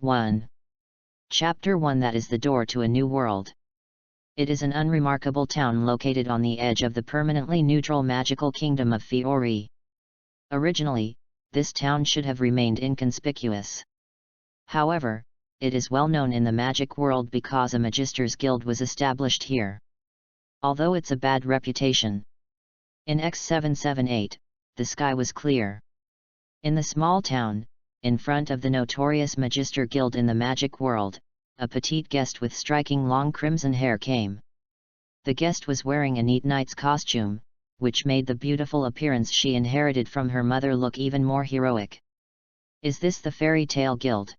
1. Chapter 1, that is the door to a new world. It is an unremarkable town located on the edge of the permanently neutral magical kingdom of Fiori. Originally, this town should have remained inconspicuous. However, it is well known in the magic world because a Magister's Guild was established here. Although it's a bad reputation. In X778, the sky was clear. In the small town, in front of the notorious Magister Guild in the magic world, a petite guest with striking long crimson hair came. The guest was wearing a neat knight's costume, which made the beautiful appearance she inherited from her mother look even more heroic. "Is this the fairy tale guild?"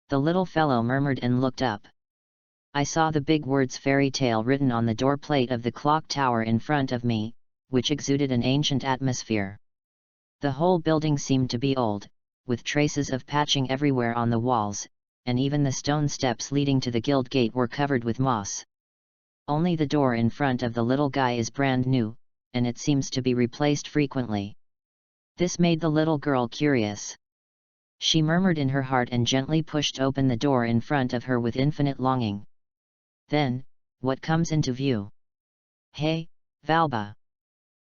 the little fellow murmured and looked up. I saw the big words fairy tale written on the door plate of the clock tower in front of me, which exuded an ancient atmosphere. The whole building seemed to be old, with traces of patching everywhere on the walls, and even the stone steps leading to the guild gate were covered with moss. Only the door in front of the little guy is brand new, and it seems to be replaced frequently. This made the little girl curious. She murmured in her heart and gently pushed open the door in front of her with infinite longing. Then, what comes into view? "Hey, Valba!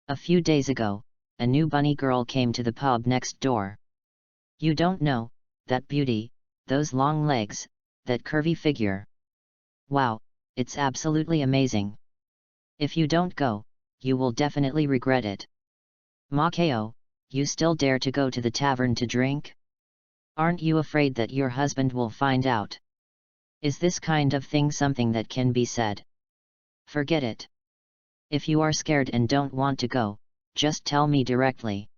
A few days ago, a new bunny girl came to the pub next door. You don't know, that beauty, those long legs, that curvy figure. Wow, it's absolutely amazing. If you don't go, you will definitely regret it. Makeo, you still dare to go to the tavern to drink? Aren't you afraid that your husband will find out? Is this kind of thing something that can be said? Forget it. If you are scared and don't want to go, just tell me directly.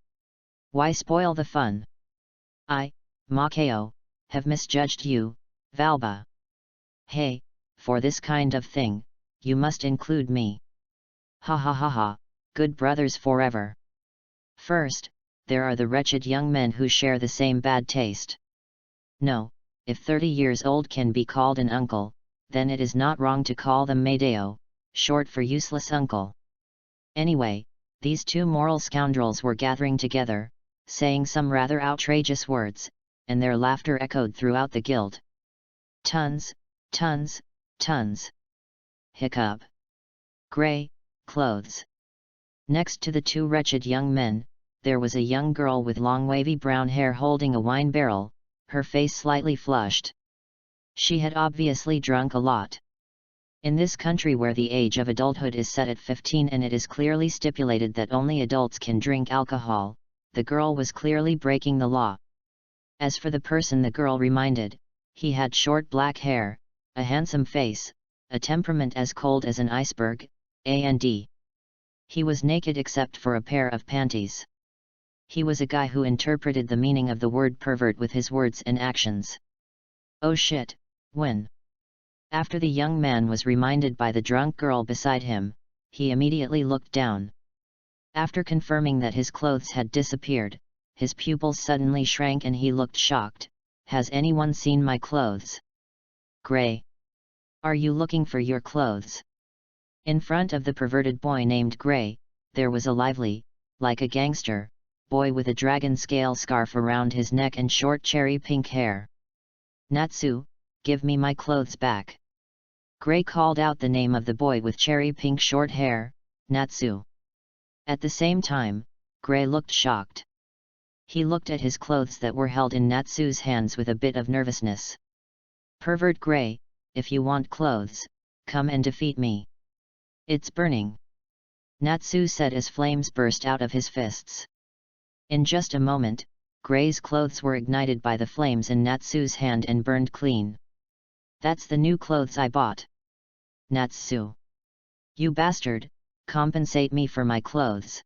Why spoil the fun? I, Makeo, have misjudged you, Valba. Hey, for this kind of thing, you must include me. Ha ha ha ha, good brothers forever. First, there are the wretched young men who share the same bad taste. No, if 30 years old can be called an uncle, then it is not wrong to call them Medeo, short for useless uncle. Anyway, these two moral scoundrels were gathering together, saying some rather outrageous words, and their laughter echoed throughout the guild. Tons, tons, tons. Hiccup. Grey clothes. Next to the two wretched young men, there was a young girl with long wavy brown hair holding a wine barrel, her face slightly flushed. She had obviously drunk a lot. In this country where the age of adulthood is set at 15 and it is clearly stipulated that only adults can drink alcohol, the girl was clearly breaking the law. As for the person the girl reminded, he had short black hair, a handsome face, a temperament as cold as an iceberg, and he was naked except for a pair of panties. He was a guy who interpreted the meaning of the word pervert with his words and actions. Oh shit, when? After the young man was reminded by the drunk girl beside him, he immediately looked down. After confirming that his clothes had disappeared, his pupils suddenly shrank and he looked shocked. Has anyone seen my clothes? Grey. Are you looking for your clothes? In front of the perverted boy named Grey, there was a lively, like a gangster, boy with a dragon scale scarf around his neck and short cherry pink hair. Natsu, give me my clothes back. Grey called out the name of the boy with cherry pink short hair, Natsu. At the same time, Grey looked shocked. He looked at his clothes that were held in Natsu's hands with a bit of nervousness. Pervert Grey, if you want clothes, come and defeat me. It's burning. Natsu said as flames burst out of his fists. In just a moment, Grey's clothes were ignited by the flames in Natsu's hand and burned clean. That's the new clothes I bought. Natsu. You bastard, compensate me for my clothes.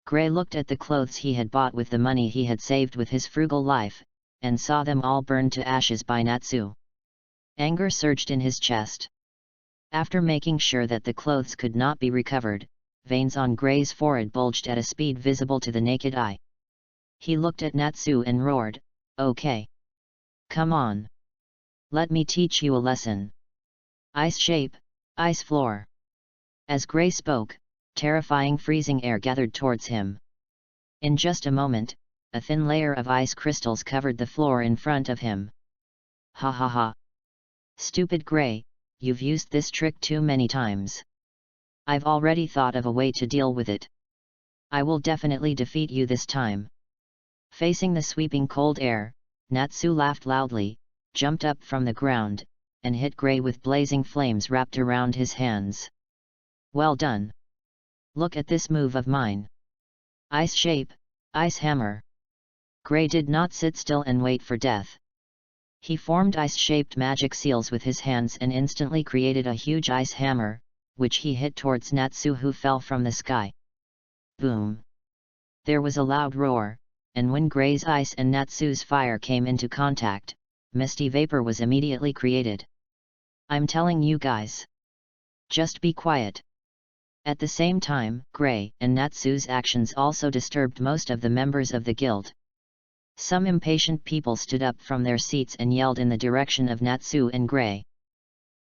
Grey looked at the clothes he had bought with the money he had saved with his frugal life, and saw them all burned to ashes by Natsu. Anger surged in his chest. After making sure that the clothes could not be recovered, veins on Grey's forehead bulged at a speed visible to the naked eye. He looked at Natsu and roared, "Okay. Come on. Let me teach you a lesson. Ice shape, ice floor." As Grey spoke, terrifying freezing air gathered towards him. In just a moment, a thin layer of ice crystals covered the floor in front of him. Ha ha ha. Stupid Gray, you've used this trick too many times. I've already thought of a way to deal with it. I will definitely defeat you this time. Facing the sweeping cold air, Natsu laughed loudly, jumped up from the ground, and hit Gray with blazing flames wrapped around his hands. Well done. Look at this move of mine. Ice shape, ice hammer. Gray did not sit still and wait for death. He formed ice-shaped magic seals with his hands and instantly created a huge ice hammer, which he hit towards Natsu, who fell from the sky. Boom! There was a loud roar, and when Gray's ice and Natsu's fire came into contact, misty vapor was immediately created. I'm telling you guys. Just be quiet. At the same time, Gray and Natsu's actions also disturbed most of the members of the guild. Some impatient people stood up from their seats and yelled in the direction of Natsu and Gray.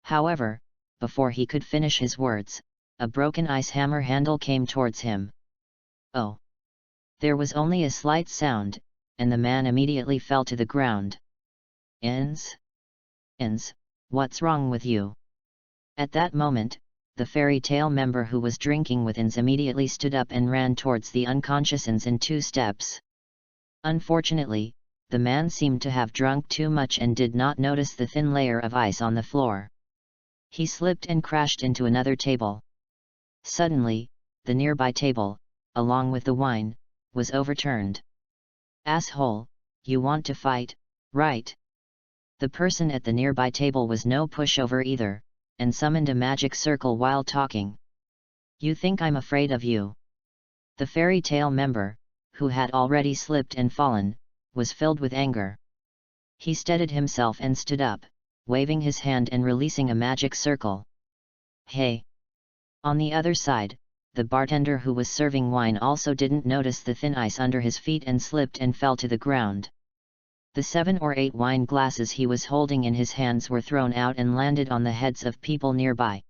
However, before he could finish his words, a broken ice hammer handle came towards him. Oh! There was only a slight sound, and the man immediately fell to the ground. Ins, what's wrong with you? At that moment, the fairy tale member who was drinking with Ins immediately stood up and ran towards the unconscious Ins in 2 steps. Unfortunately, the man seemed to have drunk too much and did not notice the thin layer of ice on the floor. He slipped and crashed into another table. Suddenly, the nearby table, along with the wine, was overturned. Asshole, you want to fight, right? The person at the nearby table was no pushover either, and summoned a magic circle while talking. You think I'm afraid of you? The fairy tale member, who had already slipped and fallen, was filled with anger. He steadied himself and stood up, waving his hand and releasing a magic circle. Hey! On the other side, the bartender who was serving wine also didn't notice the thin ice under his feet and slipped and fell to the ground. The 7 or 8 wine glasses he was holding in his hands were thrown out and landed on the heads of people nearby.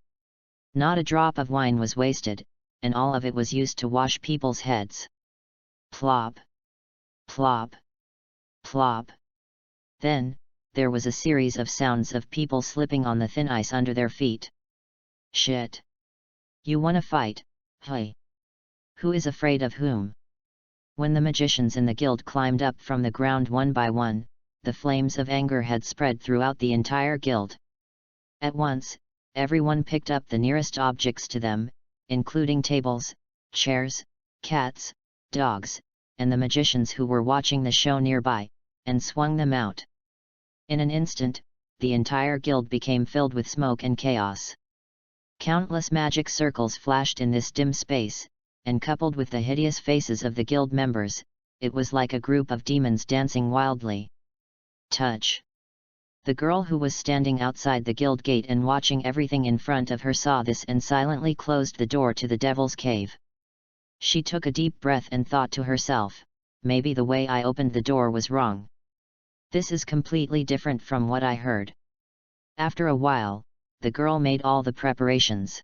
Not a drop of wine was wasted, and all of it was used to wash people's heads. Plop! Plop! Plop! Then, there was a series of sounds of people slipping on the thin ice under their feet. Shit! You wanna fight, hey? Who is afraid of whom? When the magicians in the guild climbed up from the ground one by one, the flames of anger had spread throughout the entire guild. At once, everyone picked up the nearest objects to them, including tables, chairs, cats, dogs, and the magicians who were watching the show nearby, and swung them out. In an instant, the entire guild became filled with smoke and chaos. Countless magic circles flashed in this dim space, and coupled with the hideous faces of the guild members, it was like a group of demons dancing wildly. Touch! The girl who was standing outside the guild gate and watching everything in front of her saw this and silently closed the door to the devil's cave. She took a deep breath and thought to herself, maybe the way I opened the door was wrong. This is completely different from what I heard. After a while, the girl made all the preparations.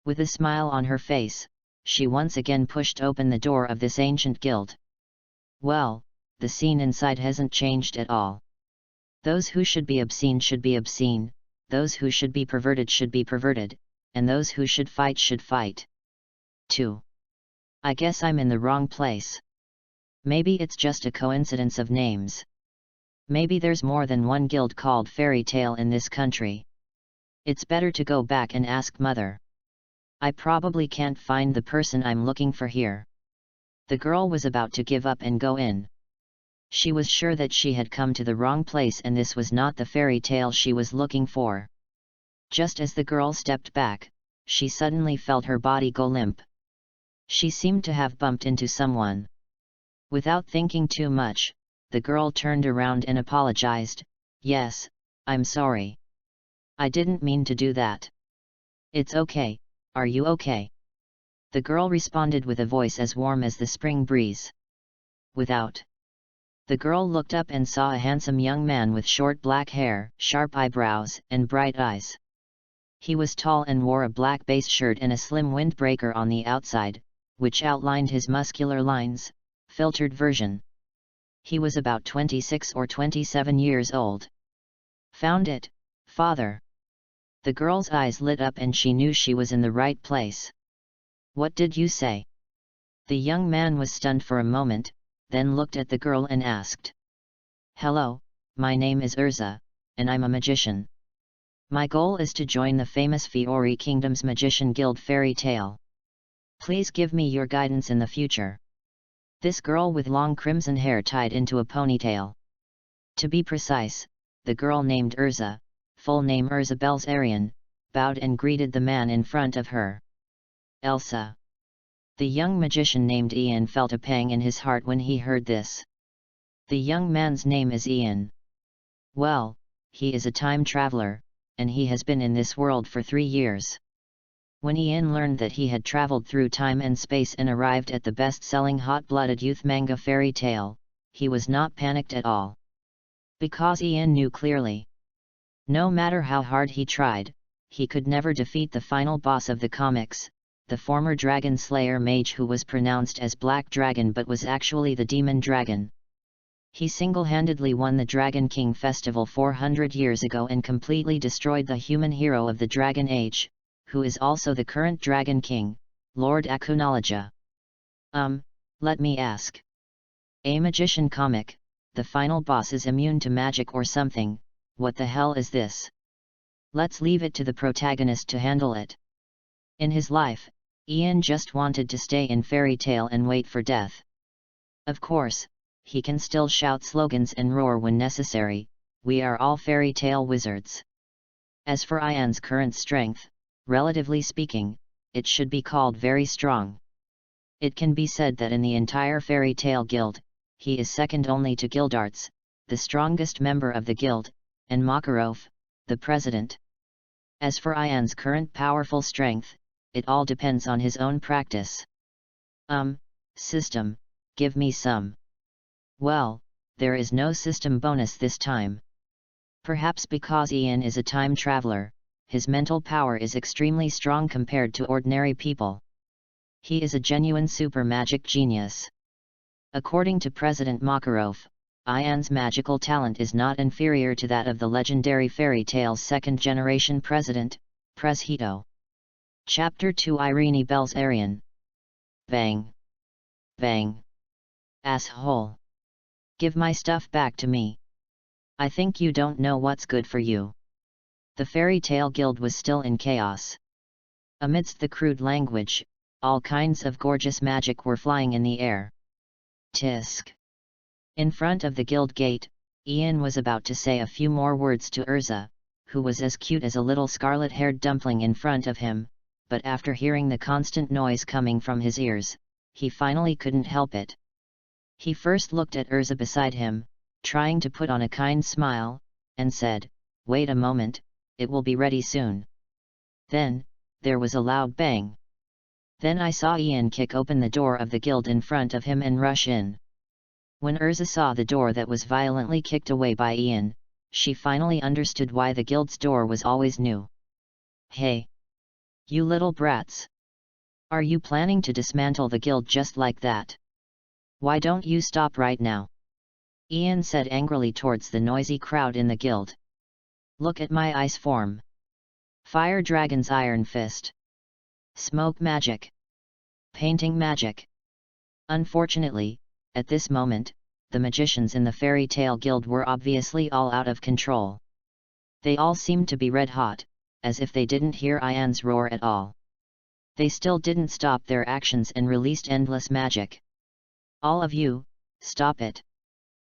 With a smile on her face, she once again pushed open the door of this ancient guild. Well, the scene inside hasn't changed at all. Those who should be obscene, those who should be perverted, and those who should fight. 2. I guess I'm in the wrong place. Maybe it's just a coincidence of names. Maybe there's more than one guild called Fairy Tale in this country. It's better to go back and ask Mother. I probably can't find the person I'm looking for here. The girl was about to give up and go in. She was sure that she had come to the wrong place and this was not the fairy tale she was looking for. Just as the girl stepped back, she suddenly felt her body go limp. She seemed to have bumped into someone. Without thinking too much, the girl turned around and apologized. Yes, I'm sorry. I didn't mean to do that. It's okay, are you okay? The girl responded with a voice as warm as the spring breeze. Without. The girl looked up and saw a handsome young man with short black hair, sharp eyebrows, and bright eyes. He was tall and wore a black base shirt and a slim windbreaker on the outside, which outlined his muscular lines, filtered version. He was about 26 or 27 years old. Found it, father. The girl's eyes lit up and she knew she was in the right place. What did you say? The young man was stunned for a moment, then looked at the girl and asked. Hello, my name is ERZA, and I'm a magician. My goal is to join the famous Fiori Kingdom's Magician Guild fairy tale. Please give me your guidance in the future. This girl with long crimson hair tied into a ponytail. To be precise, the girl named ERZA, full name ERZA Belzarian, bowed and greeted the man in front of her. Elsa. The young magician named Ian felt a pang in his heart when he heard this. The young man's name is Ian. Well, he is a time traveler, and he has been in this world for 3 years. When Ian learned that he had traveled through time and space and arrived at the best-selling hot-blooded youth manga fairy tale, he was not panicked at all. Because Ian knew clearly. No matter how hard he tried, he could never defeat the final boss of the comics, the former dragon slayer mage who was pronounced as Black Dragon but was actually the Demon Dragon. He single-handedly won the Dragon King Festival 400 years ago and completely destroyed the human hero of the Dragon Age, who is also the current Dragon King, Lord Akunologia. Let me ask. A magician comic, the final boss is immune to magic or something, what the hell is this? Let's leave it to the protagonist to handle it. In his life, Ian just wanted to stay in fairy tale and wait for death. Of course, he can still shout slogans and roar when necessary, we are all fairy tale wizards. As for Ian's current strength, relatively speaking, it should be called very strong. It can be said that in the entire fairy tale guild, he is second only to Gildarts, the strongest member of the guild, and Makarov, the president. As for Ian's current powerful strength, it all depends on his own practice. System, give me some. Well, there is no system bonus this time. Perhaps because Ian is a time traveler, his mental power is extremely strong compared to ordinary people. He is a genuine super magic genius. According to President Makarov, Ian's magical talent is not inferior to that of the legendary fairy tale's second-generation president, Pres Hito. Chapter 2 Irene Belzarian. Bang. Bang. Asshole. Give my stuff back to me. I think you don't know what's good for you. The fairy tale guild was still in chaos. Amidst the crude language, all kinds of gorgeous magic were flying in the air. Tisk. In front of the guild gate, Ian was about to say a few more words to ERZA, who was as cute as a little scarlet-haired dumpling in front of him, but after hearing the constant noise coming from his ears, he finally couldn't help it. He first looked at ERZA beside him, trying to put on a kind smile, and said, "Wait a moment, it will be ready soon." Then, there was a loud bang. Then I saw Ian kick open the door of the guild in front of him and rush in. When ERZA saw the door that was violently kicked away by Ian, she finally understood why the guild's door was always new. "Hey! You little brats! Are you planning to dismantle the guild just like that? Why don't you stop right now?" Ian said angrily towards the noisy crowd in the guild. "Look at my ice form. Fire Dragon's Iron Fist. Smoke magic. Painting magic." Unfortunately, at this moment, the magicians in the fairy tale guild were obviously all out of control. They all seemed to be red hot, as if they didn't hear Ian's roar at all. They still didn't stop their actions and released endless magic. "All of you, stop it."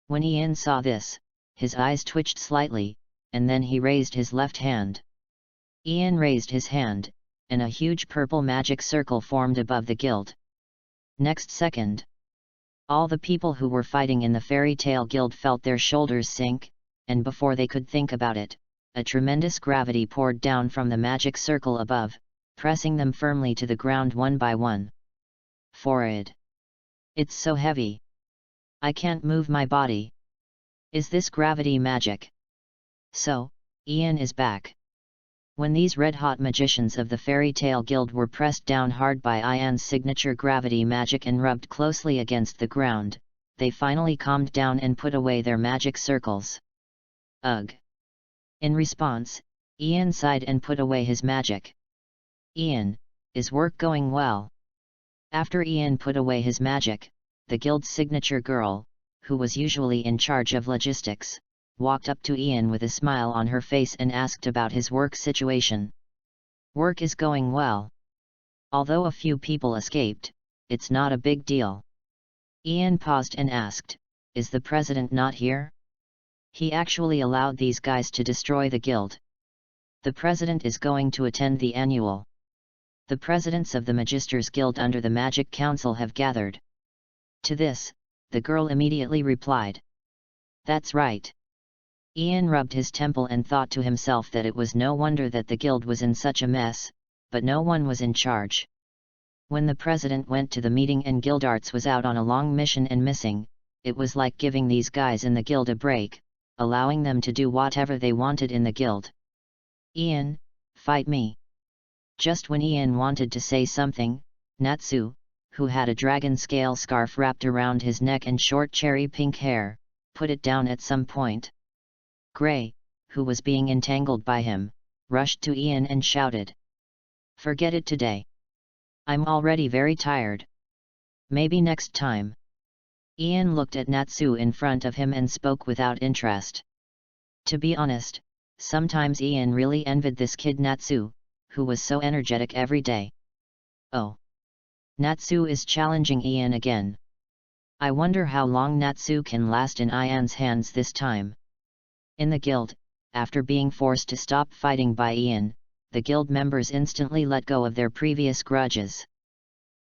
When Ian saw this, his eyes twitched slightly, and then he raised his left hand. Ian raised his hand, and a huge purple magic circle formed above the guild. Next second, all the people who were fighting in the fairy tale guild felt their shoulders sink, and before they could think about it, a tremendous gravity poured down from the magic circle above, pressing them firmly to the ground one by one. "Forward. It's so heavy. I can't move my body. Is this gravity magic?" So, Ian is back. When these red-hot magicians of the Fairy Tale Guild were pressed down hard by Ian's signature gravity magic and rubbed closely against the ground, they finally calmed down and put away their magic circles. Ugh! In response, Ian sighed and put away his magic. Ian, is work going well? After Ian put away his magic, the guild's signature girl, who was usually in charge of logistics, walked up to Ian with a smile on her face and asked about his work situation. Work is going well. Although a few people escaped, it's not a big deal. Ian paused and asked, is the president not here? He actually allowed these guys to destroy the guild. The president is going to attend the annual. The presidents of the Magisters Guild under the Magic Council have gathered. To this, the girl immediately replied. That's right. Ian rubbed his temple and thought to himself that it was no wonder that the guild was in such a mess, but no one was in charge. When the president went to the meeting and Guildarts was out on a long mission and missing, it was like giving these guys in the guild a break, allowing them to do whatever they wanted in the guild. Ian, fight me. Just when Ian wanted to say something, Natsu, who had a dragon scale scarf wrapped around his neck and short cherry pink hair, put it down at some point. Gray, who was being entangled by him, rushed to Ian and shouted. Forget it today. I'm already very tired. Maybe next time. Ian looked at Natsu in front of him and spoke without interest. To be honest, sometimes Ian really envied this kid Natsu, who was so energetic every day. Oh. Natsu is challenging Ian again. I wonder how long Natsu can last in Ian's hands this time. In the guild, after being forced to stop fighting by Ian, the guild members instantly let go of their previous grudges.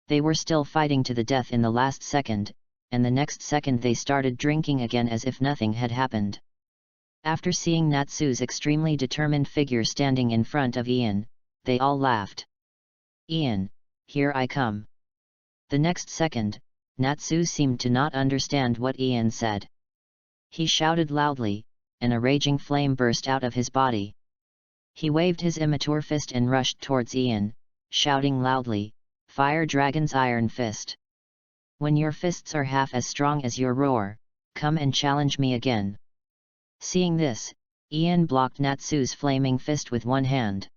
They were still fighting to the death in the last second, and the next second they started drinking again as if nothing had happened. After seeing Natsu's extremely determined figure standing in front of Ian, they all laughed. Ian, here I come. The next second, Natsu seemed to not understand what Ian said. He shouted loudly, and a raging flame burst out of his body. He waved his immature fist and rushed towards Ian, shouting loudly, Fire Dragon's Iron Fist. When your fists are half as strong as your roar, come and challenge me again. Seeing this, Ian blocked Natsu's flaming fist with one hand.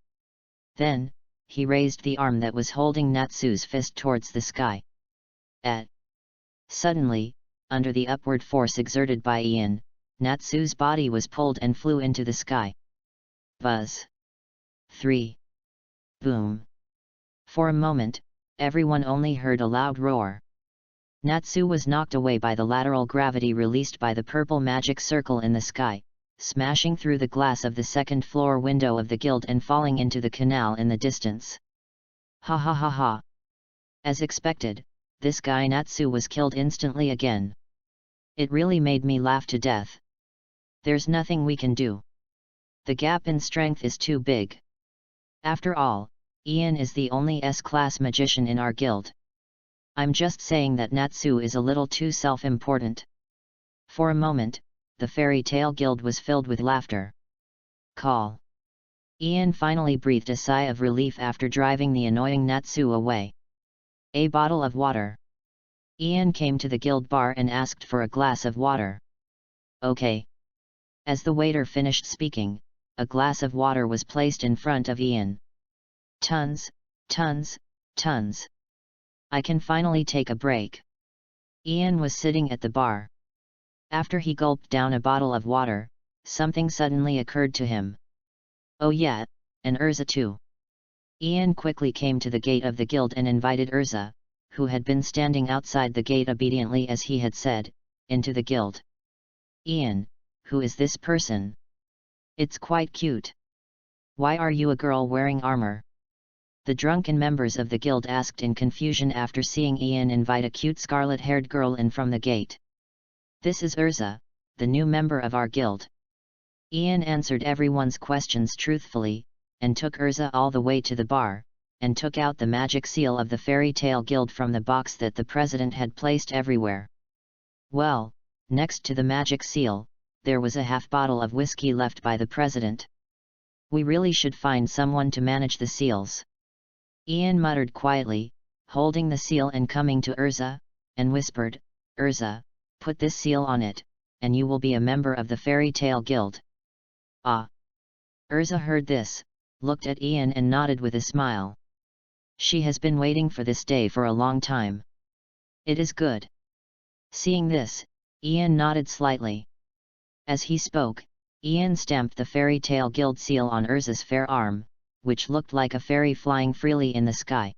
Then, he raised the arm that was holding Natsu's fist towards the sky. Suddenly, under the upward force exerted by Ian, Natsu's body was pulled and flew into the sky. Buzz. 3. Boom. For a moment, everyone only heard a loud roar. Natsu was knocked away by the lateral gravity released by the purple magic circle in the sky, smashing through the glass of the second-floor window of the guild and falling into the canal in the distance. Ha ha ha ha. As expected, this guy Natsu was killed instantly again. It really made me laugh to death. There's nothing we can do. The gap in strength is too big. After all, Ian is the only S-class magician in our guild. I'm just saying that Natsu is a little too self-important. For a moment, the fairy tale guild was filled with laughter. Call. Ian finally breathed a sigh of relief after driving the annoying Natsu away. A bottle of water. Ian came to the guild bar and asked for a glass of water. Okay. As the waiter finished speaking, a glass of water was placed in front of Ian. Tons, tons, tons. I can finally take a break. Ian was sitting at the bar. After he gulped down a bottle of water, something suddenly occurred to him. Oh yeah, and ERZA too. Ian quickly came to the gate of the guild and invited ERZA, who had been standing outside the gate obediently as he had said, into the guild. Ian, who is this person? It's quite cute. Why are you a girl wearing armor? The drunken members of the guild asked in confusion after seeing Ian invite a cute scarlet-haired girl in from the gate. This is ERZA, the new member of our guild. Ian answered everyone's questions truthfully, and took ERZA all the way to the bar, and took out the magic seal of the fairy tale guild from the box that the president had placed everywhere. Well, next to the magic seal, there was a half bottle of whiskey left by the president. We really should find someone to manage the seals. Ian muttered quietly, holding the seal and coming to ERZA, and whispered, ERZA, put this seal on it, and you will be a member of the fairy tale guild. Ah! ERZA heard this, looked at Ian and nodded with a smile. She has been waiting for this day for a long time. It is good. Seeing this, Ian nodded slightly. As he spoke, Ian stamped the Fairy Tale Guild seal on ERZA's fair arm, which looked like a fairy flying freely in the sky.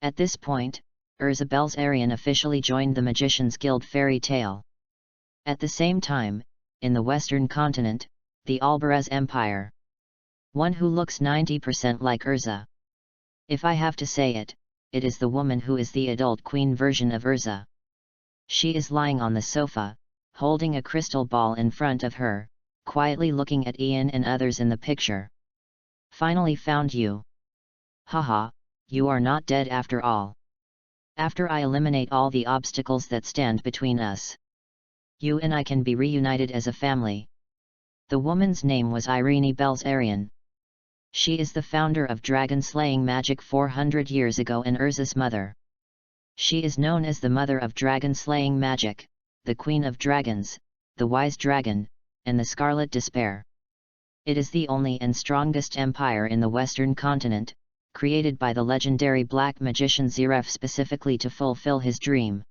At this point, ERZA Belzarian officially joined the Magicians Guild Fairy Tale. At the same time, in the Western continent, the Albarez Empire. One who looks 90% like ERZA. If I have to say it, it is the woman who is the adult queen version of ERZA. She is lying on the sofa, holding a crystal ball in front of her, quietly looking at Ian and others in the picture. Finally found you. Haha, you are not dead after all. After I eliminate all the obstacles that stand between us, you and I can be reunited as a family. The woman's name was Irene Belzarian. She is the founder of dragon-slaying magic 400 years ago and ERZA's mother. She is known as the mother of dragon-slaying magic, the queen of dragons, the wise dragon, and the scarlet despair. It is the only and strongest empire in the Western continent, created by the legendary black magician Zeref specifically to fulfill his dream.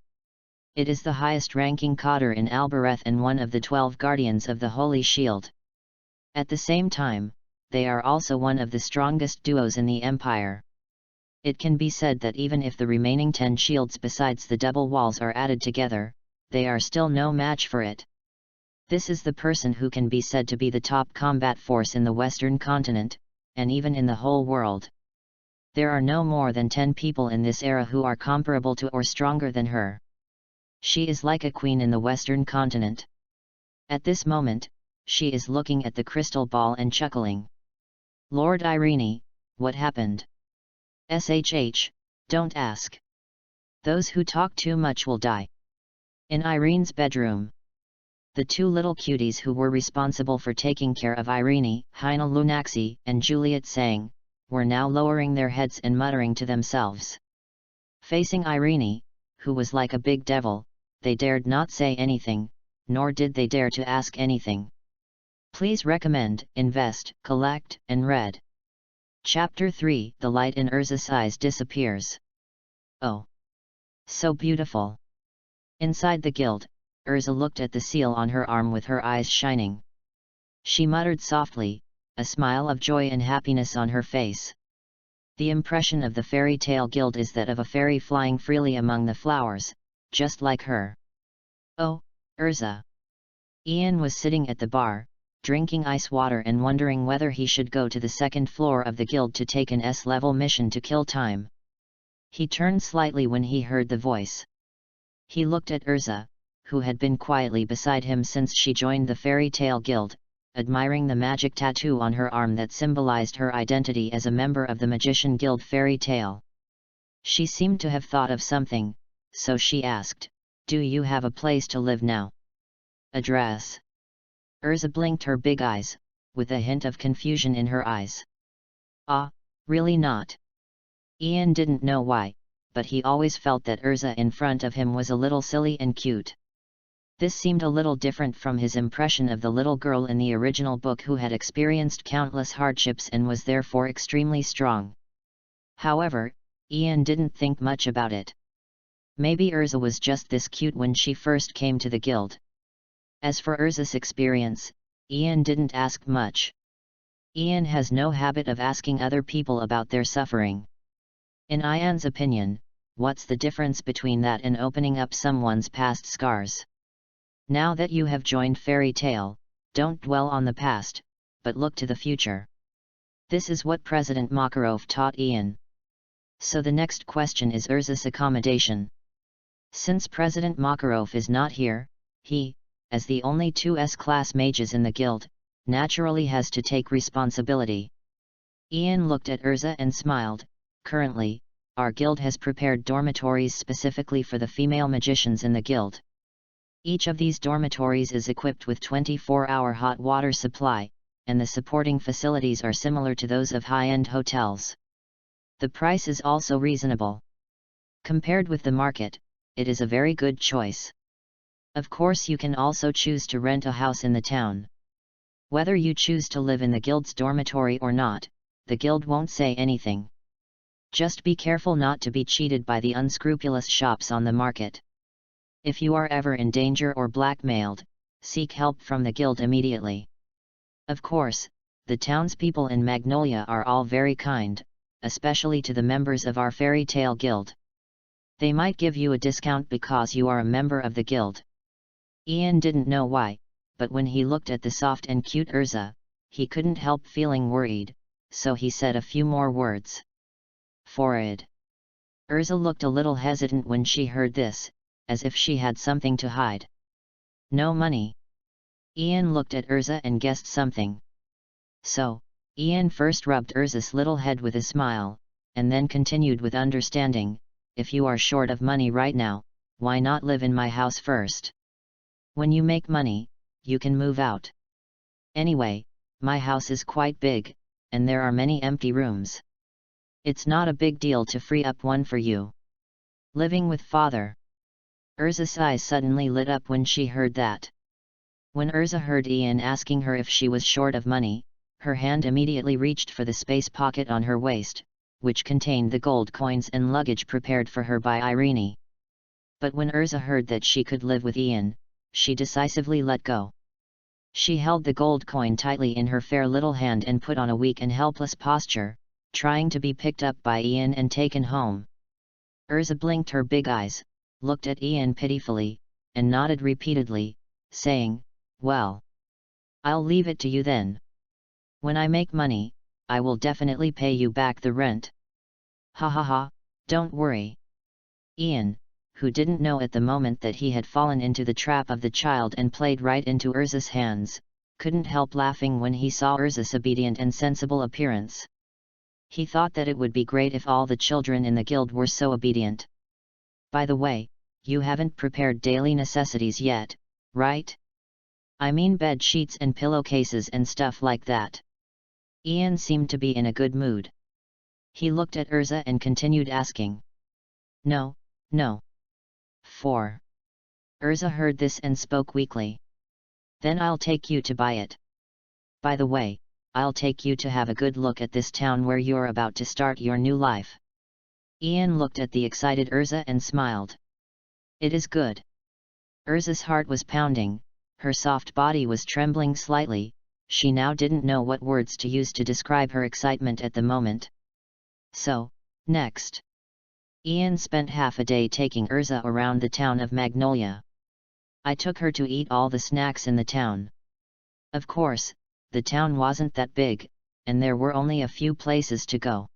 It is the highest-ranking cadre in Albareth and one of the 12 guardians of the Holy Shield. At the same time, they are also one of the strongest duos in the empire. It can be said that even if the remaining 10 shields besides the double walls are added together, they are still no match for it. This is the person who can be said to be the top combat force in the Western continent, and even in the whole world. There are no more than 10 people in this era who are comparable to or stronger than her. She is like a queen in the Western continent. At this moment, she is looking at the crystal ball and chuckling. Lord Irene, what happened? SHH, don't ask. Those who talk too much will die. In Irene's bedroom. The 2 little cuties who were responsible for taking care of Irene, Heina Lunaxi and Juliet Sang, were now lowering their heads and muttering to themselves. Facing Irene, who was like a big devil, they dared not say anything, nor did they dare to ask anything. Please recommend, invest, collect, and read. Chapter 3 The light in ERZA's eyes disappears. Oh! So beautiful! Inside the guild, ERZA looked at the seal on her arm with her eyes shining. She muttered softly, a smile of joy and happiness on her face. The impression of the Fairy Tale Guild is that of a fairy flying freely among the flowers, just like her. Oh, ERZA! Ian was sitting at the bar, drinking ice water and wondering whether he should go to the second floor of the guild to take an S-level mission to kill time. He turned slightly when he heard the voice. He looked at ERZA, who had been quietly beside him since she joined the Fairy Tale Guild, admiring the magic tattoo on her arm that symbolized her identity as a member of the Magician Guild Fairy Tale. She seemed to have thought of something, so she asked, "Do you have a place to live now?" Address. ERZA blinked her big eyes, with a hint of confusion in her eyes. Ah, really not. Ian didn't know why, but he always felt that ERZA in front of him was a little silly and cute. This seemed a little different from his impression of the little girl in the original book who had experienced countless hardships and was therefore extremely strong. However, Ian didn't think much about it. Maybe ERZA was just this cute when she first came to the guild. As for ERZA's experience, Ian didn't ask much. Ian has no habit of asking other people about their suffering. In Ian's opinion, what's the difference between that and opening up someone's past scars? Now that you have joined Fairy Tale, don't dwell on the past, but look to the future. This is what President Makarov taught Ian. So the next question is ERZA's accommodation. Since President Makarov is not here, he, as the only 2 S-class mages in the guild, naturally has to take responsibility. Ian looked at ERZA and smiled. Currently, our guild has prepared dormitories specifically for the female magicians in the guild. Each of these dormitories is equipped with 24-hour hot water supply, and the supporting facilities are similar to those of high-end hotels. The price is also reasonable. Compared with the market, it is a very good choice. Of course, you can also choose to rent a house in the town. Whether you choose to live in the guild's dormitory or not, the guild won't say anything. Just be careful not to be cheated by the unscrupulous shops on the market. If you are ever in danger or blackmailed, seek help from the guild immediately. Of course, the townspeople in Magnolia are all very kind, especially to the members of our fairy tale guild. They might give you a discount because you are a member of the guild. Ian didn't know why, but when he looked at the soft and cute ERZA, he couldn't help feeling worried, so he said a few more words. Forward. ERZA looked a little hesitant when she heard this, as if she had something to hide. No money. Ian looked at ERZA and guessed something. So, Ian first rubbed ERZA's little head with a smile, and then continued with understanding, if you are short of money right now, why not live in my house first? When you make money, you can move out. Anyway, my house is quite big, and there are many empty rooms. It's not a big deal to free up one for you. Living with father. ERZA's eyes suddenly lit up when she heard that. When ERZA heard Ian asking her if she was short of money, her hand immediately reached for the space pocket on her waist, which contained the gold coins and luggage prepared for her by Irene. But when ERZA heard that she could live with Ian, she decisively let go. She held the gold coin tightly in her fair little hand and put on a weak and helpless posture, trying to be picked up by Ian and taken home. ERZA blinked her big eyes, looked at Ian pitifully, and nodded repeatedly, saying, "Well, I'll leave it to you then. When I make money, I will definitely pay you back the rent." Ha ha ha, don't worry. Ian, who didn't know at the moment that he had fallen into the trap of the child and played right into ERZA's hands, couldn't help laughing when he saw ERZA's obedient and sensible appearance. He thought that it would be great if all the children in the guild were so obedient. By the way, you haven't prepared daily necessities yet, right? I mean bed sheets and pillowcases and stuff like that. Ian seemed to be in a good mood. He looked at ERZA and continued asking. No. 4. ERZA heard this and spoke weakly. Then I'll take you to buy it. By the way, I'll take you to have a good look at this town where you're about to start your new life. Ian looked at the excited ERZA and smiled. It is good. ERZA's heart was pounding, her soft body was trembling slightly, she now didn't know what words to use to describe her excitement at the moment. So, next. Ian spent half a day taking ERZA around the town of Magnolia. I took her to eat all the snacks in the town. Of course, the town wasn't that big, and there were only a few places to go.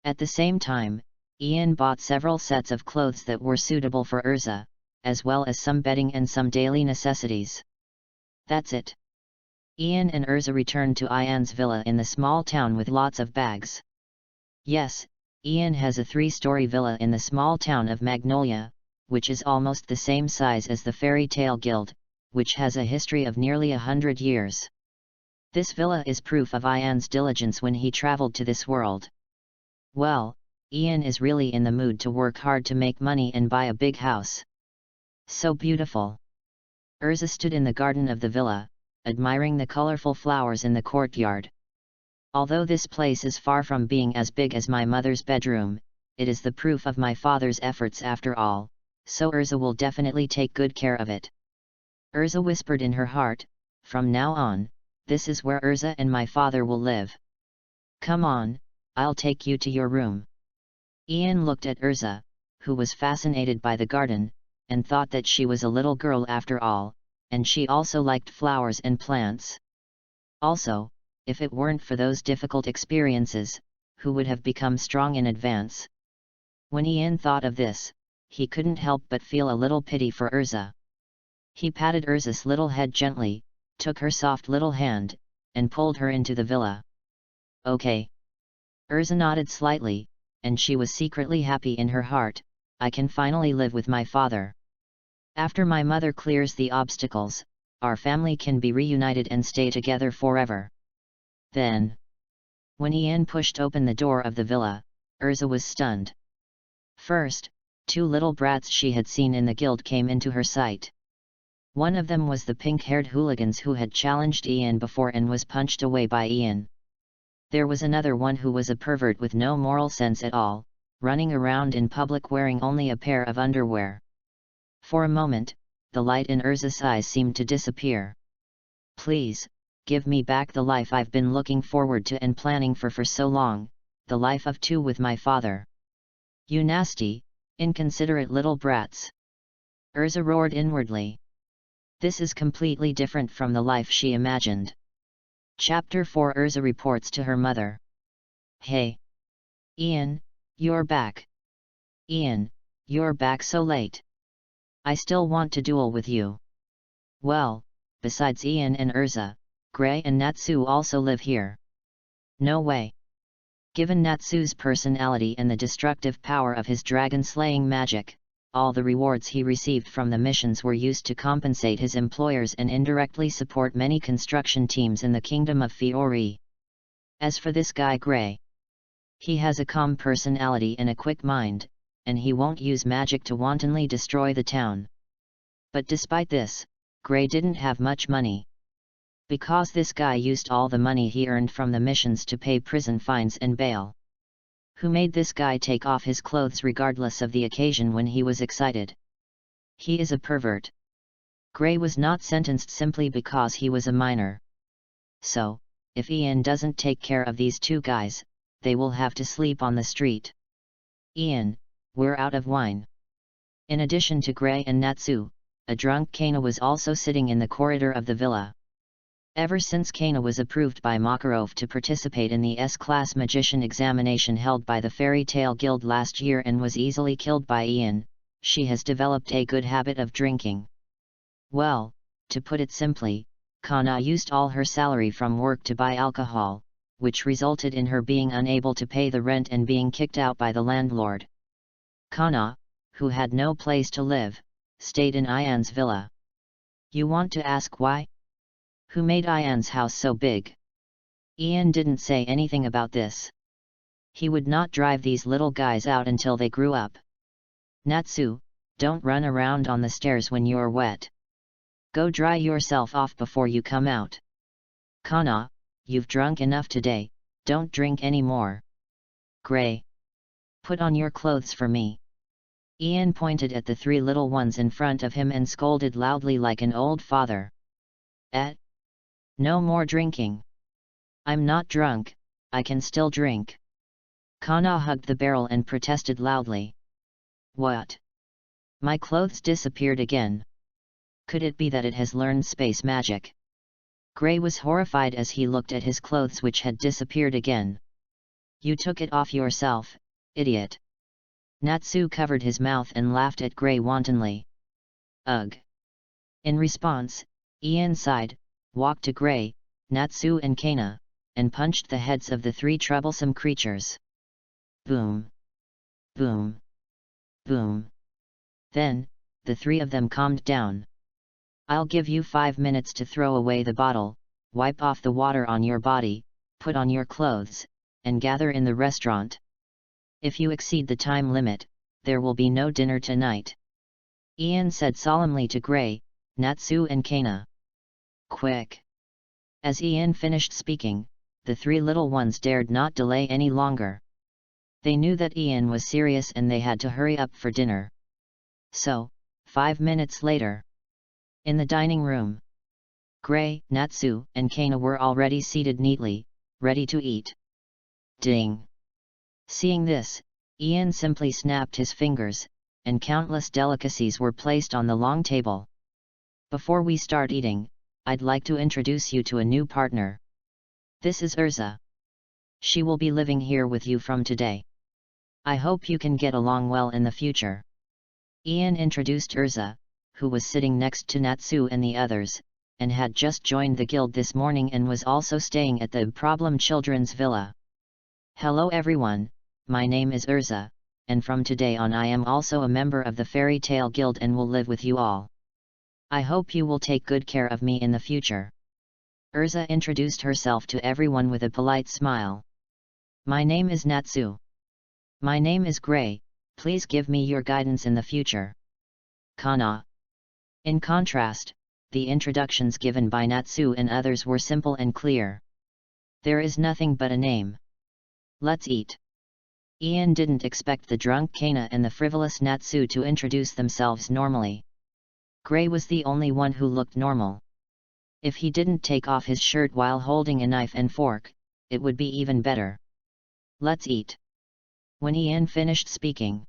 At the same time, Ian bought several sets of clothes that were suitable for ERZA, as well as some bedding and some daily necessities. That's it. Ian and ERZA returned to Ian's villa in the small town with lots of bags. Yes, Ian has a 3-story villa in the small town of Magnolia, which is almost the same size as the Fairy Tale Guild, which has a history of nearly 100 years. This villa is proof of Ian's diligence when he traveled to this world. Well, Ian is really in the mood to work hard to make money and buy a big house. So beautiful. ERZA stood in the garden of the villa, admiring the colorful flowers in the courtyard. Although this place is far from being as big as my mother's bedroom, it is the proof of my father's efforts after all, so ERZA will definitely take good care of it. ERZA whispered in her heart, from now on, this is where ERZA and my father will live. Come on, I'll take you to your room. Ian looked at ERZA, who was fascinated by the garden, and thought that she was a little girl after all, and she also liked flowers and plants. Also, if it weren't for those difficult experiences, who would have become strong in advance? When Ian thought of this, he couldn't help but feel a little pity for ERZA. He patted ERZA's little head gently, took her soft little hand, and pulled her into the villa. Okay. ERZA nodded slightly, and she was secretly happy in her heart, I can finally live with my father. After my mother clears the obstacles, our family can be reunited and stay together forever. Then, when Ian pushed open the door of the villa, ERZA was stunned. First, 2 little brats she had seen in the guild came into her sight. One of them was the pink-haired hooligans who had challenged Ian before and was punched away by Ian. There was another one who was a pervert with no moral sense at all, running around in public wearing only a pair of underwear. For a moment, the light in ERZA's eyes seemed to disappear. "Please, give me back the life I've been looking forward to and planning for so long, the life of two with my father. You nasty, inconsiderate little brats!" ERZA roared inwardly. This is completely different from the life she imagined. Chapter 4 ERZA reports to her mother. "Hey! Ian, you're back! Ian, you're back so late! I still want to duel with you." "Well, besides Ian and ERZA, Gray and Natsu also live here." "No way." Given Natsu's personality and the destructive power of his dragon-slaying magic, all the rewards he received from the missions were used to compensate his employers and indirectly support many construction teams in the Kingdom of Fiori. As for this guy Gray, he has a calm personality and a quick mind, and he won't use magic to wantonly destroy the town. But despite this, Gray didn't have much money. Because this guy used all the money he earned from the missions to pay prison fines and bail. Who made this guy take off his clothes regardless of the occasion when he was excited? He is a pervert. Gray was not sentenced simply because he was a minor. So, if Ian doesn't take care of these two guys, they will have to sleep on the street. "Ian, we're out of wine." In addition to Gray and Natsu, a drunk Kana was also sitting in the corridor of the villa. Ever since Kana was approved by Makarov to participate in the S-Class Magician examination held by the Fairy Tale Guild last year and was easily killed by Ian, she has developed a good habit of drinking. Well, to put it simply, Kana used all her salary from work to buy alcohol, which resulted in her being unable to pay the rent and being kicked out by the landlord. Kana, who had no place to live, stayed in Ian's villa. You want to ask why? Who made Ian's house so big? Ian didn't say anything about this. He would not drive these little guys out until they grew up. Natsu, don't run around on the stairs when you're wet. Go dry yourself off before you come out. Kana, you've drunk enough today, don't drink any more. Gray, put on your clothes for me. Ian pointed at the three little ones in front of him and scolded loudly like an old father. No more drinking. I'm not drunk, I can still drink. Kana hugged the barrel and protested loudly. What? My clothes disappeared again. Could it be that it has learned space magic? Gray was horrified as he looked at his clothes which had disappeared again. You took it off yourself, idiot. Natsu covered his mouth and laughed at Gray wantonly. Ugh. In response, Ian sighed, walked to Gray, Natsu and Kana, and punched the heads of the three troublesome creatures. Boom! Boom! Boom! Then, the three of them calmed down. I'll give you 5 minutes to throw away the bottle, wipe off the water on your body, put on your clothes, and gather in the restaurant. If you exceed the time limit, there will be no dinner tonight. Ian said solemnly to Gray, Natsu and Kana. Quick! As Ian finished speaking, the three little ones dared not delay any longer. They knew that Ian was serious and they had to hurry up for dinner. So, 5 minutes later, in the dining room, Gray, Natsu, and Kana were already seated neatly, ready to eat. Ding! Seeing this, Ian simply snapped his fingers, and countless delicacies were placed on the long table. Before we start eating, I'd like to introduce you to a new partner. This is ERZA. She will be living here with you from today. I hope you can get along well in the future. Ian introduced ERZA, who was sitting next to Natsu and the others, and had just joined the guild this morning and was also staying at the Problem Children's Villa. Hello everyone, my name is ERZA, and from today on I am also a member of the Fairy Tale Guild and will live with you all. I hope you will take good care of me in the future. ERZA introduced herself to everyone with a polite smile. My name is Natsu. My name is Gray, please give me your guidance in the future. Kana. In contrast, the introductions given by Natsu and others were simple and clear. There is nothing but a name. Let's eat. Ian didn't expect the drunk Kana and the frivolous Natsu to introduce themselves normally. Gray was the only one who looked normal. If he didn't take off his shirt while holding a knife and fork, it would be even better. Let's eat. When Ian finished speaking,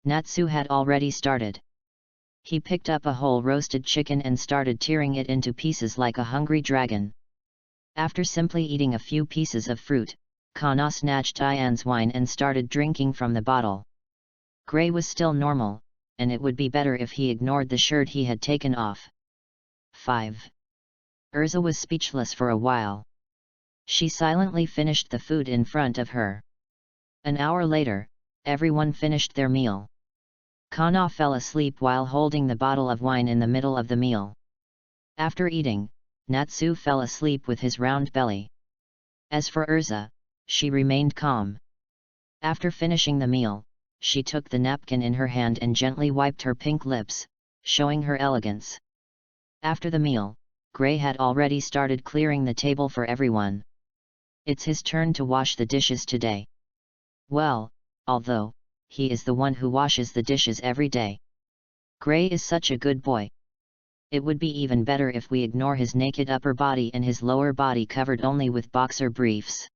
Natsu had already started. He picked up a whole roasted chicken and started tearing it into pieces like a hungry dragon. After simply eating a few pieces of fruit, Kana snatched Ian's wine and started drinking from the bottle. Gray was still normal, and it would be better if he ignored the shirt he had taken off. 5. ERZA was speechless for a while. She silently finished the food in front of her. An hour later, everyone finished their meal. Kana fell asleep while holding the bottle of wine in the middle of the meal. After eating, Natsu fell asleep with his round belly. As for ERZA, she remained calm. After finishing the meal, she took the napkin in her hand and gently wiped her pink lips, showing her elegance. After the meal, Gray had already started clearing the table for everyone. It's his turn to wash the dishes today. Well, although, he is the one who washes the dishes every day. Gray is such a good boy. It would be even better if we ignore his naked upper body and his lower body covered only with boxer briefs.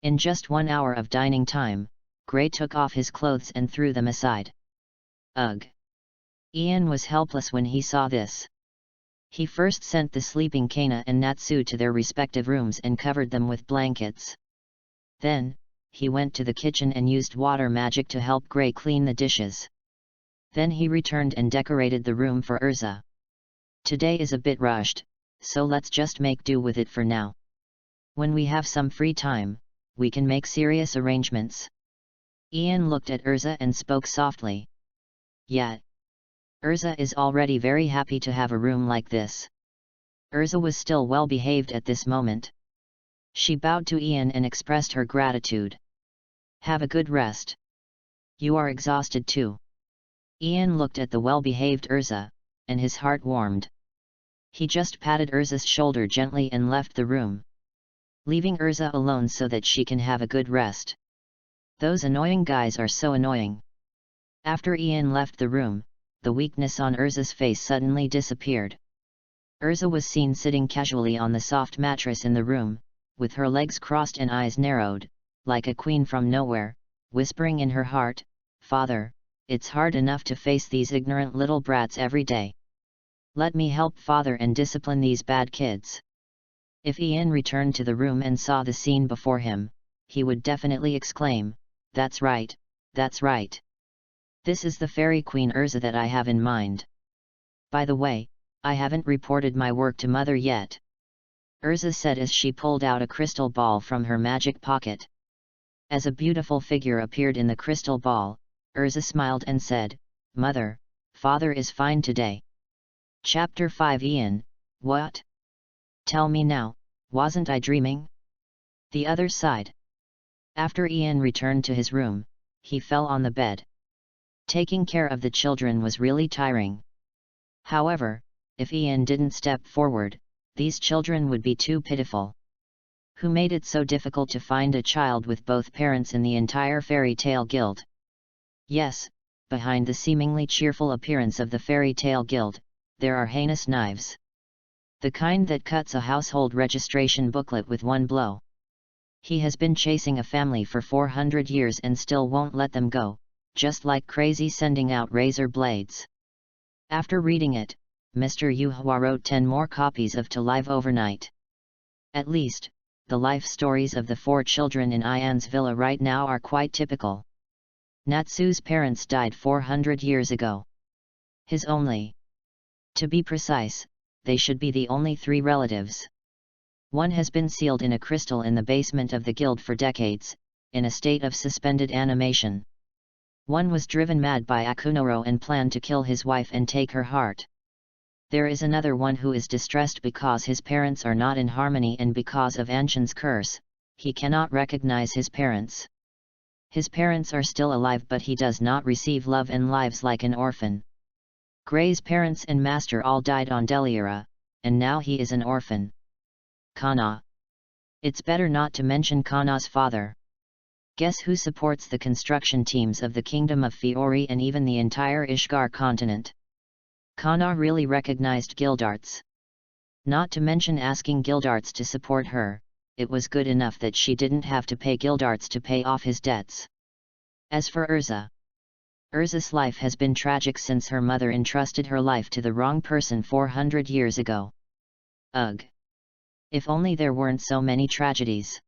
In just 1 hour of dining time, Gray took off his clothes and threw them aside. Ugh! Ian was helpless when he saw this. He first sent the sleeping Kana and Natsu to their respective rooms and covered them with blankets. Then, he went to the kitchen and used water magic to help Gray clean the dishes. Then he returned and decorated the room for ERZA. Today is a bit rushed, so let's just make do with it for now. When we have some free time, we can make serious arrangements. Ian looked at ERZA and spoke softly. Yeah. ERZA is already very happy to have a room like this. ERZA was still well behaved at this moment. She bowed to Ian and expressed her gratitude. Have a good rest. You are exhausted too. Ian looked at the well-behaved ERZA, and his heart warmed. He just patted ERZA's shoulder gently and left the room, leaving ERZA alone so that she can have a good rest. Those annoying guys are so annoying. After Ian left the room, the weakness on ERZA's face suddenly disappeared. ERZA was seen sitting casually on the soft mattress in the room, with her legs crossed and eyes narrowed, like a queen from nowhere, whispering in her heart, "Father, it's hard enough to face these ignorant little brats every day. Let me help Father and discipline these bad kids." If Ian returned to the room and saw the scene before him, he would definitely exclaim, "That's right, that's right. This is the fairy queen ERZA that I have in mind. By the way, I haven't reported my work to Mother yet," ERZA said as she pulled out a crystal ball from her magic pocket. As a beautiful figure appeared in the crystal ball, ERZA smiled and said, "Mother, Father is fine today." Chapter 5 Ian, what? Tell me now, wasn't I dreaming? The other side. After Ian returned to his room, he fell on the bed. Taking care of the children was really tiring. However, if Ian didn't step forward, these children would be too pitiful. Who made it so difficult to find a child with both parents in the entire fairy tale guild? Yes, behind the seemingly cheerful appearance of the fairy tale guild, there are heinous knives. The kind that cuts a household registration booklet with one blow. He has been chasing a family for 400 years and still won't let them go, just like crazy sending out razor blades. After reading it, Mr. Yuhua wrote 10 more copies of To Live Overnight. At least, the life stories of the 4 children in Ian's villa right now are quite typical. Natsu's parents died 400 years ago. His only. To be precise, they should be the only 3 relatives. One has been sealed in a crystal in the basement of the guild for decades, in a state of suspended animation. One was driven mad by Akunoro and planned to kill his wife and take her heart. There is another one who is distressed because his parents are not in harmony and because of Anshin's curse, he cannot recognize his parents. His parents are still alive but he does not receive love and lives like an orphan. Gray's parents and master all died on Deliera, and now he is an orphan. Kana. It's better not to mention Kana's father. Guess who supports the construction teams of the Kingdom of Fiori and even the entire Ishgar continent? Kana really recognized Gildarts. Not to mention asking Gildarts to support her, it was good enough that she didn't have to pay Gildarts to pay off his debts. As for ERZA, ERZA's life has been tragic since her mother entrusted her life to the wrong person 400 years ago. Ugh! If only there weren't so many tragedies.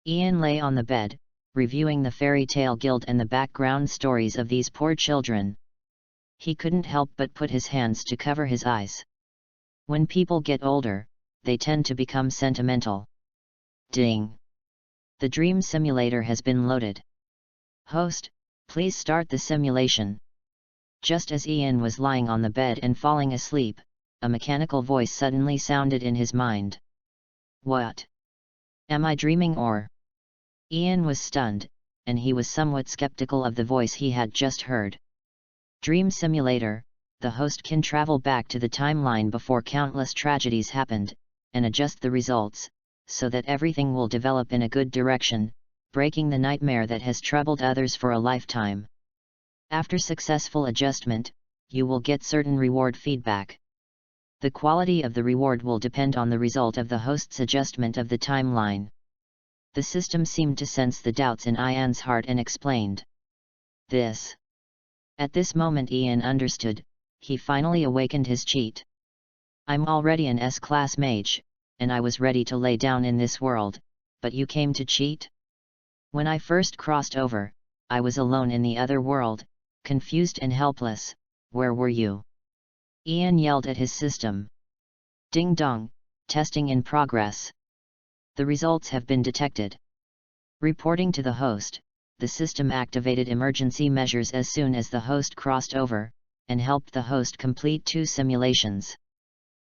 Ian lay on the bed, reviewing the fairy tale guild and the background stories of these poor children. He couldn't help but put his hands to cover his eyes. When people get older, they tend to become sentimental. Ding! The dream simulator has been loaded. Host, please start the simulation. Just as Ian was lying on the bed and falling asleep, a mechanical voice suddenly sounded in his mind. What? Am I dreaming or? Ian was stunned, and he was somewhat skeptical of the voice he had just heard. Dream simulator, the host can travel back to the timeline before countless tragedies happened, and adjust the results, so that everything will develop in a good direction, breaking the nightmare that has troubled others for a lifetime. After successful adjustment, you will get certain reward feedback. The quality of the reward will depend on the result of the host's adjustment of the timeline. The system seemed to sense the doubts in Ian's heart and explained this. At this moment Ian understood, he finally awakened his cheat. I'm already an S-class mage, and I was ready to lay down in this world, but you came to cheat? When I first crossed over, I was alone in the other world, confused and helpless. Where were you? Ian yelled at his system. Ding dong, testing in progress. The results have been detected. Reporting to the host, the system activated emergency measures as soon as the host crossed over, and helped the host complete 2 simulations.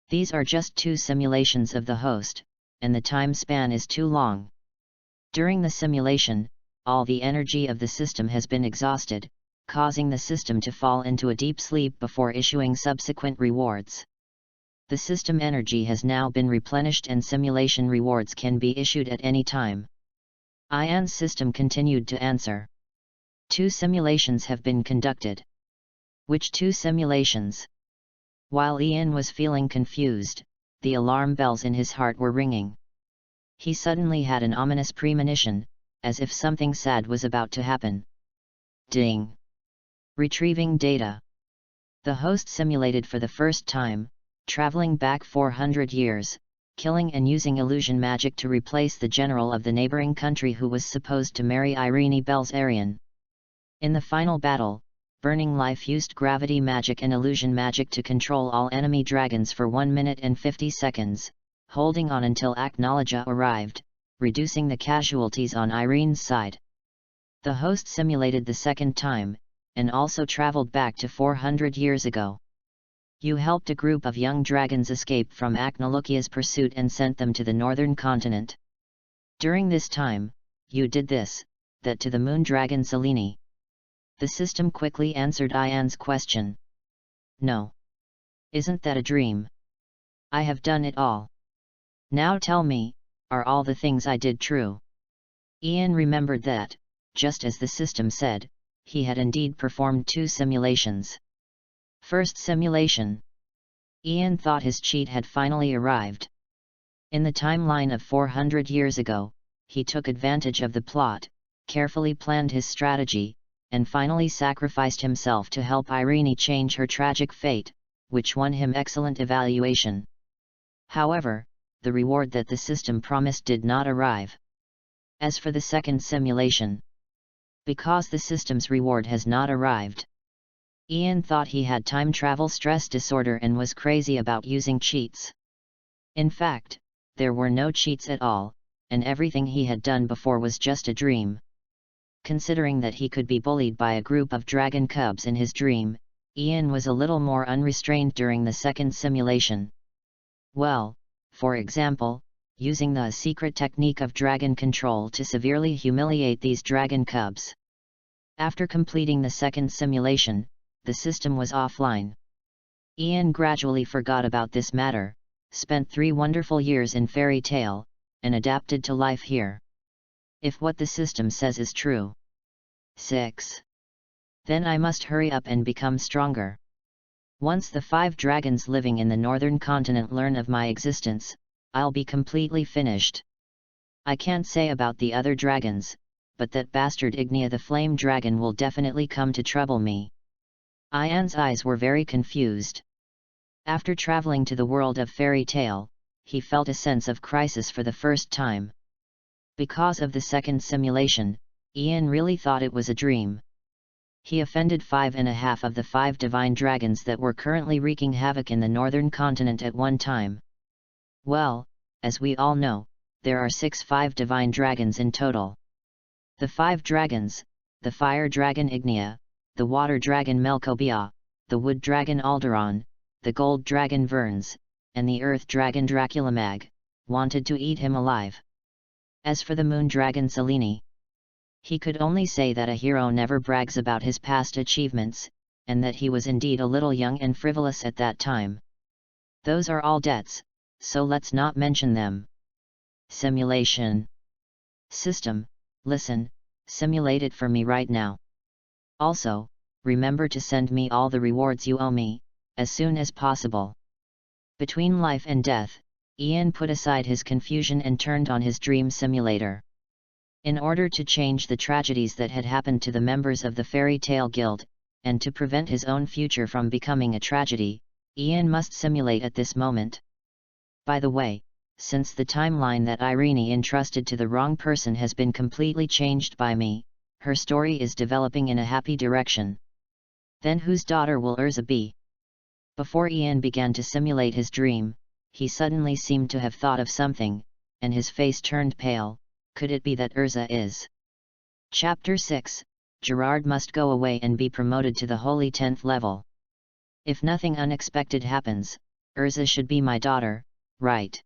These are just 2 simulations of the host, and the time span is too long. During the simulation, all the energy of the system has been exhausted, causing the system to fall into a deep sleep before issuing subsequent rewards. The system energy has now been replenished and simulation rewards can be issued at any time. Ian's system continued to answer. 2 simulations have been conducted. Which 2 simulations? While Ian was feeling confused, the alarm bells in his heart were ringing. He suddenly had an ominous premonition, as if something sad was about to happen. Ding! Retrieving data. The host simulated for the first time, traveling back 400 years, killing and using illusion magic to replace the general of the neighboring country who was supposed to marry Irene Belzarian. In the final battle, Burning Life used gravity magic and illusion magic to control all enemy dragons for 1 minute and 50 seconds, holding on until Acknowledge arrived, reducing the casualties on Irene's side. The host simulated the second time, and also traveled back to 400 years ago. You helped a group of young dragons escape from Acnolukia's pursuit and sent them to the northern continent. During this time, you did this, that to the moon dragon Selene. The system quickly answered Ian's question. No. Isn't that a dream? I have done it all. Now tell me, are all the things I did true? Ian remembered that, just as the system said, he had indeed performed 2 simulations. First simulation. Ian thought his cheat had finally arrived. In the timeline of 400 years ago, he took advantage of the plot, carefully planned his strategy, and finally sacrificed himself to help Irene change her tragic fate, which won him excellent evaluation. However, the reward that the system promised did not arrive. As for the second simulation, because the system's reward has not arrived, Ian thought he had time travel stress disorder and was crazy about using cheats. In fact, there were no cheats at all, and everything he had done before was just a dream. Considering that he could be bullied by a group of dragon cubs in his dream, Ian was a little more unrestrained during the second simulation. Well, for example, using the secret technique of dragon control to severely humiliate these dragon cubs. After completing the second simulation, the system was offline. Ian gradually forgot about this matter, spent 3 wonderful years in Fairy Tale, and adapted to life here. If what the system says is true. 6. Then I must hurry up and become stronger. Once the 5 dragons living in the northern continent learn of my existence, I'll be completely finished. I can't say about the other dragons, but that bastard Ignia the flame dragon will definitely come to trouble me. Ian's eyes were very confused. After traveling to the world of Fairy Tale, he felt a sense of crisis for the first time. Because of the second simulation, Ian really thought it was a dream. He offended 5.5 of the 5 divine dragons that were currently wreaking havoc in the northern continent at one time. Well, as we all know, there are 5 divine dragons in total. The 5 dragons, the fire dragon Ignia, the water dragon Melkobia, the wood dragon Alderon, the gold dragon Verns, and the earth dragon Draculamag, wanted to eat him alive. As for the moon dragon Selene, he could only say that a hero never brags about his past achievements, and that he was indeed a little young and frivolous at that time. Those are all debts, so let's not mention them. Simulation. System, listen, simulate it for me right now. Also, remember to send me all the rewards you owe me, as soon as possible. Between life and death, Ian put aside his confusion and turned on his dream simulator. In order to change the tragedies that had happened to the members of the Fairy Tale Guild, and to prevent his own future from becoming a tragedy, Ian must simulate at this moment. By the way, since the timeline that Irene entrusted to the wrong person has been completely changed by me, her story is developing in a happy direction. Then whose daughter will ERZA be? Before Ian began to simulate his dream, he suddenly seemed to have thought of something, and his face turned pale. Could it be that ERZA is? Chapter 6, Gerard must go away and be promoted to the holy 10th level. If nothing unexpected happens, ERZA should be my daughter, right?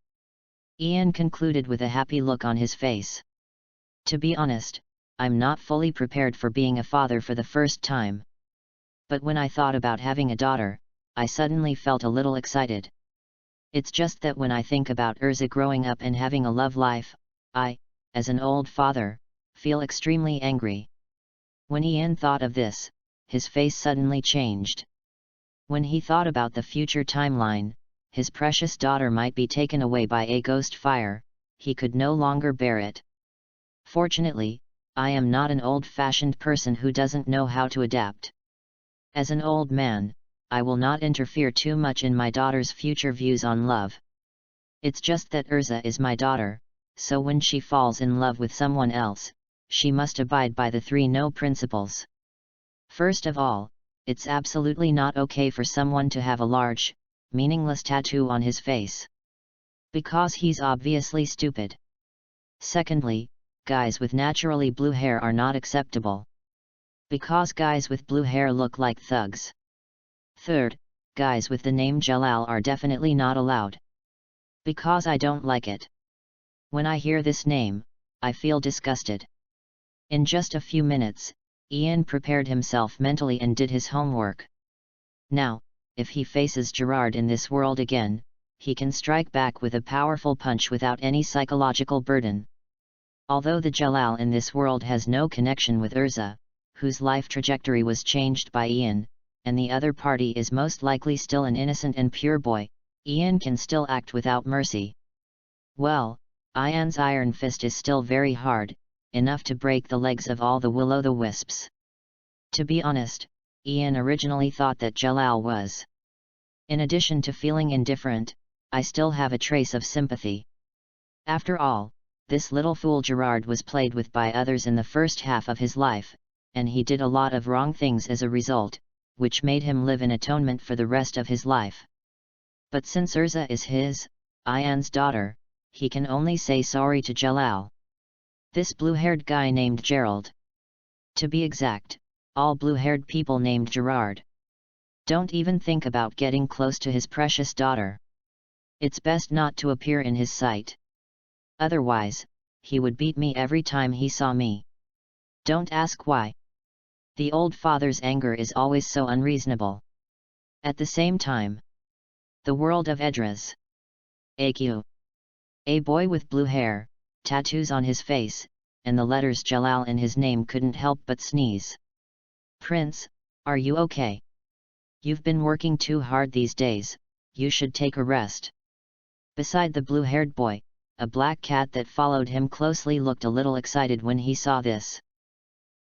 Ian concluded with a happy look on his face. To be honest, I'm not fully prepared for being a father for the first time. But when I thought about having a daughter, I suddenly felt a little excited. It's just that when I think about ERZA growing up and having a love life, I, as an old father, feel extremely angry. When Ian thought of this, his face suddenly changed. When he thought about the future timeline, his precious daughter might be taken away by a ghost fire, he could no longer bear it. Fortunately, I am not an old-fashioned person who doesn't know how to adapt. As an old man, I will not interfere too much in my daughter's future views on love. It's just that ERZA is my daughter, so when she falls in love with someone else, she must abide by the 3 no principles. First of all, it's absolutely not okay for someone to have a large, meaningless tattoo on his face. Because he's obviously stupid. Secondly, guys with naturally blue hair are not acceptable. Because guys with blue hair look like thugs. Third, guys with the name Jalal are definitely not allowed. Because I don't like it. When I hear this name, I feel disgusted. In just a few minutes, Ian prepared himself mentally and did his homework. Now, if he faces Gerard in this world again, he can strike back with a powerful punch without any psychological burden. Although the Jalal in this world has no connection with ERZA, whose life trajectory was changed by Ian, and the other party is most likely still an innocent and pure boy, Ian can still act without mercy. Well, Ian's iron fist is still very hard, enough to break the legs of all the will-o'-the-wisps. To be honest, Ian originally thought that Jalal was. In addition to feeling indifferent, I still have a trace of sympathy. After all, this little fool Gerard was played with by others in the first half of his life, and he did a lot of wrong things as a result, which made him live in atonement for the rest of his life. But since ERZA is his, Ian's daughter, he can only say sorry to Jalal. This blue-haired guy named Gerald. To be exact, all blue-haired people named Gerard. Don't even think about getting close to his precious daughter. It's best not to appear in his sight. Otherwise, he would beat me every time he saw me. Don't ask why. The old father's anger is always so unreasonable. At the same time, the world of ERZA. AQ. A boy with blue hair, tattoos on his face, and the letters Jalal in his name couldn't help but sneeze. Prince, are you okay? You've been working too hard these days, you should take a rest. Beside the blue-haired boy, a black cat that followed him closely looked a little excited when he saw this.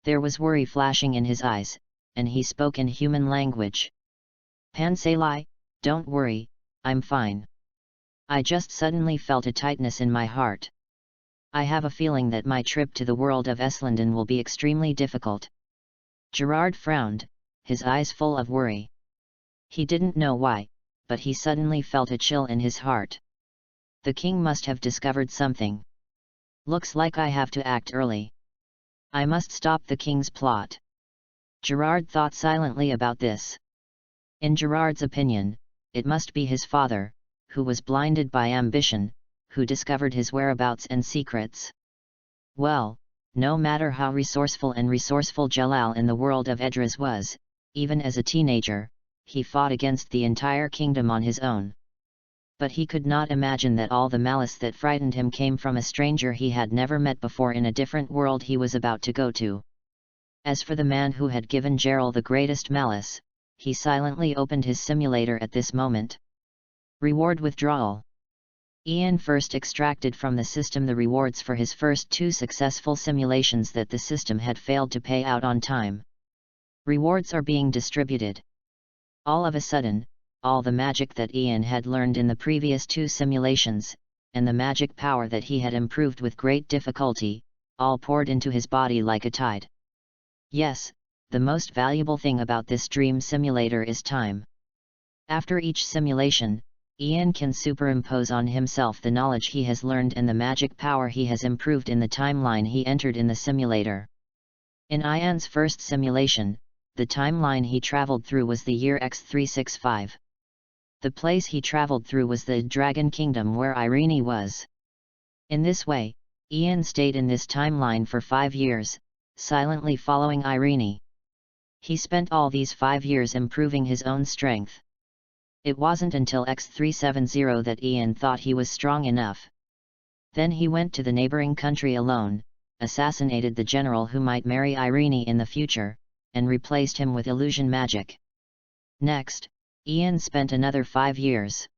There was worry flashing in his eyes, and he spoke in human language. Panselai, don't worry, I'm fine. I just suddenly felt a tightness in my heart. I have a feeling that my trip to the world of Eslanden will be extremely difficult. Gerard frowned, his eyes full of worry. He didn't know why, but he suddenly felt a chill in his heart. The king must have discovered something. Looks like I have to act early. I must stop the king's plot. Gerard thought silently about this. In Gerard's opinion, it must be his father, who was blinded by ambition, who discovered his whereabouts and secrets. Well, no matter how resourceful Jalal in the world of ERZA was, even as a teenager, he fought against the entire kingdom on his own. But he could not imagine that all the malice that frightened him came from a stranger he had never met before in a different world he was about to go to. As for the man who had given Gerald the greatest malice, he silently opened his simulator at this moment. Reward withdrawal. Ian first extracted from the system the rewards for his first 2 successful simulations that the system had failed to pay out on time. Rewards are being distributed. All of a sudden, all the magic that Ian had learned in the previous 2 simulations, and the magic power that he had improved with great difficulty, all poured into his body like a tide. Yes, the most valuable thing about this dream simulator is time. After each simulation, Ian can superimpose on himself the knowledge he has learned and the magic power he has improved in the timeline he entered in the simulator. In Ian's first simulation, the timeline he traveled through was the year X365. The place he traveled through was the Dragon Kingdom where Irene was. In this way, Ian stayed in this timeline for 5 years, silently following Irene. He spent all these 5 years improving his own strength. It wasn't until X370 that Ian thought he was strong enough. Then he went to the neighboring country alone, assassinated the general who might marry Irene in the future, and replaced him with illusion magic. Next, Ian spent another 5 years.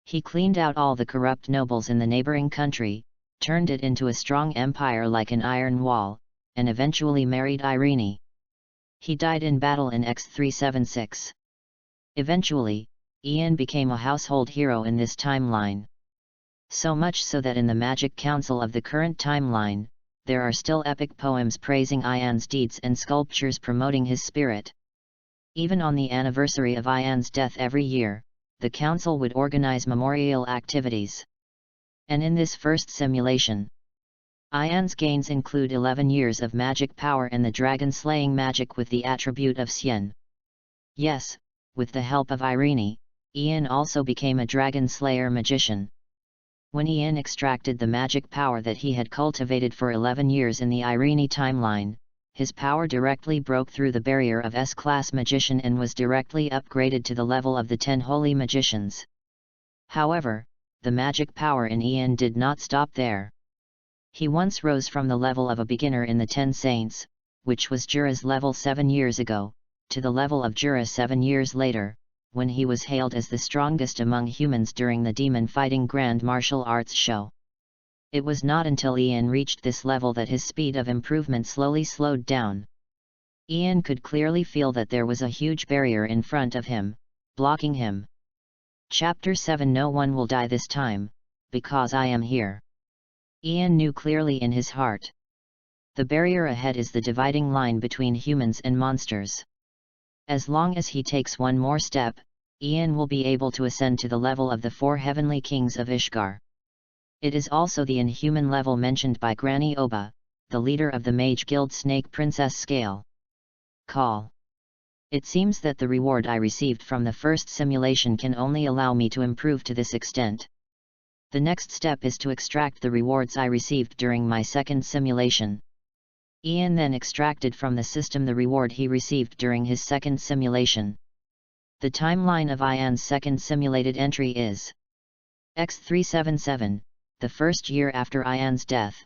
He cleaned out all the corrupt nobles in the neighboring country, turned it into a strong empire like an iron wall, and eventually married Irene. He died in battle in X376. Eventually, Ian became a household hero in this timeline. So much so that in the Magic Council of the current timeline, there are still epic poems praising Ian's deeds and sculptures promoting his spirit. Even on the anniversary of Ian's death every year, the council would organize memorial activities. And in this first simulation, Ian's gains include 11 years of magic power and the dragon-slaying magic with the attribute of Sien. Yes, with the help of Irene, Ian also became a dragon slayer magician. When Ian extracted the magic power that he had cultivated for 11 years in the Irene timeline, his power directly broke through the barrier of S-class magician and was directly upgraded to the level of the 10 holy magicians. However, the magic power in Ian did not stop there. He once rose from the level of a beginner in the 10 saints, which was Jura's level 7 years ago, to the level of Jura 7 years later, when he was hailed as the strongest among humans during the demon fighting grand martial arts show. It was not until Ian reached this level that his speed of improvement slowly slowed down. Ian could clearly feel that there was a huge barrier in front of him, blocking him. Chapter 7 No one will die this time, because I am here. Ian knew clearly in his heart. The barrier ahead is the dividing line between humans and monsters. As long as he takes one more step, Ian will be able to ascend to the level of the 4 heavenly kings of Ishgard. It is also the inhuman level mentioned by Granny Oba, the leader of the Mage Guild Snake Princess Scale. Call. It seems that the reward I received from the first simulation can only allow me to improve to this extent. The next step is to extract the rewards I received during my second simulation. Ian then extracted from the system the reward he received during his second simulation. The timeline of Ian's second simulated entry is X377, the first year after Ian's death.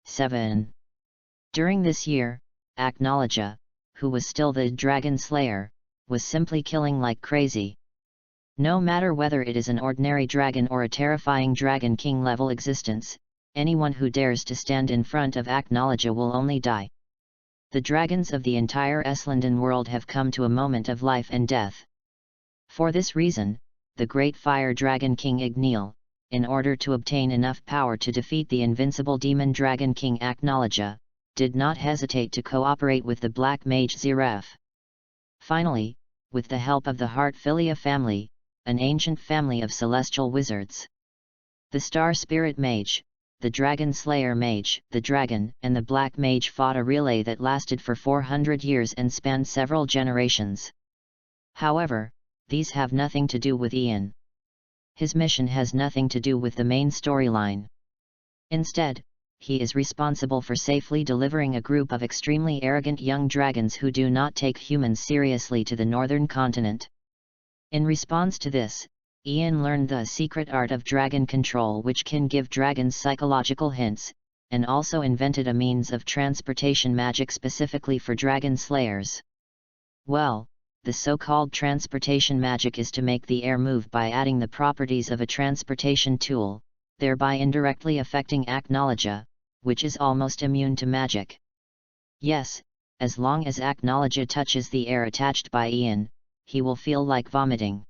7. During this year, Acknowledge, who was still the Dragon Slayer, was simply killing like crazy. No matter whether it is an ordinary dragon or a terrifying Dragon King level existence, anyone who dares to stand in front of Acknowledge will only die. The dragons of the entire Eslandan world have come to a moment of life and death. For this reason, the great fire dragon King Igneel, in order to obtain enough power to defeat the invincible demon dragon King Acknowledge, did not hesitate to cooperate with the black mage Zeref. Finally, with the help of the Heartfilia family, an ancient family of celestial wizards, the Star Spirit Mage, the Dragon Slayer Mage, the Dragon, and the Black Mage fought a relay that lasted for 400 years and spanned several generations. However, these have nothing to do with Ian. His mission has nothing to do with the main storyline. Instead, he is responsible for safely delivering a group of extremely arrogant young dragons who do not take humans seriously to the northern continent. In response to this, Ian learned the secret art of dragon control, which can give dragons psychological hints, and also invented a means of transportation magic specifically for dragon slayers. Well, the so-called transportation magic is to make the air move by adding the properties of a transportation tool, thereby indirectly affecting Acknowledge, which is almost immune to magic. Yes, as long as Acknowledge touches the air attached by Ian, he will feel like vomiting.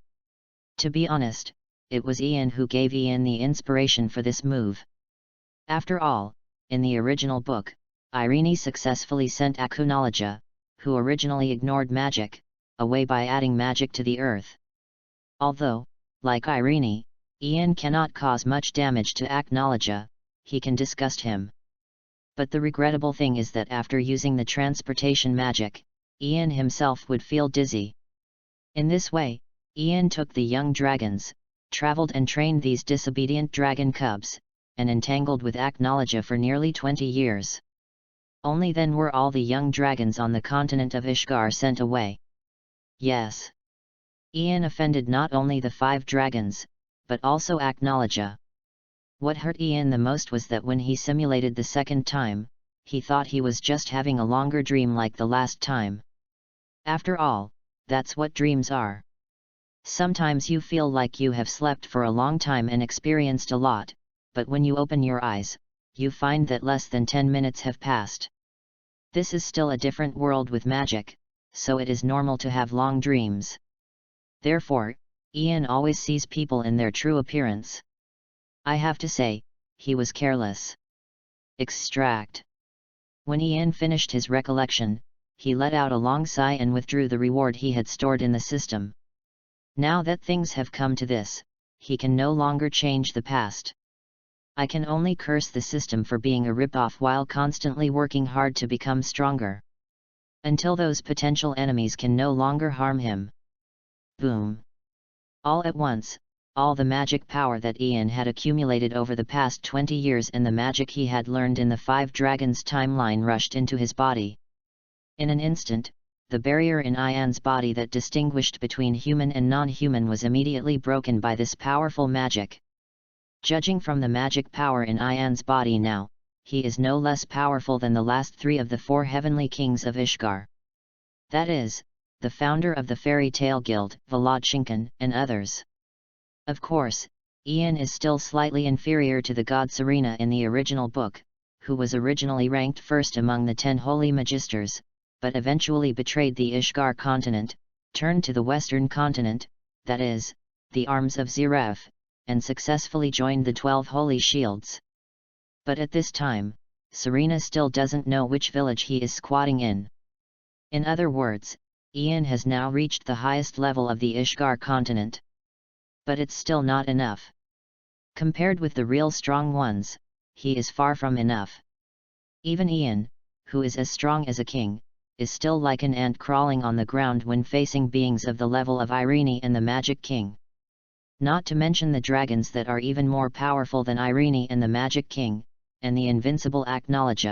To be honest, it was Ian who gave Ian the inspiration for this move. After all, in the original book, Irene successfully sent Acknowledge, who originally ignored magic, away by adding magic to the earth. Although, like Irene, Ian cannot cause much damage to Acknowledge, he can disgust him. But the regrettable thing is that after using the transportation magic, Ian himself would feel dizzy. In this way, Ian took the young dragons, traveled and trained these disobedient dragon cubs, and entangled with Acknowledge for nearly 20 years. Only then were all the young dragons on the continent of Ishgar sent away. Yes. Ian offended not only the 5 dragons, but also Acknowledge. What hurt Ian the most was that when he simulated the second time, he thought he was just having a longer dream like the last time. After all, that's what dreams are. Sometimes you feel like you have slept for a long time and experienced a lot, but when you open your eyes, you find that less than 10 minutes have passed. This is still a different world with magic, so it is normal to have long dreams. Therefore, Ian always sees people in their true appearance. I have to say, he was careless. Extract. When Ian finished his recollection, he let out a long sigh and withdrew the reward he had stored in the system. Now that things have come to this, he can no longer change the past. I can only curse the system for being a rip-off while constantly working hard to become stronger. Until those potential enemies can no longer harm him. Boom. All at once, all the magic power that Ian had accumulated over the past 20 years and the magic he had learned in the 5 Dragons timeline rushed into his body. In an instant, the barrier in Ian's body that distinguished between human and non-human was immediately broken by this powerful magic. Judging from the magic power in Ian's body now, he is no less powerful than the last 3 of the 4 heavenly kings of Ishgar. That is, the founder of the Fairy Tale Guild, Volodchinkan, and others. Of course, Ian is still slightly inferior to the god Serena in the original book, who was originally ranked first among the 10 holy magisters, but eventually betrayed the Ishgar continent, turned to the western continent, that is, the arms of Zeref, and successfully joined the 12 holy shields. But at this time, Serena still doesn't know which village he is squatting in. In other words, Ian has now reached the highest level of the Ishgar continent. But it's still not enough. Compared with the real strong ones, he is far from enough. Even Ian, who is as strong as a king, is still like an ant crawling on the ground when facing beings of the level of Irene and the Magic King. Not to mention the dragons that are even more powerful than Irene and the Magic King, and the invincible Acknowledge.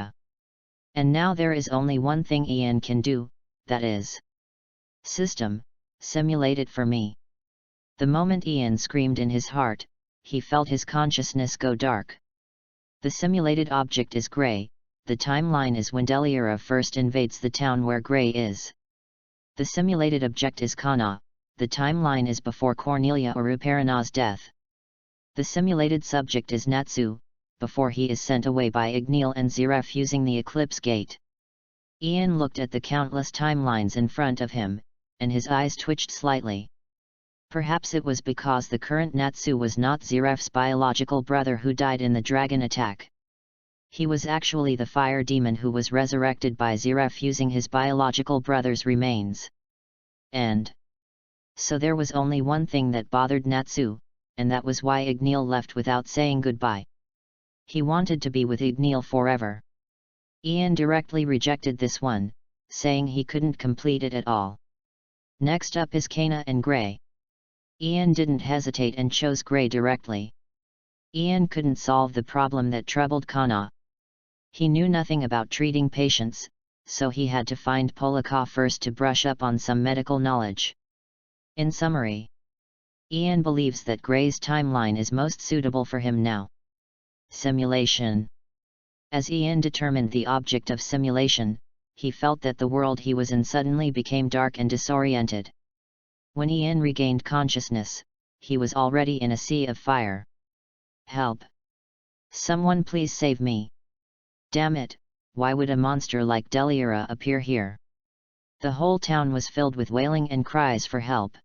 And now there is only one thing Ian can do, that is. System, simulate it for me. The moment Ian screamed in his heart, he felt his consciousness go dark. The simulated object is Gray. The timeline is when Deliera first invades the town where Gray is. The simulated object is Kana. The timeline is before Cornelia Oruperina's death. The simulated subject is Natsu, before he is sent away by Igneel and Zeref using the Eclipse Gate. Ian looked at the countless timelines in front of him, and his eyes twitched slightly. Perhaps it was because the current Natsu was not Zeref's biological brother who died in the dragon attack. He was actually the fire demon who was resurrected by Zeref using his biological brother's remains. And so there was only one thing that bothered Natsu, and that was why Igneel left without saying goodbye. He wanted to be with Igneel forever. Ian directly rejected this one, saying he couldn't complete it at all. Next up is Kana and Gray. Ian didn't hesitate and chose Gray directly. Ian couldn't solve the problem that troubled Kana. He knew nothing about treating patients, so he had to find Polaka first to brush up on some medical knowledge. In summary, Ian believes that Gray's timeline is most suitable for him now. Simulation. As Ian determined the object of simulation, he felt that the world he was in suddenly became dark and disoriented. When Ian regained consciousness, he was already in a sea of fire. Help! Someone please save me! Damn it, why would a monster like Deliera appear here? The whole town was filled with wailing and cries for help.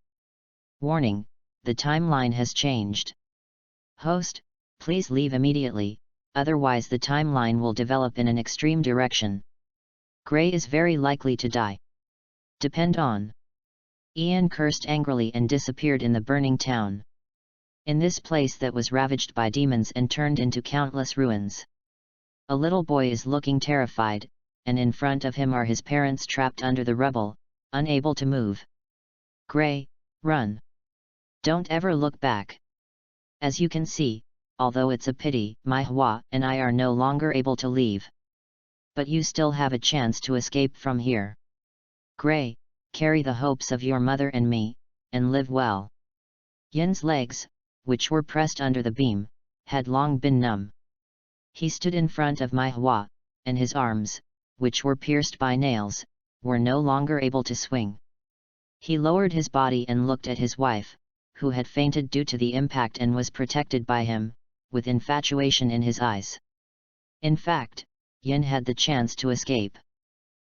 Warning, the timeline has changed. Host, please leave immediately, otherwise the timeline will develop in an extreme direction. Gray is very likely to die. Depend on. Ian cursed angrily and disappeared in the burning town. In this place that was ravaged by demons and turned into countless ruins. A little boy is looking terrified, and in front of him are his parents trapped under the rubble, unable to move. Gray, run! Don't ever look back. As you can see, although it's a pity, my Hwa and I are no longer able to leave. But you still have a chance to escape from here. Gray, carry the hopes of your mother and me, and live well. Yin's legs, which were pressed under the beam, had long been numb. He stood in front of my Hwa, and his arms, which were pierced by nails, were no longer able to swing. He lowered his body and looked at his wife, who had fainted due to the impact and was protected by him, with infatuation in his eyes. In fact, Yin had the chance to escape.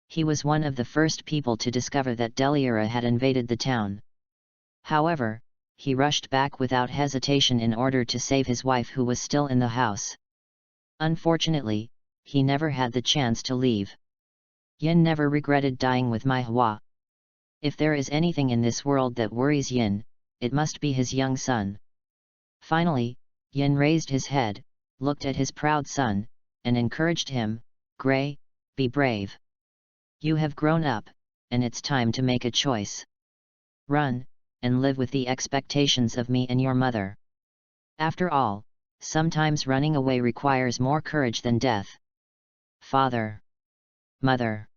He was one of the first people to discover that Deliera had invaded the town. However, he rushed back without hesitation in order to save his wife who was still in the house. Unfortunately, he never had the chance to leave. Yin never regretted dying with my Hwa. If there is anything in this world that worries Yin, it must be his young son. Finally, Yin raised his head, looked at his proud son, and encouraged him, Gray, be brave. You have grown up, and it's time to make a choice. Run, and live with the expectations of me and your mother. After all, sometimes running away requires more courage than death. Father. Mother.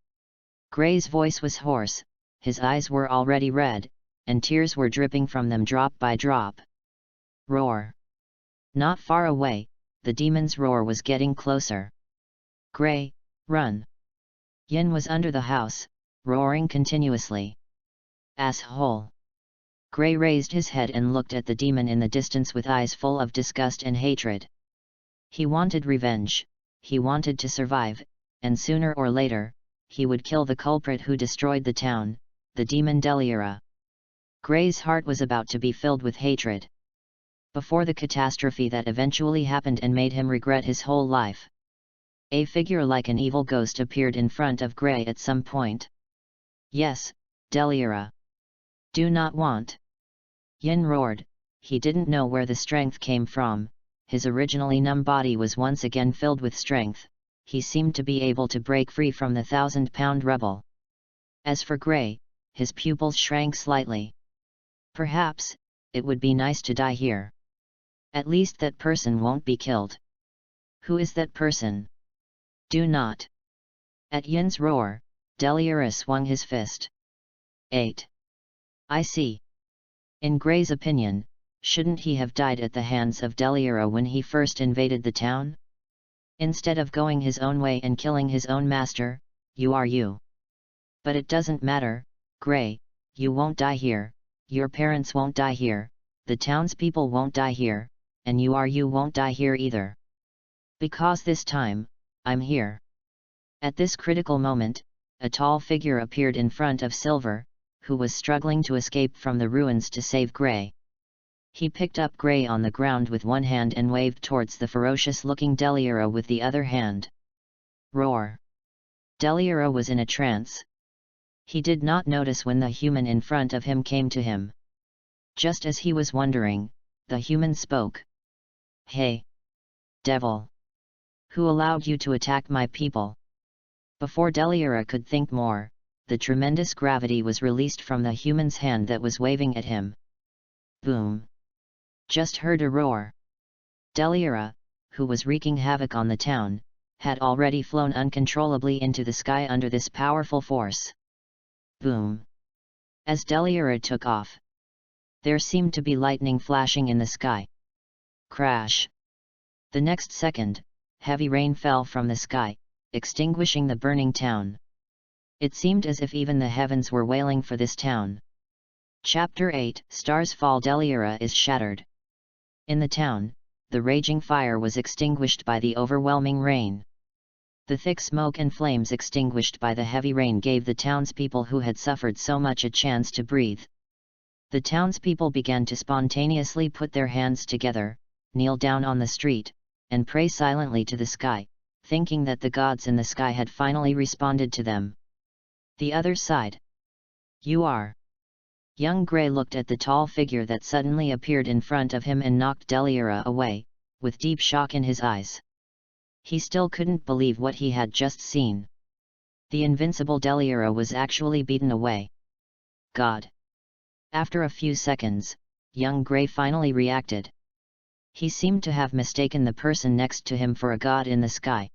Gray's voice was hoarse, his eyes were already red, and tears were dripping from them drop by drop. Roar. Not far away, the demon's roar was getting closer. Gray, run. Yin was under the house, roaring continuously. Asshole. Gray raised his head and looked at the demon in the distance with eyes full of disgust and hatred. He wanted revenge, he wanted to survive, and sooner or later, he would kill the culprit who destroyed the town, the demon Deliera. Gray's heart was about to be filled with hatred. Before the catastrophe that eventually happened and made him regret his whole life. A figure like an evil ghost appeared in front of Gray at some point. Yes, Deliera. Do not want. Yin roared, he didn't know where the strength came from, his originally numb body was once again filled with strength, he seemed to be able to break free from the 1,000-pound rebel. As for Gray, his pupils shrank slightly. Perhaps, it would be nice to die here. At least that person won't be killed. Who is that person? Do not. At Yin's roar, Deliera swung his fist. 8. I see. In Gray's opinion, shouldn't he have died at the hands of Deliera when he first invaded the town? Instead of going his own way and killing his own master, you are you. But it doesn't matter, Gray, you won't die here, your parents won't die here, the townspeople won't die here, and you won't die here either. Because this time, I'm here. At this critical moment, a tall figure appeared in front of Silver, who was struggling to escape from the ruins to save Gray. He picked up Gray on the ground with one hand and waved towards the ferocious-looking Deliera with the other hand. Roar! Deliera was in a trance. He did not notice when the human in front of him came to him. Just as he was wondering, the human spoke. Hey! Devil! Who allowed you to attack my people? Before Deliera could think more, the tremendous gravity was released from the human's hand that was waving at him. Boom! Just heard a roar. Deliera, who was wreaking havoc on the town, had already flown uncontrollably into the sky under this powerful force. Boom! As Deliera took off, there seemed to be lightning flashing in the sky. Crash! The next second, heavy rain fell from the sky, extinguishing the burning town. It seemed as if even the heavens were wailing for this town. Chapter 8: Stars Fall. Deliera is shattered. In the town, the raging fire was extinguished by the overwhelming rain. The thick smoke and flames extinguished by the heavy rain gave the townspeople who had suffered so much a chance to breathe. The townspeople began to spontaneously put their hands together, kneel down on the street, and pray silently to the sky, thinking that the gods in the sky had finally responded to them. The other side. You are. Young Gray looked at the tall figure that suddenly appeared in front of him and knocked Deliera away, with deep shock in his eyes. He still couldn't believe what he had just seen. The invincible Deliera was actually beaten away. God! After a few seconds, young Gray finally reacted. He seemed to have mistaken the person next to him for a god in the sky.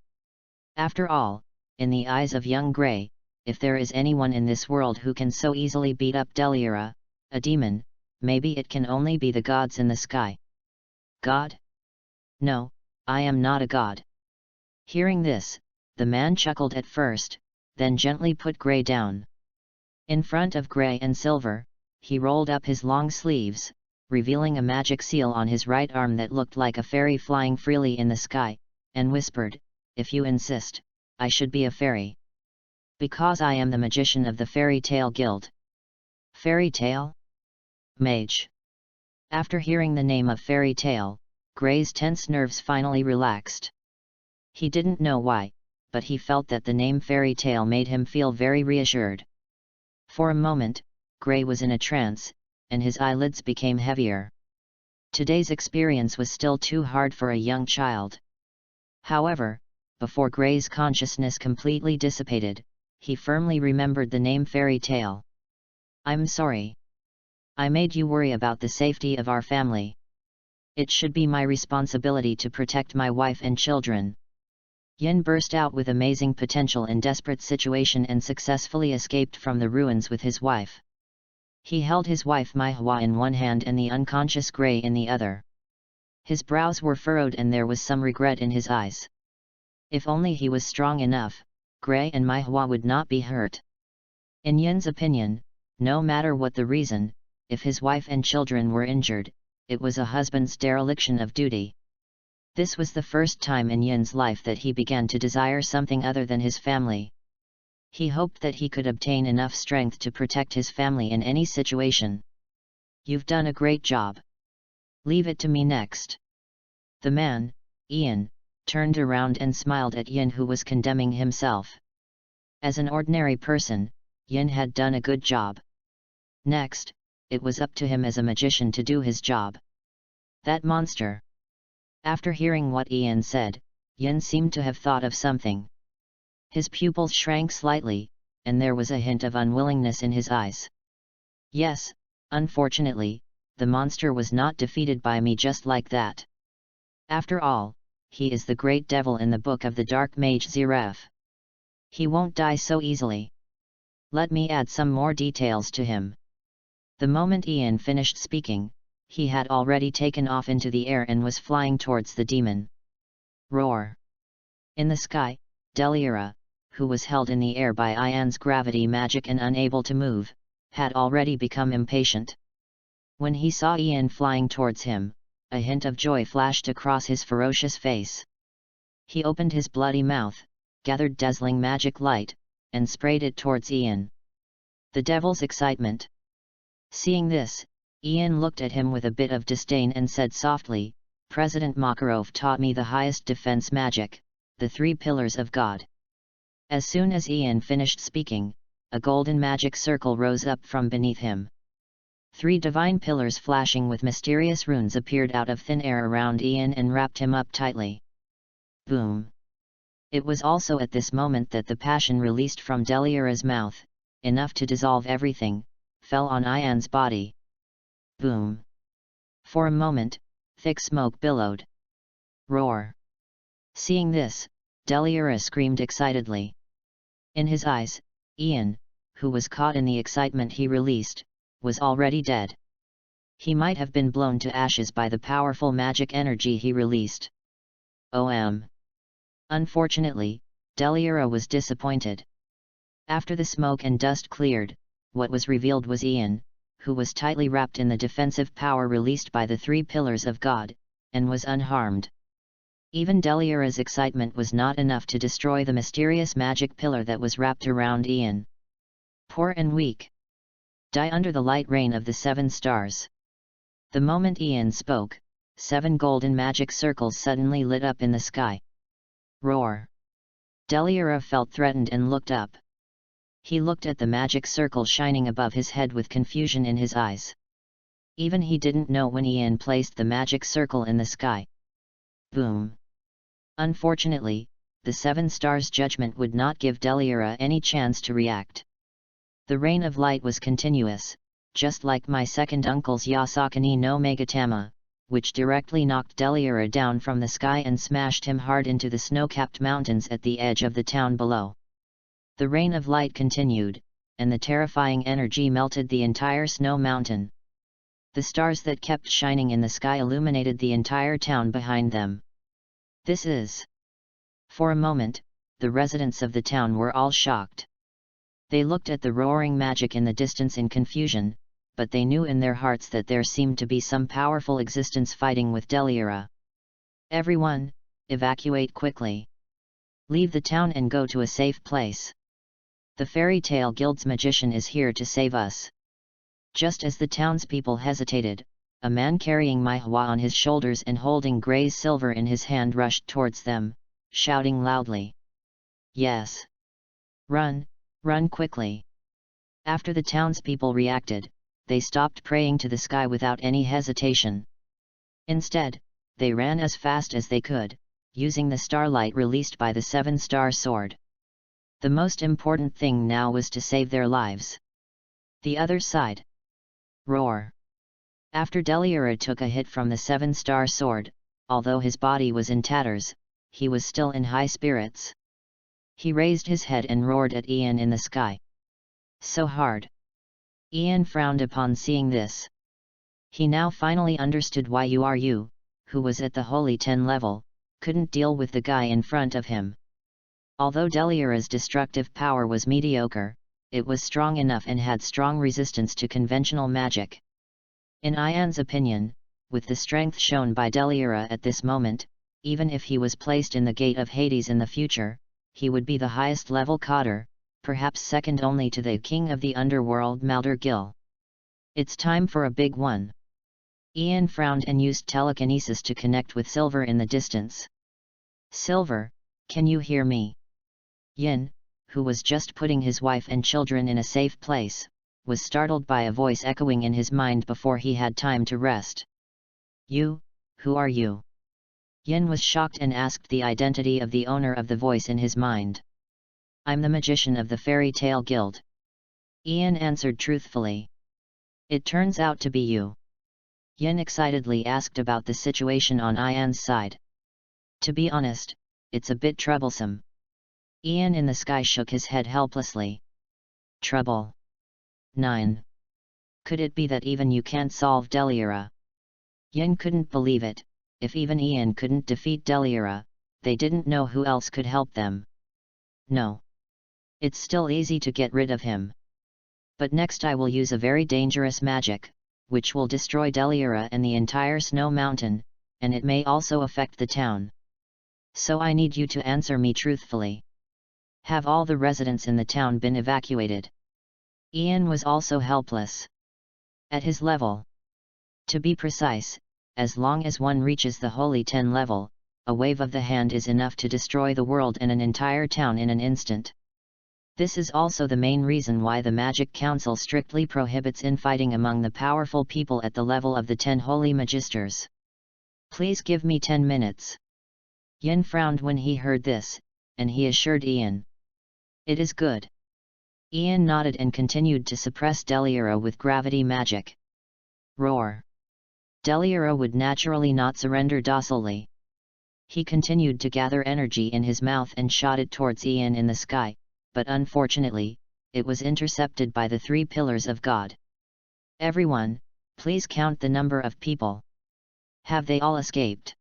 After all, in the eyes of young Gray, if there is anyone in this world who can so easily beat up Deliera, a demon, maybe it can only be the gods in the sky. God? No, I am not a god. Hearing this, the man chuckled at first, then gently put Gray down. In front of Gray and Silver, he rolled up his long sleeves, revealing a magic seal on his right arm that looked like a fairy flying freely in the sky, and whispered, "If you insist, I should be a fairy. Because I am the magician of the Fairy Tale Guild." Fairy Tale? Mage. After hearing the name of Fairy Tale, Gray's tense nerves finally relaxed. He didn't know why, but he felt that the name Fairy Tale made him feel very reassured. For a moment, Gray was in a trance, and his eyelids became heavier. Today's experience was still too hard for a young child. However, before Gray's consciousness completely dissipated, he firmly remembered the name Fairy Tale. "I'm sorry. I made you worry about the safety of our family. It should be my responsibility to protect my wife and children." Yin burst out with amazing potential in desperate situation and successfully escaped from the ruins with his wife. He held his wife Mai Hua in one hand and the unconscious Gray in the other. His brows were furrowed and there was some regret in his eyes. If only he was strong enough, Gray and Mai Hua would not be hurt. In Yin's opinion, no matter what the reason, if his wife and children were injured, it was a husband's dereliction of duty. This was the first time in Yin's life that he began to desire something other than his family. He hoped that he could obtain enough strength to protect his family in any situation. "You've done a great job. Leave it to me next." The man, Ian, turned around and smiled at Yin, who was condemning himself. As an ordinary person, Yin had done a good job. Next, it was up to him as a magician to do his job. That monster. After hearing what Ian said, Yin seemed to have thought of something. His pupils shrank slightly, and there was a hint of unwillingness in his eyes. "Yes, unfortunately, the monster was not defeated by me just like that. After all, he is the great devil in the book of the Dark Mage Zeref. He won't die so easily. Let me add some more details to him." The moment Ian finished speaking, he had already taken off into the air and was flying towards the demon. Roar! In the sky, Deliara, who was held in the air by Ian's gravity magic and unable to move, had already become impatient. When he saw Ian flying towards him, a hint of joy flashed across his ferocious face. He opened his bloody mouth, gathered dazzling magic light, and sprayed it towards Ian. The devil's excitement! Seeing this, Ian looked at him with a bit of disdain and said softly, "President Makarov taught me the highest defense magic, the 3 pillars of God." As soon as Ian finished speaking, a golden magic circle rose up from beneath him. 3 divine pillars flashing with mysterious runes appeared out of thin air around Ian and wrapped him up tightly. Boom! It was also at this moment that the passion released from Deliara's mouth, enough to dissolve everything, fell on Ian's body. Boom! For a moment, thick smoke billowed. Roar! Seeing this, Deliara screamed excitedly. In his eyes, Ian, who was caught in the excitement he released, was already dead. He might have been blown to ashes by the powerful magic energy he released. Unfortunately, Deliara was disappointed. After the smoke and dust cleared, what was revealed was Ian, who was tightly wrapped in the defensive power released by the 3 pillars of God, and was unharmed. Even Deliara's excitement was not enough to destroy the mysterious magic pillar that was wrapped around Ian. Poor and weak. Die under the light rain of the 7 stars. The moment Ian spoke, 7 golden magic circles suddenly lit up in the sky. Roar! Deliara felt threatened and looked up. He looked at the magic circle shining above his head with confusion in his eyes. Even he didn't know when Ian placed the magic circle in the sky. Boom! Unfortunately, the 7 stars' judgment would not give Deliara any chance to react. The rain of light was continuous, just like my second uncle's Yasakani no Megatama, which directly knocked Deliara down from the sky and smashed him hard into the snow-capped mountains at the edge of the town below. The rain of light continued, and the terrifying energy melted the entire snow mountain. The stars that kept shining in the sky illuminated the entire town behind them. This is... For a moment, the residents of the town were all shocked. They looked at the roaring magic in the distance in confusion, but they knew in their hearts that there seemed to be some powerful existence fighting with Deliara. Everyone, evacuate quickly. Leave the town and go to a safe place. The Fairy Tale Guild's magician is here to save us. Just as the townspeople hesitated, a man carrying Maihua on his shoulders and holding Gray's silver in his hand rushed towards them, shouting loudly. Yes. Run, run quickly. After the townspeople reacted, they stopped praying to the sky without any hesitation. Instead, they ran as fast as they could, using the starlight released by the 7-star sword. The most important thing now was to save their lives. The other side. Roar! After Deliara took a hit from the 7-star sword, although his body was in tatters, he was still in high spirits. He raised his head and roared at Ian in the sky. So hard! Ian frowned upon seeing this. He now finally understood why you, who was at the Holy 10 level, couldn't deal with the guy in front of him. Although Deliara's destructive power was mediocre, it was strong enough and had strong resistance to conventional magic. In Ian's opinion, with the strength shown by Deliara at this moment, even if he was placed in the Gate of Hades in the future, he would be the highest level Cotter, perhaps second only to the king of the underworld Maldur Gil. It's time for a big one. Ian frowned and used telekinesis to connect with Silver in the distance. Silver, can you hear me? Yin, who was just putting his wife and children in a safe place, was startled by a voice echoing in his mind before he had time to rest. You, who are you? Yin was shocked and asked the identity of the owner of the voice in his mind. I'm the magician of the Fairy Tale Guild. Ian answered truthfully. It turns out to be you. Yin excitedly asked about the situation on Ian's side. To be honest, it's a bit troublesome. Ian in the sky shook his head helplessly. Trouble. 9. Could it be that even you can't solve Deliera? Yin couldn't believe it. If even Ian couldn't defeat Deliera, they didn't know who else could help them. No. It's still easy to get rid of him. But next I will use a very dangerous magic, which will destroy Deliera and the entire snow mountain, and it may also affect the town. So I need you to answer me truthfully. Have all the residents in the town been evacuated? Ian was also helpless. At his level. To be precise, as long as one reaches the Holy 10 level, a wave of the hand is enough to destroy the world and an entire town in an instant. This is also the main reason why the Magic Council strictly prohibits infighting among the powerful people at the level of the 10 Holy Magisters. Please give me 10 minutes. Yin frowned when he heard this, and he assured Ian. It is good. Ian nodded and continued to suppress Deliera with gravity magic. Roar. Deliera would naturally not surrender docilely. He continued to gather energy in his mouth and shot it towards Ian in the sky, but unfortunately, it was intercepted by the 3 pillars of God. Everyone, please count the number of people. Have they all escaped?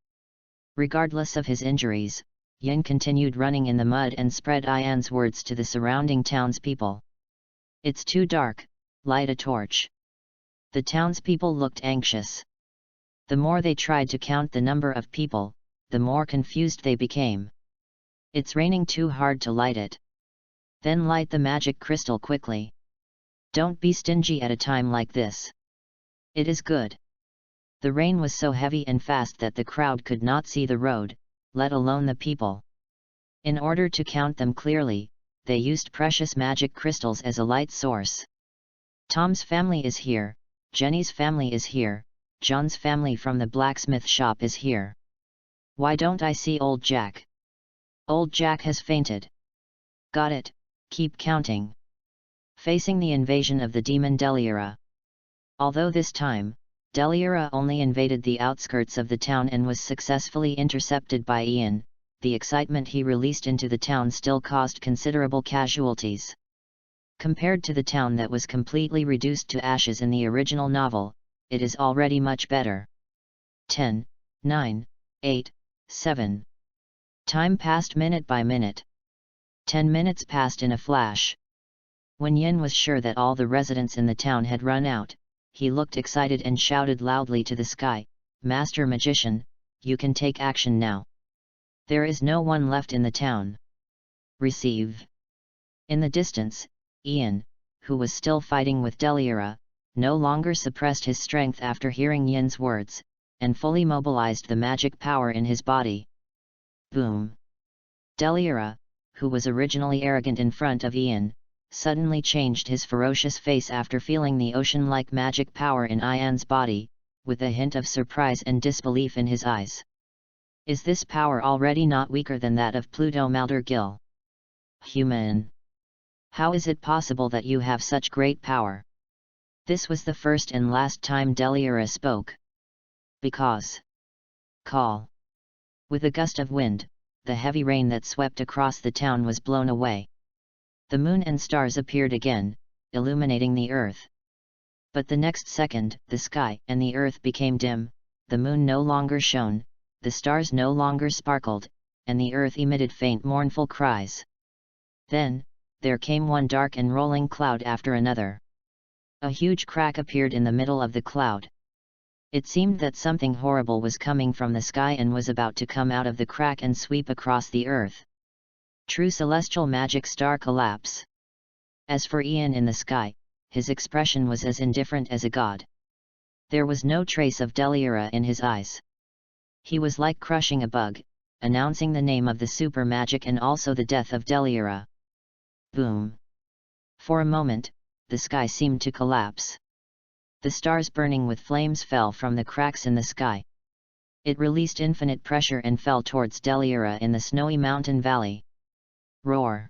Regardless of his injuries, Yin continued running in the mud and spread Ian's words to the surrounding townspeople. It's too dark, light a torch. The townspeople looked anxious. The more they tried to count the number of people, the more confused they became. It's raining too hard to light it. Then light the magic crystal quickly. Don't be stingy at a time like this. It is good. The rain was so heavy and fast that the crowd could not see the road, let alone the people. In order to count them clearly, they used precious magic crystals as a light source. Tom's family is here, Jenny's family is here, John's family from the blacksmith shop is here. Why don't I see old Jack? Old Jack has fainted. Got it, keep counting. Facing the invasion of the demon Deliera. Although this time, Deliera only invaded the outskirts of the town and was successfully intercepted by Ian, the excitement he released into the town still caused considerable casualties. Compared to the town that was completely reduced to ashes in the original novel, it is already much better. 10, 9, 8, 7. Time passed minute by minute. 10 minutes passed in a flash. When Yin was sure that all the residents in the town had run out, he looked excited and shouted loudly to the sky, Master Magician, you can take action now. There is no one left in the town. Receive. In the distance, Ian, who was still fighting with Deliera, no longer suppressed his strength after hearing Yin's words, and fully mobilized the magic power in his body. Boom! Deliera, who was originally arrogant in front of Ian, suddenly changed his ferocious face after feeling the ocean-like magic power in Ian's body, with a hint of surprise and disbelief in his eyes. Is this power already not weaker than that of Pluto Maldergil? Human! How is it possible that you have such great power? This was the first and last time Deliera spoke. Because. Call. With a gust of wind, the heavy rain that swept across the town was blown away. The moon and stars appeared again, illuminating the earth. But the next second, the sky and the earth became dim, the moon no longer shone, the stars no longer sparkled, and the earth emitted faint mournful cries. Then, there came one dark and rolling cloud after another. A huge crack appeared in the middle of the cloud. It seemed that something horrible was coming from the sky and was about to come out of the crack and sweep across the earth. True celestial magic star collapse. As for Ian in the sky, his expression was as indifferent as a god. There was no trace of Deliera in his eyes. He was like crushing a bug, announcing the name of the super magic and also the death of Deliera. Boom! For a moment, the sky seemed to collapse. The stars burning with flames fell from the cracks in the sky. It released infinite pressure and fell towards Deliera in the snowy mountain valley. Roar!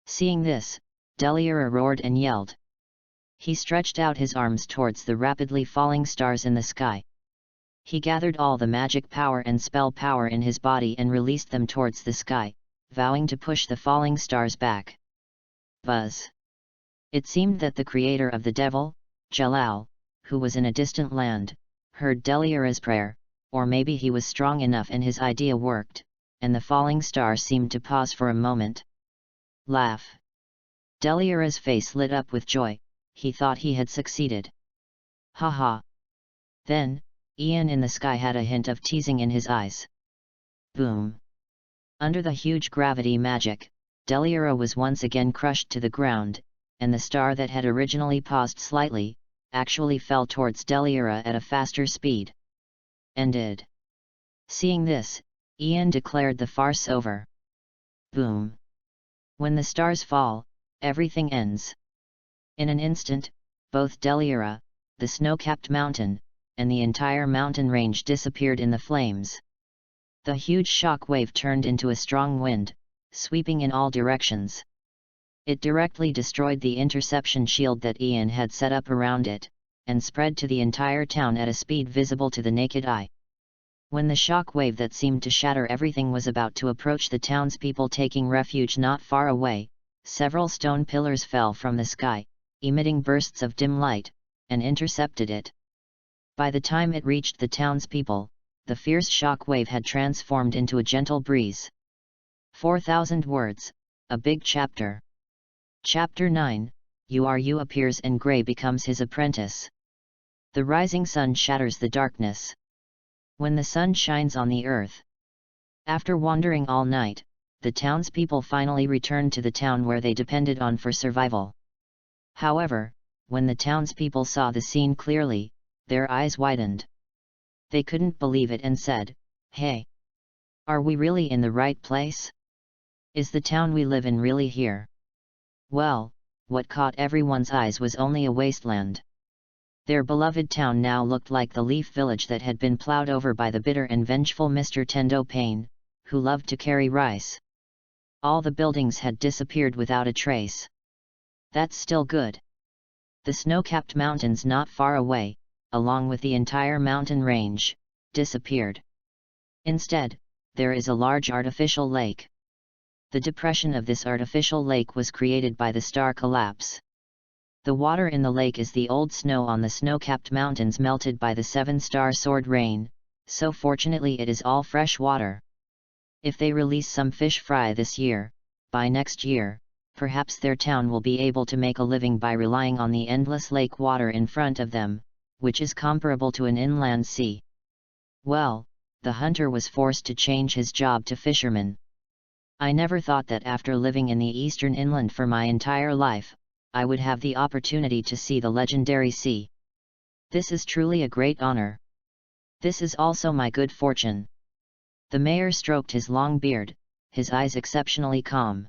Seeing this, Deliera roared and yelled. He stretched out his arms towards the rapidly falling stars in the sky. He gathered all the magic power and spell power in his body and released them towards the sky, vowing to push the falling stars back. Buzz! It seemed that the creator of the devil, Jalal, who was in a distant land, heard Deliura's prayer, or maybe he was strong enough and his idea worked, and the falling star seemed to pause for a moment. Laugh. Deliura's face lit up with joy, he thought he had succeeded. Ha ha. Then, Ian in the sky had a hint of teasing in his eyes. Boom. Under the huge gravity magic, Deliura was once again crushed to the ground, and the star that had originally paused slightly, actually fell towards Deliura at a faster speed. Ended. Seeing this, Ian declared the farce over. Boom. When the stars fall, everything ends. In an instant, both Deliura, the snow-capped mountain, and the entire mountain range disappeared in the flames. The huge shock wave turned into a strong wind, sweeping in all directions. It directly destroyed the interception shield that Ian had set up around it, and spread to the entire town at a speed visible to the naked eye. When the shock wave that seemed to shatter everything was about to approach the townspeople taking refuge not far away, several stone pillars fell from the sky, emitting bursts of dim light, and intercepted it. By the time it reached the townspeople, the fierce shock wave had transformed into a gentle breeze. 4,000 words, a big chapter. Chapter 9, You appears and Grey becomes his apprentice. The rising sun shatters the darkness. When the sun shines on the earth. After wandering all night, the townspeople finally returned to the town where they depended on for survival. However, when the townspeople saw the scene clearly, their eyes widened. They couldn't believe it and said, "Hey! Are we really in the right place? Is the town we live in really here?" Well, what caught everyone's eyes was only a wasteland. Their beloved town now looked like the leaf village that had been plowed over by the bitter and vengeful Mr. Tendo Payne, who loved to carry rice. All the buildings had disappeared without a trace. That's still good. The snow-capped mountains not far away, along with the entire mountain range, disappeared. Instead, there is a large artificial lake. The depression of this artificial lake was created by the star collapse. The water in the lake is the old snow on the snow-capped mountains melted by the 7-star sword rain, so fortunately it is all fresh water. If they release some fish fry this year, by next year, perhaps their town will be able to make a living by relying on the endless lake water in front of them, which is comparable to an inland sea. Well, the hunter was forced to change his job to fisherman. I never thought that after living in the eastern inland for my entire life, I would have the opportunity to see the legendary sea. This is truly a great honor. This is also my good fortune. The mayor stroked his long beard, his eyes exceptionally calm.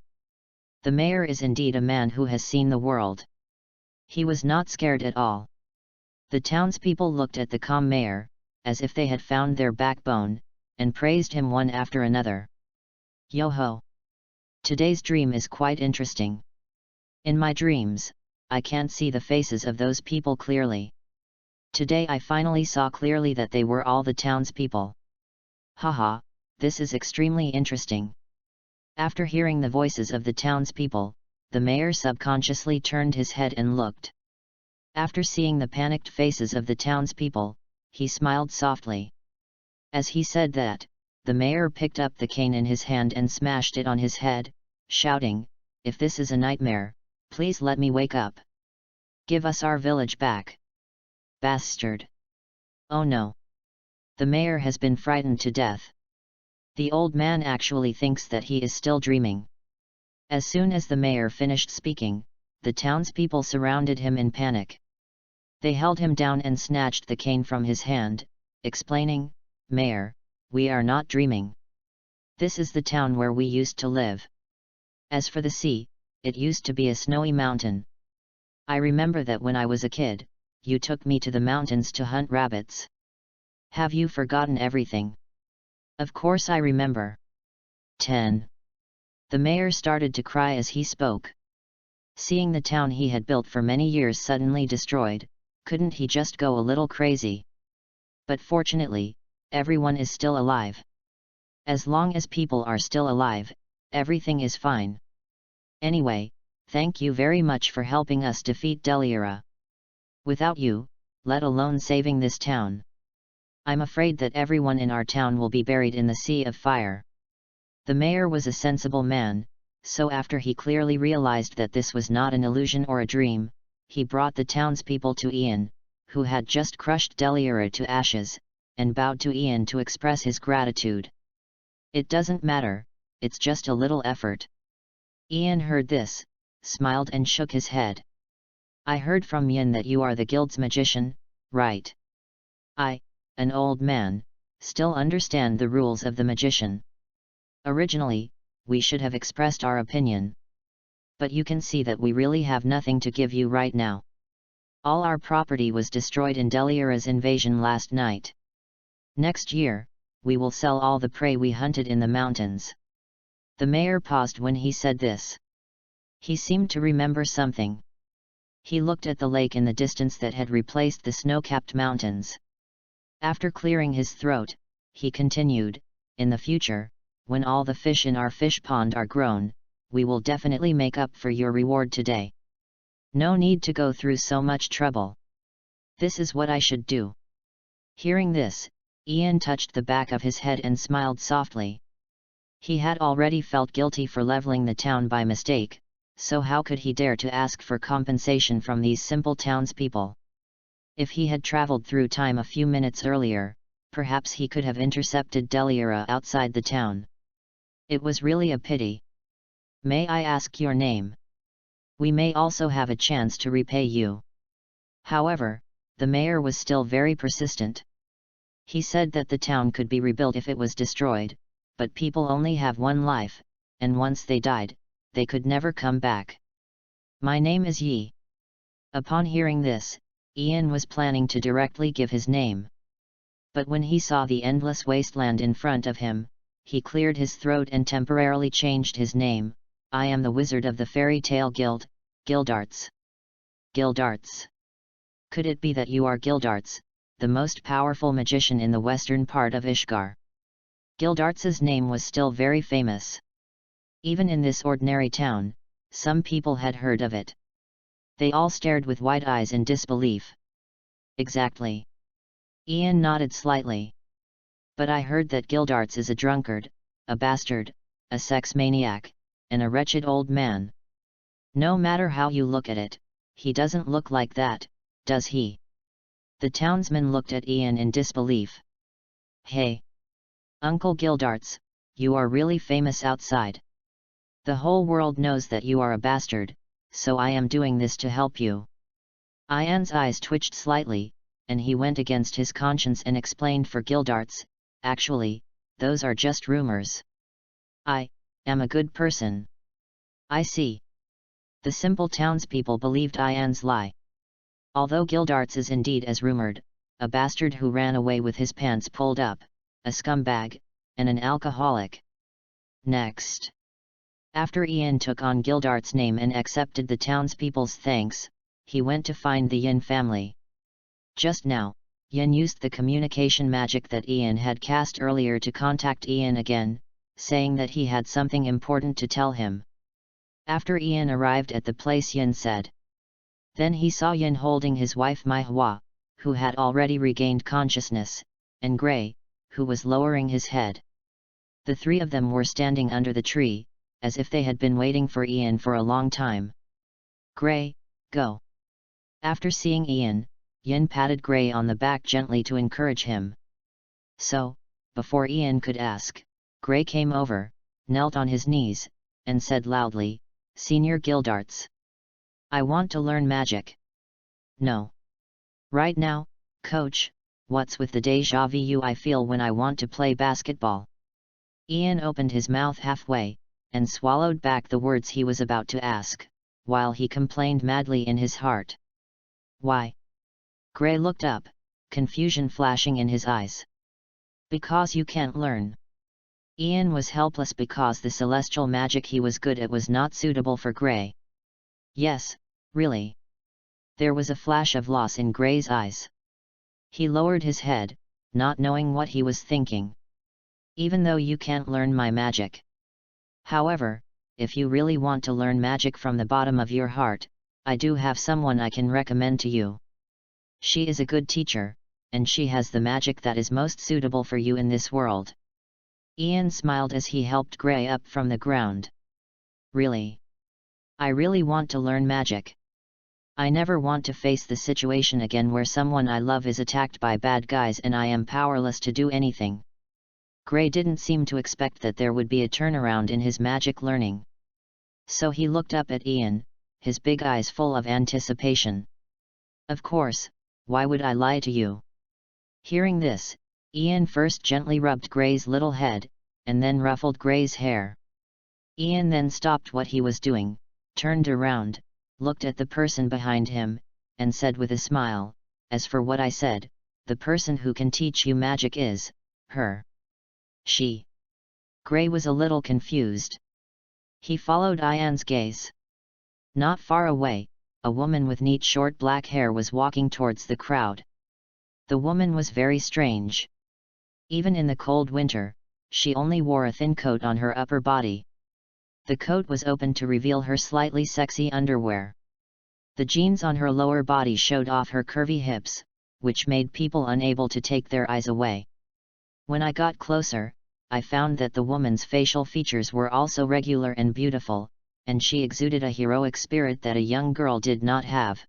The mayor is indeed a man who has seen the world. He was not scared at all. The townspeople looked at the calm mayor, as if they had found their backbone, and praised him one after another. Yo-ho! Today's dream is quite interesting. In my dreams, I can't see the faces of those people clearly. Today I finally saw clearly that they were all the townspeople. Haha, this is extremely interesting. After hearing the voices of the townspeople, the mayor subconsciously turned his head and looked. After seeing the panicked faces of the townspeople, he smiled softly. As he said that, the mayor picked up the cane in his hand and smashed it on his head, shouting, "If this is a nightmare, please let me wake up. Give us our village back. Bastard. Oh no. The mayor has been frightened to death. The old man actually thinks that he is still dreaming." As soon as the mayor finished speaking, the townspeople surrounded him in panic. They held him down and snatched the cane from his hand, explaining, "Mayor, we are not dreaming. This is the town where we used to live. As for the sea, it used to be a snowy mountain. I remember that when I was a kid, you took me to the mountains to hunt rabbits. Have you forgotten everything?" "Of course I remember." 10. The mayor started to cry as he spoke. Seeing the town he had built for many years suddenly destroyed, couldn't he just go a little crazy? But fortunately, everyone is still alive. As long as people are still alive, everything is fine. Anyway, thank you very much for helping us defeat Deliura. Without you, let alone saving this town, I'm afraid that everyone in our town will be buried in the sea of fire." The mayor was a sensible man, so after he clearly realized that this was not an illusion or a dream, he brought the townspeople to Ian, who had just crushed Deliara to ashes, and bowed to Ian to express his gratitude. "It doesn't matter, it's just a little effort." Ian heard this, smiled and shook his head. "I heard from Yin that you are the guild's magician, right? I, an old man, still understand the rules of the magician. Originally, we should have expressed our opinion. But you can see that we really have nothing to give you right now. All our property was destroyed in Deliara's invasion last night. Next year, we will sell all the prey we hunted in the mountains." The mayor paused when he said this. He seemed to remember something. He looked at the lake in the distance that had replaced the snow-capped mountains. After clearing his throat, he continued, "In the future, when all the fish in our fish pond are grown, we will definitely make up for your reward today. No need to go through so much trouble. This is what I should do." Hearing this, Ian touched the back of his head and smiled softly. He had already felt guilty for leveling the town by mistake, so how could he dare to ask for compensation from these simple townspeople? If he had traveled through time a few minutes earlier, perhaps he could have intercepted Deliara outside the town. It was really a pity. "May I ask your name? We may also have a chance to repay you." However, the mayor was still very persistent. He said that the town could be rebuilt if it was destroyed, but people only have one life, and once they died, they could never come back. "My name is Yi." Upon hearing this, Ian was planning to directly give his name. But when he saw the endless wasteland in front of him, he cleared his throat and temporarily changed his name. "I am the wizard of the fairy tale guild, Gildarts." Gildarts. Could it be that you are Gildarts, the most powerful magician in the western part of Ishgar? Gildarts's name was still very famous. Even in this ordinary town, some people had heard of it. They all stared with wide eyes in disbelief. "Exactly." Ian nodded slightly. "But I heard that Gildarts is a drunkard, a bastard, a sex maniac, and a wretched old man. No matter how you look at it, he doesn't look like that, does he?" The townsman looked at Ian in disbelief. "Hey! Uncle Gildarts, you are really famous outside. The whole world knows that you are a bastard, so I am doing this to help you." Ian's eyes twitched slightly, and he went against his conscience and explained for Gildarts, "Actually, those are just rumors. I am a good person." "I see." The simple townspeople believed Ian's lie. Although Gildarts is indeed as rumored, a bastard who ran away with his pants pulled up, a scumbag, and an alcoholic. Next. After Ian took on Gildart's name and accepted the townspeople's thanks, he went to find the Yin family. Just now, Yin used the communication magic that Ian had cast earlier to contact Ian again, saying that he had something important to tell him. After Ian arrived at the place, Yin said. Then he saw Yin holding his wife Mai Hua, who had already regained consciousness, and Gray, who was lowering his head. The three of them were standing under the tree, as if they had been waiting for Ian for a long time. "Gray, go." After seeing Ian, Yin patted Gray on the back gently to encourage him. So, before Ian could ask, Gray came over, knelt on his knees, and said loudly, "Senior Gildarts, I want to learn magic." "No. Right now, coach, what's with the déjà vu I feel when I want to play basketball?" Ian opened his mouth halfway, and swallowed back the words he was about to ask, while he complained madly in his heart. "Why?" Gray looked up, confusion flashing in his eyes. "Because you can't learn." Ian was helpless because the celestial magic he was good at was not suitable for Gray. "Yes, really." There was a flash of loss in Gray's eyes. He lowered his head, not knowing what he was thinking. "Even though you can't learn my magic. However, if you really want to learn magic from the bottom of your heart, I do have someone I can recommend to you." She is a good teacher, and she has the magic that is most suitable for you in this world. Ian smiled as he helped Gray up from the ground. Really? I really want to learn magic. I never want to face the situation again where someone I love is attacked by bad guys and I am powerless to do anything. Gray didn't seem to expect that there would be a turnaround in his magic learning. So he looked up at Ian, his big eyes full of anticipation. Of course, why would I lie to you? Hearing this, Ian first gently rubbed Gray's little head, and then ruffled Gray's hair. Ian then stopped what he was doing, turned around, looked at the person behind him, and said with a smile, "As for what I said, the person who can teach you magic is, her." She. Gray was a little confused. He followed Ian's gaze. Not far away, a woman with neat short black hair was walking towards the crowd. The woman was very strange. Even in the cold winter, she only wore a thin coat on her upper body. The coat was open to reveal her slightly sexy underwear. The jeans on her lower body showed off her curvy hips, which made people unable to take their eyes away. When I got closer, I found that the woman's facial features were also regular and beautiful, and she exuded a heroic spirit that a young girl did not have.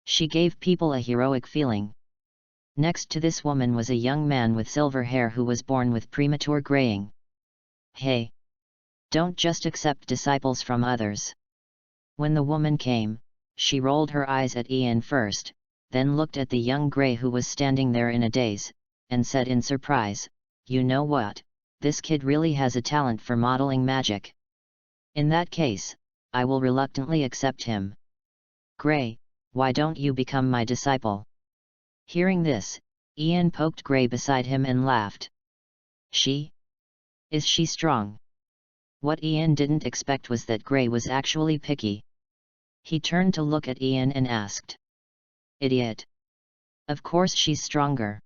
She gave people a heroic feeling. Next to this woman was a young man with silver hair who was born with premature graying. Hey! Don't just accept disciples from others. When the woman came, she rolled her eyes at Ian first, then looked at the young Gray who was standing there in a daze, and said in surprise, "You know what? This kid really has a talent for modeling magic. In that case, I will reluctantly accept him. Gray, why don't you become my disciple?" Hearing this, Ian poked Gray beside him and laughed. She? Is she strong? What Ian didn't expect was that Gray was actually picky. He turned to look at Ian and asked. Idiot! Of course she's stronger.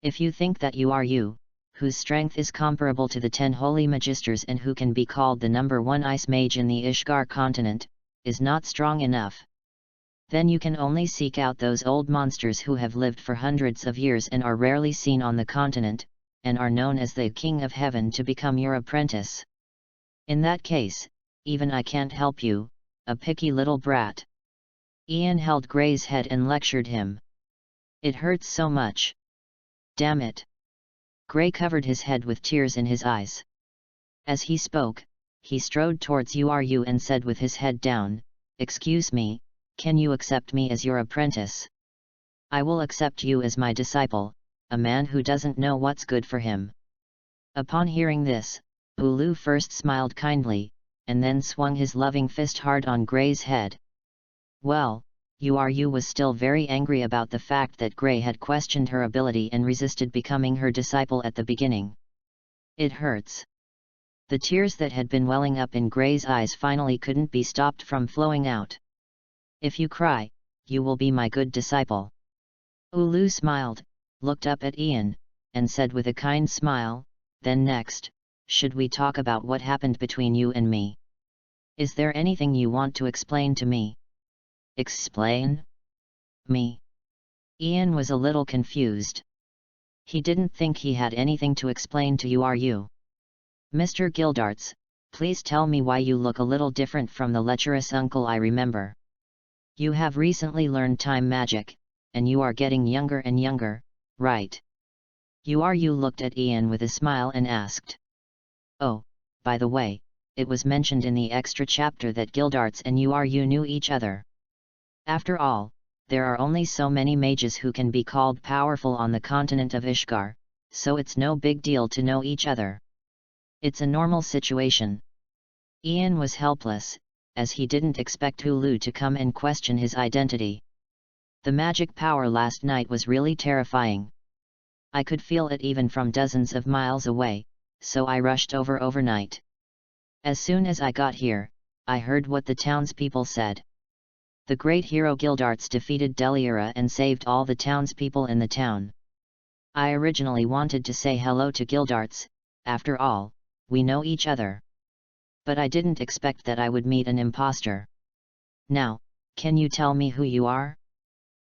If you think that you are you, whose strength is comparable to the 10 holy magisters and who can be called the #1 ice mage in the Ishgar continent, is not strong enough, then you can only seek out those old monsters who have lived for hundreds of years and are rarely seen on the continent, and are known as the King of Heaven to become your apprentice. In that case, even I can't help you, a picky little brat. Ian held Gray's head and lectured him. It hurts so much. Damn it. Gray covered his head with tears in his eyes. As he spoke, he strode towards URU and said with his head down, "Excuse me, can you accept me as your apprentice? I will accept you as my disciple, a man who doesn't know what's good for him." Upon hearing this, Ulu first smiled kindly, and then swung his loving fist hard on Gray's head. Well, URU was still very angry about the fact that Gray had questioned her ability and resisted becoming her disciple at the beginning. It hurts. The tears that had been welling up in Gray's eyes finally couldn't be stopped from flowing out. "If you cry, you will be my good disciple." Ulu smiled, looked up at Ian, and said with a kind smile, "Then next, should we talk about what happened between you and me? Is there anything you want to explain to me?" "Explain? Me?" Ian was a little confused. He didn't think he had anything to explain to URU. "Mr. Gildarts, please tell me why you look a little different from the lecherous uncle I remember. You have recently learned time magic, and you are getting younger and younger, right?" URU looked at Ian with a smile and asked. "Oh, by the way, it was mentioned in the extra chapter that Gildarts and URU knew each other. After all, there are only so many mages who can be called powerful on the continent of Ishgar, so it's no big deal to know each other. It's a normal situation." Ian was helpless, as he didn't expect Ulu to come and question his identity. The magic power last night was really terrifying. I could feel it even from dozens of miles away, so I rushed over overnight. As soon as I got here, I heard what the townspeople said. The great hero Gildarts defeated Deliera and saved all the townspeople in the town. I originally wanted to say hello to Gildarts, after all, we know each other. But I didn't expect that I would meet an imposter. Now, can you tell me who you are?"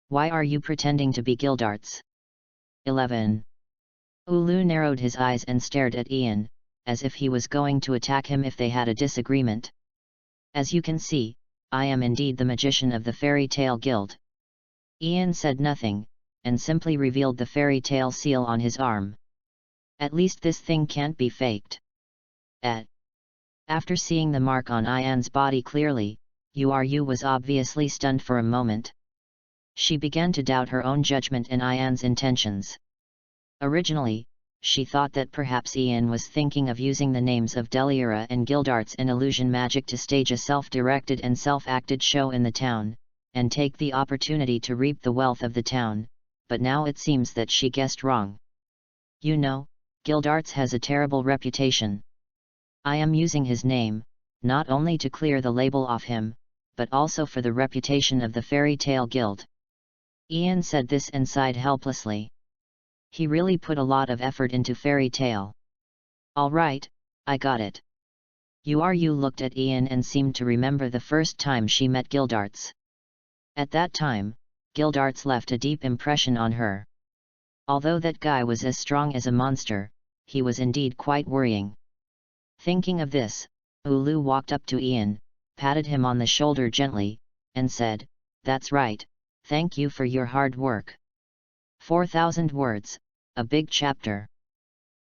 Why are you pretending to be Gildarts? 11. Ulu narrowed his eyes and stared at Ian, as if he was going to attack him if they had a disagreement. As you can see, I am indeed the magician of the fairy tale guild. Ian said nothing, and simply revealed the fairy tale seal on his arm. At least this thing can't be faked. After seeing the mark on Ian's body clearly, Uru was obviously stunned for a moment. She began to doubt her own judgment and Ian's intentions. Originally, she thought that perhaps Ian was thinking of using the names of Deliura and Gildarts and illusion magic to stage a self-directed and self-acted show in the town, and take the opportunity to reap the wealth of the town, but now it seems that she guessed wrong. You know, Gildarts has a terrible reputation. I am using his name, not only to clear the label off him, but also for the reputation of the fairy tale guild. Ian said this and sighed helplessly. He really put a lot of effort into fairy tale. All right, I got it. Uru looked at Ian and seemed to remember the first time she met Gildarts. At that time, Gildarts left a deep impression on her. Although that guy was as strong as a monster, he was indeed quite worrying. Thinking of this, Ulu walked up to Ian, patted him on the shoulder gently, and said, "That's right, thank you for your hard work. 4,000 words, a big chapter.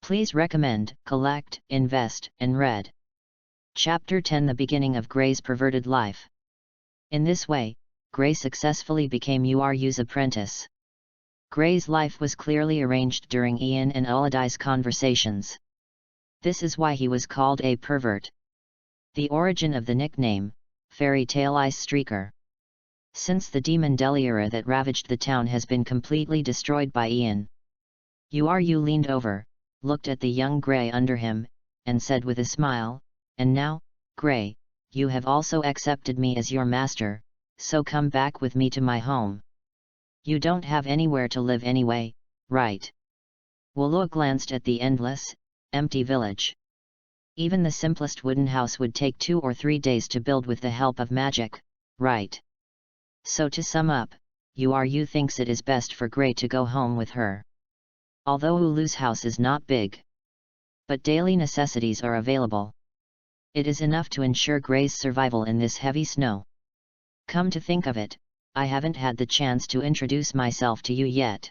Please recommend, collect, invest, and read." Chapter 10: The Beginning of Gray's Perverted Life. In this way, Gray successfully became Uru's apprentice. Gray's life was clearly arranged during Ian and Uladai's conversations. This is why he was called a pervert. The origin of the nickname, Fairy Tale Ice Streaker. Since the demon Deliura that ravaged the town has been completely destroyed by Ian. Uru leaned over, looked at the young Gray under him, and said with a smile, "And now, Gray, you have also accepted me as your master, so come back with me to my home. You don't have anywhere to live anyway, right?" Wulua glanced at the endless, empty village. Even the simplest wooden house would take 2 or 3 days to build with the help of magic, right? So to sum up, Uru thinks it is best for Gray to go home with her. Although Ulu's house is not big, but daily necessities are available. It is enough to ensure Gray's survival in this heavy snow. Come to think of it, I haven't had the chance to introduce myself to you yet.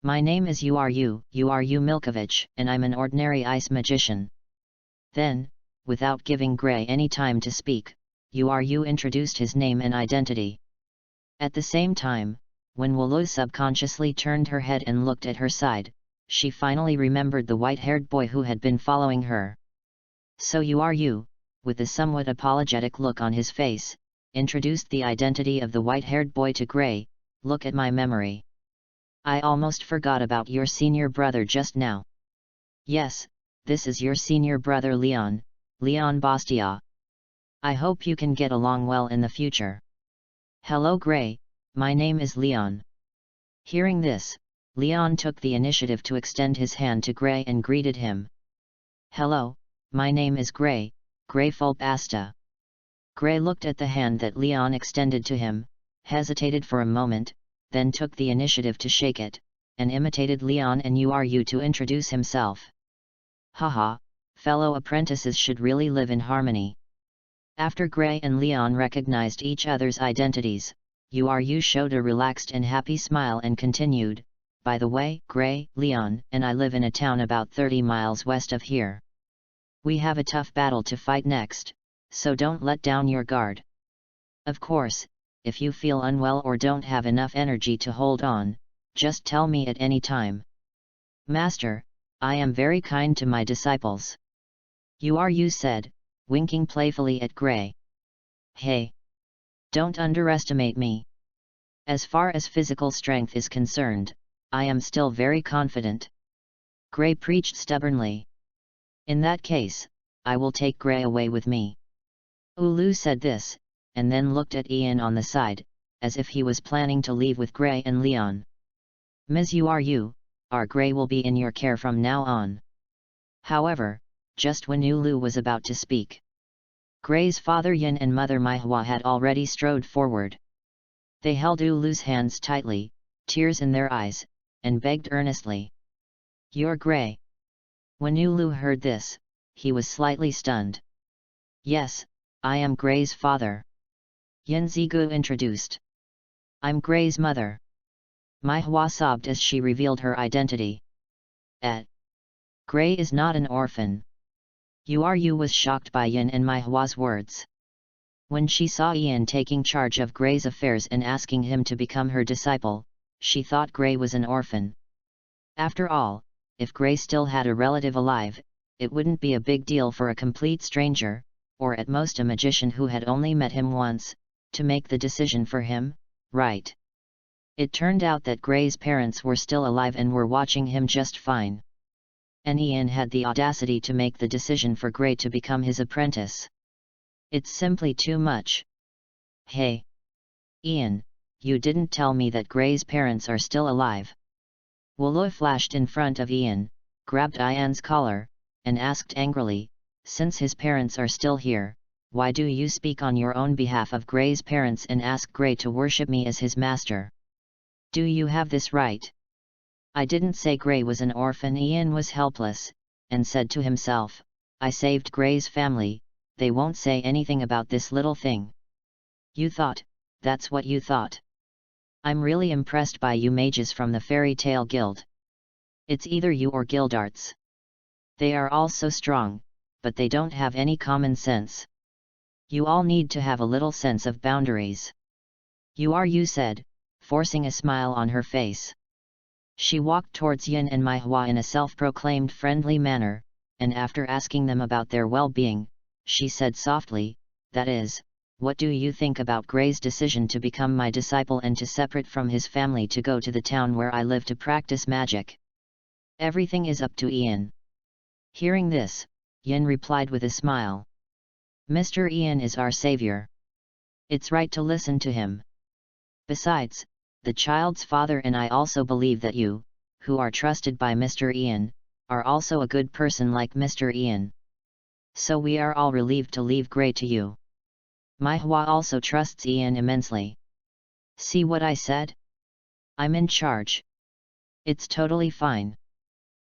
My name is Uru Milkovich, and I'm an ordinary ice magician. Then, without giving Gray any time to speak, Uru introduced his name and identity. At the same time, when Wulua subconsciously turned her head and looked at her side, she finally remembered the white-haired boy who had been following her. So Uru, with a somewhat apologetic look on his face, introduced the identity of the white-haired boy to Gray. "Look at my memory. I almost forgot about your senior brother just now. Yes, this is your senior brother Leon Bastia. I hope you can get along well in the future." "Hello Gray, my name is Leon." Hearing this, Leon took the initiative to extend his hand to Gray and greeted him. "Hello, my name is Gray Fulpasta." Gray looked at the hand that Leon extended to him, hesitated for a moment, then took the initiative to shake it, and imitated Leon and Uru to introduce himself. Haha, fellow apprentices should really live in harmony. After Gray and Leon recognized each other's identities, Uru showed a relaxed and happy smile and continued, "By the way, Gray, Leon and I live in a town about 30 miles west of here. We have a tough battle to fight next, so don't let down your guard. Of course, if you feel unwell or don't have enough energy to hold on, just tell me at any time. Master, I am very kind to my disciples," Uru said, winking playfully at Gray. "Hey! Don't underestimate me. As far as physical strength is concerned, I am still very confident," Gray preached stubbornly. "In that case, I will take Gray away with me." Ulu said this, and then looked at Ian on the side, as if he was planning to leave with Gray and Leon. "Ms. Uru, our Gray will be in your care from now on." However, just when Ulu was about to speak, Gray's father Yin and mother Maihua had already strode forward. They held Ulu's hands tightly, tears in their eyes, and begged earnestly. "You're Gray." When Ulu heard this, he was slightly stunned. "Yes, I am Gray's father," Yin Zigu introduced. "I'm Gray's mother." Mai Hua sobbed as she revealed her identity. Gray is not an orphan." Yu was shocked by Yin and Mai Hua's words. When she saw Ian taking charge of Gray's affairs and asking him to become her disciple, she thought Gray was an orphan. After all, if Gray still had a relative alive, it wouldn't be a big deal for a complete stranger, or at most a magician who had only met him once, to make the decision for him, right? It turned out that Gray's parents were still alive and were watching him just fine. And Ian had the audacity to make the decision for Gray to become his apprentice. It's simply too much. "Hey! Ian, you didn't tell me that Gray's parents are still alive." Wolo flashed in front of Ian, grabbed Ian's collar, and asked angrily, "Since his parents are still here, why do you speak on your own behalf of Gray's parents and ask Gray to worship me as his master? Do you have this right?" "I didn't say Gray was an orphan." Ian was helpless, and said to himself, "I saved Gray's family, they won't say anything about this little thing." "You thought, that's what you thought. I'm really impressed by you mages from the Fairy Tale Guild. It's either you or Guildarts. They are all so strong, but they don't have any common sense. You all need to have a little sense of boundaries." Yu said, forcing a smile on her face. She walked towards Yin and Mai Hua in a self-proclaimed friendly manner, and after asking them about their well-being, she said softly, "That is, what do you think about Gray's decision to become my disciple and to separate from his family to go to the town where I live to practice magic? Everything is up to Ian." Hearing this, Yin replied with a smile. "Mr. Ian is our savior. It's right to listen to him. Besides, the child's father and I also believe that you, who are trusted by Mr. Ian, are also a good person like Mr. Ian. So we are all relieved to leave Gray to you. Mai Hua also trusts Ian immensely. See what I said? I'm in charge. It's totally fine."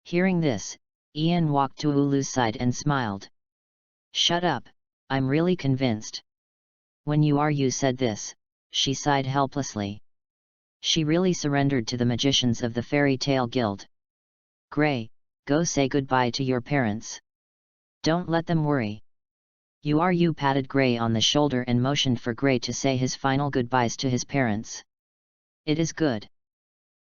Hearing this, Ian walked to Ulu's side and smiled. "Shut up, I'm really convinced." When Yu said this, she sighed helplessly. She really surrendered to the magicians of the Fairy Tale Guild. "Gray, go say goodbye to your parents. Don't let them worry." Yu patted Gray on the shoulder and motioned for Gray to say his final goodbyes to his parents. "It is good."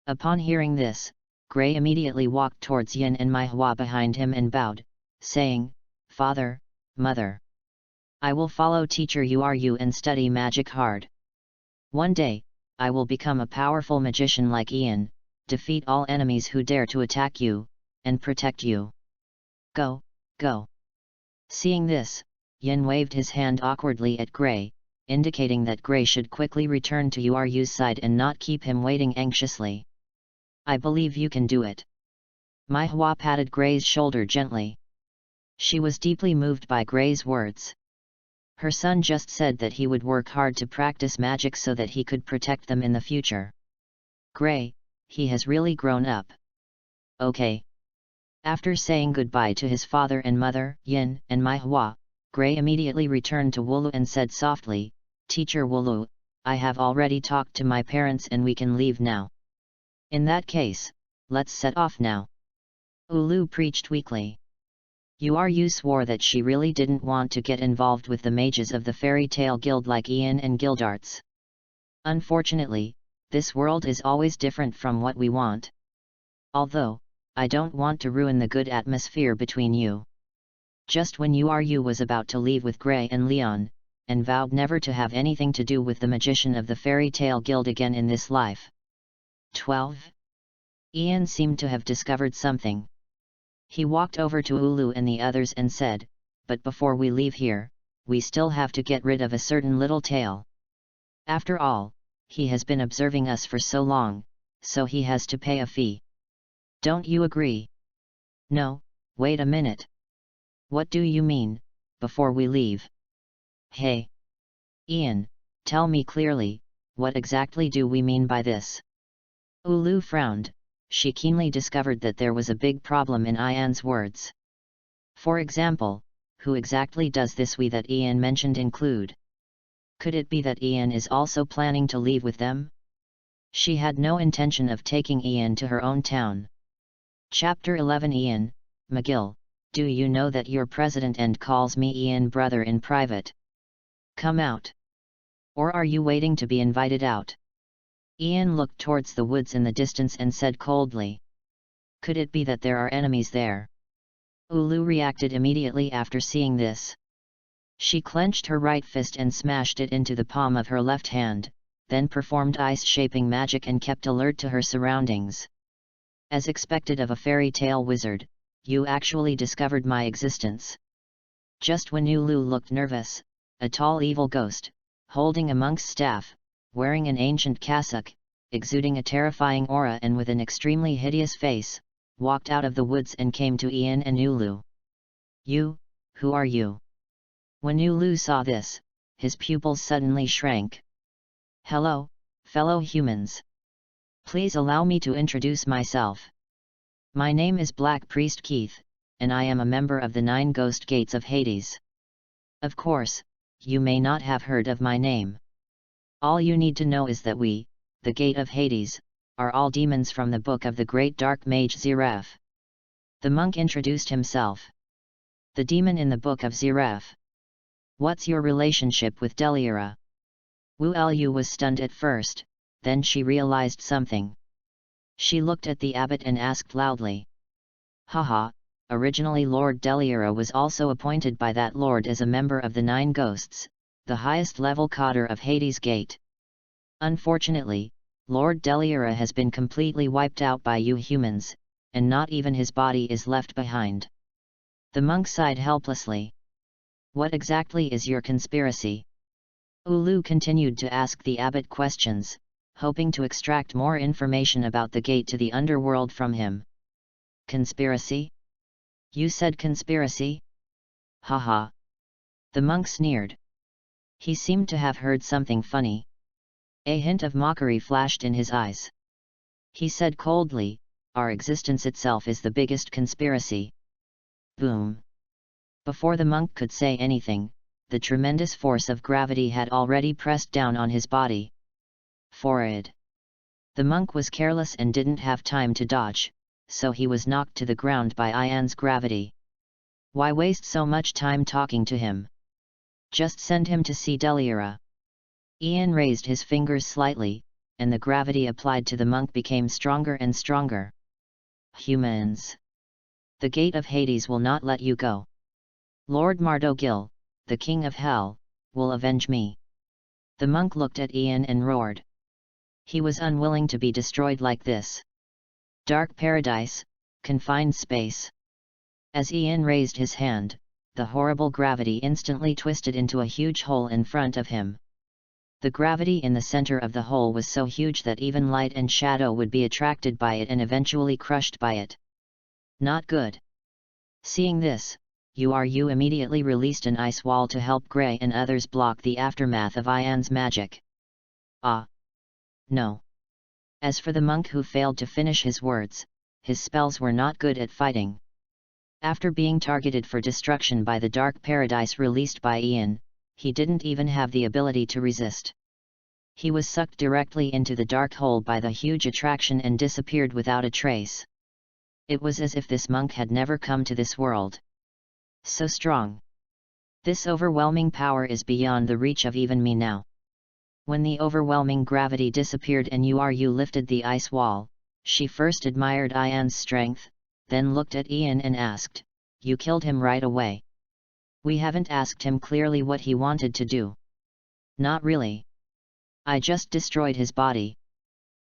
Upon hearing this, Gray immediately walked towards Yin and Mai Hua behind him and bowed, saying, "Father, Mother. I will follow Teacher Yu and study magic hard. One day, I will become a powerful magician like Ian, defeat all enemies who dare to attack you, and protect you. Go, go." Seeing this, Yin waved his hand awkwardly at Gray, indicating that Gray should quickly return to Yu's side and not keep him waiting anxiously. "I believe you can do it." Mai Hua patted Gray's shoulder gently. She was deeply moved by Gray's words. Her son just said that he would work hard to practice magic so that he could protect them in the future. Gray, he has really grown up. Okay. After saying goodbye to his father and mother, Yin and Mai Hua, Gray immediately returned to Wulu and said softly, "Teacher Wulu, I have already talked to my parents and we can leave now." "In that case, let's set off now," Ulu preached weakly. Yu swore that she really didn't want to get involved with the mages of the Fairy Tale Guild like Ian and Guildarts. Unfortunately, this world is always different from what we want. Although, I don't want to ruin the good atmosphere between you. Just when Yu was about to leave with Gray and Leon, and vowed never to have anything to do with the magician of the Fairy Tale Guild again in this life. 12. Ian seemed to have discovered something. He walked over to Ulu and the others and said, "But before we leave here, we still have to get rid of a certain little tail. After all, he has been observing us for so long, so he has to pay a fee. Don't you agree?" "No, wait a minute. What do you mean, before we leave?" "Hey! Ian, tell me clearly, what exactly do we mean by this? Ulu frowned. She keenly discovered that there was a big problem in Ian's words. For example, who exactly does this we that Ian mentioned include? Could it be that Ian is also planning to leave with them? She had no intention of taking Ian to her own town. Chapter 11 Ian, McGill, do you know that you're president and calls me Ian brother in private? Come out. Or are you waiting to be invited out? Ian looked towards the woods in the distance and said coldly. Could it be that there are enemies there? Ulu reacted immediately after seeing this. She clenched her right fist and smashed it into the palm of her left hand, then performed ice-shaping magic and kept alert to her surroundings. As expected of a fairy tale wizard, you actually discovered my existence. Just when Ulu looked nervous, a tall evil ghost, holding a monk's staff, wearing an ancient cassock, exuding a terrifying aura and with an extremely hideous face, walked out of the woods and came to Ian and Ulu. You, who are you? When Ulu saw this, his pupils suddenly shrank. Hello, fellow humans. Please allow me to introduce myself. My name is Black Priest Keith, and I am a member of the 9 Ghost Gates of Hades. Of course, you may not have heard of my name. All you need to know is that we, the Gate of Hades, are all demons from the book of the great dark mage Zeref. The monk introduced himself. The demon in the book of Zeref. What's your relationship with Deliara? Wu Lu was stunned at first, then she realized something. She looked at the abbot and asked loudly. Haha, originally Lord Deliara was also appointed by that lord as a member of the 9 Ghosts, the highest level cadre of Hades Gate. Unfortunately, Lord Deliara has been completely wiped out by you humans, and not even his body is left behind. The monk sighed helplessly. What exactly is your conspiracy? Ulu continued to ask the abbot questions, hoping to extract more information about the gate to the underworld from him. Conspiracy? You said conspiracy? Haha. The monk sneered. He seemed to have heard something funny. A hint of mockery flashed in his eyes. He said coldly, our existence itself is the biggest conspiracy. Boom. Before the monk could say anything, the tremendous force of gravity had already pressed down on his body. Forehead. The monk was careless and didn't have time to dodge, so he was knocked to the ground by Ian's gravity. Why waste so much time talking to him? Just send him to see Deliara. Ian raised his fingers slightly, and the gravity applied to the monk became stronger and stronger. Humans. The gate of Hades will not let you go. Lord Mardogil, the king of hell, will avenge me. The monk looked at Ian and roared. He was unwilling to be destroyed like this. Dark paradise, confined space. As Ian raised his hand, the horrible gravity instantly twisted into a huge hole in front of him. The gravity in the center of the hole was so huge that even light and shadow would be attracted by it and eventually crushed by it. Not good. Seeing this, you immediately released an ice wall to help Gray and others block the aftermath of Ian's magic. Ah. No. As for the monk who failed to finish his words, his spells were not good at fighting. After being targeted for destruction by the dark paradise released by Ian, he didn't even have the ability to resist. He was sucked directly into the dark hole by the huge attraction and disappeared without a trace. It was as if this monk had never come to this world. So strong. This overwhelming power is beyond the reach of even me now. When the overwhelming gravity disappeared and you lifted the ice wall, she first admired Ian's strength, then looked at Ian and asked, "You killed him right away?" "We haven't asked him clearly what he wanted to do." "Not really. I just destroyed his body.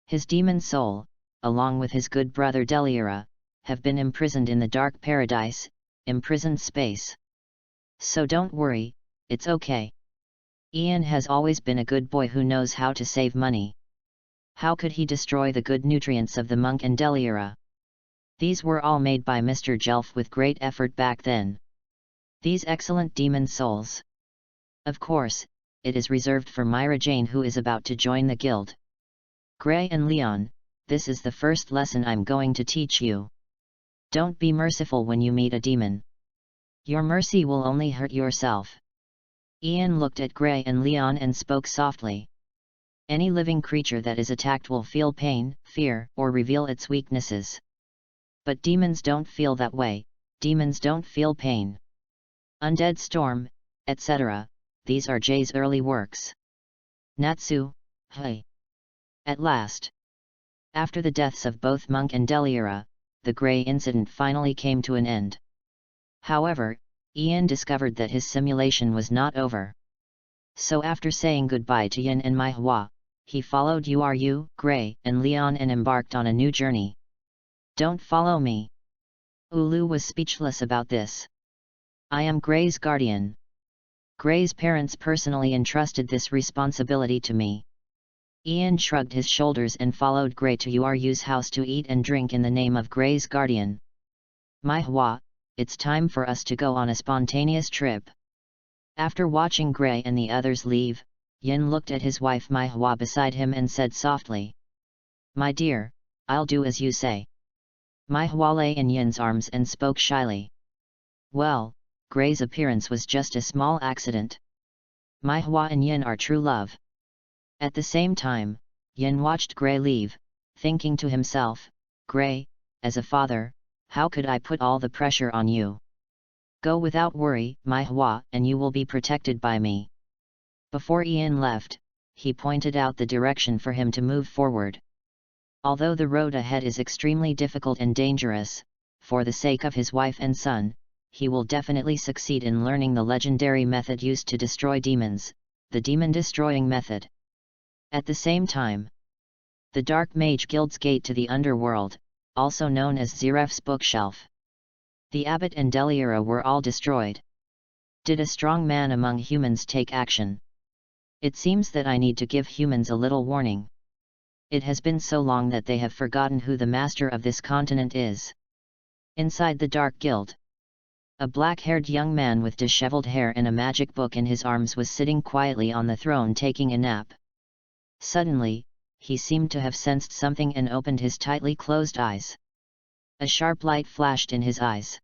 His demon soul, along with his good brother Deliara, have been imprisoned in the dark paradise, imprisoned space. So don't worry, it's okay. Ian has always been a good boy who knows how to save money. How could he destroy the good nutrients of the monk and Deliara? These were all made by Mr. Jelf with great effort back then. These excellent demon souls. Of course, it is reserved for Myra Jane, who is about to join the guild. Gray and Leon, this is the first lesson I'm going to teach you. Don't be merciful when you meet a demon. Your mercy will only hurt yourself. Ian looked at Gray and Leon and spoke softly. Any living creature that is attacked will feel pain, fear, or reveal its weaknesses. But demons don't feel that way, demons don't feel pain. Undead Storm, etc., these are Jay's early works. Natsu, hey. At last. After the deaths of both Monk and Deliera, the Grey incident finally came to an end. However, Ian discovered that his simulation was not over. So after saying goodbye to Yin and Maihua, he followed Uru, Gray, and Leon and embarked on a new journey. Don't follow me. Ulu was speechless about this. I am Gray's guardian. Gray's parents personally entrusted this responsibility to me. Ian shrugged his shoulders and followed Gray to Uru's house to eat and drink in the name of Gray's guardian. Maihua, it's time for us to go on a spontaneous trip. After watching Gray and the others leave, Yin looked at his wife Maihua beside him and said softly, "My dear, I'll do as you say." Maihua lay in Yin's arms and spoke shyly. Well, Gray's appearance was just a small accident. Maihua and Yin are true love. At the same time, Yin watched Gray leave, thinking to himself, Gray, as a father, how could I put all the pressure on you? Go without worry, Maihua, and you will be protected by me. Before Ian left, he pointed out the direction for him to move forward. Although the road ahead is extremely difficult and dangerous, for the sake of his wife and son, he will definitely succeed in learning the legendary method used to destroy demons, the demon-destroying method. At the same time, the Dark Mage Guild's gate to the underworld, also known as Zeref's bookshelf. The abbot and Deliera were all destroyed. Did a strong man among humans take action? It seems that I need to give humans a little warning. It has been so long that they have forgotten who the master of this continent is. Inside the Dark Guild, a black-haired young man with disheveled hair and a magic book in his arms was sitting quietly on the throne taking a nap. Suddenly, he seemed to have sensed something and opened his tightly closed eyes. A sharp light flashed in his eyes.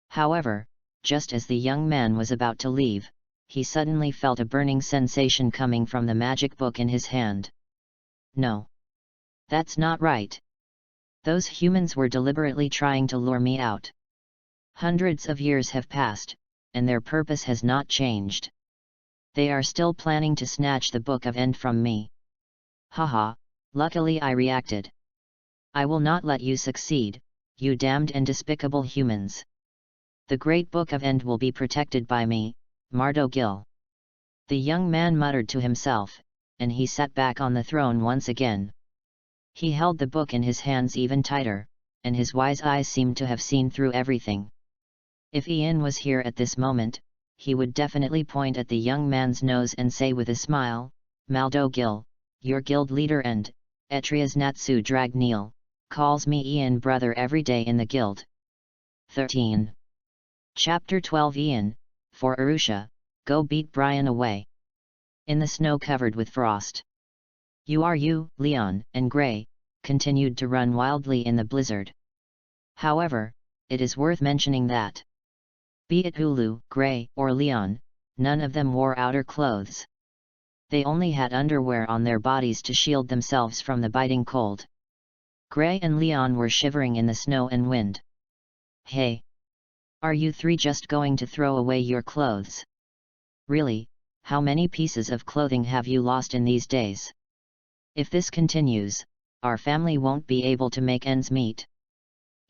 However, just as the young man was about to leave, he suddenly felt a burning sensation coming from the magic book in his hand. No. That's not right. Those humans were deliberately trying to lure me out. Hundreds of years have passed, and their purpose has not changed. They are still planning to snatch the Book of End from me. Haha, luckily I reacted. I will not let you succeed, you damned and despicable humans. The Great Book of End will be protected by me, Mardo Gil. The young man muttered to himself, and he sat back on the throne once again. He held the book in his hands even tighter, and his wise eyes seemed to have seen through everything. If Ian was here at this moment, he would definitely point at the young man's nose and say with a smile, Maldo Gil, your guild leader and, Etria's Natsu Dragneel, calls me Ian brother every day in the guild. 13. Chapter 12 Ian, for Arusha, go beat Brian away. In the snow covered with frost. Uru, Leon, and Gray, continued to run wildly in the blizzard. However, it is worth mentioning that, be it Ulu, Gray, or Leon, none of them wore outer clothes. They only had underwear on their bodies to shield themselves from the biting cold. Gray and Leon were shivering in the snow and wind. Hey! Are you three just going to throw away your clothes? Really, how many pieces of clothing have you lost in these days? If this continues, our family won't be able to make ends meet.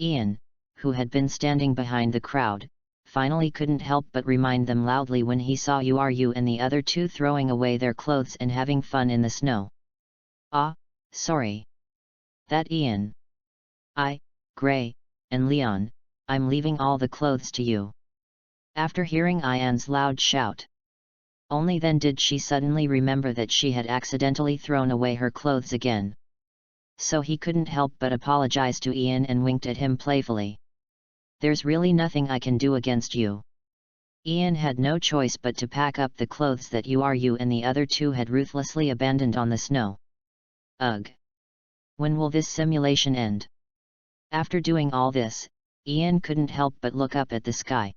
Ian, who had been standing behind the crowd, finally couldn't help but remind them loudly when he saw Uru and the other two throwing away their clothes and having fun in the snow. Ah, sorry. That Ian. I, Gray, and Leon, I'm leaving all the clothes to you. After hearing Ian's loud shout, only then did she suddenly remember that she had accidentally thrown away her clothes again. So he couldn't help but apologize to Ian and winked at him playfully. There's really nothing I can do against you. Ian had no choice but to pack up the clothes that Uru and the other two had ruthlessly abandoned on the snow. Ugh! When will this simulation end? After doing all this, Ian couldn't help but look up at the sky.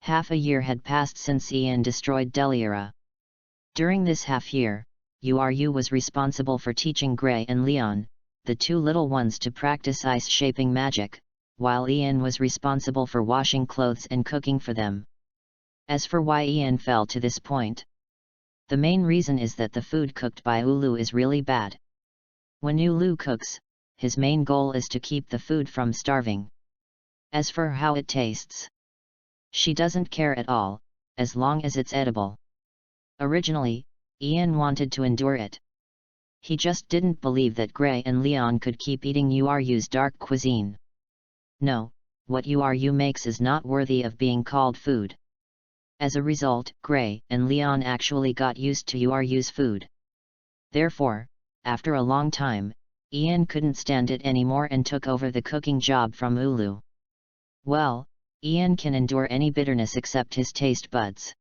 Half a year had passed since Ian destroyed Deliera. During this half year, Uru was responsible for teaching Gray and Leon, the two little ones, to practice ice-shaping magic, while Ian was responsible for washing clothes and cooking for them. As for why Ian fell to this point, the main reason is that the food cooked by Ulu is really bad. When Ulu cooks, his main goal is to keep the food from starving. As for how it tastes, she doesn't care at all, as long as it's edible. Originally, Ian wanted to endure it. He just didn't believe that Gray and Leon could keep eating Uru's dark cuisine. No, what Uru makes is not worthy of being called food. As a result, Gray and Leon actually got used to Uru's food. Therefore, after a long time, Ian couldn't stand it anymore and took over the cooking job from Ulu. Well, Ian can endure any bitterness except his taste buds.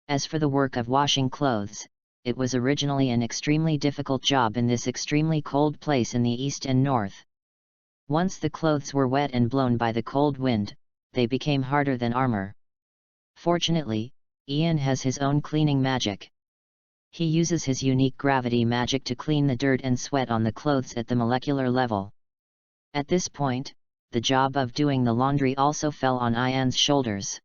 As for the work of washing clothes, it was originally an extremely difficult job in this extremely cold place in the east and north. Once the clothes were wet and blown by the cold wind, they became harder than armor. Fortunately, Ian has his own cleaning magic. He uses his unique gravity magic to clean the dirt and sweat on the clothes at the molecular level. At this point, the job of doing the laundry also fell on Ian's shoulders.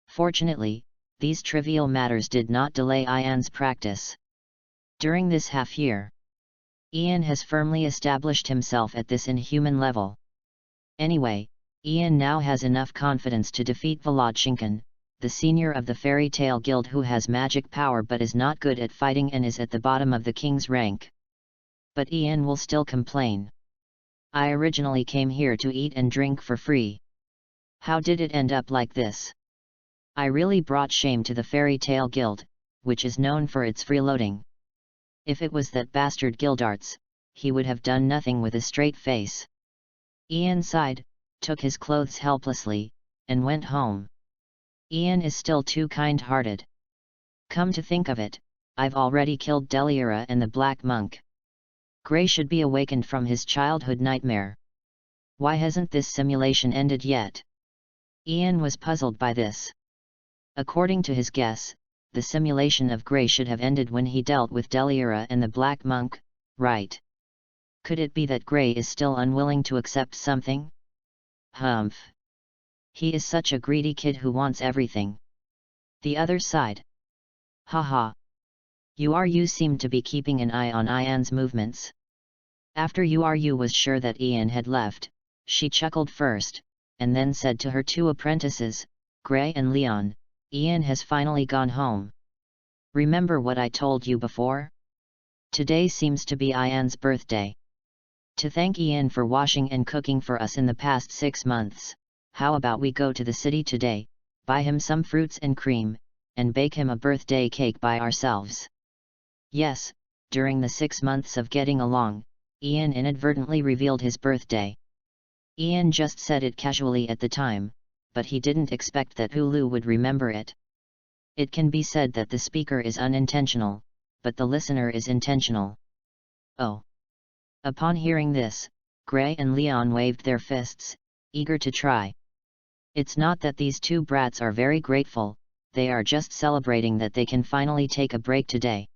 Fortunately, these trivial matters did not delay Ian's practice. During this half year, Ian has firmly established himself at this inhuman level. Anyway, Ian now has enough confidence to defeat Volodchinkin, the senior of the fairy tale guild who has magic power but is not good at fighting and is at the bottom of the king's rank. But Ian will still complain. I originally came here to eat and drink for free. How did it end up like this? I really brought shame to the fairy tale guild, which is known for its freeloading. If it was that bastard Gildarts, he would have done nothing with a straight face. Ian sighed, took his clothes helplessly, and went home. Ian is still too kind-hearted. Come to think of it, I've already killed Deliera and the Black Monk. Gray should be awakened from his childhood nightmare. Why hasn't this simulation ended yet? Ian was puzzled by this. According to his guess, the simulation of Gray should have ended when he dealt with Deliera and the Black Monk, right? Could it be that Gray is still unwilling to accept something? Humph! He is such a greedy kid who wants everything. The other side. Haha! Uru seemed to be keeping an eye on Ian's movements. After Uru was sure that Ian had left, she chuckled first, and then said to her two apprentices, Gray and Leon, Ian has finally gone home. Remember what I told you before? Today seems to be Ian's birthday. To thank Ian for washing and cooking for us in the past 6 months, how about we go to the city today, buy him some fruits and cream, and bake him a birthday cake by ourselves? Yes, during the 6 months of getting along, Ian inadvertently revealed his birthday. Ian just said it casually at the time, but he didn't expect that Ulu would remember it. It can be said that the speaker is unintentional, but the listener is intentional. Oh! Upon hearing this, Gray and Leon waved their fists, eager to try. It's not that these two brats are very grateful, they are just celebrating that they can finally take a break today.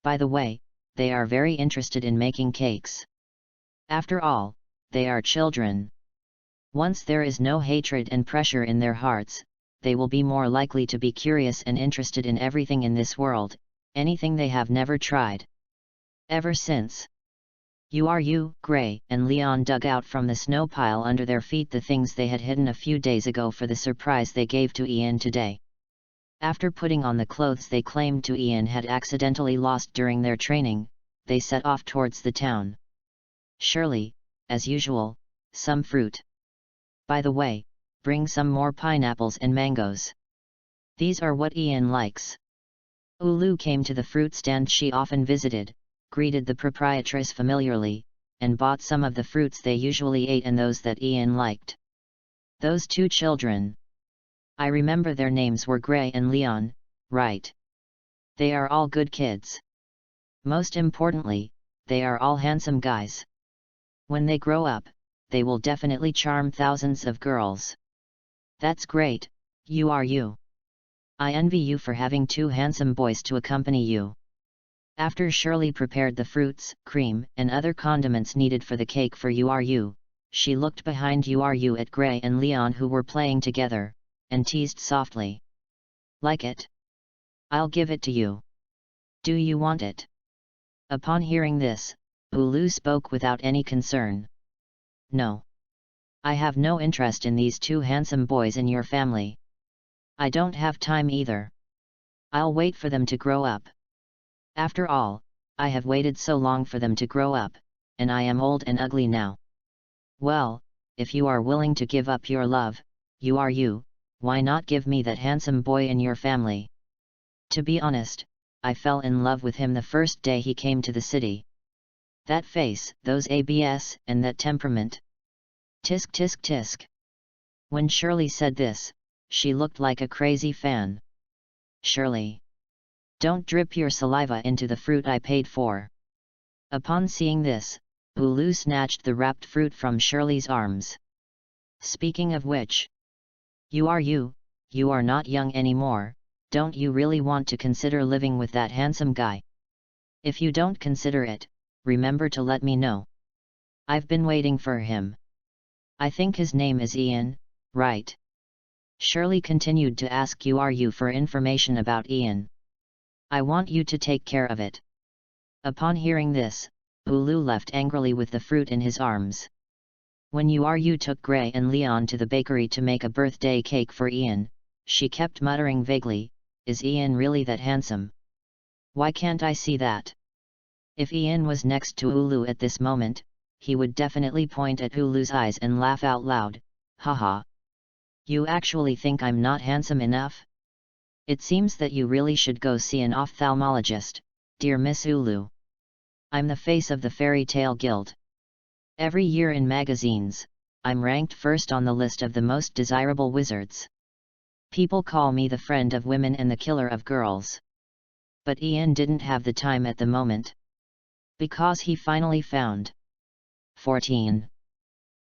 By the way, they are very interested in making cakes. After all, they are children. Once there is no hatred and pressure in their hearts, they will be more likely to be curious and interested in everything in this world, anything they have never tried. Ever since Uru, Gray, and Leon dug out from the snow pile under their feet the things they had hidden a few days ago for the surprise they gave to Ian today. After putting on the clothes they claimed to Ian had accidentally lost during their training, they set off towards the town. Surely, as usual, some fruit. By the way, bring some more pineapples and mangoes. These are what Ian likes. Ulu came to the fruit stand she often visited, greeted the proprietress familiarly, and bought some of the fruits they usually ate and those that Ian liked. Those two children. I remember their names were Gray and Leon, right? They are all good kids. Most importantly, they are all handsome guys. When they grow up, they will definitely charm thousands of girls. That's great, you. I envy you for having two handsome boys to accompany you. After Shirley prepared the fruits, cream, and other condiments needed for the cake for you, she looked behind you at Gray and Leon who were playing together, and teased softly. Like it? I'll give it to you. Do you want it? Upon hearing this, Ulu spoke without any concern. No. I have no interest in these two handsome boys in your family. I don't have time either. I'll wait for them to grow up. After all, I have waited so long for them to grow up, and I am old and ugly now. Well, if you are willing to give up your love, you, why not give me that handsome boy in your family? To be honest, I fell in love with him the first day he came to the city. That face, those abs, and that temperament. Tisk tisk tisk. When Shirley said this, she looked like a crazy fan. Shirley! Don't drip your saliva into the fruit I paid for. Upon seeing this, Ulu snatched the wrapped fruit from Shirley's arms. Speaking of which, you are not young anymore, don't you really want to consider living with that handsome guy? If you don't consider it, remember to let me know. I've been waiting for him. I think his name is Ian, right? Shirley continued to ask you for information about Ian. I want you to take care of it. Upon hearing this, Ulu left angrily with the fruit in his arms. When you took Gray and Leon to the bakery to make a birthday cake for Ian, she kept muttering vaguely, is Ian really that handsome? Why can't I see that? If Ian was next to Ulu at this moment, he would definitely point at Ulu's eyes and laugh out loud, haha. You actually think I'm not handsome enough? It seems that you really should go see an ophthalmologist, dear Miss Ulu. I'm the face of the Fairy Tale Guild. Every year in magazines, I'm ranked first on the list of the most desirable wizards. People call me the friend of women and the killer of girls. But Ian didn't have the time at the moment. Because he finally found 14.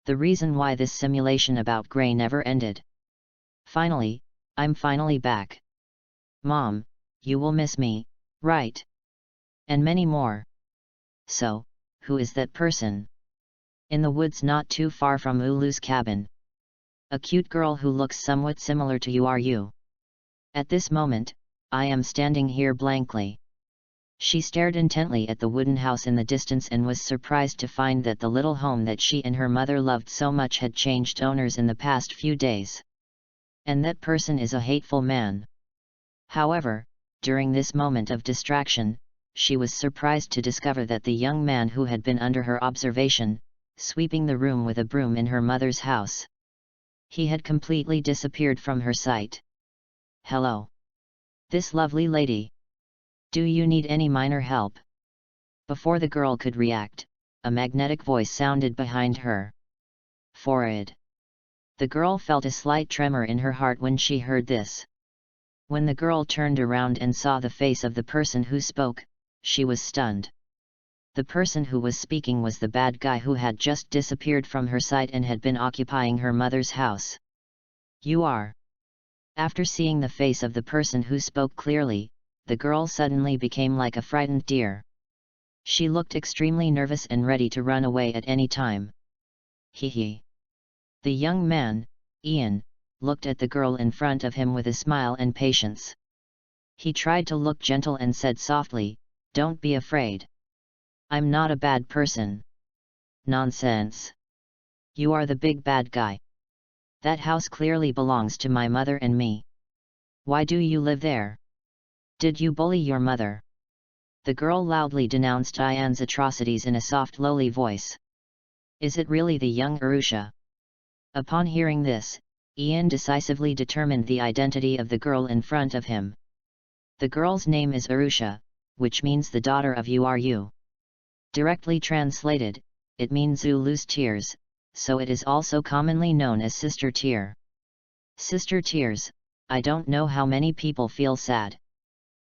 The reason why this simulation about Gray never ended. Finally, I'm finally back. Mom, you will miss me, right? And many more. So, who is that person? In the woods not too far from Ulu's cabin. A cute girl who looks somewhat similar to you. At this moment, I am standing here blankly. She stared intently at the wooden house in the distance and was surprised to find that the little home that she and her mother loved so much had changed owners in the past few days. And that person is a hateful man. However, during this moment of distraction, she was surprised to discover that the young man who had been under her observation, sweeping the room with a broom in her mother's house. He had completely disappeared from her sight. Hello. This lovely lady. Do you need any minor help? Before the girl could react, a magnetic voice sounded behind her. Forehead. The girl felt a slight tremor in her heart when she heard this. When the girl turned around and saw the face of the person who spoke, she was stunned. The person who was speaking was the bad guy who had just disappeared from her sight and had been occupying her mother's house. You are. After seeing the face of the person who spoke clearly, the girl suddenly became like a frightened deer. She looked extremely nervous and ready to run away at any time. Hee. The young man, Ian, looked at the girl in front of him with a smile and patience. He tried to look gentle and said softly, "Don't be afraid. I'm not a bad person." Nonsense. You are the big bad guy. That house clearly belongs to my mother and me. Why do you live there? Did you bully your mother? The girl loudly denounced Ian's atrocities in a soft lowly voice. Is it really the young Arusha? Upon hearing this, Ian decisively determined the identity of the girl in front of him. The girl's name is Arusha, which means the daughter of Uru. Directly translated, it means Zulu's tears, so it is also commonly known as Sister Tear. Sister Tears, I don't know how many people feel sad.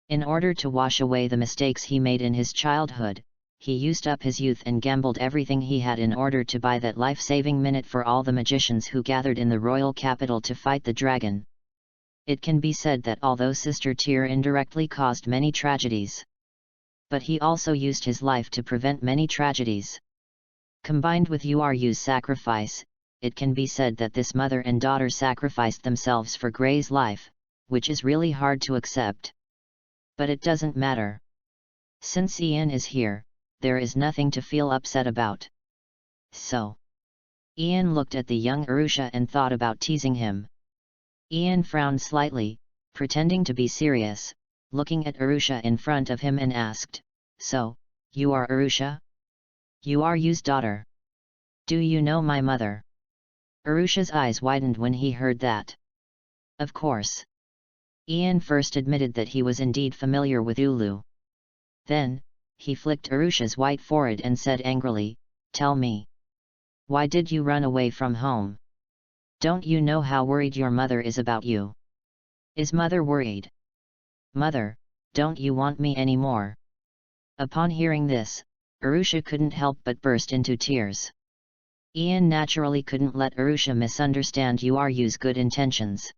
In order to wash away the mistakes he made in his childhood, he used up his youth and gambled everything he had in order to buy that life-saving minute for all the magicians who gathered in the royal capital to fight the dragon. It can be said that although Sister Tyr indirectly caused many tragedies, but he also used his life to prevent many tragedies. Combined with Yuryu's sacrifice, it can be said that this mother and daughter sacrificed themselves for Gray's life, which is really hard to accept. But it doesn't matter. Since Ian is here, there is nothing to feel upset about. So, Ian looked at the young Arusha and thought about teasing him. Ian frowned slightly, pretending to be serious, looking at Arusha in front of him and asked, "So, you are Arusha? Yuryu's daughter. Do you know my mother?" Arusha's eyes widened when he heard that. Of course. Ian first admitted that he was indeed familiar with Ulu. Then, he flicked Arusha's white forehead and said angrily, "Tell me. Why did you run away from home? Don't you know how worried your mother is about you? Is mother worried? Mother, don't you want me anymore?" Upon hearing this, Arusha couldn't help but burst into tears. Ian naturally couldn't let Arusha misunderstand Yuryu's good intentions.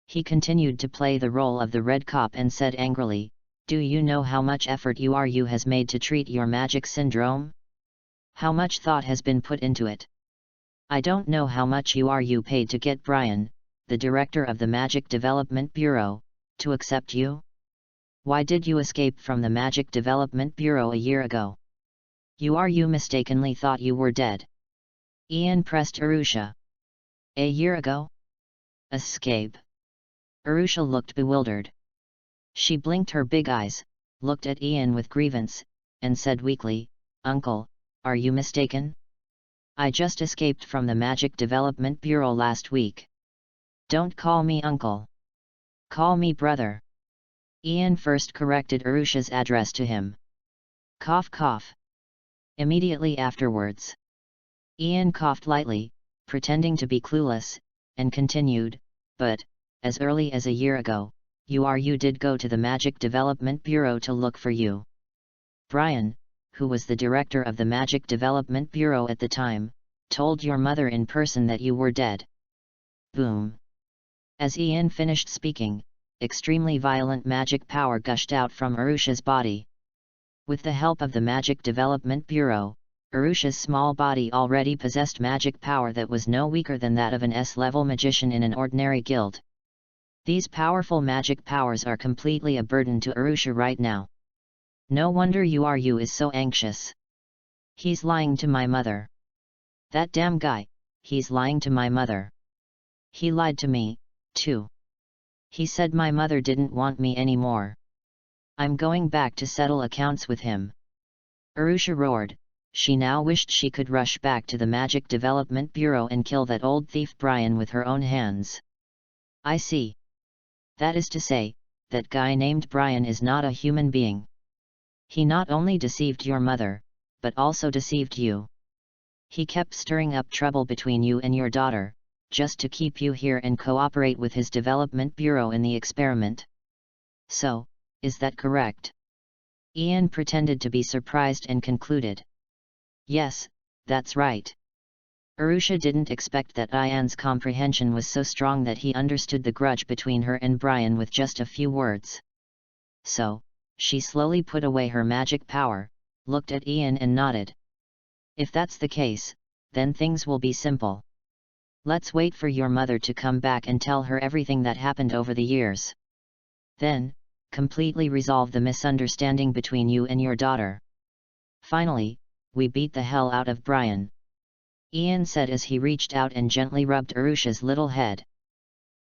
He continued to play the role of the red cop and said angrily, "Do you know how much effort Uryu has made to treat your magic syndrome? How much thought has been put into it? I don't know how much Uryu paid to get Brian, the director of the Magic Development Bureau, to accept you? Why did you escape from the Magic Development Bureau a year ago? Uryu mistakenly thought you were dead." Ian pressed Arusha. "A year ago? Escape?" Arusha looked bewildered. She blinked her big eyes, looked at Ian with grievance, and said weakly, "Uncle, are you mistaken? I just escaped from the Magic Development Bureau last week. Don't call me uncle. Call me brother." Ian first corrected Arusha's address to him. Cough cough. Immediately afterwards, Ian coughed lightly, pretending to be clueless, and continued, "But, as early as a year ago, Uryu did go to the Magic Development Bureau to look for you. Brian, who was the director of the Magic Development Bureau at the time, told your mother in person that you were dead." Boom! As Ian finished speaking, extremely violent magic power gushed out from Arusha's body. With the help of the Magic Development Bureau, Arusha's small body already possessed magic power that was no weaker than that of an S-level magician in an ordinary guild. These powerful magic powers are completely a burden to Arusha right now. No wonder Uryu is so anxious. He's lying to my mother. That damn guy, he's lying to my mother. He lied to me, too. He said my mother didn't want me anymore. I'm going back to settle accounts with him." Arusha roared. She now wished she could rush back to the Magic Development Bureau and kill that old thief Brian with her own hands. "I see. That is to say, that guy named Brian is not a human being. He not only deceived your mother, but also deceived you. He kept stirring up trouble between you and your daughter, just to keep you here and cooperate with his development bureau in the experiment. So, is that correct?" Ian pretended to be surprised and concluded. "Yes, that's right." Arusha didn't expect that Ian's comprehension was so strong that he understood the grudge between her and Brian with just a few words. So, she slowly put away her magic power, looked at Ian and nodded. "If that's the case, then things will be simple. Let's wait for your mother to come back and tell her everything that happened over the years. Then, completely resolve the misunderstanding between you and your daughter. Finally, we beat the hell out of Brian," Ian said as he reached out and gently rubbed Arusha's little head.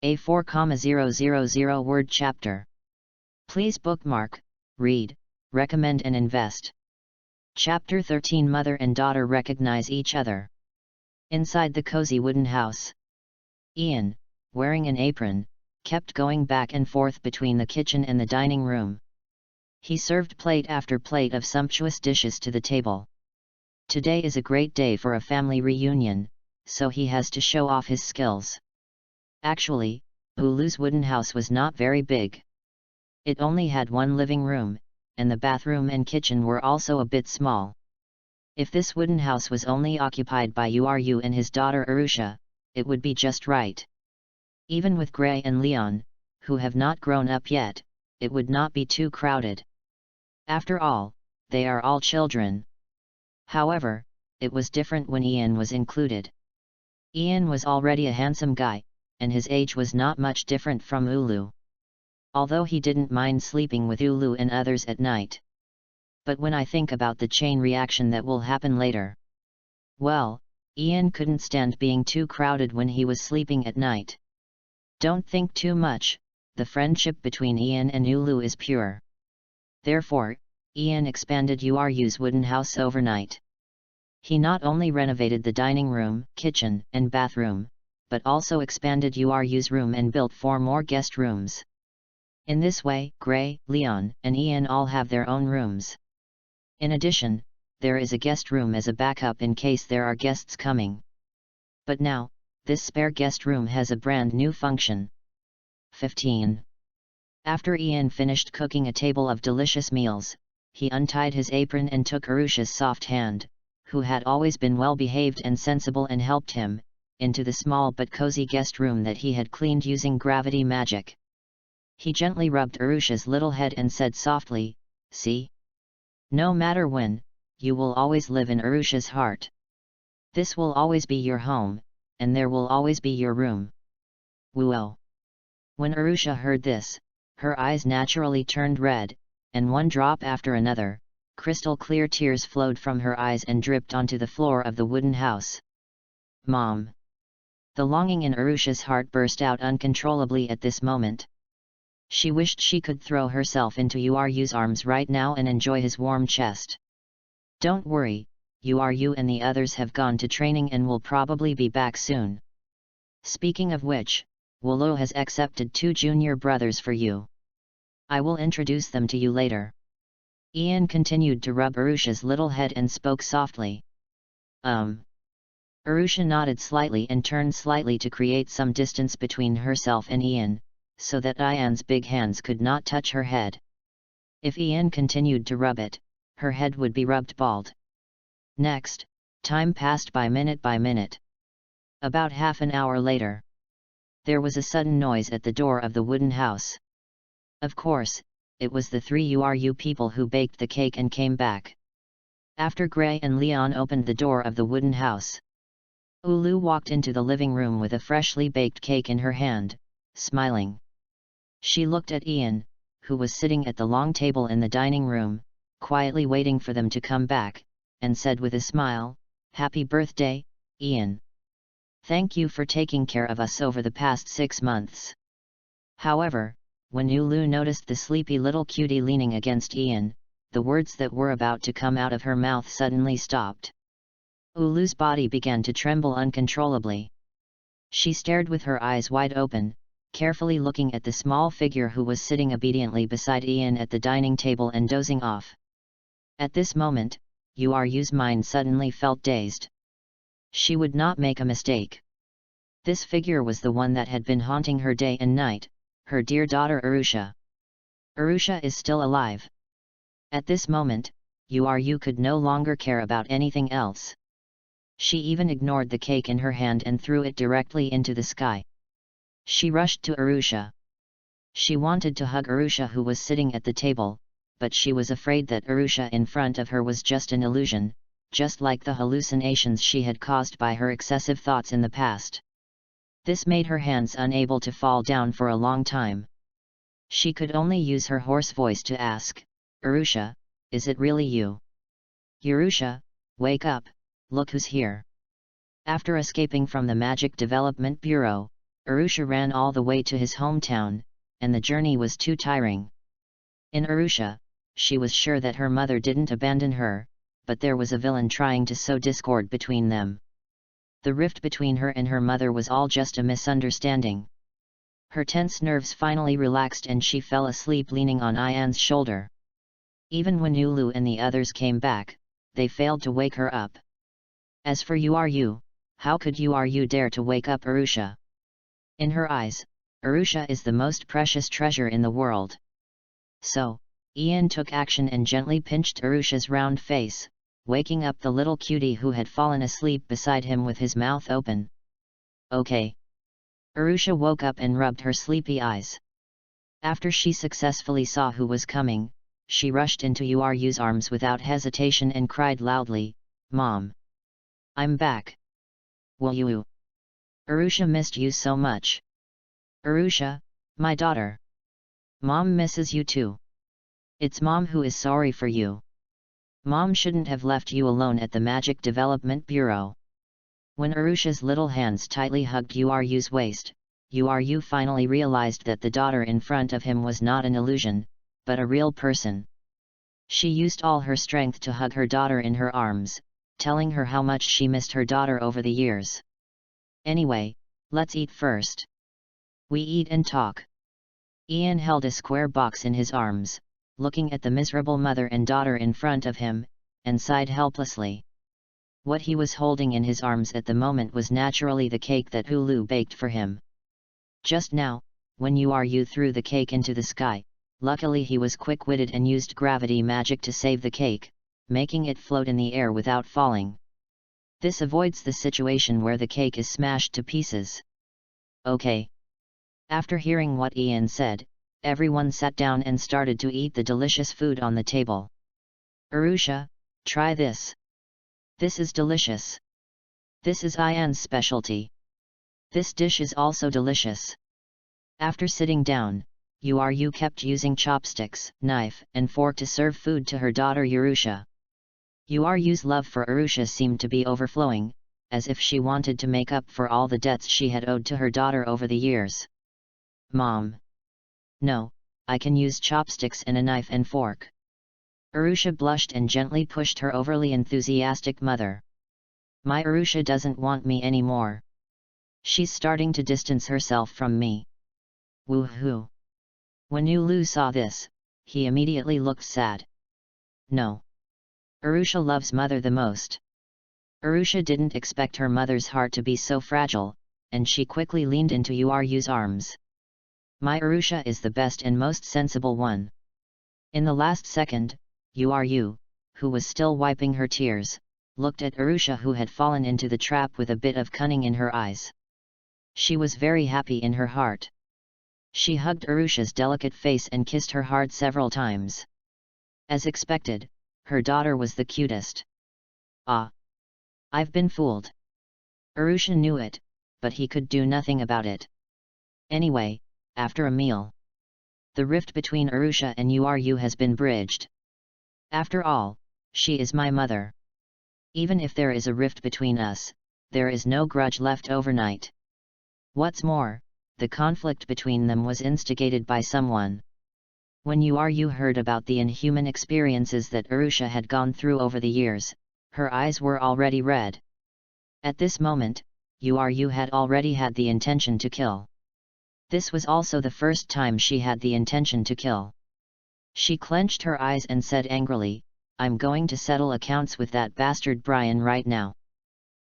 A 4,000 word chapter. Please bookmark, read, recommend and invest. Chapter 13. Mother and daughter recognize each other. Inside the cozy wooden house, Ian, wearing an apron, kept going back and forth between the kitchen and the dining room. He served plate after plate of sumptuous dishes to the table. Today is a great day for a family reunion, so he has to show off his skills. Actually, Ulu's wooden house was not very big. It only had one living room, and the bathroom and kitchen were also a bit small. If this wooden house was only occupied by Uru and his daughter Arusha, it would be just right. Even with Gray and Leon, who have not grown up yet, it would not be too crowded. After all, they are all children. However, it was different when Ian was included. Ian was already a handsome guy, and his age was not much different from Ulu. Although he didn't mind sleeping with Ulu and others at night. But when I think about the chain reaction that will happen later. Well, Ian couldn't stand being too crowded when he was sleeping at night. Don't think too much, the friendship between Ian and Ulu is pure. Therefore, Ian expanded Uru's wooden house overnight. He not only renovated the dining room, kitchen, and bathroom, but also expanded Uru's room and built 4 more guest rooms. In this way, Gray, Leon, and Ian all have their own rooms. In addition, there is a guest room as a backup in case there are guests coming. But now, this spare guest room has a brand new function. 15. After Ian finished cooking a table of delicious meals, he untied his apron and took Arusha's soft hand, who had always been well behaved and sensible and helped him, into the small but cozy guest room that he had cleaned using gravity magic. He gently rubbed Arusha's little head and said softly, "See? No matter when, you will always live in Arusha's heart. This will always be your home, and there will always be your room." Whoa! When Arusha heard this, her eyes naturally turned red, and one drop after another, crystal clear tears flowed from her eyes and dripped onto the floor of the wooden house. Mom! The longing in Arusha's heart burst out uncontrollably at this moment. She wished she could throw herself into Uru's arms right now and enjoy his warm chest. Don't worry, Uru and the others have gone to training and will probably be back soon. Speaking of which, Wolo has accepted 2 junior brothers for you. I will introduce them to you later. Ian continued to rub Arusha's little head and spoke softly. Arusha nodded slightly and turned slightly to create some distance between herself and Ian, so that Ian's big hands could not touch her head. If Ian continued to rub it, her head would be rubbed bald. Next, time passed by minute. About half an hour later, there was a sudden noise at the door of the wooden house. Of course, it was the 3 Uru people who baked the cake and came back. After Gray and Leon opened the door of the wooden house, Ulu walked into the living room with a freshly baked cake in her hand, smiling. She looked at Ian, who was sitting at the long table in the dining room, quietly waiting for them to come back, and said with a smile, "Happy birthday, Ian. Thank you for taking care of us over the past 6 months." However, when Ulu noticed the sleepy little cutie leaning against Ian, the words that were about to come out of her mouth suddenly stopped. Ulu's body began to tremble uncontrollably. She stared with her eyes wide open, carefully looking at the small figure who was sitting obediently beside Ian at the dining table and dozing off. At this moment, Uru's mind suddenly felt dazed. She would not make a mistake. This figure was the one that had been haunting her day and night, her dear daughter Arusha. Arusha is still alive. At this moment, Uru could no longer care about anything else. She even ignored the cake in her hand and threw it directly into the sky. She rushed to Arusha. She wanted to hug Arusha, who was sitting at the table, but she was afraid that Arusha in front of her was just an illusion, just like the hallucinations she had caused by her excessive thoughts in the past. This made her hands unable to fall down for a long time. She could only use her hoarse voice to ask, "Arusha, is it really you? Arusha, wake up, look who's here." After escaping from the Magic Development Bureau, Arusha ran all the way to his hometown, and the journey was too tiring. In Arusha, she was sure that her mother didn't abandon her, but there was a villain trying to sow discord between them. The rift between her and her mother was all just a misunderstanding. Her tense nerves finally relaxed and she fell asleep leaning on Ian's shoulder. Even when Ulu and the others came back, they failed to wake her up. As for Uru, how could Uru dare to wake up Arusha? In her eyes, Arusha is the most precious treasure in the world. So, Ian took action and gently pinched Arusha's round face, waking up the little cutie who had fallen asleep beside him with his mouth open. Okay. Arusha woke up and rubbed her sleepy eyes. After she successfully saw who was coming, she rushed into Uru's arms without hesitation and cried loudly, "Mom! I'm back! Woo! Arusha missed you so much! Arusha, my daughter! Mom misses you too! It's Mom who is sorry for you! Mom shouldn't have left you alone at the Magic Development Bureau." When Arusha's little hands tightly hugged Uru's waist, Uru finally realized that the daughter in front of him was not an illusion, but a real person. She used all her strength to hug her daughter in her arms, telling her how much she missed her daughter over the years. "Anyway, let's eat first. We eat and talk." Ian held a square box in his arms, looking at the miserable mother and daughter in front of him, and sighed helplessly. What he was holding in his arms at the moment was naturally the cake that Ulu baked for him. Just now, when Uru threw the cake into the sky, luckily he was quick-witted and used gravity magic to save the cake, making it float in the air without falling. This avoids the situation where the cake is smashed to pieces. Okay. After hearing what Ian said, everyone sat down and started to eat the delicious food on the table. "Arusha, try this. This is delicious. This is Ian's specialty. This dish is also delicious." After sitting down, Uru kept using chopsticks, knife and fork to serve food to her daughter Arusha. Uru's love for Arusha seemed to be overflowing, as if she wanted to make up for all the debts she had owed to her daughter over the years. "Mom! No, I can use chopsticks and a knife and fork." Arusha blushed and gently pushed her overly enthusiastic mother. "My Arusha doesn't want me anymore. She's starting to distance herself from me. Woohoo!" When Ulu saw this, he immediately looked sad. No. Arusha loves mother the most. Arusha didn't expect her mother's heart to be so fragile, and she quickly leaned into Uru's arms. "My Arusha is the best and most sensible one." In the last second, Uru, who was still wiping her tears, looked at Arusha who had fallen into the trap with a bit of cunning in her eyes. She was very happy in her heart. She hugged Arusha's delicate face and kissed her hard several times. As expected, her daughter was the cutest. "Ah! I've been fooled." Arusha knew it, but he could do nothing about it. Anyway, after a meal, the rift between Arusha and Uru has been bridged. After all, she is my mother. Even if there is a rift between us, there is no grudge left overnight. What's more, the conflict between them was instigated by someone. When Uru heard about the inhuman experiences that Arusha had gone through over the years, her eyes were already red. At this moment, Uru had already had the intention to kill. This was also the first time she had the intention to kill. She clenched her eyes and said angrily, "I'm going to settle accounts with that bastard Brian right now.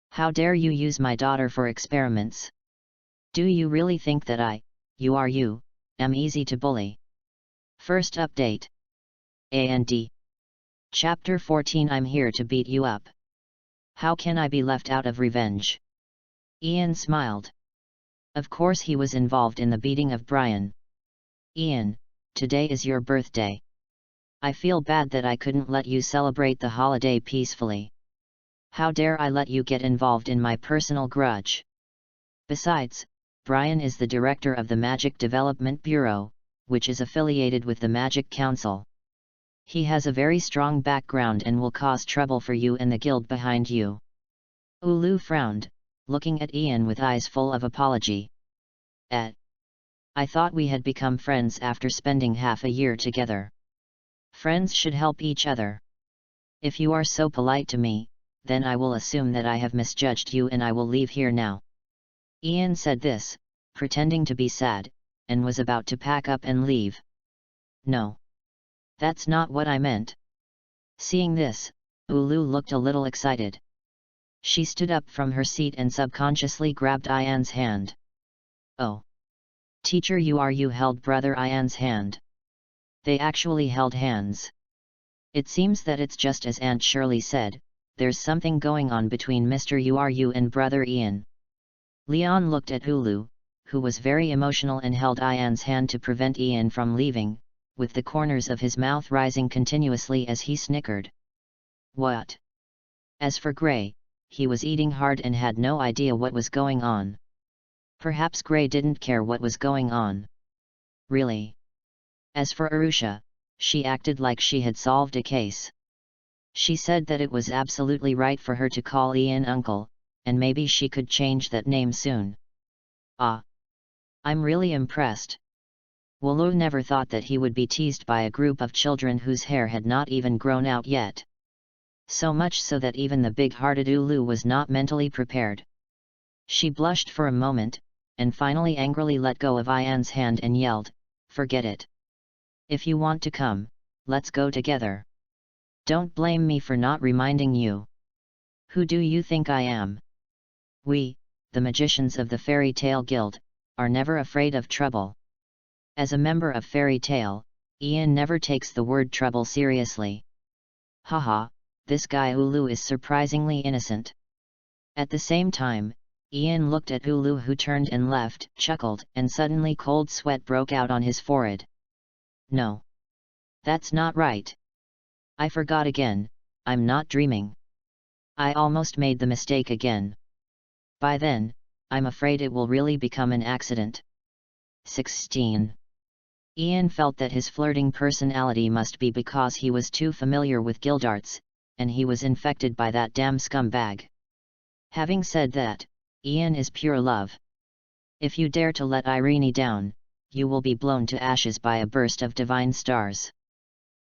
How dare you use my daughter for experiments? Do you really think that I, Uru, am easy to bully?" First update. And Chapter 14. I'm here to beat you up. How can I be left out of revenge? Ian smiled. Of course he was involved in the beating of Brian. "Ian, today is your birthday. I feel bad that I couldn't let you celebrate the holiday peacefully. How dare I let you get involved in my personal grudge? Besides, Brian is the director of the Magic Development Bureau, which is affiliated with the Magic Council. He has a very strong background and will cause trouble for you and the guild behind you." Ulu frowned, looking at Ian with eyes full of apology. I thought we had become friends after spending half a year together. Friends should help each other. If you are so polite to me, then I will assume that I have misjudged you and I will leave here now." Ian said this, pretending to be sad, and was about to pack up and leave. "No. That's not what I meant." Seeing this, Ulu looked a little excited. She stood up from her seat and subconsciously grabbed Ian's hand. "Oh. Teacher Uru held Brother Ian's hand. They actually held hands. It seems that it's just as Aunt Shirley said, there's something going on between Mr. Uru and Brother Ian. Leon looked at Ulu, who was very emotional and held Ian's hand to prevent Ian from leaving, with the corners of his mouth rising continuously as he snickered. What? As for Gray, he was eating hard and had no idea what was going on. Perhaps Gray didn't care what was going on. Really? As for Arusha, she acted like she had solved a case. She said that it was absolutely right for her to call Ian uncle, and maybe she could change that name soon. Ah! I'm really impressed. Wulu never thought that he would be teased by a group of children whose hair had not even grown out yet. So much so that even the big-hearted Ulu was not mentally prepared. She blushed for a moment, and finally angrily let go of Ian's hand and yelled, "Forget it. If you want to come, let's go together. Don't blame me for not reminding you. Who do you think I am? We, the magicians of the Fairy Tale Guild, are never afraid of trouble." As a member of Fairy Tale, Ian never takes the word trouble seriously. Haha, this guy Ulu is surprisingly innocent. At the same time, Ian looked at Ulu, who turned and left, chuckled, and suddenly cold sweat broke out on his forehead. No. That's not right. I forgot again, I'm not dreaming. I almost made the mistake again. By then, I'm afraid it will really become an accident. 16. Ian felt that his flirting personality must be because he was too familiar with guildarts, and he was infected by that damn scumbag. Having said that, Ian is pure love. If you dare to let Irene down, you will be blown to ashes by a burst of divine stars.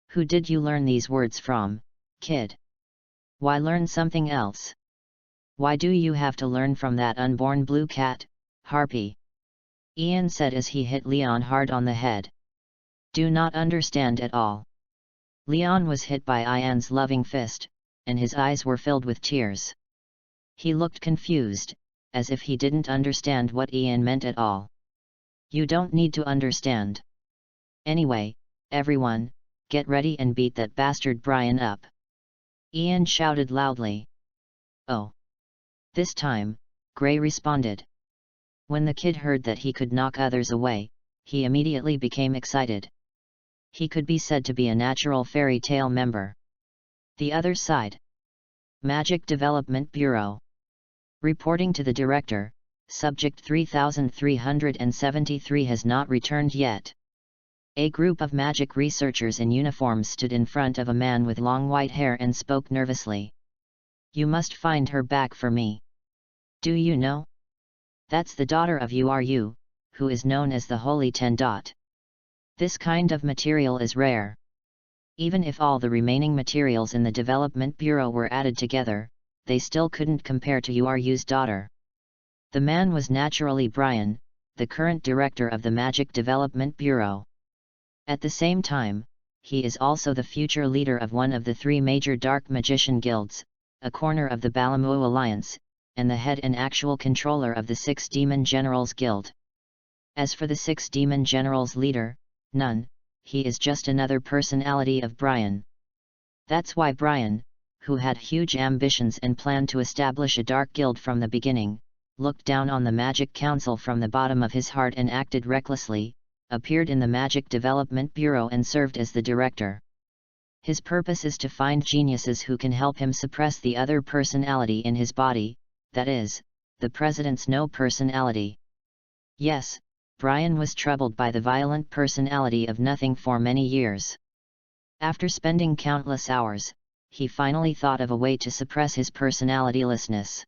Who did you learn these words from, kid? Why learn something else? Why do you have to learn from that unborn blue cat, Harpy? Ian said as he hit Leon hard on the head. Do not understand at all. Leon was hit by Ian's loving fist, and his eyes were filled with tears. He looked confused, as if he didn't understand what Ian meant at all. You don't need to understand. Anyway, everyone, get ready and beat that bastard Brian up. Ian shouted loudly. Oh. This time, Gray responded. When the kid heard that he could knock others away, he immediately became excited. He could be said to be a natural Fairy Tale member. The other side. Magic Development Bureau. Reporting to the director, Subject 3373 has not returned yet. A group of magic researchers in uniform stood in front of a man with long white hair and spoke nervously. You must find her back for me. Do you know? That's the daughter of Uru, who is known as the Holy 10. This kind of material is rare. Even if all the remaining materials in the Development Bureau were added together, they still couldn't compare to Uru's daughter. The man was naturally Brian, the current director of the Magic Development Bureau. At the same time, he is also the future leader of one of the three major dark magician guilds, a corner of the Balamu Alliance, and the head and actual controller of the Six Demon Generals Guild. As for the Six Demon Generals leader, none, he is just another personality of Brian. That's why Brian, who had huge ambitions and planned to establish a dark guild from the beginning, looked down on the Magic Council from the bottom of his heart and acted recklessly, appeared in the Magic Development Bureau and served as the director. His purpose is to find geniuses who can help him suppress the other personality in his body, that is, the president's no personality. Yes, Brian was troubled by the violent personality of Nothing for many years. After spending countless hours, he finally thought of a way to suppress his personalitylessness.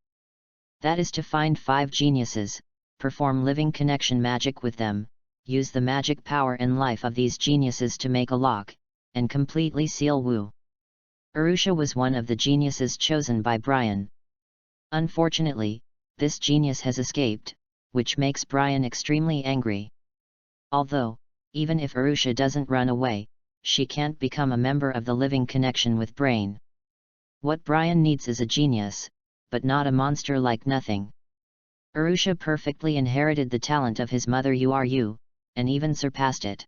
That is to find 5 geniuses, perform living connection magic with them, use the magic power and life of these geniuses to make a lock, and completely seal Wu. Arusha was one of the geniuses chosen by Brian. Unfortunately, this genius has escaped, which makes Brian extremely angry. Although, even if Arusha doesn't run away, she can't become a member of the living connection with Brain. What Brian needs is a genius, but not a monster like Nothing. Urusha perfectly inherited the talent of his mother Uru, and even surpassed it.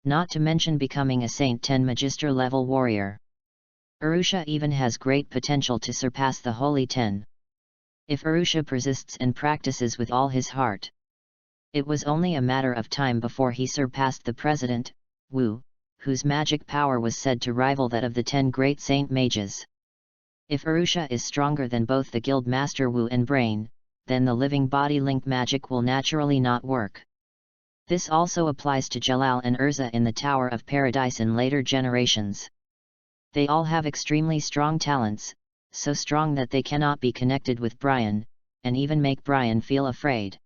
Not to mention becoming a Saint 10 Magister level warrior. Urusha even has great potential to surpass the Holy 10. If Urusha persists and practices with all his heart. It was only a matter of time before he surpassed the President, Wu, whose magic power was said to rival that of the 10 great Saint Mages. If Urusha is stronger than both the Guild Master Wu and Brain, then the living body link magic will naturally not work. This also applies to Jalal and ERZA in the Tower of Paradise in later generations. They all have extremely strong talents, so strong that they cannot be connected with Brian, and even make Brian feel afraid.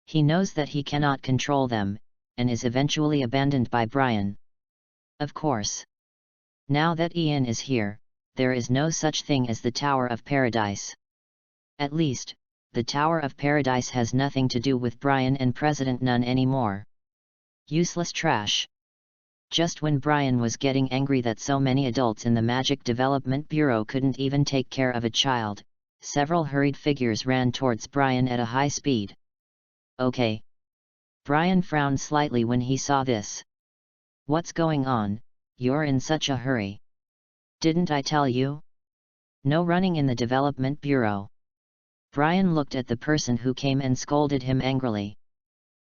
He knows that he cannot control them, and is eventually abandoned by Brian. Of course. Now that Ian is here, there is no such thing as the Tower of Paradise. At least, the Tower of Paradise has nothing to do with Brian and President Nun anymore. Useless trash. Just when Brian was getting angry that so many adults in the Magic Development Bureau couldn't even take care of a child, several hurried figures ran towards Brian at a high speed. Okay. Brian frowned slightly when he saw this. What's going on? You're in such a hurry. Didn't I tell you? No running in the Development Bureau. Brian looked at the person who came and scolded him angrily.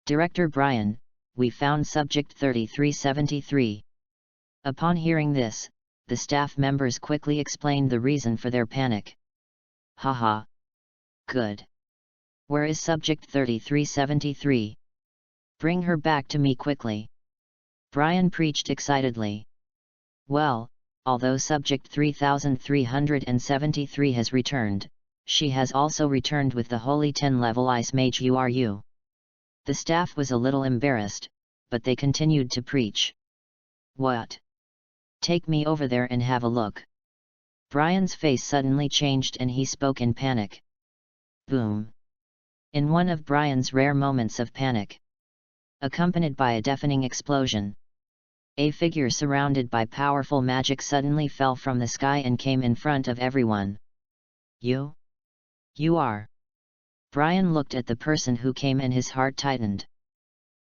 Director Brian, we found subject 3373. Upon hearing this, the staff members quickly explained the reason for their panic. Haha. Good. Where is subject 3373? Bring her back to me quickly. Brian preached excitedly. Well, although subject 3373 has returned, she has also returned with the Holy 10 level Ice Mage Uru. The staff was a little embarrassed, but they continued to preach. What? Take me over there and have a look. Brian's face suddenly changed and he spoke in panic. Boom. In one of Brian's rare moments of panic, accompanied by a deafening explosion, a figure surrounded by powerful magic suddenly fell from the sky and came in front of everyone. You? You are. Brian looked at the person who came and his heart tightened.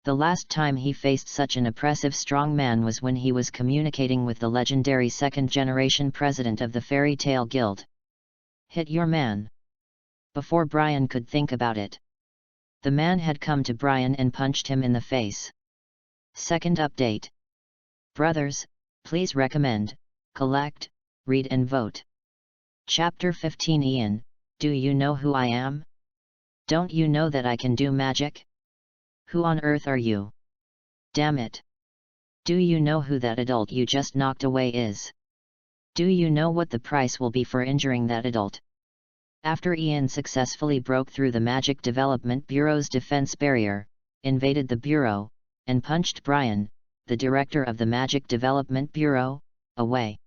The last time he faced such an oppressive strong man was when he was communicating with the legendary second-generation president of the Fairy Tale Guild. Hit your man. Before Brian could think about it, the man had come to Brian and punched him in the face. Second update. Brothers, please recommend, collect, read and vote. Chapter 15. Ian, do you know who I am? Don't you know that I can do magic? Who on earth are you? Damn it. Do you know who that adult you just knocked away is? Do you know what the price will be for injuring that adult? After Ian successfully broke through the Magic Development Bureau's defense barrier, invaded the Bureau, and punched Brian, the director of the Magic Development Bureau, away.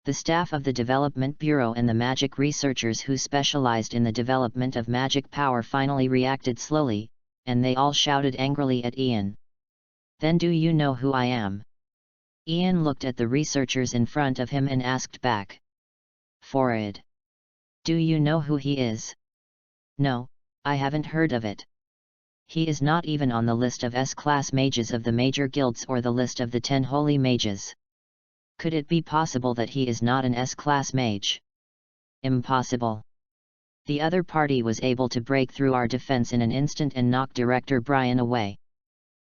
The staff of the Development Bureau and the magic researchers who specialized in the development of magic power finally reacted slowly, and they all shouted angrily at Ian. Then do you know who I am? Ian looked at the researchers in front of him and asked back. Forrid. Do you know who he is? No, I haven't heard of it. He is not even on the list of S-class mages of the major guilds or the list of the 10 holy mages. Could it be possible that he is not an S-class mage? Impossible. The other party was able to break through our defense in an instant and knock Director Brian away.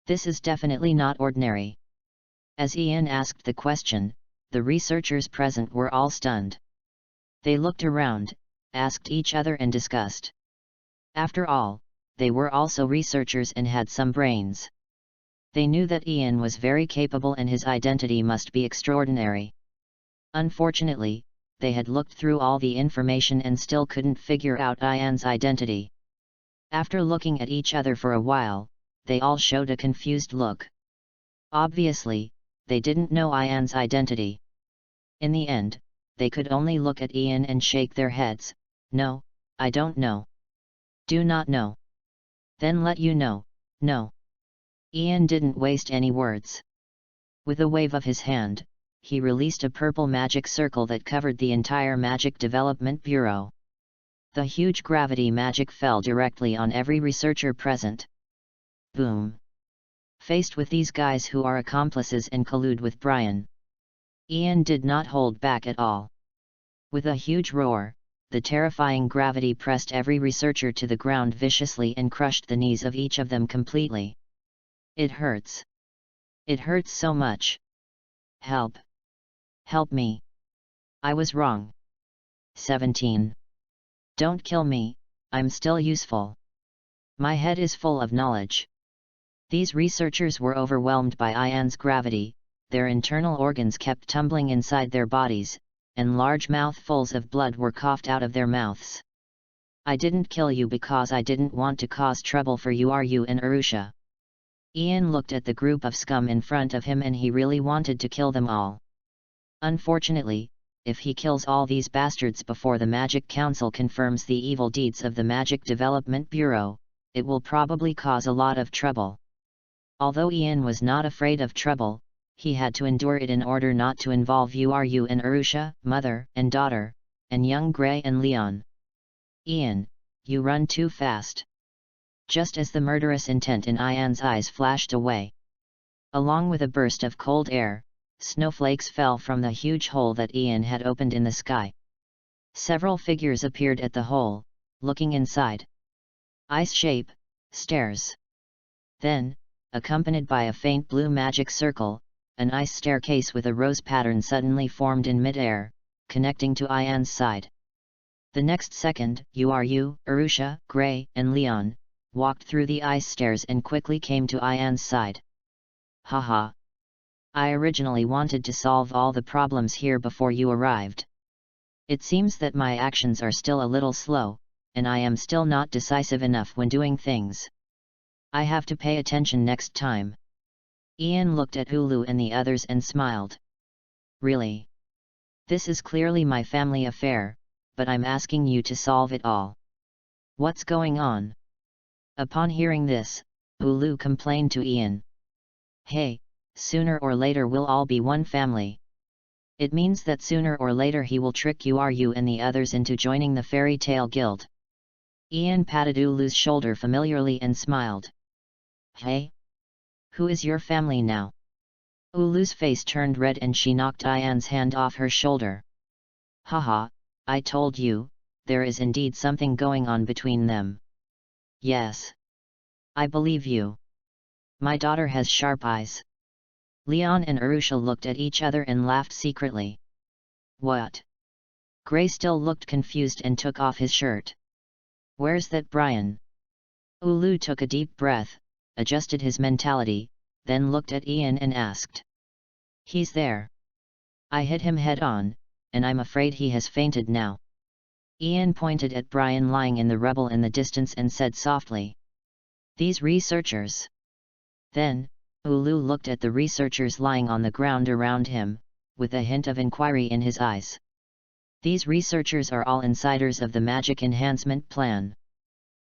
This is definitely not ordinary. As Ian asked the question, the researchers present were all stunned. They looked around, asked each other and discussed. After all, they were also researchers and had some brains. They knew that Ian was very capable and his identity must be extraordinary. Unfortunately, they had looked through all the information and still couldn't figure out Ian's identity. After looking at each other for a while, they all showed a confused look. Obviously, they didn't know Ian's identity. In the end, they could only look at Ian and shake their heads. No, I don't know. Do not know. Then let you know, no. Ian didn't waste any words. With a wave of his hand, he released a purple magic circle that covered the entire Magic Development Bureau. The huge gravity magic fell directly on every researcher present. Boom! Faced with these guys who are accomplices and collude with Brian, Ian did not hold back at all. With a huge roar, the terrifying gravity pressed every researcher to the ground viciously and crushed the knees of each of them completely. It hurts. It hurts so much. Help! Help me! I was wrong. 17. Don't kill me, I'm still useful. My head is full of knowledge. These researchers were overwhelmed by Ian's gravity, their internal organs kept tumbling inside their bodies, and large mouthfuls of blood were coughed out of their mouths. I didn't kill you because I didn't want to cause trouble for you and Arusha. Ian looked at the group of scum in front of him and he really wanted to kill them all. Unfortunately, if he kills all these bastards before the Magic Council confirms the evil deeds of the Magic Development Bureau, it will probably cause a lot of trouble. Although Ian was not afraid of trouble, he had to endure it in order not to involve you and Arusha, mother and daughter, and young Gray and Leon. Ian, you run too fast. Just as the murderous intent in Ian's eyes flashed away, along with a burst of cold air, snowflakes fell from the huge hole that Ian had opened in the sky. Several figures appeared at the hole, looking inside. Ice shape, stairs. Then, accompanied by a faint blue magic circle, an ice staircase with a rose pattern suddenly formed in mid-air, connecting to Ian's side. The next second, Arusha, Gray, and Leon, walked through the ice stairs and quickly came to Ian's side. Haha! I originally wanted to solve all the problems here before you arrived. It seems that my actions are still a little slow, and I am still not decisive enough when doing things. I have to pay attention next time. Ian looked at Ulu and the others and smiled. Really? This is clearly my family affair, but I'm asking you to solve it all. What's going on? Upon hearing this, Ulu complained to Ian. Hey, sooner or later we'll all be one family. It means that sooner or later he will trick you and the others into joining the Fairy Tale Guild. Ian patted Ulu's shoulder familiarly and smiled. Hey? Who is your family now? Ulu's face turned red and she knocked Ian's hand off her shoulder. Haha, I told you, there is indeed something going on between them. Yes. I believe you. My daughter has sharp eyes. Leon and Arusha looked at each other and laughed secretly. What? Gray still looked confused and took off his shirt. Where's that Brian? Ulu took a deep breath, adjusted his mentality, then looked at Ian and asked. He's there. I hit him head on, and I'm afraid he has fainted now. Ian pointed at Brian lying in the rubble in the distance and said softly. These researchers. Then, Ulu looked at the researchers lying on the ground around him, with a hint of inquiry in his eyes. These researchers are all insiders of the Magic Enhancement Plan.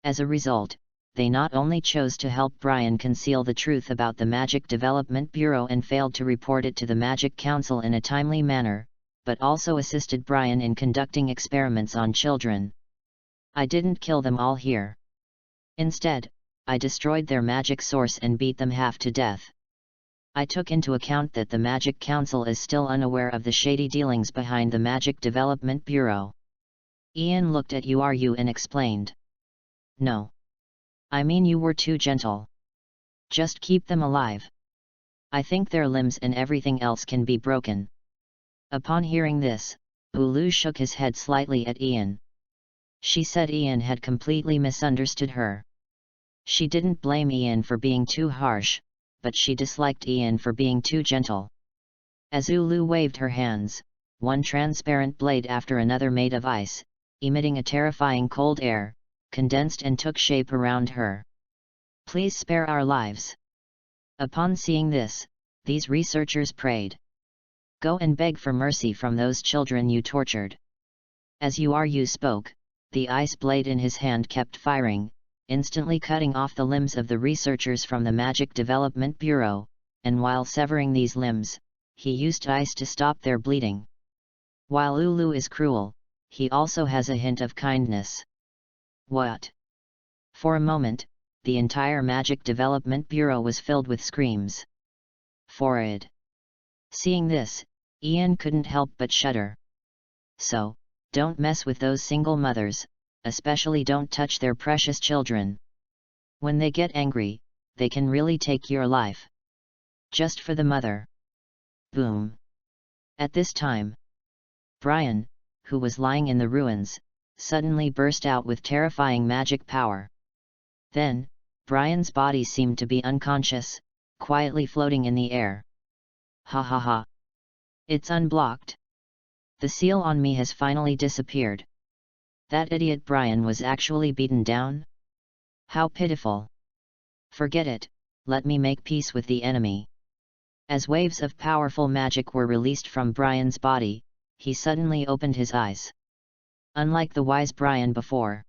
As a result, they not only chose to help Brian conceal the truth about the Magic Development Bureau and failed to report it to the Magic Council in a timely manner, but also assisted Brian in conducting experiments on children. I didn't kill them all here. Instead, I destroyed their magic source and beat them half to death. I took into account that the Magic Council is still unaware of the shady dealings behind the Magic Development Bureau. Ian looked at Uru and explained. No. I mean you were too gentle. Just keep them alive. I think their limbs and everything else can be broken. Upon hearing this, Ulu shook his head slightly at Ian. She said Ian had completely misunderstood her. She didn't blame Ian for being too harsh, but she disliked Ian for being too gentle. As Ulu waved her hands, one transparent blade after another made of ice, emitting a terrifying cold air, condensed and took shape around her. Please spare our lives. Upon seeing this, these researchers prayed. Go and beg for mercy from those children you tortured. As Uru spoke, the ice blade in his hand kept firing, instantly cutting off the limbs of the researchers from the Magic Development Bureau, and while severing these limbs, he used ice to stop their bleeding. While Ulu is cruel, he also has a hint of kindness. What? For a moment, the entire Magic Development Bureau was filled with screams. Forward. Seeing this, Ian couldn't help but shudder. So, don't mess with those single mothers, especially don't touch their precious children. When they get angry, they can really take your life. Just for the mother. Boom. At this time, Brian, who was lying in the ruins, suddenly burst out with terrifying magic power. Then, Brian's body seemed to be unconscious, quietly floating in the air. Ha ha ha. It's unblocked. The seal on me has finally disappeared. That idiot Brian was actually beaten down? How pitiful. Forget it, let me make peace with the enemy. As waves of powerful magic were released from Brian's body, he suddenly opened his eyes. Unlike the wise Brian before.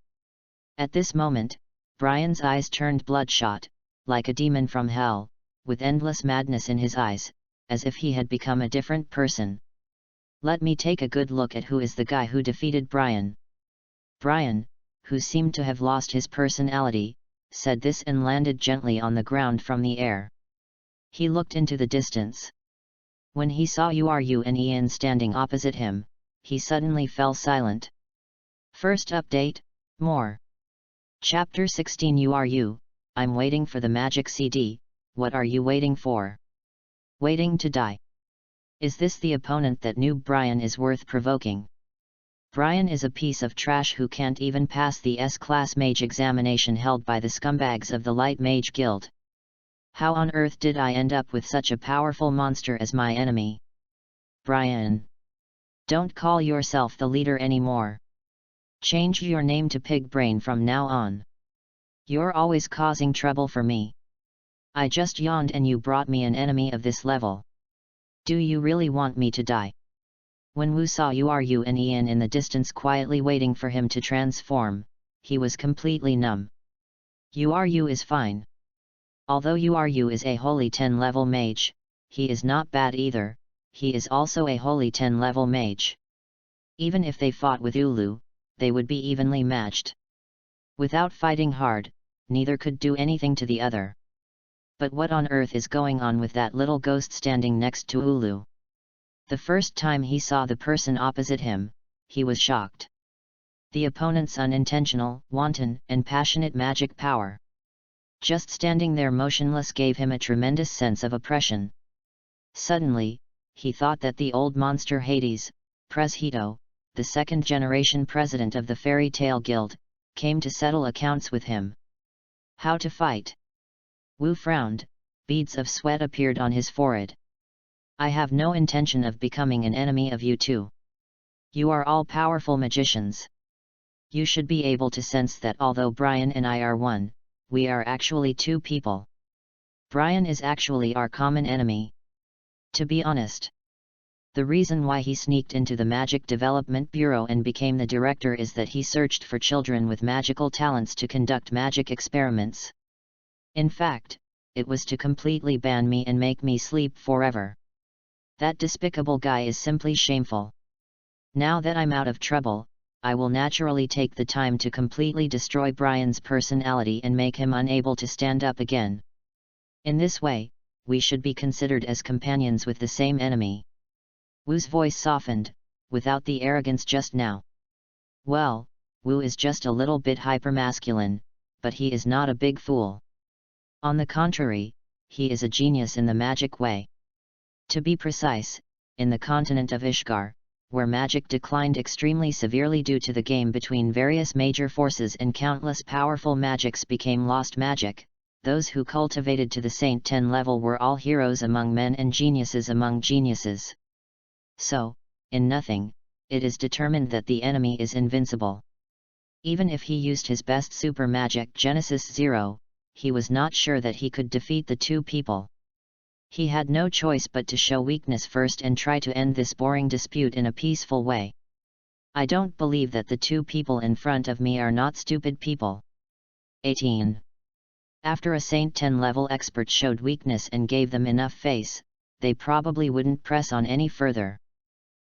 At this moment, Brian's eyes turned bloodshot, like a demon from hell, with endless madness in his eyes, as if he had become a different person. Let me take a good look at who is the guy who defeated Brian. Brian, who seemed to have lost his personality, said this and landed gently on the ground from the air. He looked into the distance. When he saw Uru and Ian standing opposite him, he suddenly fell silent. First update, more. Chapter 16 Uru, I'm waiting for the magic CD, what are you waiting for? Waiting to die. Is this the opponent that noob Brian is worth provoking? Brian is a piece of trash who can't even pass the S-Class Mage examination held by the scumbags of the Light Mage Guild. How on earth did I end up with such a powerful monster as my enemy? Brian. Don't call yourself the leader anymore. Change your name to Pig Brain from now on. You're always causing trouble for me. I just yawned and you brought me an enemy of this level. Do you really want me to die? When Wu saw Uru and Ian in the distance quietly waiting for him to transform, he was completely numb. Uru is fine. Although Uru is a Holy 10 level mage, he is not bad either, he is also a Holy 10 level mage. Even if they fought with Ulu, they would be evenly matched. Without fighting hard, neither could do anything to the other. But what on earth is going on with that little ghost standing next to Ulu? The first time he saw the person opposite him, he was shocked. The opponent's unintentional, wanton, and passionate magic power. Just standing there motionless gave him a tremendous sense of oppression. Suddenly, he thought that the old monster Hades, Presheto, the second-generation president of the Fairy Tale Guild, came to settle accounts with him. How to fight? Wu frowned, beads of sweat appeared on his forehead. I have no intention of becoming an enemy of you two. You are all powerful magicians. You should be able to sense that although Brian and I are one, we are actually two people. Brian is actually our common enemy. To be honest, the reason why he sneaked into the Magic Development Bureau and became the director is that he searched for children with magical talents to conduct magic experiments. In fact, it was to completely ban me and make me sleep forever. That despicable guy is simply shameful. Now that I'm out of trouble, I will naturally take the time to completely destroy Brian's personality and make him unable to stand up again. In this way, we should be considered as companions with the same enemy. Wu's voice softened, without the arrogance just now. Well, Wu is just a little bit hypermasculine, but he is not a big fool. On the contrary, he is a genius in the magic way. To be precise, in the continent of Ishgar, where magic declined extremely severely due to the game between various major forces and countless powerful magics became lost magic, those who cultivated to the Saint 10 level were all heroes among men and geniuses among geniuses. So, in nothing, it is determined that the enemy is invincible. Even if he used his best super magic Genesis 0, he was not sure that he could defeat the two people. He had no choice but to show weakness first and try to end this boring dispute in a peaceful way. I don't believe that the two people in front of me are not stupid people. 18. After a Saint 10 level expert showed weakness and gave them enough face, they probably wouldn't press on any further.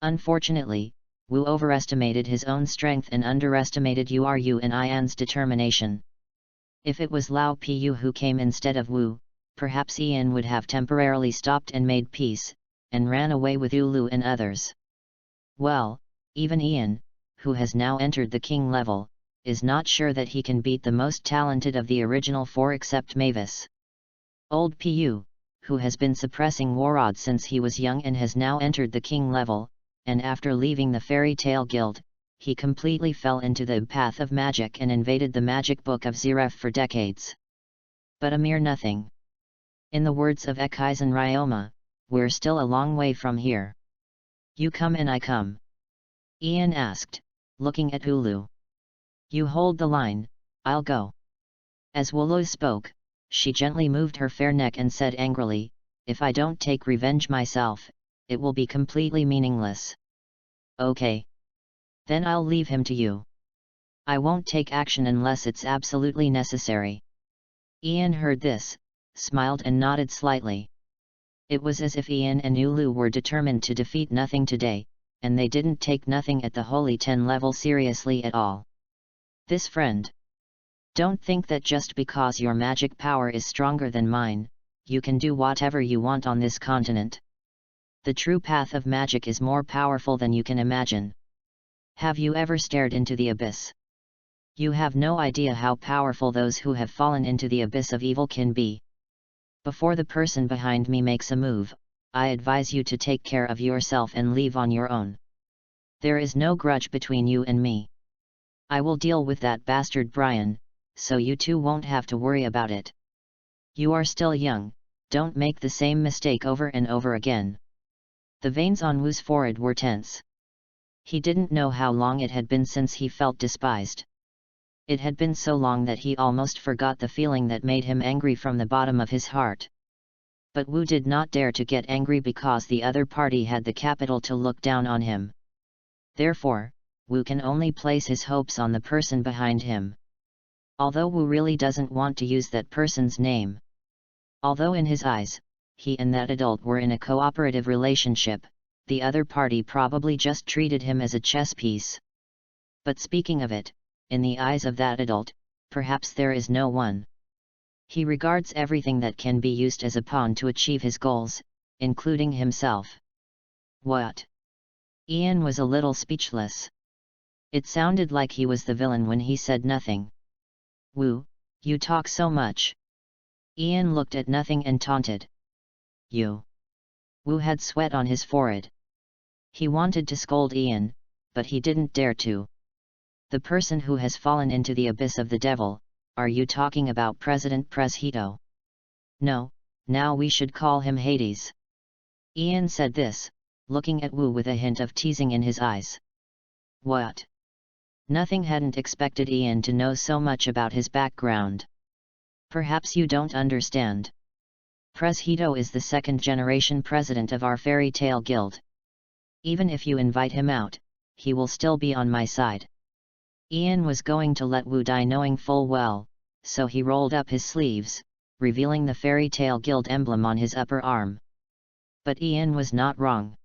Unfortunately, Wu overestimated his own strength and underestimated Yu and Ian's determination. If it was Lao Pu who came instead of Wu, perhaps Ian would have temporarily stopped and made peace, and ran away with Ulu and others. Well, even Ian, who has now entered the king level, is not sure that he can beat the most talented of the original four except Mavis. Old Pu, who has been suppressing Warod since he was young and has now entered the king level, and after leaving the Fairy Tale Guild, he completely fell into the path of magic and invaded the magic book of Zeref for decades. But a mere nothing. In the words of Ekizen Ryoma, we're still a long way from here. You come and I come? Ian asked, looking at Ulu. You hold the line, I'll go. As Wulu spoke, she gently moved her fair neck and said angrily, if I don't take revenge myself, it will be completely meaningless. Okay. Then I'll leave him to you. I won't take action unless it's absolutely necessary. Ian heard this, smiled and nodded slightly. It was as if Ian and Ulu were determined to defeat nothing today, and they didn't take nothing at the Holy 10 level seriously at all. This friend. Don't think that just because your magic power is stronger than mine, you can do whatever you want on this continent. The true path of magic is more powerful than you can imagine. Have you ever stared into the abyss? You have no idea how powerful those who have fallen into the abyss of evil can be. Before the person behind me makes a move, I advise you to take care of yourself and leave on your own. There is no grudge between you and me. I will deal with that bastard Brian, so you two won't have to worry about it. You are still young, don't make the same mistake over and over again. The veins on Wu's forehead were tense. He didn't know how long it had been since he felt despised. It had been so long that he almost forgot the feeling that made him angry from the bottom of his heart. But Wu did not dare to get angry because the other party had the capital to look down on him. Therefore, Wu can only place his hopes on the person behind him. Although Wu really doesn't want to use that person's name. Although in his eyes, he and that adult were in a cooperative relationship, the other party probably just treated him as a chess piece. But speaking of it, in the eyes of that adult, perhaps there is no one. He regards everything that can be used as a pawn to achieve his goals, including himself. What? Ian was a little speechless. It sounded like he was the villain when he said nothing. Wu, you talk so much. Ian looked at nothing and taunted. You. Wu had sweat on his forehead. He wanted to scold Ian, but he didn't dare to. The person who has fallen into the abyss of the devil, are you talking about President Presheto? No, now we should call him Hades. Ian said this, looking at Wu with a hint of teasing in his eyes. What? Nothing hadn't expected Ian to know so much about his background. Perhaps you don't understand. Presheto is the second-generation president of our Fairy Tale Guild. Even if you invite him out, he will still be on my side. Ian was going to let Wu die knowing full well, so he rolled up his sleeves, revealing the Fairy Tale Guild emblem on his upper arm. But Ian was not wrong.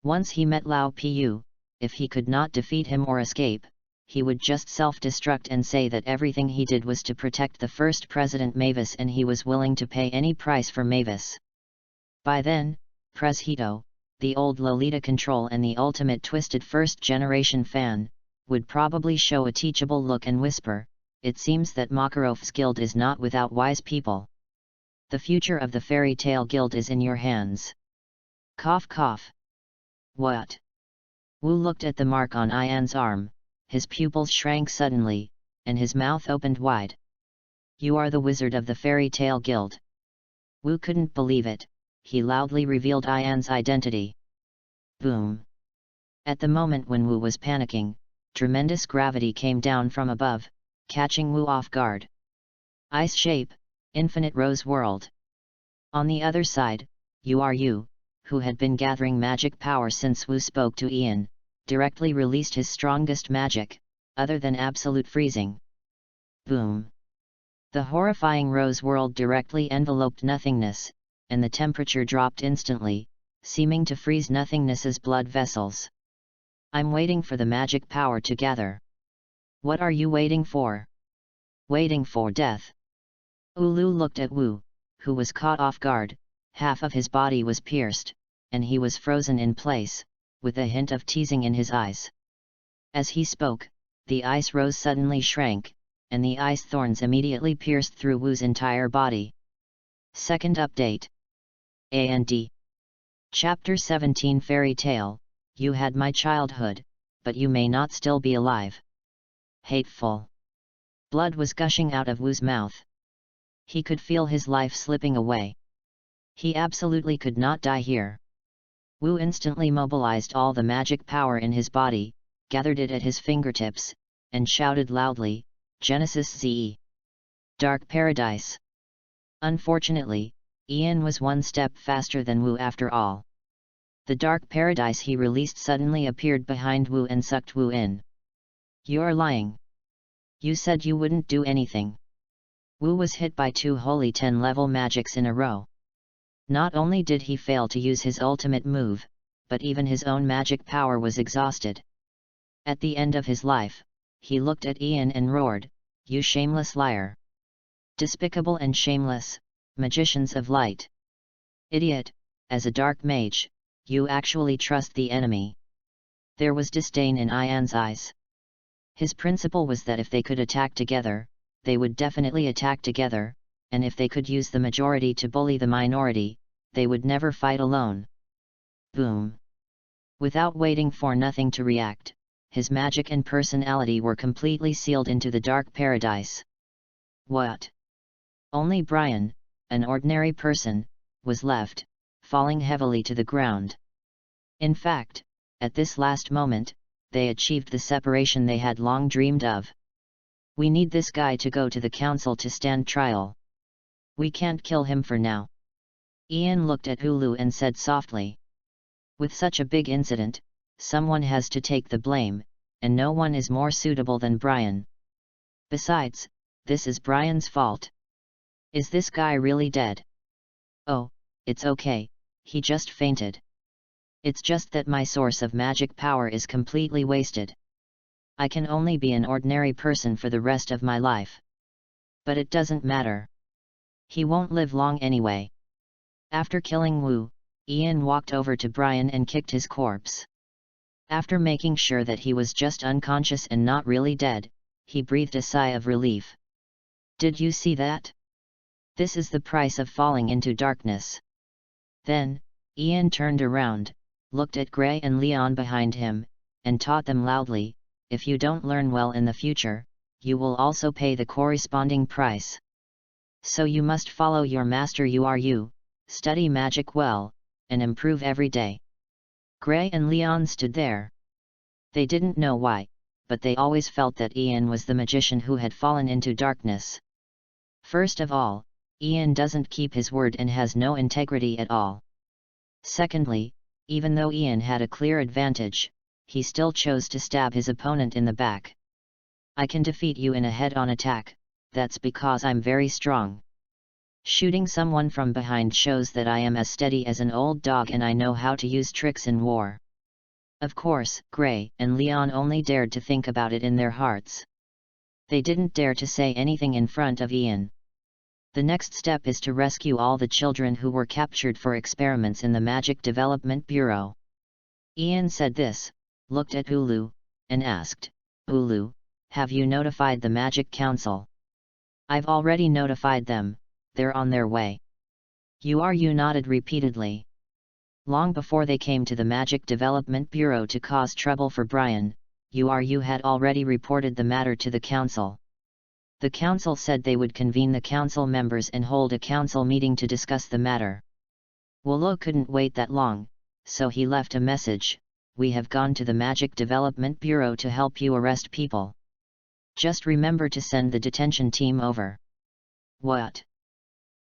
Once he met Lao Pu, if he could not defeat him or escape, he would just self-destruct and say that everything he did was to protect the first president Mavis and he was willing to pay any price for Mavis. By then, Presheto, the old Lolita control and the ultimate twisted first-generation fan, would probably show a teachable look and whisper, it seems that Makarov's guild is not without wise people. The future of the Fairy Tale Guild is in your hands. Cough cough. What? Wu looked at the mark on Ian's arm, his pupils shrank suddenly, and his mouth opened wide. You are the wizard of the Fairy Tale Guild. Wu couldn't believe it, he loudly revealed Ian's identity. Boom. At the moment when Wu was panicking, tremendous gravity came down from above, catching Wu off guard. Ice shape, infinite rose world. On the other side, you, who had been gathering magic power since Wu spoke to Ian, directly released his strongest magic, other than absolute freezing. Boom! The horrifying rose world directly enveloped nothingness, and the temperature dropped instantly, seeming to freeze nothingness's blood vessels. I'm waiting for the magic power to gather. What are you waiting for? Waiting for death. Ulu looked at Wu, who was caught off guard. Half of his body was pierced, and he was frozen in place, with a hint of teasing in his eyes. As he spoke, the ice rose suddenly shrank, and the ice thorns immediately pierced through Wu's entire body. Second update. A&D. Chapter 17 Fairy Tale, You had my childhood, but you may not still be alive. Hateful. Blood was gushing out of Wu's mouth. He could feel his life slipping away. He absolutely could not die here. Wu instantly mobilized all the magic power in his body, gathered it at his fingertips, and shouted loudly, Genesis ZE. Dark Paradise. Unfortunately, Ian was one step faster than Wu after all. The Dark Paradise he released suddenly appeared behind Wu and sucked Wu in. You're lying. You said you wouldn't do anything. Wu was hit by 2 holy 10-level magics in a row. Not only did he fail to use his ultimate move, but even his own magic power was exhausted. At the end of his life, he looked at Ian and roared, You shameless liar! Despicable and shameless, magicians of light! Idiot, as a dark mage, you actually trust the enemy. There was disdain in Ian's eyes. His principle was that if they could attack together, they would definitely attack together, and if they could use the majority to bully the minority, they would never fight alone. Boom! Without waiting for nothing to react, his magic and personality were completely sealed into the Dark Paradise. What? Only Brian, an ordinary person, was left, falling heavily to the ground. In fact, at this last moment, they achieved the separation they had long dreamed of. We need this guy to go to the council to stand trial. We can't kill him for now. Ian looked at Ulu and said softly. With such a big incident, someone has to take the blame, and no one is more suitable than Brian. Besides, this is Brian's fault. Is this guy really dead? Oh, it's okay, he just fainted. It's just that my source of magic power is completely wasted. I can only be an ordinary person for the rest of my life. But it doesn't matter. He won't live long anyway. After killing Wu, Ian walked over to Brian and kicked his corpse. After making sure that he was just unconscious and not really dead, he breathed a sigh of relief. Did you see that? This is the price of falling into darkness. Then, Ian turned around, looked at Gray and Leon behind him, and taught them loudly, if you don't learn well in the future, you will also pay the corresponding price. So you must follow your master you, study magic well, and improve every day. Gray and Leon stood there. They didn't know why, but they always felt that Ian was the magician who had fallen into darkness. First of all, Ian doesn't keep his word and has no integrity at all. Secondly, even though Ian had a clear advantage, he still chose to stab his opponent in the back. I can defeat you in a head-on attack, that's because I'm very strong. Shooting someone from behind shows that I am as steady as an old dog and I know how to use tricks in war. Of course, Gray and Leon only dared to think about it in their hearts. They didn't dare to say anything in front of Ian. The next step is to rescue all the children who were captured for experiments in the Magic Development Bureau. Ian said this, looked at Ulu, and asked, Ulu, have you notified the Magic Council? I've already notified them, they're on their way. You nodded repeatedly. Long before they came to the Magic Development Bureau to cause trouble for Brian, you had already reported the matter to the council. The council said they would convene the council members and hold a council meeting to discuss the matter. Wolo couldn't wait that long, so he left a message, we have gone to the Magic Development Bureau to help you arrest people. Just remember to send the detention team over. What?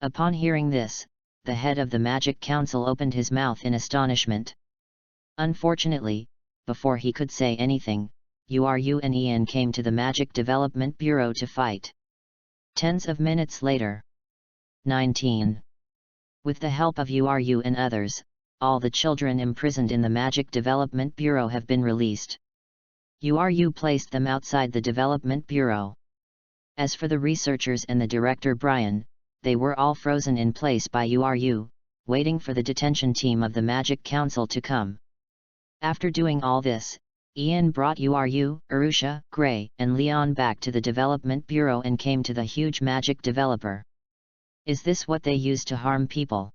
Upon hearing this, the head of the Magic Council opened his mouth in astonishment. Unfortunately, before he could say anything, you and Ian came to the Magic Development Bureau to fight. Tens of minutes later. 19. With the help of and others, all the children imprisoned in the Magic Development Bureau have been released. URU placed them outside the Development Bureau. As for the researchers and the director Brian, they were all frozen in place by URU, waiting for the detention team of the Magic Council to come. After doing all this, Ian brought URU, Arusha, Gray, and Leon back to the Development Bureau and came to the huge magic developer. Is this what they use to harm people?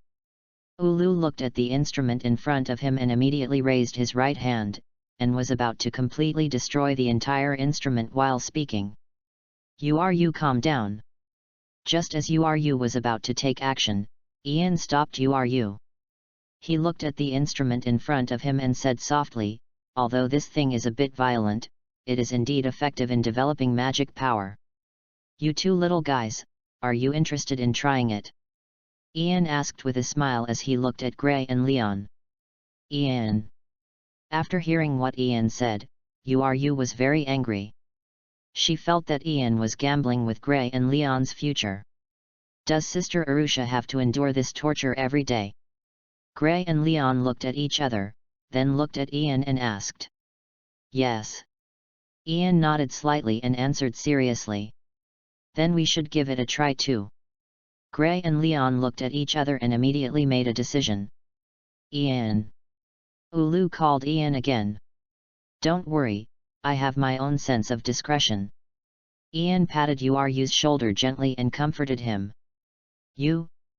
Ulu looked at the instrument in front of him and immediately raised his right hand, and was about to completely destroy the entire instrument while speaking. URU, calm down. Just as URU was about to take action, Ian stopped URU. He looked at the instrument in front of him and said softly, although this thing is a bit violent, it is indeed effective in developing magic power. You two little guys, are you interested in trying it? Ian asked with a smile as he looked at Gray and Leon. Ian. After hearing what Ian said, URU was very angry. She felt that Ian was gambling with Gray and Leon's future. Does Sister Arusha have to endure this torture every day? Gray and Leon looked at each other, then looked at Ian and asked. Yes. Ian nodded slightly and answered seriously. Then we should give it a try too. Gray and Leon looked at each other and immediately made a decision. Ian. Ulu called Ian again. Don't worry, I have my own sense of discretion. Ian patted URU's shoulder gently and comforted him.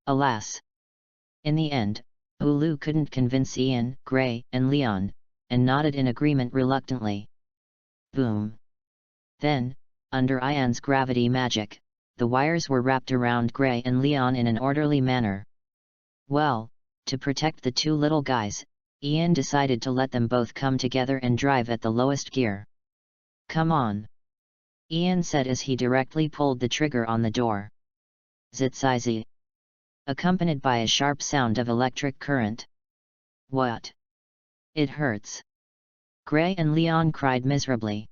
Alas. In the end, Ulu couldn't convince Ian, Gray, and Leon, and nodded in agreement reluctantly. Boom. Then, under Ian's gravity magic, the wires were wrapped around Gray and Leon in an orderly manner. Well, to protect the two little guys, Ian decided to let them both come together and drive at the lowest gear. Come on. Ian said as he directly pulled the trigger on the door. Zit-zi-zi. Accompanied by a sharp sound of electric current. What? It hurts. Gray and Leon cried miserably.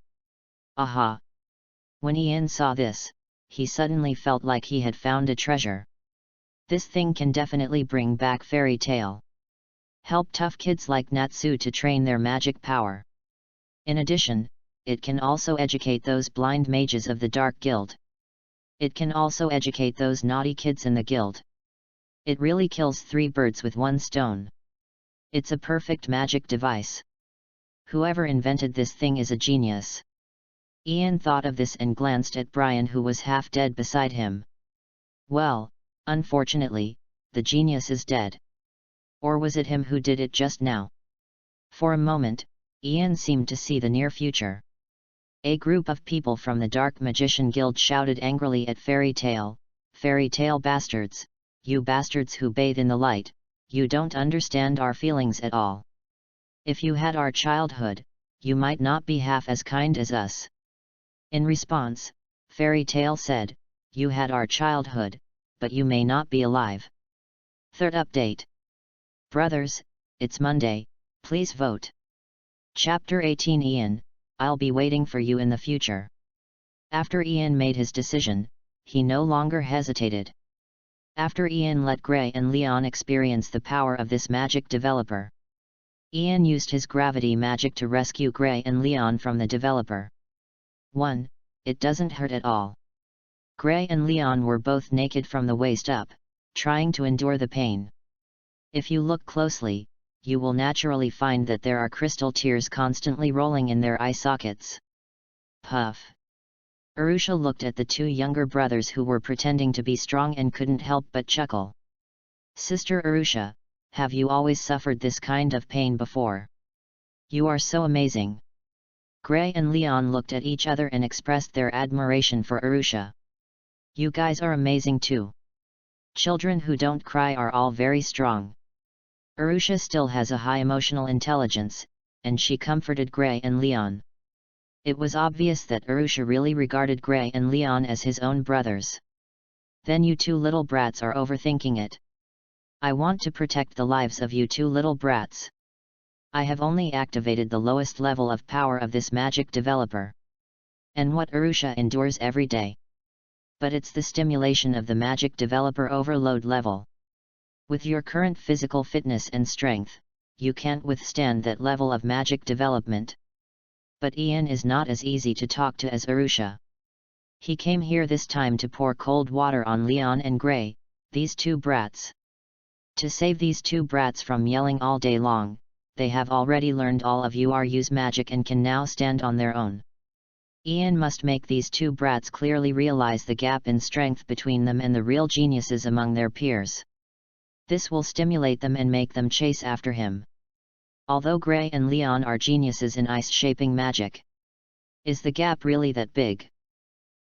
Aha! When Ian saw this, he suddenly felt like he had found a treasure. This thing can definitely bring back fairy tale. Help tough kids like Natsu to train their magic power. In addition, it can also educate those blind mages of the Dark Guild. It can also educate those naughty kids in the guild. It really kills 3 birds with 1 stone. It's a perfect magic device. Whoever invented this thing is a genius. Ian thought of this and glanced at Brian, who was half dead beside him. Well, unfortunately, the genius is dead. Or was it him who did it just now? For a moment, Ian seemed to see the near future. A group of people from the Dark Magician Guild shouted angrily at Fairy Tale bastards, you bastards who bathe in the light, you don't understand our feelings at all. If you had our childhood, you might not be half as kind as us. In response, Fairy Tale said, you had our childhood, but you may not be alive. Third update. Brothers, it's Monday, please vote. Chapter 18. Ian, I'll be waiting for you in the future. After Ian made his decision, he no longer hesitated. After Ian let Gray and Leon experience the power of this magic developer, Ian used his gravity magic to rescue Gray and Leon from the developer. 1. It doesn't hurt at all. Gray and Leon were both naked from the waist up, trying to endure the pain. If you look closely, you will naturally find that there are crystal tears constantly rolling in their eye sockets. Puff. Arusha looked at the 2 younger brothers who were pretending to be strong and couldn't help but chuckle. Sister Arusha, have you always suffered this kind of pain before? You are so amazing. Gray and Leon looked at each other and expressed their admiration for Arusha. You guys are amazing too. Children who don't cry are all very strong. Arusha still has a high emotional intelligence, and she comforted Gray and Leon. It was obvious that Arusha really regarded Gray and Leon as his own brothers. Then you 2 little brats are overthinking it. I want to protect the lives of you 2 little brats. I have only activated the lowest level of power of this magic developer. And what Arusha endures every day. But it's the stimulation of the magic developer overload level. With your current physical fitness and strength, you can't withstand that level of magic development. But Ian is not as easy to talk to as Arusha. He came here this time to pour cold water on Leon and Gray, these two brats. To save these two brats from yelling all day long, they have already learned all of URU's magic and can now stand on their own. Ian must make these two brats clearly realize the gap in strength between them and the real geniuses among their peers. This will stimulate them and make them chase after him. Although Gray and Leon are geniuses in ice-shaping magic. Is the gap really that big?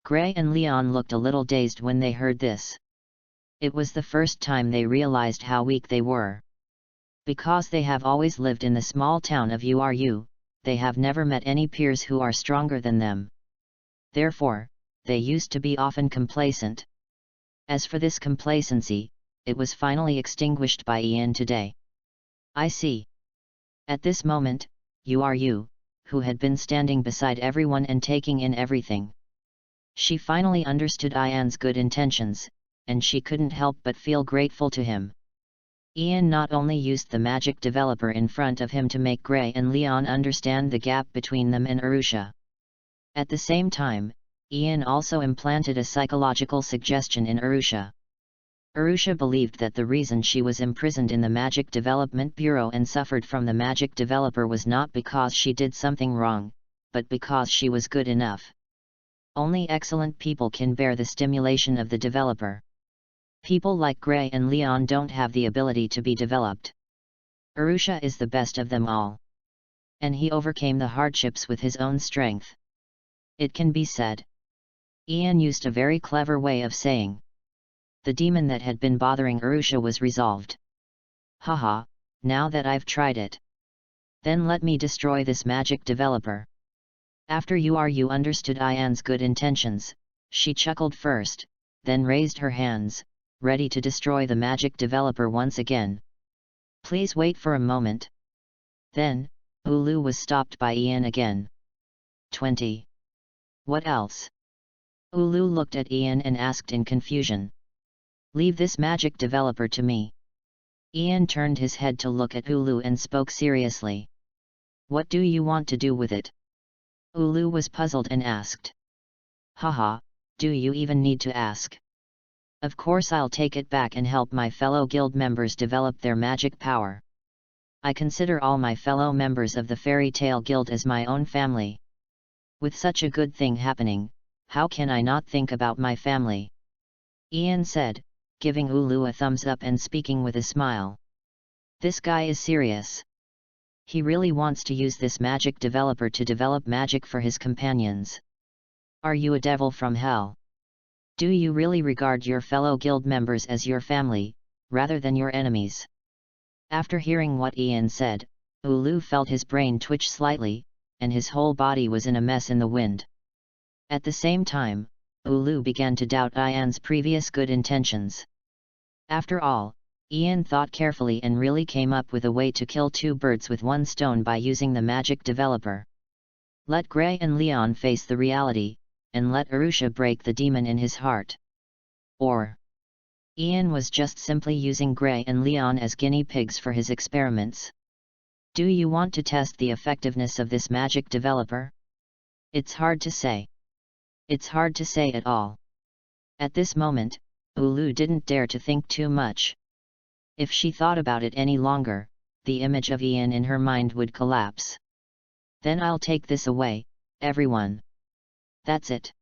Gray and Leon looked a little dazed when they heard this. It was the first time they realized how weak they were. Because they have always lived in the small town of URU, they have never met any peers who are stronger than them. Therefore, they used to be often complacent. As for this complacency, it was finally extinguished by Ian today. I see. At this moment, URU, who had been standing beside everyone and taking in everything. She finally understood Ian's good intentions, and she couldn't help but feel grateful to him. Ian not only used the magic developer in front of him to make Gray and Leon understand the gap between them and Arusha. At the same time, Ian also implanted a psychological suggestion in Arusha. Arusha believed that the reason she was imprisoned in the Magic Development Bureau and suffered from the magic developer was not because she did something wrong, but because she was good enough. Only excellent people can bear the stimulation of the developer. People like Gray and Leon don't have the ability to be developed. Arusha is the best of them all. And he overcame the hardships with his own strength. It can be said. Ian used a very clever way of saying. The demon that had been bothering Arusha was resolved. Haha, now that I've tried it. Then let me destroy this magic developer. After URU understood Ian's good intentions, she chuckled first, then raised her hands, ready to destroy the magic developer once again. Please wait for a moment. Then, Ulu was stopped by Ian again. 20. What else? Ulu looked at Ian and asked in confusion. Leave this magic developer to me. Ian turned his head to look at Ulu and spoke seriously. What do you want to do with it? Ulu was puzzled and asked. Haha, do you even need to ask? Of course I'll take it back and help my fellow guild members develop their magic power. I consider all my fellow members of the Fairy Tale Guild as my own family. With such a good thing happening, how can I not think about my family? Ian said, giving Ulu a thumbs up and speaking with a smile. This guy is serious. He really wants to use this magic developer to develop magic for his companions. Are you a devil from hell? Do you really regard your fellow guild members as your family, rather than your enemies? After hearing what Ian said, Ulu felt his brain twitch slightly, and his whole body was in a mess in the wind. At the same time, Ulu began to doubt Ian's previous good intentions. After all, Ian thought carefully and really came up with a way to kill two birds with one stone by using the magic developer. Let Gray and Leon face the reality, and let Arusha break the demon in his heart. Or, Ian was just simply using Gray and Leon as guinea pigs for his experiments. Do you want to test the effectiveness of this magic developer? It's hard to say. It's hard to say at all. At this moment, Ulu didn't dare to think too much. If she thought about it any longer, the image of Ian in her mind would collapse. Then I'll take this away, everyone. That's it.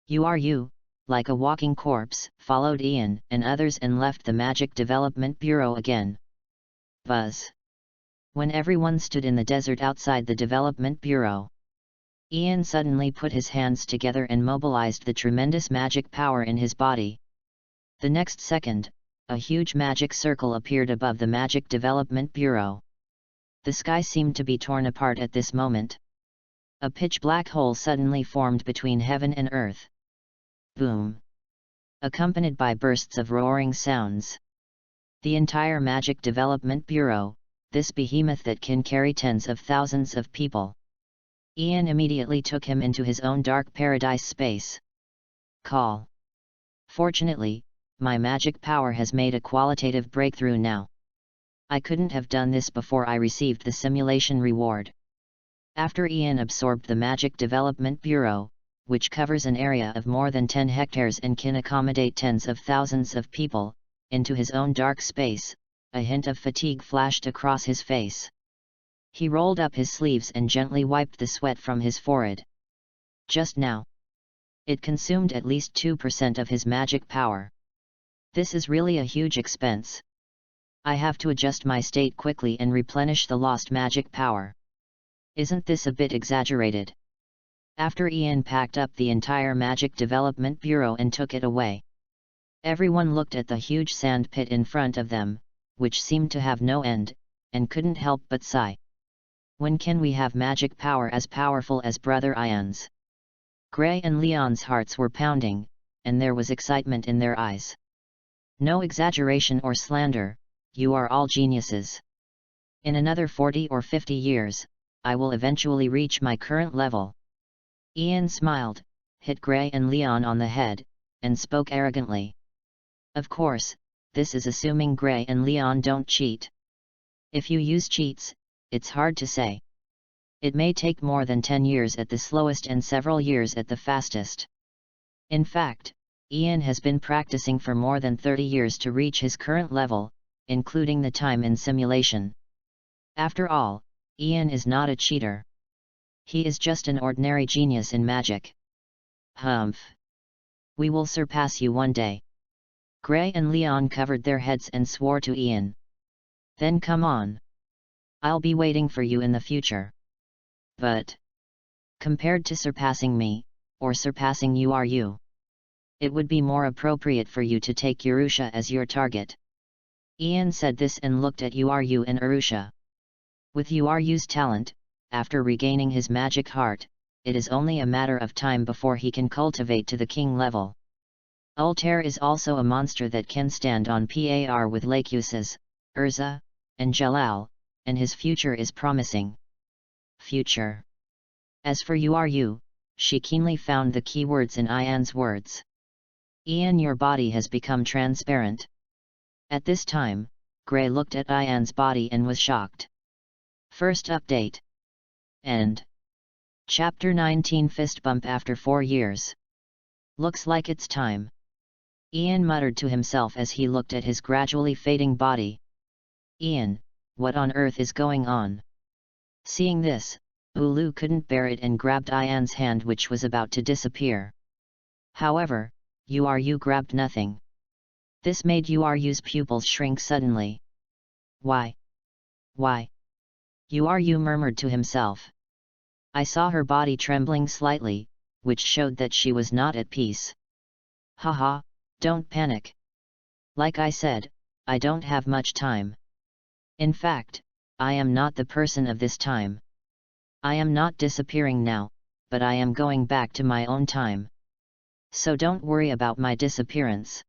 URU, like a walking corpse, followed Ian and others and left the Magic Development Bureau again. Buzz. When everyone stood in the desert outside the Development Bureau, Ian suddenly put his hands together and mobilized the tremendous magic power in his body. The next second, a huge magic circle appeared above the Magic Development Bureau. The sky seemed to be torn apart at this moment. A pitch-black hole suddenly formed between heaven and earth. Boom! Accompanied by bursts of roaring sounds. The entire Magic Development Bureau, this behemoth that can carry tens of thousands of people. Ian immediately took him into his own dark paradise space. Call. Fortunately, my magic power has made a qualitative breakthrough now. I couldn't have done this before I received the simulation reward. After Ian absorbed the Magic Development Bureau, which covers an area of more than 10 hectares and can accommodate tens of thousands of people, into his own dark space, a hint of fatigue flashed across his face. He rolled up his sleeves and gently wiped the sweat from his forehead. Just now. It consumed at least 2% of his magic power. This is really a huge expense. I have to adjust my state quickly and replenish the lost magic power. Isn't this a bit exaggerated? After Ian packed up the entire Magic Development Bureau and took it away, everyone looked at the huge sand pit in front of them, which seemed to have no end, and couldn't help but sigh. When can we have magic power as powerful as Brother Ian's? Gray and Leon's hearts were pounding, and there was excitement in their eyes. No exaggeration or slander, you are all geniuses. In another 40 or 50 years, I will eventually reach my current level. Ian smiled, hit Gray and Leon on the head, and spoke arrogantly. Of course, this is assuming Gray and Leon don't cheat. If you use cheats, it's hard to say. It may take more than 10 years at the slowest and several years at the fastest. In fact, Ian has been practicing for more than 30 years to reach his current level, including the time in simulation. After all, Ian is not a cheater. He is just an ordinary genius in magic. Humph! We will surpass you one day. Gray and Leon covered their heads and swore to Ian. Then come on. I'll be waiting for you in the future. But, compared to surpassing me, or surpassing you, it would be more appropriate for you to take Urusha as your target. Ian said this and looked at Uru and Urusha. With Uru's talent, after regaining his magic heart, it is only a matter of time before he can cultivate to the king level. Altair is also a monster that can stand on par with Lachesis, ERZA, and Jalal, and his future is promising. Future. As for Uru, she keenly found the key words in Ian's words. Ian, your body has become transparent. At this time, Gray looked at Ian's body and was shocked. First update. End. Chapter 19 Fist Bump after 4 years. Looks like it's time. Ian muttered to himself as he looked at his gradually fading body. Ian, what on earth is going on? Seeing this, Ulu couldn't bear it and grabbed Ian's hand, which was about to disappear. However, Uru grabbed nothing. This made Uru's pupils shrink suddenly. Why? Why? Uru murmured to himself. I saw her body trembling slightly, which showed that she was not at peace. Haha, don't panic. Like I said, I don't have much time. In fact, I am not the person of this time. I am not disappearing now, but I am going back to my own time. So don't worry about my disappearance.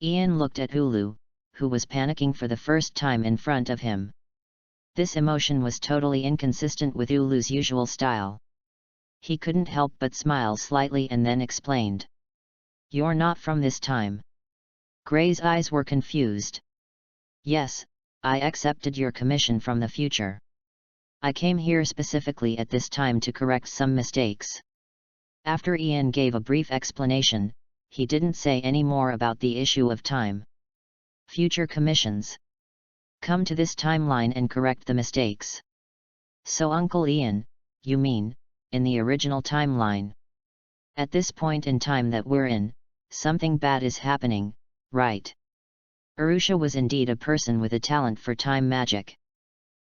Ian looked at Ulu, who was panicking for the first time in front of him. This emotion was totally inconsistent with Ulu's usual style. He couldn't help but smile slightly and then explained. You're not from this time. Gray's eyes were confused. Yes, I accepted your commission from the future. I came here specifically at this time to correct some mistakes. After Ian gave a brief explanation, he didn't say any more about the issue of time. Future commissions. Come to this timeline and correct the mistakes. So Uncle Ian, you mean, in the original timeline? At this point in time that we're in, something bad is happening, right? Urusha was indeed a person with a talent for time magic.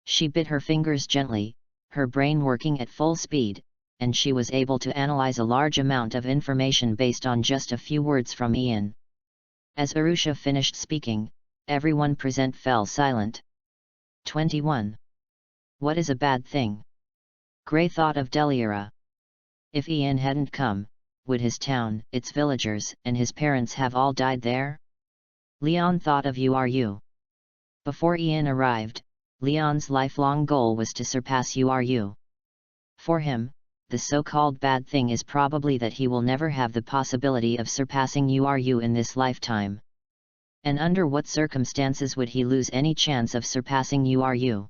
She bit her fingers gently, her brain working at full speed, and she was able to analyze a large amount of information based on just a few words from Ian. As Urusha finished speaking, everyone present fell silent. 21. What is a bad thing? Gray thought of Deliera. If Ian hadn't come, would his town, its villagers, and his parents have all died there? Leon thought of Uru. Before Ian arrived, Leon's lifelong goal was to surpass Uru. For him, the so-called bad thing is probably that he will never have the possibility of surpassing Uru in this lifetime. And under what circumstances would he lose any chance of surpassing URU?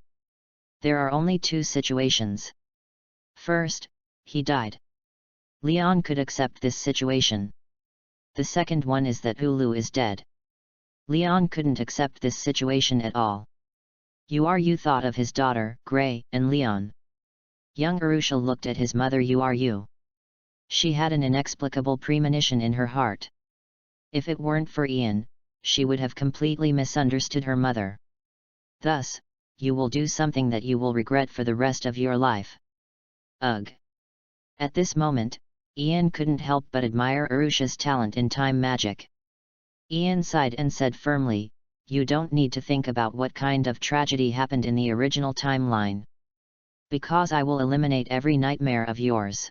There are only two situations. First, he died. Leon could accept this situation. The second one is that Ulu is dead. Leon couldn't accept this situation at all. URU thought of his daughter, Gray, and Leon. Young Arusha looked at his mother URU. She had an inexplicable premonition in her heart. If it weren't for Ian, she would have completely misunderstood her mother. Thus, you will do something that you will regret for the rest of your life. Ugh. At this moment, Ian couldn't help but admire Arusha's talent in time magic. Ian sighed and said firmly, "You don't need to think about what kind of tragedy happened in the original timeline. Because I will eliminate every nightmare of yours."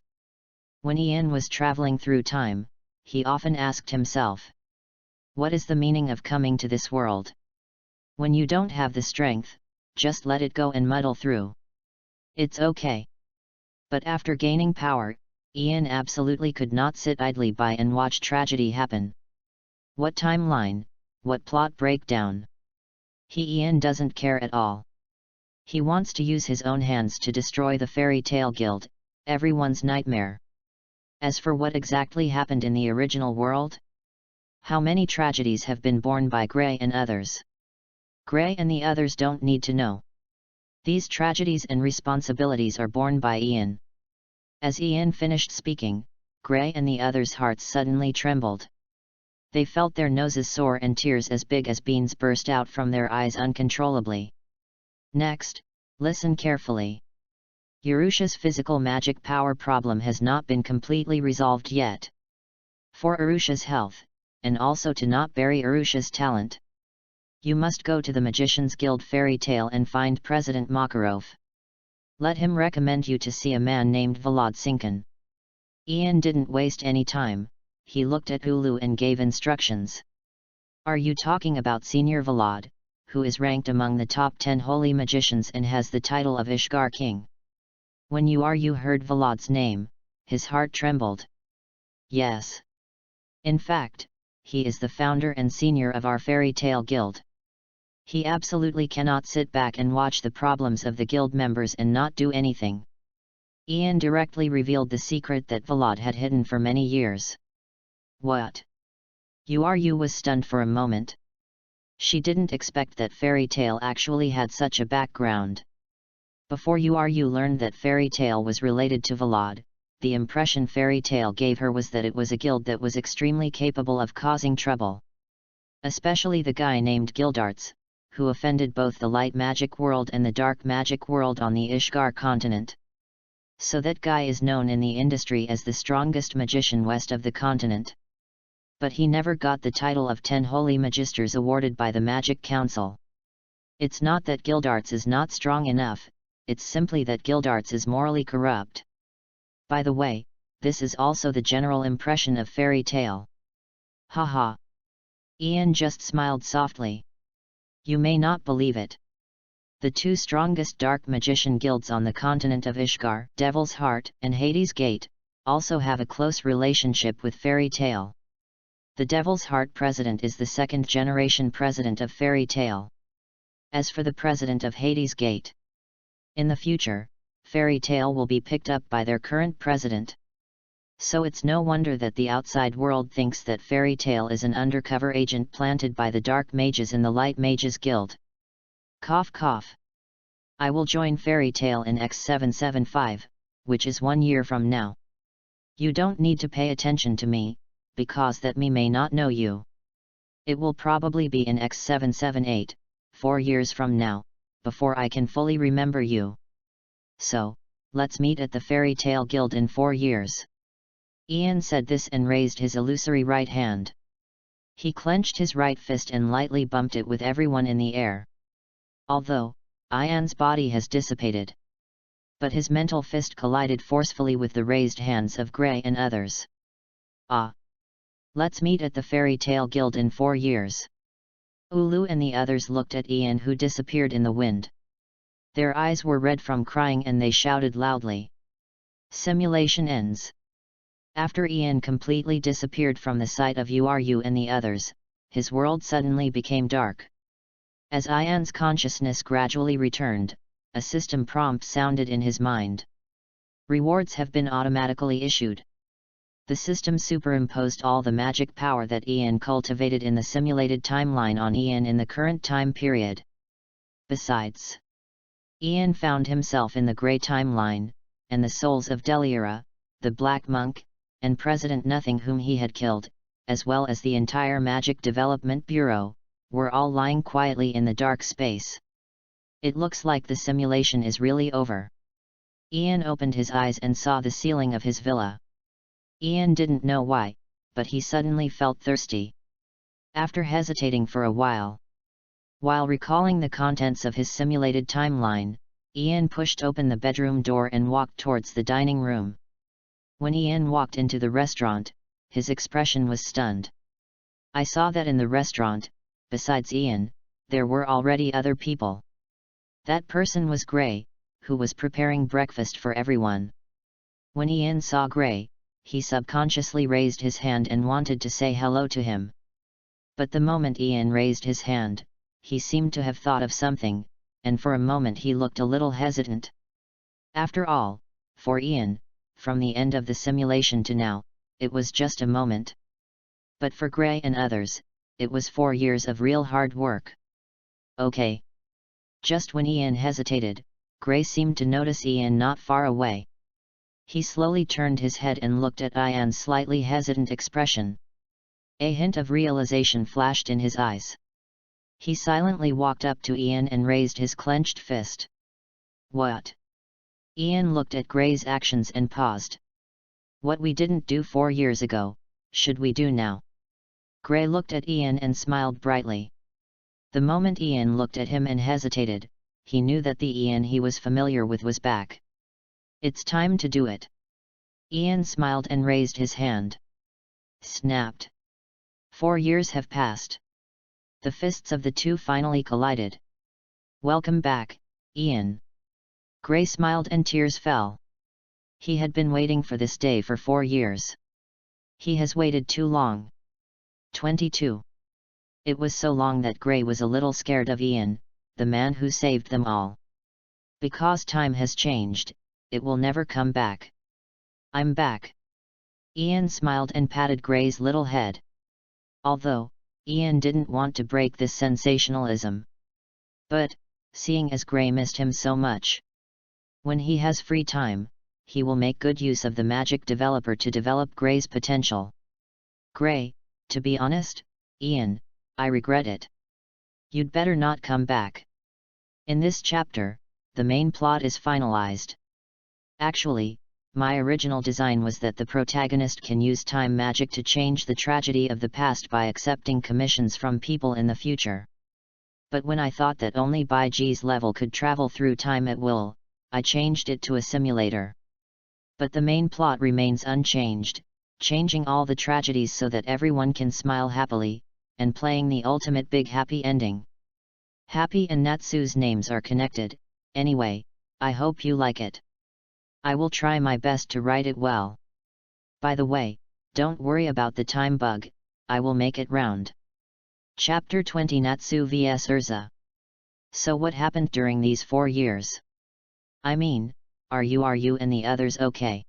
When Ian was traveling through time, he often asked himself, "What is the meaning of coming to this world? When you don't have the strength, just let it go and muddle through. It's okay." But after gaining power, Ian absolutely could not sit idly by and watch tragedy happen. What timeline, what plot breakdown? Ian doesn't care at all. He wants to use his own hands to destroy the fairy tale guild, everyone's nightmare. As for what exactly happened in the original world? How many tragedies have been borne by Gray and others? Gray and the others don't need to know. These tragedies and responsibilities are borne by Ian. As Ian finished speaking, Gray and the others' hearts suddenly trembled. They felt their noses sore and tears as big as beans burst out from their eyes uncontrollably. Next, listen carefully. Arusha's physical magic power problem has not been completely resolved yet. For Arusha's health, and also to not bury Arusha's talent, you must go to the Magician's Guild Fairy Tale and find President Makarov. Let him recommend you to see a man named Vlad Sinkin. Ian didn't waste any time, he looked at Ulu and gave instructions. Are you talking about Senior Vlad, who is ranked among the top 10 holy magicians and has the title of Ishgar King? When you heard Vlad's name, his heart trembled. Yes. In fact, he is the founder and senior of our fairy tale guild. He absolutely cannot sit back and watch the problems of the guild members and not do anything. Ian directly revealed the secret that Vlad had hidden for many years. What? URU was stunned for a moment. She didn't expect that fairy tale actually had such a background. Before URU learned that fairy tale was related to Vlad, the impression fairy tale gave her was that it was a guild that was extremely capable of causing trouble. Especially the guy named Gildarts, who offended both the light magic world and the dark magic world on the Ishgar continent. So that guy is known in the industry as the strongest magician west of the continent. But he never got the title of 10 Holy Magisters awarded by the Magic Council. It's not that Gildarts is not strong enough, it's simply that Gildarts is morally corrupt. By the way, this is also the general impression of fairy tale. Haha. Ian just smiled softly. You may not believe it. The two strongest dark magician guilds on the continent of Ishgar, Devil's Heart and Hades Gate, also have a close relationship with fairy tale. The Devil's Heart president is the second-generation president of fairy tale. As for the president of Hades Gate, in the future, fairy tale will be picked up by their current president. So it's no wonder that the outside world thinks that fairy tale is an undercover agent planted by the dark mages in the light mages guild. Cough cough. I will join fairy tale in X775, which is 1 year from now. You don't need to pay attention to me, because that me may not know you. It will probably be in X778, 4 years from now, before I can fully remember you. So, let's meet at the fairy tale guild in 4 years. Ian said this and raised his illusory right hand. He clenched his right fist and lightly bumped it with everyone in the air. Although, Ian's body has dissipated. But his mental fist collided forcefully with the raised hands of Gray and others. Ah! Let's meet at the fairy tale guild in 4 years. Ulu and the others looked at Ian, who disappeared in the wind. Their eyes were red from crying and they shouted loudly. Simulation ends. After Ian completely disappeared from the sight of URU and the others, his world suddenly became dark. As Ian's consciousness gradually returned, a system prompt sounded in his mind. Rewards have been automatically issued. The system superimposed all the magic power that Ian cultivated in the simulated timeline on Ian in the current time period. Besides, Ian found himself in the Grey timeline, and the souls of Deliera, the Black Monk, and President Nothing whom he had killed, as well as the entire Magic Development Bureau, were all lying quietly in the dark space. It looks like the simulation is really over. Ian opened his eyes and saw the ceiling of his villa. Ian didn't know why, but he suddenly felt thirsty. After hesitating for a while recalling the contents of his simulated timeline, Ian pushed open the bedroom door and walked towards the dining room. When Ian walked into the restaurant, his expression was stunned. I saw that in the restaurant, besides Ian, there were already other people. That person was Gray, who was preparing breakfast for everyone. When Ian saw Gray, he subconsciously raised his hand and wanted to say hello to him. But the moment Ian raised his hand, he seemed to have thought of something, and for a moment he looked a little hesitant. After all, for Ian, from the end of the simulation to now, it was just a moment. But for Gray and others, it was 4 years of real hard work. Okay. Just when Ian hesitated, Gray seemed to notice Ian not far away. He slowly turned his head and looked at Ian's slightly hesitant expression. A hint of realization flashed in his eyes. He silently walked up to Ian and raised his clenched fist. What? Ian looked at Gray's actions and paused. What we didn't do 4 years ago, should we do now? Gray looked at Ian and smiled brightly. The moment Ian looked at him and hesitated, he knew that the Ian he was familiar with was back. It's time to do it. Ian smiled and raised his hand. Snapped. 4 years have passed. The fists of the two finally collided. Welcome back, Ian. Gray smiled and tears fell. He had been waiting for this day for 4 years. He has waited too long. 22. It was so long that Gray was a little scared of Ian, the man who saved them all. Because time has changed, it will never come back. I'm back. Ian smiled and patted Gray's little head. Although, Ian didn't want to break this sensationalism. But, seeing as Gray missed him so much, when he has free time, he will make good use of the magic developer to develop Gray's potential. Gray, to be honest, Ian, I regret it. You'd better not come back. In this chapter, the main plot is finalized. Actually, my original design was that the protagonist can use time magic to change the tragedy of the past by accepting commissions from people in the future. But when I thought that only Baiji's level could travel through time at will, I changed it to a simulator. But the main plot remains unchanged, changing all the tragedies so that everyone can smile happily, and playing the ultimate big happy ending. Happy and Natsu's names are connected, anyway, I hope you like it. I will try my best to write it well. By the way, don't worry about the time bug, I will make it round. Chapter 20 Natsu vs ERZA. So what happened during these 4 years? I mean, are you and the others okay?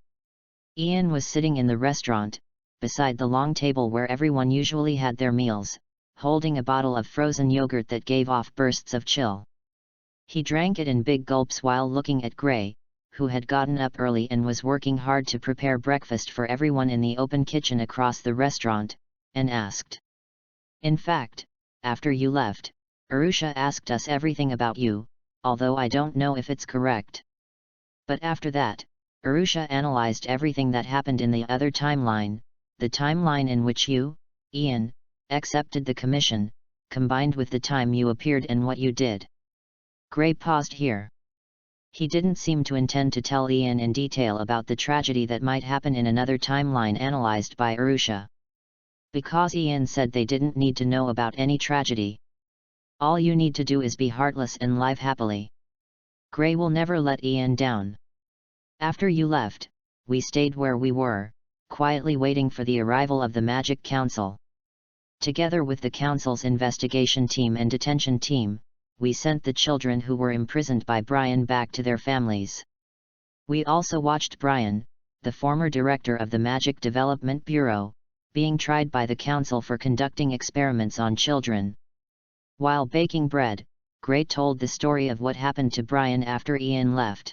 Ian was sitting in the restaurant, beside the long table where everyone usually had their meals, holding a bottle of frozen yogurt that gave off bursts of chill. He drank it in big gulps while looking at Gray, who had gotten up early and was working hard to prepare breakfast for everyone in the open kitchen across the restaurant, and asked. In fact, after you left, Arusha asked us everything about you, although I don't know if it's correct. But after that, Arusha analyzed everything that happened in the other timeline, the timeline in which you, Ian, accepted the commission, combined with the time you appeared and what you did. Gray paused here. He didn't seem to intend to tell Ian in detail about the tragedy that might happen in another timeline analyzed by Arusha. Because Ian said they didn't need to know about any tragedy. All you need to do is be heartless and live happily. Gray will never let Ian down. After you left, we stayed where we were, quietly waiting for the arrival of the Magic Council. Together with the council's investigation team and detention team, we sent the children who were imprisoned by Brian back to their families. We also watched Brian, the former director of the Magic Development Bureau, being tried by the council for conducting experiments on children. While baking bread, Gray told the story of what happened to Brian after Ian left.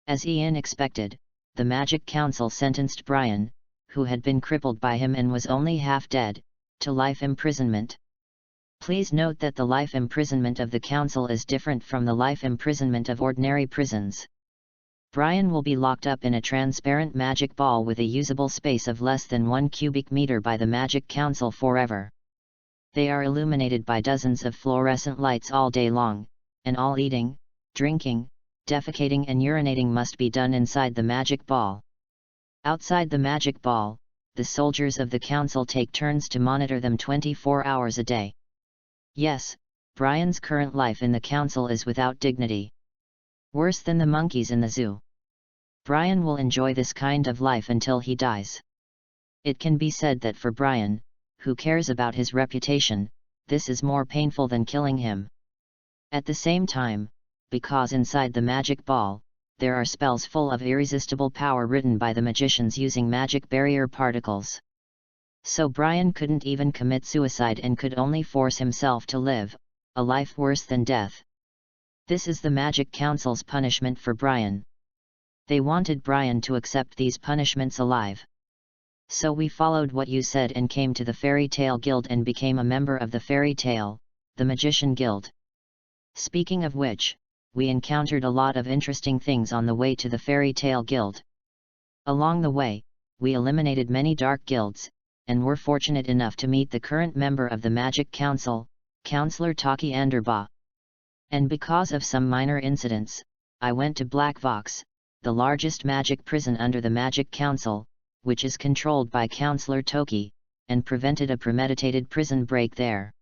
As Ian expected, the Magic Council sentenced Brian, who had been crippled by him and was only half dead, to life imprisonment. Please note that the life imprisonment of the council is different from the life imprisonment of ordinary prisons. Brian will be locked up in a transparent magic ball with a usable space of less than 1 cubic meter by the Magic Council forever. They are illuminated by dozens of fluorescent lights all day long, and all eating, drinking, defecating and urinating must be done inside the magic ball. Outside the magic ball, the soldiers of the council take turns to monitor them 24 hours a day. Yes, Brian's current life in the council is without dignity. Worse than the monkeys in the zoo. Brian will enjoy this kind of life until he dies. It can be said that for Brian, who cares about his reputation, this is more painful than killing him. At the same time, because inside the magic ball, there are spells full of irresistible power written by the magicians using magic barrier particles. So Brian couldn't even commit suicide and could only force himself to live a life worse than death. This is the Magic Council's punishment for Brian. They wanted Brian to accept these punishments alive. So we followed what you said and came to the Fairy Tale Guild and became a member of the Fairy Tale, the Magician Guild. Speaking of which, we encountered a lot of interesting things on the way to the Fairy Tale Guild. Along the way, we eliminated many dark guilds, and were fortunate enough to meet the current member of the Magic Council, Counselor Taki Anderbaugh. And because of some minor incidents, I went to Black Vox, the largest magic prison under the Magic Council, which is controlled by Counselor Toki, and prevented a premeditated prison break there.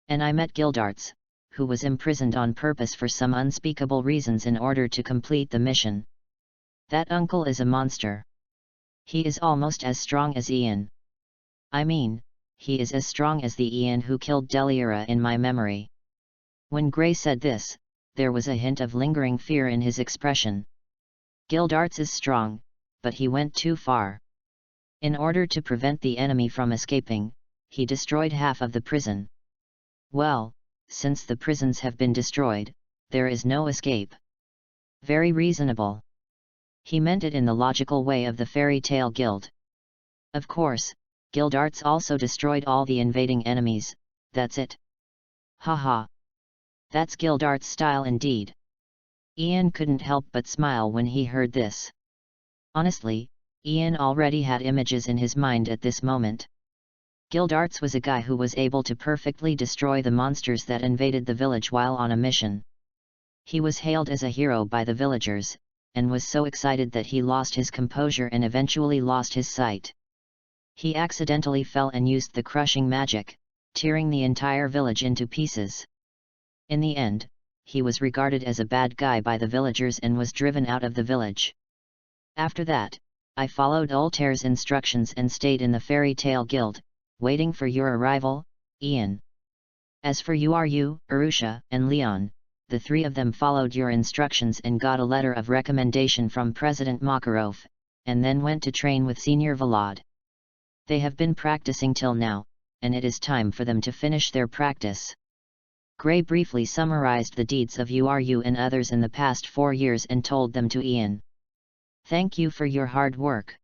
And I met Gildarts, who was imprisoned on purpose for some unspeakable reasons in order to complete the mission. That uncle is a monster. He is almost as strong as Ian. I mean, he is as strong as the Ian who killed Deliera in my memory. When Gray said this, there was a hint of lingering fear in his expression. Gildarts is strong, but he went too far. In order to prevent the enemy from escaping, he destroyed half of the prison. Well, since the prisons have been destroyed, there is no escape. Very reasonable. He meant it in the logical way of the Fairy Tale Guild. Of course, Gildarts also destroyed all the invading enemies, that's it. Haha. That's Gildarts' style indeed. Ian couldn't help but smile when he heard this. Honestly, Ian already had images in his mind at this moment. Gildarts was a guy who was able to perfectly destroy the monsters that invaded the village while on a mission. He was hailed as a hero by the villagers, and was so excited that he lost his composure and eventually lost his sight. He accidentally fell and used the crushing magic, tearing the entire village into pieces. In the end, he was regarded as a bad guy by the villagers and was driven out of the village. After that, I followed Ultair's instructions and stayed in the Fairy Tale Guild, waiting for your arrival, Ian. As for you, Arusha, and Leon, the three of them followed your instructions and got a letter of recommendation from President Makarov, and then went to train with Senior Vlad. They have been practicing till now, and it is time for them to finish their practice. Gray briefly summarized the deeds of URU and others in the past 4 years and told them to Ian. Thank you for your hard work.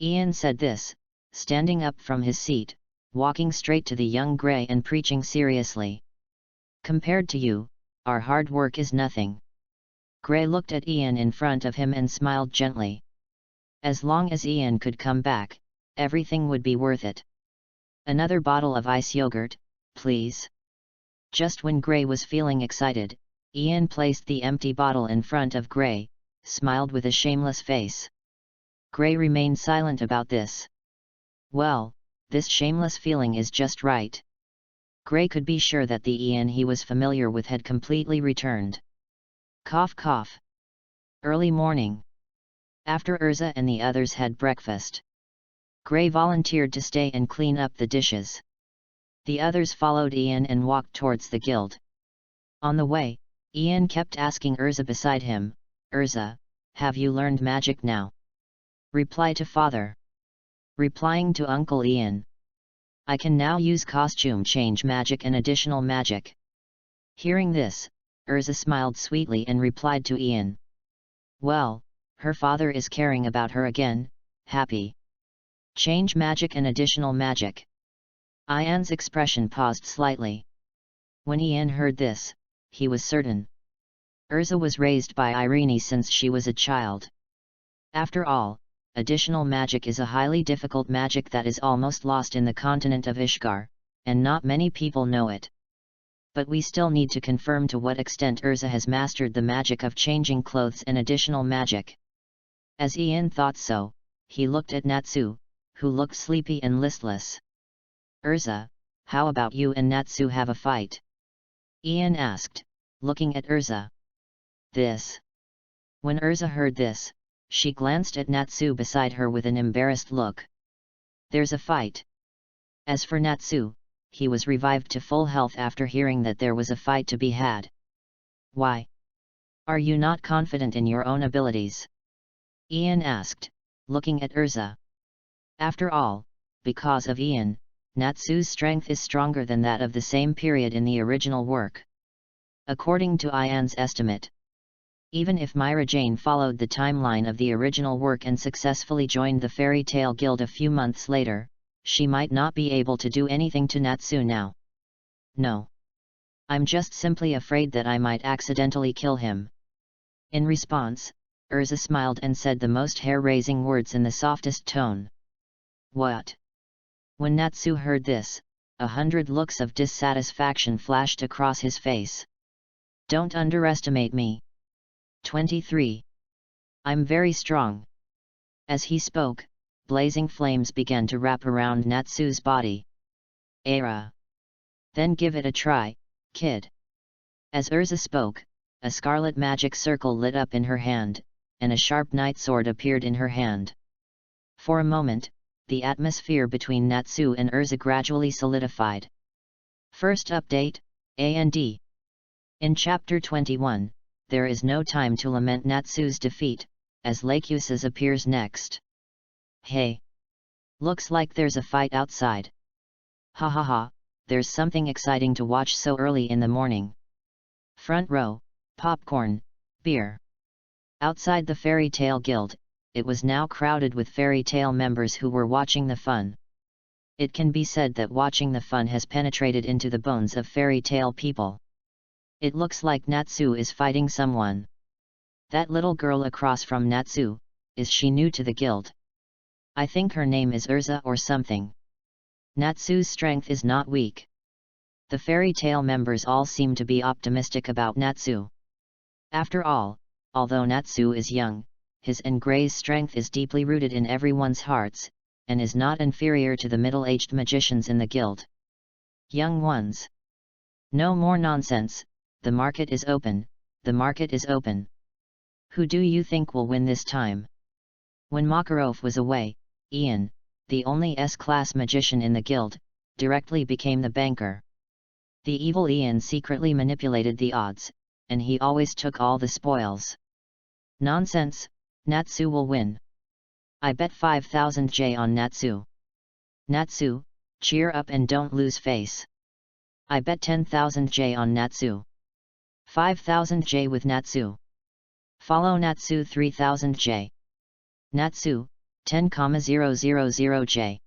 Ian said this, standing up from his seat, walking straight to the young Gray and preaching seriously. Compared to you, our hard work is nothing. Gray looked at Ian in front of him and smiled gently. As long as Ian could come back, everything would be worth it. Another bottle of ice yogurt, please. Just when Gray was feeling excited, Ian placed the empty bottle in front of Gray, smiled with a shameless face. Gray remained silent about this. Well, this shameless feeling is just right. Gray could be sure that the Ian he was familiar with had completely returned. Cough cough. Early morning. After ERZA and the others had breakfast, Gray volunteered to stay and clean up the dishes. The others followed Ian and walked towards the guild. On the way, Ian kept asking ERZA beside him, "ERZA, have you learned magic now?" "Reply to father." Replying to Uncle Ian. "I can now use costume change magic and additional magic." Hearing this, ERZA smiled sweetly and replied to Ian. Well, her father is caring about her again, happy. Change magic and additional magic. Ian's expression paused slightly. When Ian heard this, he was certain. ERZA was raised by Irene since she was a child. After all, additional magic is a highly difficult magic that is almost lost in the continent of Ishgar, and not many people know it. But we still need to confirm to what extent ERZA has mastered the magic of changing clothes and additional magic. As Ian thought so, he looked at Natsu, who looked sleepy and listless. "ERZA, how about you and Natsu have a fight?" Ian asked, looking at ERZA. "This." When ERZA heard this, she glanced at Natsu beside her with an embarrassed look. "There's a fight." As for Natsu, he was revived to full health after hearing that there was a fight to be had. "Why? Are you not confident in your own abilities?" Ian asked, looking at ERZA. After all, because of Ian, Natsu's strength is stronger than that of the same period in the original work. According to Ian's estimate, even if Myra Jane followed the timeline of the original work and successfully joined the Fairy Tale Guild a few months later, she might not be able to do anything to Natsu now. "No. I'm just simply afraid that I might accidentally kill him." In response, ERZA smiled and said the most hair-raising words in the softest tone. "What?" When Natsu heard this, 100 looks of dissatisfaction flashed across his face. "Don't underestimate me." 23. "I'm very strong." As he spoke, blazing flames began to wrap around Natsu's body. "Era. Then give it a try, kid." As ERZA spoke, a scarlet magic circle lit up in her hand, and a sharp night sword appeared in her hand. For a moment, the atmosphere between Natsu and ERZA gradually solidified. First update, A&D. In Chapter 21, there is no time to lament Natsu's defeat, as Lachesis appears next. "Hey! Looks like there's a fight outside. Ha ha ha, there's something exciting to watch so early in the morning. Front row, popcorn, beer." Outside the Fairy Tale Guild, it was now crowded with Fairy Tale members who were watching the fun. It can be said that watching the fun has penetrated into the bones of Fairy Tale people. It looks like Natsu is fighting someone. That little girl across from Natsu, is she new to the guild? I think her name is ERZA or something. Natsu's strength is not weak. The Fairy Tale members all seem to be optimistic about Natsu. After all, although Natsu is young, his and Gray's strength is deeply rooted in everyone's hearts, and is not inferior to the middle-aged magicians in the guild. Young ones. No more nonsense, the market is open, the market is open. Who do you think will win this time? When Makarov was away, Ian, the only S-class magician in the guild, directly became the banker. The evil Ian secretly manipulated the odds, and he always took all the spoils. Nonsense, Natsu will win. I bet 5,000 J on Natsu. Natsu, cheer up and don't lose face. I bet 10,000 J on Natsu. 5,000 J with Natsu. Follow Natsu 3,000 J. Natsu, 10,000 J.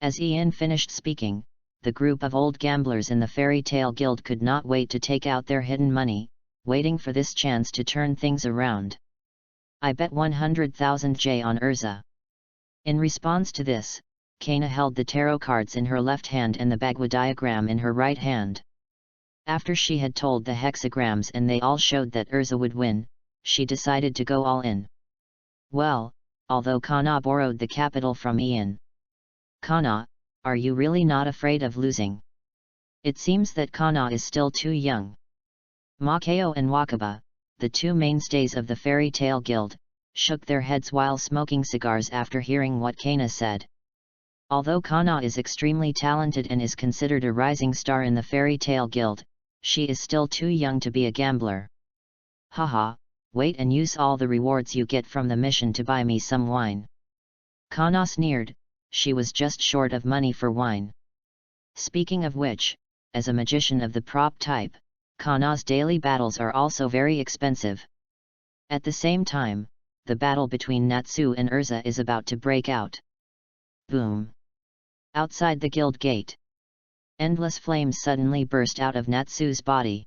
As Ian finished speaking, the group of old gamblers in the Fairy Tale Guild could not wait to take out their hidden money, waiting for this chance to turn things around. I bet 100,000 J on ERZA. In response to this, Kana held the tarot cards in her left hand and the Bagua diagram in her right hand. After she had told the hexagrams and they all showed that ERZA would win, she decided to go all in. Well, although Kana borrowed the capital from Ian. Kana, are you really not afraid of losing? It seems that Kana is still too young. Makeo and Wakaba, the two mainstays of the Fairy Tale Guild, shook their heads while smoking cigars after hearing what Kana said. Although Kana is extremely talented and is considered a rising star in the fairy tale guild, she is still too young to be a gambler. Haha, wait and use all the rewards you get from the mission to buy me some wine. Kana sneered, she was just short of money for wine. Speaking of which, as a magician of the prop type, Kana's daily battles are also very expensive. At the same time, the battle between Natsu and ERZA is about to break out. Boom! Outside the guild gate, endless flames suddenly burst out of Natsu's body.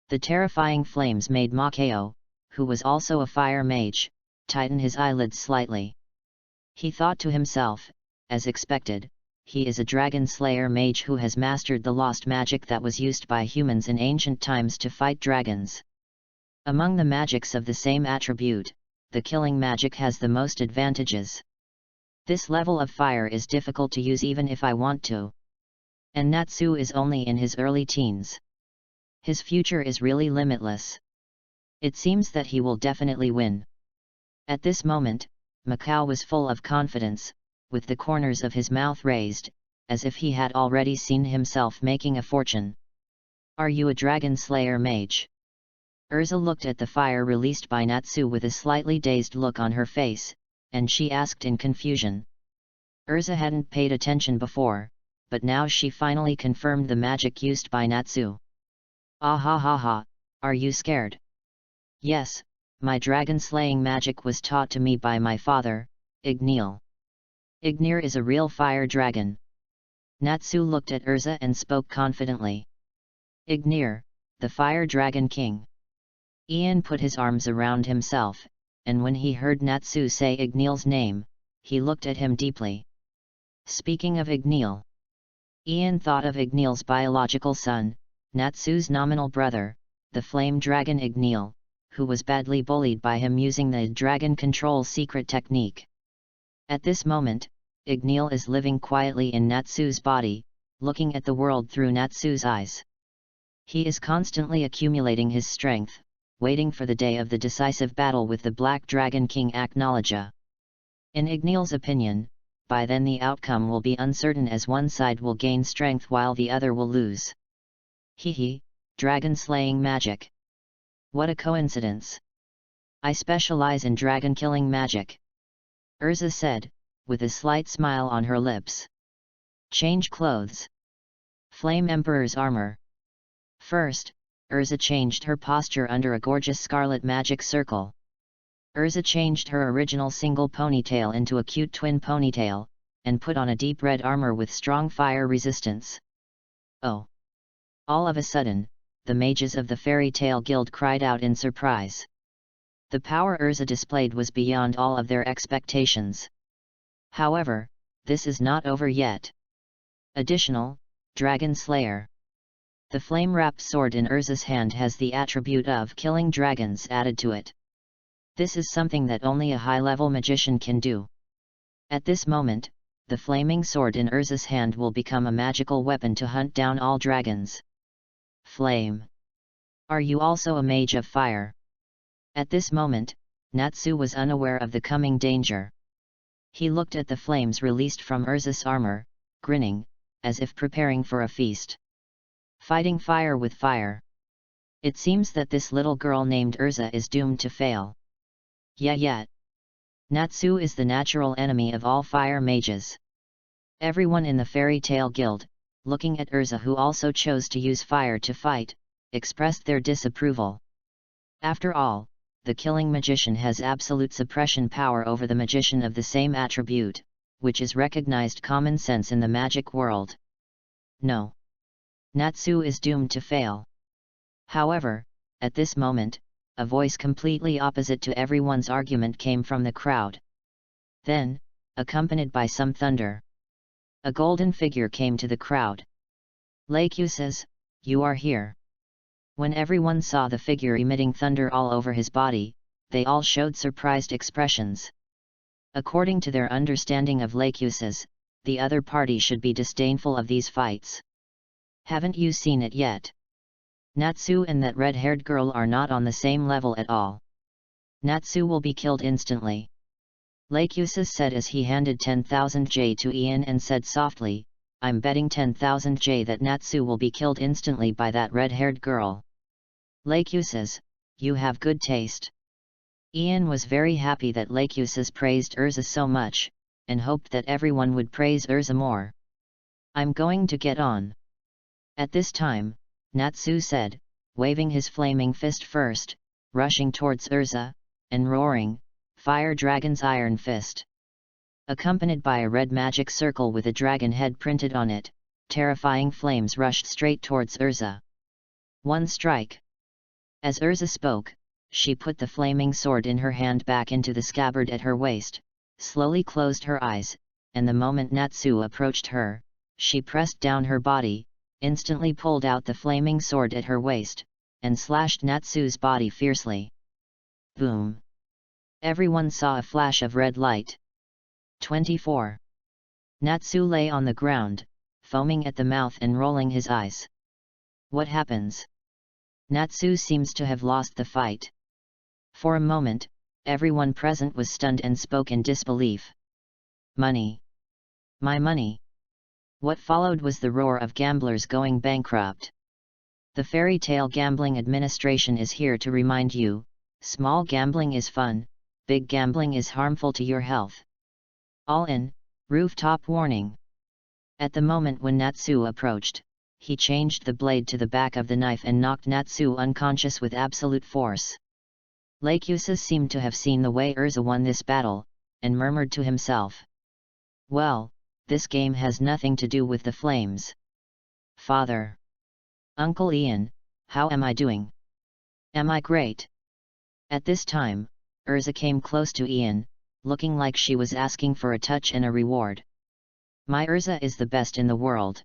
The terrifying flames made Makeo, who was also a fire mage, tighten his eyelids slightly. He thought to himself, as expected, he is a dragon slayer mage who has mastered the lost magic that was used by humans in ancient times to fight dragons. Among the magics of the same attribute, the killing magic has the most advantages. This level of fire is difficult to use even if I want to. And Natsu is only in his early teens. His future is really limitless. It seems that he will definitely win. At this moment, Makao was full of confidence, with the corners of his mouth raised, as if he had already seen himself making a fortune. Are you a dragon slayer mage? ERZA looked at the fire released by Natsu with a slightly dazed look on her face, and she asked in confusion. ERZA hadn't paid attention before, but now she finally confirmed the magic used by Natsu. Ah ha ha ha, are you scared? Yes, my dragon-slaying magic was taught to me by my father, Igneel. Ignir is a real fire dragon. Natsu looked at ERZA and spoke confidently. Ignir, the fire dragon king. Ian put his arms around himself, and when he heard Natsu say Igneel's name, he looked at him deeply. Speaking of Igneel, Ian thought of Igneel's biological son, Natsu's nominal brother, the flame dragon Igneel, who was badly bullied by him using the dragon control secret technique. At this moment, Igneel is living quietly in Natsu's body, looking at the world through Natsu's eyes. He is constantly accumulating his strength, waiting for the day of the decisive battle with the Black Dragon King Aknowledja. In Igneel's opinion, by then the outcome will be uncertain as one side will gain strength while the other will lose. Hehe, dragon-slaying magic. What a coincidence. I specialize in dragon-killing magic. ERZA said, with a slight smile on her lips. Change clothes. Flame Emperor's armor. First, ERZA changed her posture under a gorgeous scarlet magic circle. ERZA changed her original single ponytail into a cute twin ponytail, and put on a deep red armor with strong fire resistance. Oh! All of a sudden, the mages of the Fairy Tale Guild cried out in surprise. The power ERZA displayed was beyond all of their expectations. However, this is not over yet. Additional, Dragon Slayer. The flame-wrapped sword in ERZA's hand has the attribute of killing dragons added to it. This is something that only a high-level magician can do. At this moment, the flaming sword in ERZA's hand will become a magical weapon to hunt down all dragons. Flame. Are you also a mage of fire? At this moment, Natsu was unaware of the coming danger. He looked at the flames released from ERZA's armor, grinning, as if preparing for a feast. Fighting fire with fire. It seems that this little girl named ERZA is doomed to fail. Yeah. Natsu is the natural enemy of all fire mages. Everyone in the Fairy Tale Guild, looking at ERZA who also chose to use fire to fight, expressed their disapproval. After all, the killing magician has absolute suppression power over the magician of the same attribute, which is recognized common sense in the magic world. No. Natsu is doomed to fail. However, at this moment, a voice completely opposite to everyone's argument came from the crowd. Then, accompanied by some thunder, a golden figure came to the crowd. Laiku says, "You are here." When everyone saw the figure emitting thunder all over his body, they all showed surprised expressions. According to their understanding of Laiku, the other party should be disdainful of these fights. Haven't you seen it yet? Natsu and that red-haired girl are not on the same level at all. Natsu will be killed instantly. Lachesis said as he handed 10,000 J to Ian and said softly, "I'm betting 10,000 J that Natsu will be killed instantly by that red-haired girl." Lachesis, you have good taste. Ian was very happy that Lachesis praised ERZA so much, and hoped that everyone would praise ERZA more. "I'm going to get on." At this time, Natsu said, waving his flaming fist first, rushing towards ERZA, and roaring, "Fire Dragon's Iron Fist!" Accompanied by a red magic circle with a dragon head printed on it, terrifying flames rushed straight towards ERZA. "One strike!" As ERZA spoke, she put the flaming sword in her hand back into the scabbard at her waist, slowly closed her eyes, and the moment Natsu approached her, she pressed down her body, instantly pulled out the flaming sword at her waist, and slashed Natsu's body fiercely. Boom! Everyone saw a flash of red light. 24. Natsu lay on the ground, foaming at the mouth and rolling his eyes. What happens? Natsu seems to have lost the fight. For a moment, everyone present was stunned and spoke in disbelief. Money! My money! What followed was the roar of gamblers going bankrupt. The Fairy Tale Gambling Administration is here to remind you, small gambling is fun, big gambling is harmful to your health. All in, rooftop warning. At the moment when Natsu approached, he changed the blade to the back of the knife and knocked Natsu unconscious with absolute force. Lachesis seemed to have seen the way ERZA won this battle, and murmured to himself, "Well, this game has nothing to do with the flames. Father! Uncle Ian, how am I doing? Am I great?" At this time, ERZA came close to Ian, looking like she was asking for a touch and a reward. "My ERZA is the best in the world.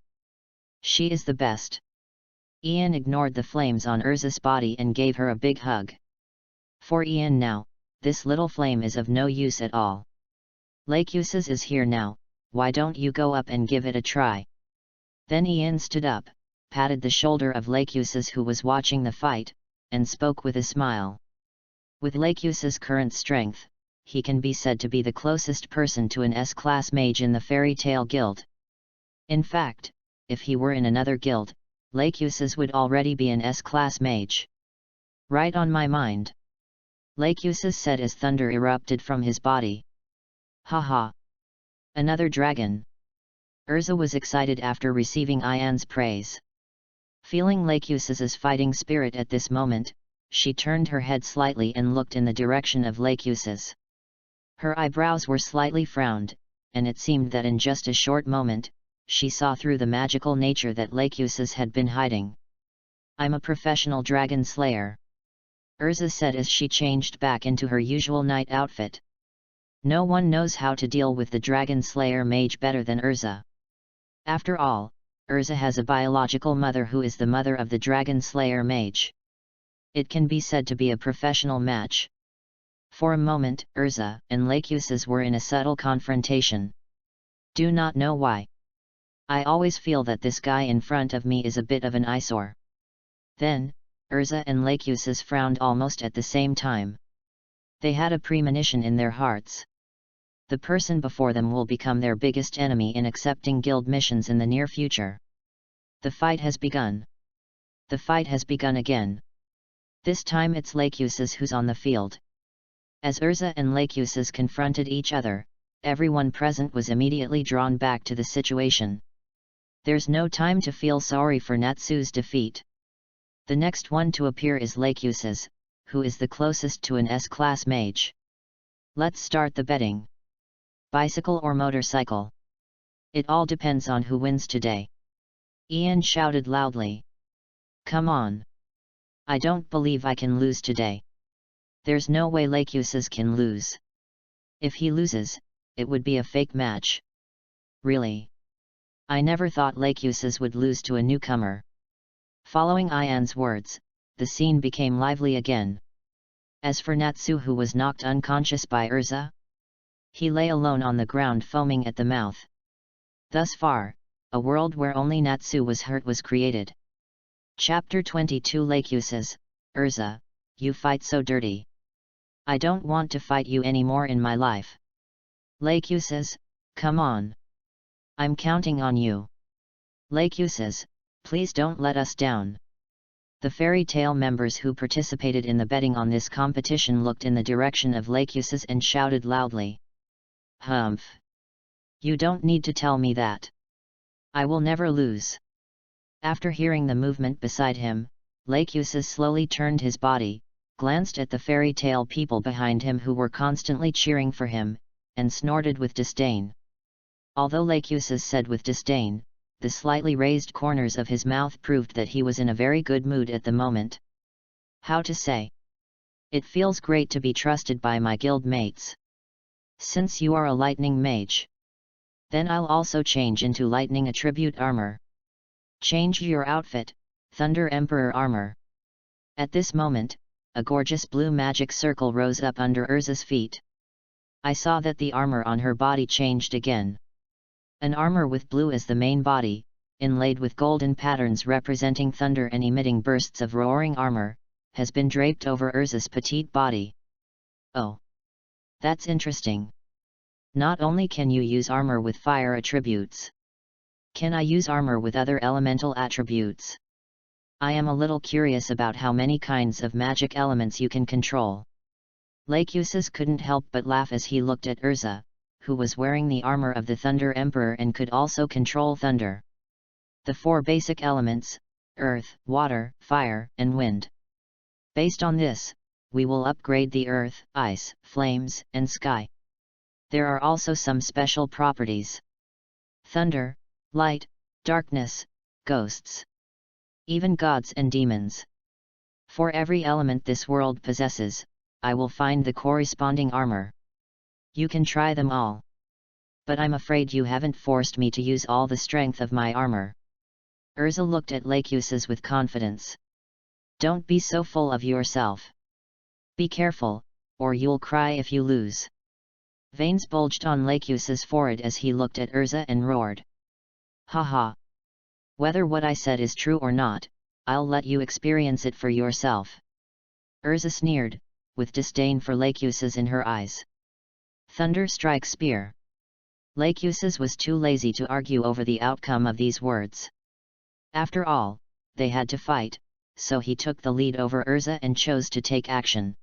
She is the best." Ian ignored the flames on ERZA's body and gave her a big hug. For Ian now, this little flame is of no use at all. "Lachesis is here now, why don't you go up and give it a try?" Then Ian stood up, patted the shoulder of Lachesis who was watching the fight, and spoke with a smile. With Lachesis' current strength, he can be said to be the closest person to an S-class mage in the Fairy Tale Guild. In fact, if he were in another guild, Lachesis would already be an S-class mage. "Right on my mind," Lachesis said as thunder erupted from his body. "Haha! Another dragon!" ERZA was excited after receiving Ian's praise. Feeling Lachesis' fighting spirit at this moment, she turned her head slightly and looked in the direction of Lachesis. Her eyebrows were slightly frowned, and it seemed that in just a short moment, she saw through the magical nature that Lachesis had been hiding. "I'm a professional dragon slayer," ERZA said as she changed back into her usual night outfit. No one knows how to deal with the Dragon Slayer mage better than ERZA. After all, ERZA has a biological mother who is the mother of the Dragon Slayer mage. It can be said to be a professional match. For a moment, ERZA and Lachesis were in a subtle confrontation. Do not know why. I always feel that this guy in front of me is a bit of an eyesore. Then, ERZA and Lachesis frowned almost at the same time. They had a premonition in their hearts. The person before them will become their biggest enemy in accepting guild missions in the near future. The fight has begun. The fight has begun again. This time it's Lachesis who's on the field. As ERZA and Lachesis confronted each other, everyone present was immediately drawn back to the situation. There's no time to feel sorry for Natsu's defeat. The next one to appear is Lachesis, who is the closest to an S-class mage. Let's start the betting. Bicycle or motorcycle? It all depends on who wins today. Ian shouted loudly. Come on. I don't believe I can lose today. There's no way Lachesis can lose. If he loses, it would be a fake match. Really? I never thought Lachesis would lose to a newcomer. Following Ian's words, the scene became lively again. As for Natsu, who was knocked unconscious by ERZA, he lay alone on the ground foaming at the mouth. Thus far, a world where only Natsu was hurt was created. Chapter 22 Lachesis, ERZA, you fight so dirty. I don't want to fight you anymore in my life. Lachesis, come on. I'm counting on you. Lachesis, please don't let us down. The fairy tale members who participated in the betting on this competition looked in the direction of Lachesis and shouted loudly. Humph! You don't need to tell me that. I will never lose. After hearing the movement beside him, Lachesis slowly turned his body, glanced at the fairy tale people behind him who were constantly cheering for him, and snorted with disdain. Although Lachesis said with disdain, the slightly raised corners of his mouth proved that he was in a very good mood at the moment. How to say? It feels great to be trusted by my guild mates. Since you are a lightning mage, then I'll also change into lightning attribute armor. Change your outfit, Thunder Emperor armor. At this moment, a gorgeous blue magic circle rose up under ERZA's feet. I saw that the armor on her body changed again. An armor with blue as the main body, inlaid with golden patterns representing thunder and emitting bursts of roaring armor, has been draped over ERZA's petite body. Oh! That's interesting. Not only can you use armor with fire attributes. Can I use armor with other elemental attributes? I am a little curious about how many kinds of magic elements you can control. Lachesis couldn't help but laugh as he looked at ERZA, who was wearing the armor of the Thunder Emperor and could also control thunder. The 4 basic elements, earth, water, fire, and wind. Based on this, we will upgrade the earth, ice, flames, and sky. There are also some special properties. Thunder, light, darkness, ghosts. Even gods and demons. For every element this world possesses, I will find the corresponding armor. You can try them all. But I'm afraid you haven't forced me to use all the strength of my armor. ERZA looked at Lachesis with confidence. Don't be so full of yourself. Be careful, or you'll cry if you lose. Veins bulged on Lachesis' forehead as he looked at ERZA and roared. Ha ha! Whether what I said is true or not, I'll let you experience it for yourself. ERZA sneered, with disdain for Lachesis in her eyes. Thunder Strike Spear. Lachesis was too lazy to argue over the outcome of these words. After all, they had to fight, so he took the lead over ERZA and chose to take action.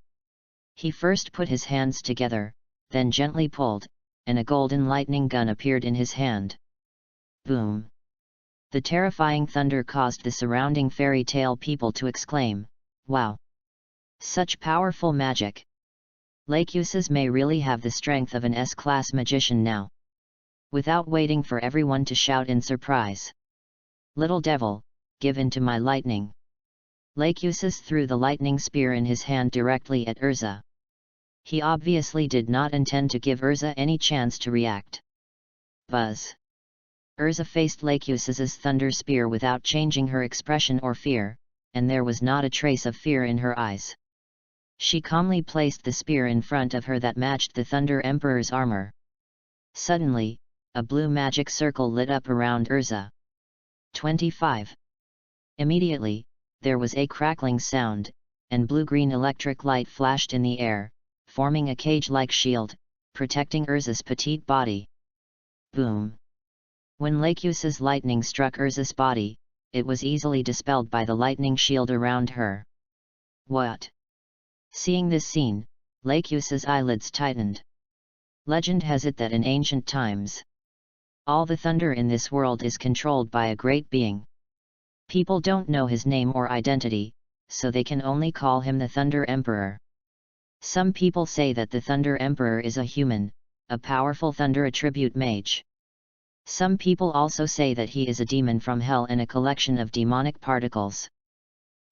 He first put his hands together, then gently pulled, and a golden lightning gun appeared in his hand. Boom! The terrifying thunder caused the surrounding fairy tale people to exclaim, "Wow! Such powerful magic! Lachesis may really have the strength of an S-class magician now." Without waiting for everyone to shout in surprise, "Little devil, give in to my lightning!" Lachesis threw the lightning spear in his hand directly at ERZA. He obviously did not intend to give ERZA any chance to react. Buzz! ERZA faced Lachesis's thunder spear without changing her expression or fear, and there was not a trace of fear in her eyes. She calmly placed the spear in front of her that matched the Thunder Emperor's armor. Suddenly, a blue magic circle lit up around ERZA. 25. Immediately, there was a crackling sound, and blue-green electric light flashed in the air, forming a cage-like shield, protecting ERZA's petite body. Boom! When Lachesis's lightning struck ERZA's body, it was easily dispelled by the lightning shield around her. What? Seeing this scene, Lachesis's eyelids tightened. Legend has it that in ancient times, all the thunder in this world is controlled by a great being. People don't know his name or identity, so they can only call him the Thunder Emperor. Some people say that the Thunder Emperor is a human, a powerful thunder attribute mage. Some people also say that he is a demon from hell and a collection of demonic particles.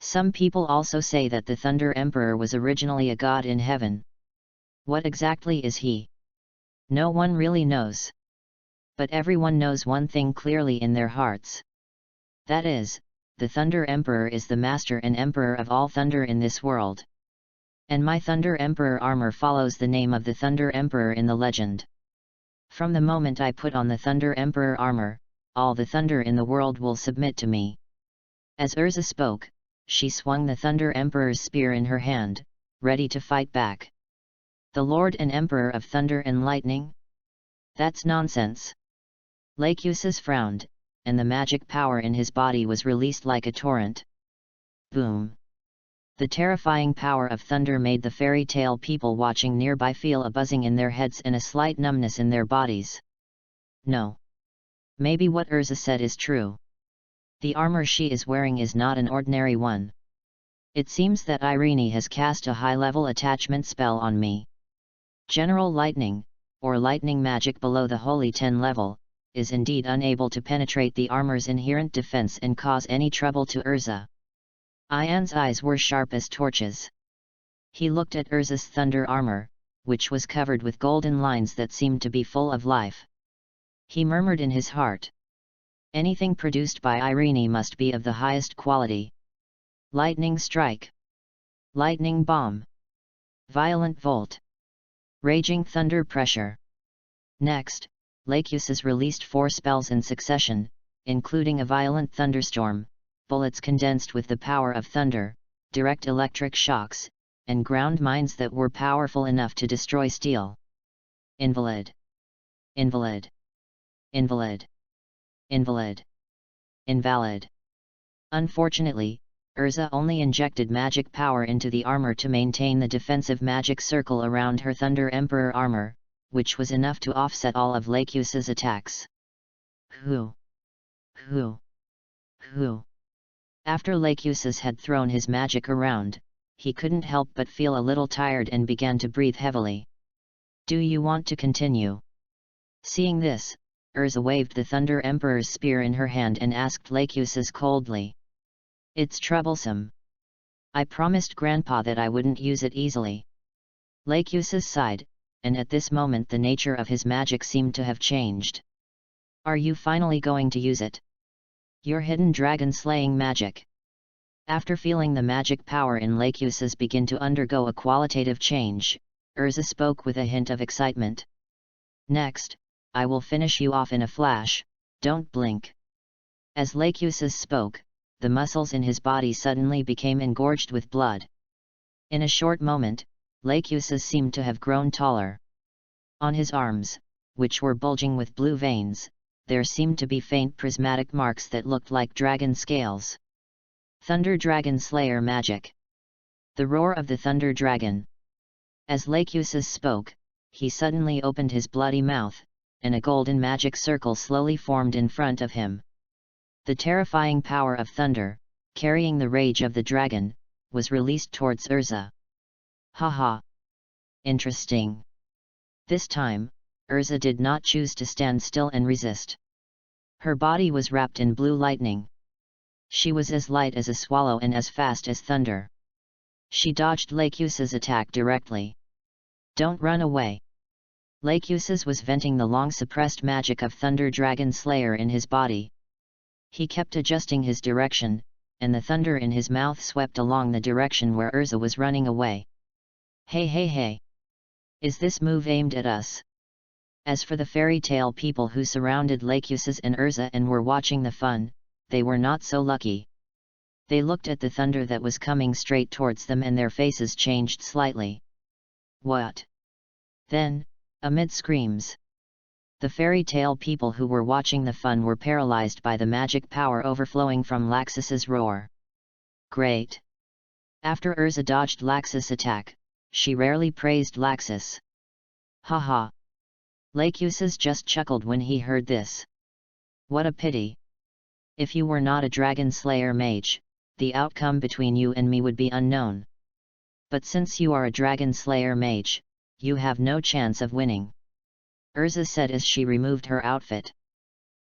Some people also say that the Thunder Emperor was originally a god in heaven. What exactly is he? No one really knows. But everyone knows one thing clearly in their hearts. That is, the Thunder Emperor is the master and emperor of all thunder in this world. And my Thunder Emperor armor follows the name of the Thunder Emperor in the legend. From the moment I put on the Thunder Emperor armor, all the thunder in the world will submit to me. As ERZA spoke, she swung the Thunder Emperor's spear in her hand, ready to fight back. The Lord and Emperor of Thunder and Lightning? That's nonsense. Lachesis frowned, and the magic power in his body was released like a torrent. Boom! The terrifying power of thunder made the fairy tale people watching nearby feel a buzzing in their heads and a slight numbness in their bodies. No. Maybe what ERZA said is true. The armor she is wearing is not an ordinary one. It seems that Irene has cast a high-level attachment spell on me. General lightning, or lightning magic below the Holy 10 level, is indeed unable to penetrate the armor's inherent defense and cause any trouble to ERZA. Ian's eyes were sharp as torches. He looked at ERZA's thunder armor, which was covered with golden lines that seemed to be full of life. He murmured in his heart. Anything produced by Irene must be of the highest quality. Lightning strike. Lightning bomb. Violent volt. Raging thunder pressure. Next, Lachesis released 4 spells in succession, including a violent thunderstorm, bullets condensed with the power of thunder, direct electric shocks, and ground mines that were powerful enough to destroy steel. Invalid. Invalid. Invalid. Invalid. Invalid. Unfortunately, ERZA only injected magic power into the armor to maintain the defensive magic circle around her Thunder Emperor armor, which was enough to offset all of Lachesis' attacks. Who? After Lachesis had thrown his magic around, he couldn't help but feel a little tired and began to breathe heavily. Do you want to continue? Seeing this, ERZA waved the Thunder Emperor's spear in her hand and asked Lachesis coldly. It's troublesome. I promised Grandpa that I wouldn't use it easily. Lachesis sighed, and at this moment the nature of his magic seemed to have changed. Are you finally going to use it? Your hidden dragon-slaying magic. After feeling the magic power in Lachesis begin to undergo a qualitative change, ERZA spoke with a hint of excitement. Next, I will finish you off in a flash, don't blink. As Lachesis spoke, the muscles in his body suddenly became engorged with blood. In a short moment, Lachesis seemed to have grown taller. On his arms, which were bulging with blue veins, there seemed to be faint prismatic marks that looked like dragon scales. Thunder Dragon Slayer magic. The roar of the Thunder Dragon. As Lachesis spoke, he suddenly opened his bloody mouth, and a golden magic circle slowly formed in front of him. The terrifying power of thunder, carrying the rage of the dragon, was released towards ERZA. Haha! Interesting. This time, ERZA did not choose to stand still and resist. Her body was wrapped in blue lightning. She was as light as a swallow and as fast as thunder. She dodged Lachesis' attack directly. Don't run away. Lachesis was venting the long-suppressed magic of Thunder Dragon Slayer in his body. He kept adjusting his direction, and the thunder in his mouth swept along the direction where ERZA was running away. Hey! Is this move aimed at us? As for the fairy tale people who surrounded Lachesis and ERZA and were watching the fun, they were not so lucky. They looked at the thunder that was coming straight towards them and their faces changed slightly. What? Then, amid screams, the fairy tale people who were watching the fun were paralyzed by the magic power overflowing from Lachesis' roar. Great! After ERZA dodged Lachesis' attack, she rarely praised Lachesis. Haha! Lachesis just chuckled when he heard this. What a pity! If you were not a Dragon Slayer mage, the outcome between you and me would be unknown. But since you are a Dragon Slayer mage, you have no chance of winning. ERZA said as she removed her outfit.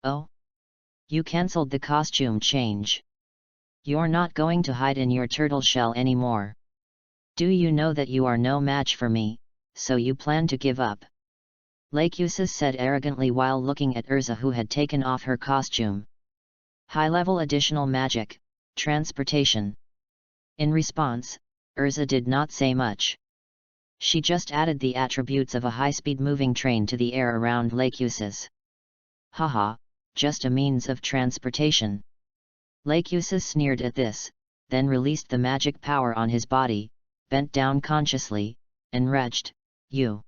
Oh? You cancelled the costume change. You're not going to hide in your turtle shell anymore. Do you know that you are no match for me, so you plan to give up? Lachesis said arrogantly while looking at ERZA who had taken off her costume. High-level additional magic, transportation. In response, ERZA did not say much. She just added the attributes of a high-speed moving train to the air around Lachesis. Haha, just a means of transportation. Lachesis sneered at this, then released the magic power on his body, bent down consciously, and retched, You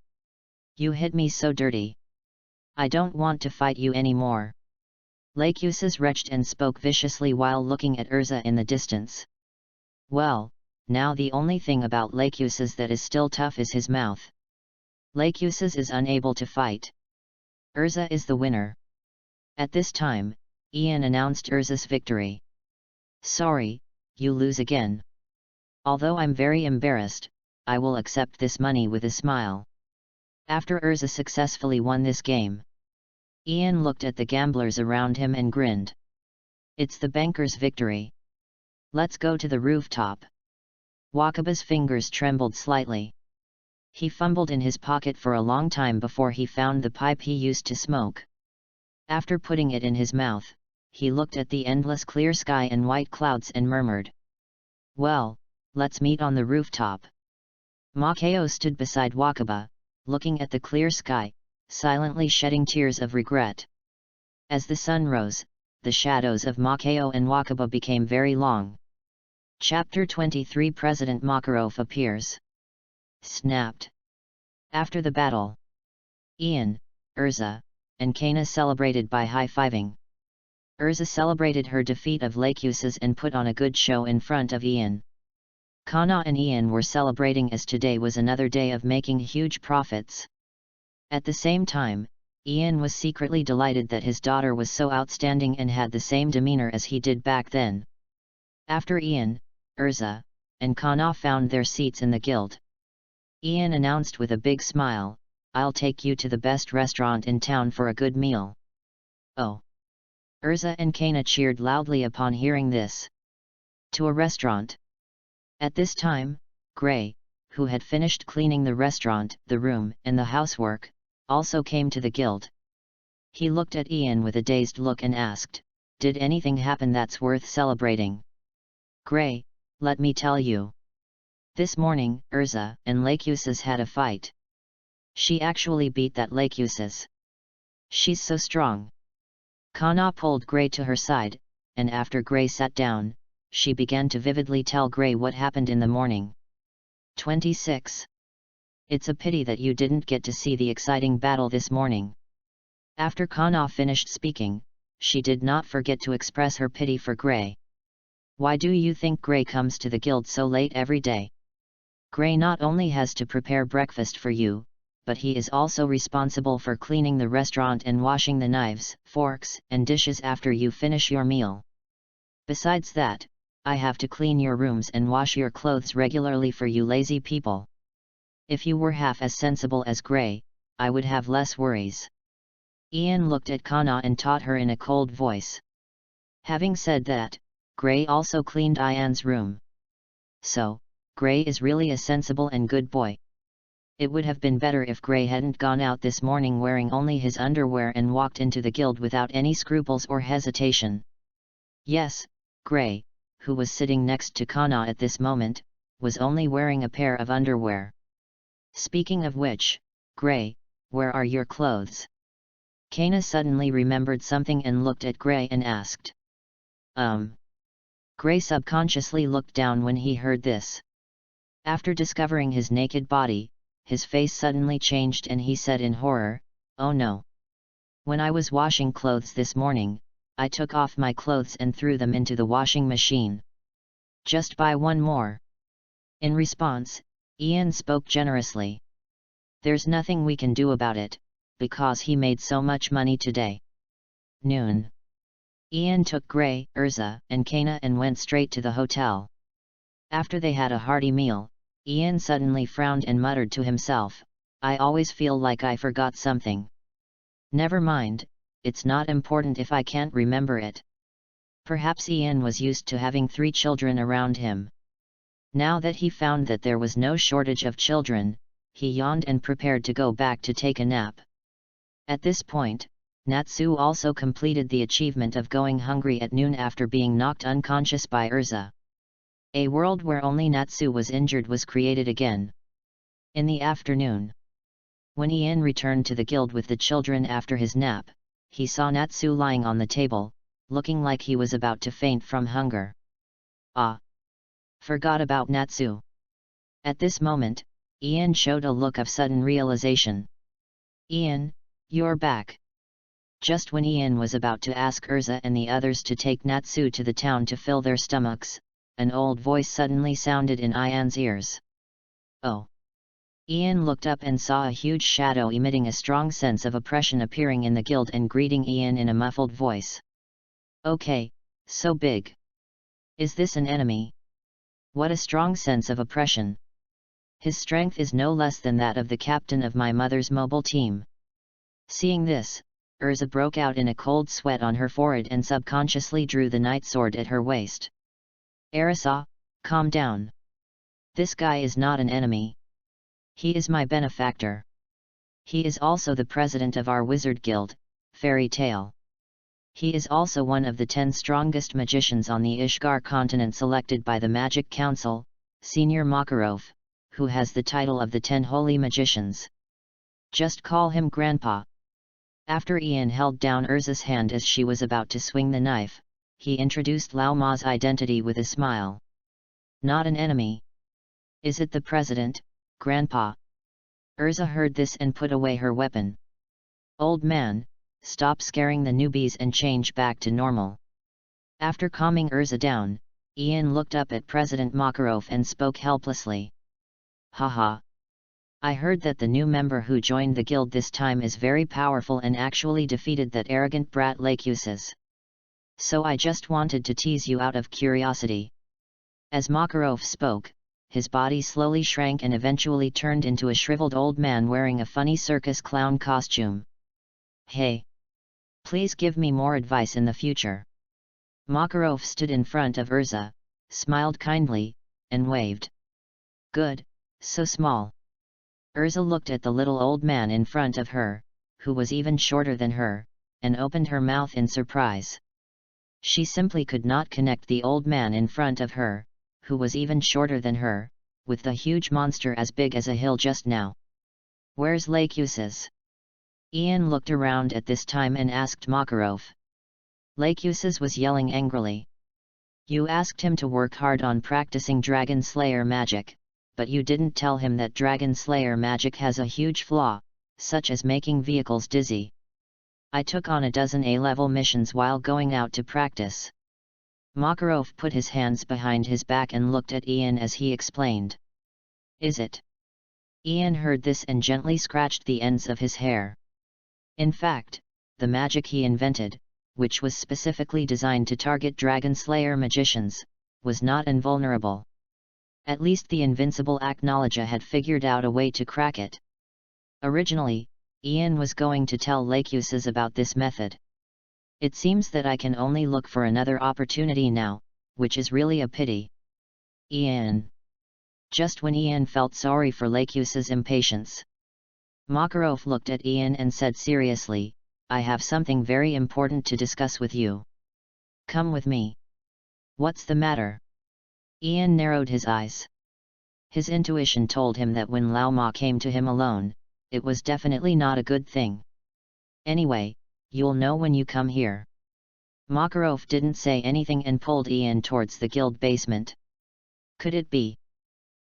hit me so dirty. I don't want to fight you anymore. Lachesis retched and spoke viciously while looking at ERZA in the distance. Well, now the only thing about Lachesis that is still tough is his mouth. Lachesis is unable to fight. ERZA is the winner. At this time, Ian announced ERZA's victory. Sorry, you lose again. Although I'm very embarrassed, I will accept this money with a smile. After ERZA successfully won this game, Ian looked at the gamblers around him and grinned. It's the banker's victory. Let's go to the rooftop. Wakaba's fingers trembled slightly. He fumbled in his pocket for a long time before he found the pipe he used to smoke. After putting it in his mouth, he looked at the endless clear sky and white clouds and murmured, "Well, let's meet on the rooftop." Makao stood beside Wakaba, looking at the clear sky, silently shedding tears of regret. As the sun rose, the shadows of Makao and Wakaba became very long. Chapter 23 President Makarov appears. Snapped. After the battle, Ian, ERZA, and Kana celebrated by high-fiving. ERZA celebrated her defeat of Lachesis and put on a good show in front of Ian. Kana and Ian were celebrating as today was another day of making huge profits. At the same time, Ian was secretly delighted that his daughter was so outstanding and had the same demeanor as he did back then. After Ian, ERZA, and Kana found their seats in the guild, Ian announced with a big smile, "I'll take you to the best restaurant in town for a good meal." Oh! ERZA and Kana cheered loudly upon hearing this. To a restaurant. At this time, Gray, who had finished cleaning the restaurant, the room, and the housework, also came to the guild. He looked at Ian with a dazed look and asked, "Did anything happen that's worth celebrating?" "Gray, let me tell you. This morning, ERZA and Lachesis had a fight. She actually beat that Lachesis. She's so strong." Kana pulled Gray to her side, and after Gray sat down, she began to vividly tell Gray what happened in the morning. 26. It's a pity that you didn't get to see the exciting battle this morning. After Kana finished speaking, she did not forget to express her pity for Gray. Why do you think Gray comes to the guild so late every day? Gray not only has to prepare breakfast for you, but he is also responsible for cleaning the restaurant and washing the knives, forks, and dishes after you finish your meal. Besides that, I have to clean your rooms and wash your clothes regularly for you lazy people. If you were half as sensible as Gray, I would have less worries." Ian looked at Kana and taught her in a cold voice. Having said that, Gray also cleaned Ian's room. So, Gray is really a sensible and good boy. It would have been better if Gray hadn't gone out this morning wearing only his underwear and walked into the guild without any scruples or hesitation. Yes, Gray, who was sitting next to Kana at this moment, was only wearing a pair of underwear. Speaking of which, Gray, where are your clothes? Kana suddenly remembered something and looked at Gray and asked. Gray subconsciously looked down when he heard this. After discovering his naked body, his face suddenly changed and he said in horror, "Oh no! When I was washing clothes this morning, I took off my clothes and threw them into the washing machine. Just buy one more." In response, Ian spoke generously. "There's nothing we can do about it, because he made so much money today." Noon. Ian took Gray, ERZA, and Kana and went straight to the hotel. After they had a hearty meal, Ian suddenly frowned and muttered to himself, "I always feel like I forgot something. Never mind, it's not important if I can't remember it." Perhaps Ian was used to having 3 children around him. Now that he found that there was no shortage of children, he yawned and prepared to go back to take a nap. At this point, Natsu also completed the achievement of going hungry at noon after being knocked unconscious by ERZA. A world where only Natsu was injured was created again. In the afternoon, when Ian returned to the guild with the children after his nap, he saw Natsu lying on the table, looking like he was about to faint from hunger. Ah! Forgot about Natsu. At this moment, Ian showed a look of sudden realization. "Ian, you're back," Just when Ian was about to ask ERZA and the others to take Natsu to the town to fill their stomachs, an old voice suddenly sounded in Ian's ears. Oh! Ian looked up and saw a huge shadow emitting a strong sense of oppression appearing in the guild and greeting Ian in a muffled voice. Okay, so big. Is this an enemy? What a strong sense of oppression. His strength is no less than that of the captain of my mother's mobile team. Seeing this, ERZA broke out in a cold sweat on her forehead and subconsciously drew the night sword at her waist. ERZA, calm down. This guy is not an enemy. He is my benefactor. He is also the president of our wizard guild, Fairy Tale. He is also one of the 10 strongest magicians on the Ishgar continent selected by the Magic Council, Senior Makarov, who has the title of the 10 Holy Magicians. Just call him Grandpa. After Ian held down ERZA's hand as she was about to swing the knife, he introduced Lao Ma's identity with a smile. Not an enemy. Is it the president, Grandpa? ERZA heard this and put away her weapon. Old man, stop scaring the newbies and change back to normal. After calming ERZA down, Ian looked up at President Makarov and spoke helplessly. Haha. I heard that the new member who joined the guild this time is very powerful and actually defeated that arrogant brat Lakusis. So I just wanted to tease you out of curiosity. As Makarov spoke, his body slowly shrank and eventually turned into a shriveled old man wearing a funny circus clown costume. Hey! Please give me more advice in the future. Makarov stood in front of ERZA, smiled kindly, and waved. Good, so small. ERZA looked at the little old man in front of her, who was even shorter than her, and opened her mouth in surprise. She simply could not connect the old man in front of her, who was even shorter than her, with the huge monster as big as a hill just now. Where's Lakusis? Ian looked around at this time and asked Makarov. Lakusis was yelling angrily. You asked him to work hard on practicing Dragon Slayer magic, but you didn't tell him that Dragon Slayer magic has a huge flaw, such as making vehicles dizzy. I took on a dozen A-level missions while going out to practice. Makarov put his hands behind his back and looked at Ian as he explained. Is it? Ian heard this and gently scratched the ends of his hair. In fact, the magic he invented, which was specifically designed to target Dragon Slayer magicians, was not invulnerable. At least the invincible Acknowledger had figured out a way to crack it. Originally, Ian was going to tell Lakusis about this method. It seems that I can only look for another opportunity now, which is really a pity. Ian. Just when Ian felt sorry for Lakusis' impatience, Makarov looked at Ian and said seriously, I have something very important to discuss with you. Come with me. What's the matter? Ian narrowed his eyes. His intuition told him that when Lao Ma came to him alone, it was definitely not a good thing. Anyway, you'll know when you come here. Makarov didn't say anything and pulled Ian towards the guild basement. Could it be?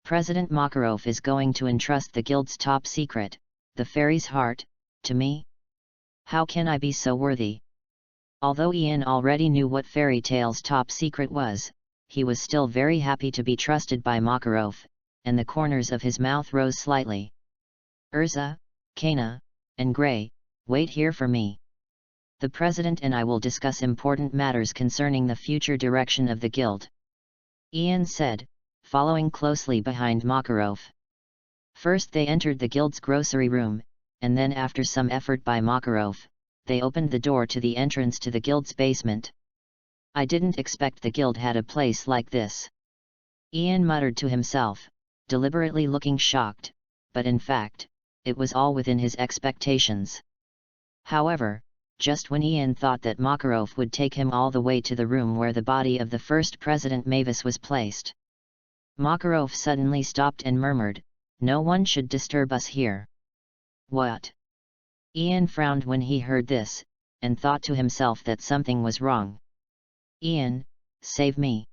President Makarov is going to entrust the guild's top secret, the fairy's heart, to me? How can I be so worthy? Although Ian already knew what Fairy Tale's top secret was, he was still very happy to be trusted by Makarov, and the corners of his mouth rose slightly. ERZA, Kana, and Gray, wait here for me. The president and I will discuss important matters concerning the future direction of the guild. Ian said, following closely behind Makarov. First they entered the guild's grocery room, and then after some effort by Makarov, they opened the door to the entrance to the guild's basement. I didn't expect the guild had a place like this. Ian muttered to himself, deliberately looking shocked, but in fact, it was all within his expectations. However, just when Ian thought that Makarov would take him all the way to the room where the body of the first President Mavis was placed, Makarov suddenly stopped and murmured, no one should disturb us here. What? Ian frowned when he heard this, and thought to himself that something was wrong. Ian, save me.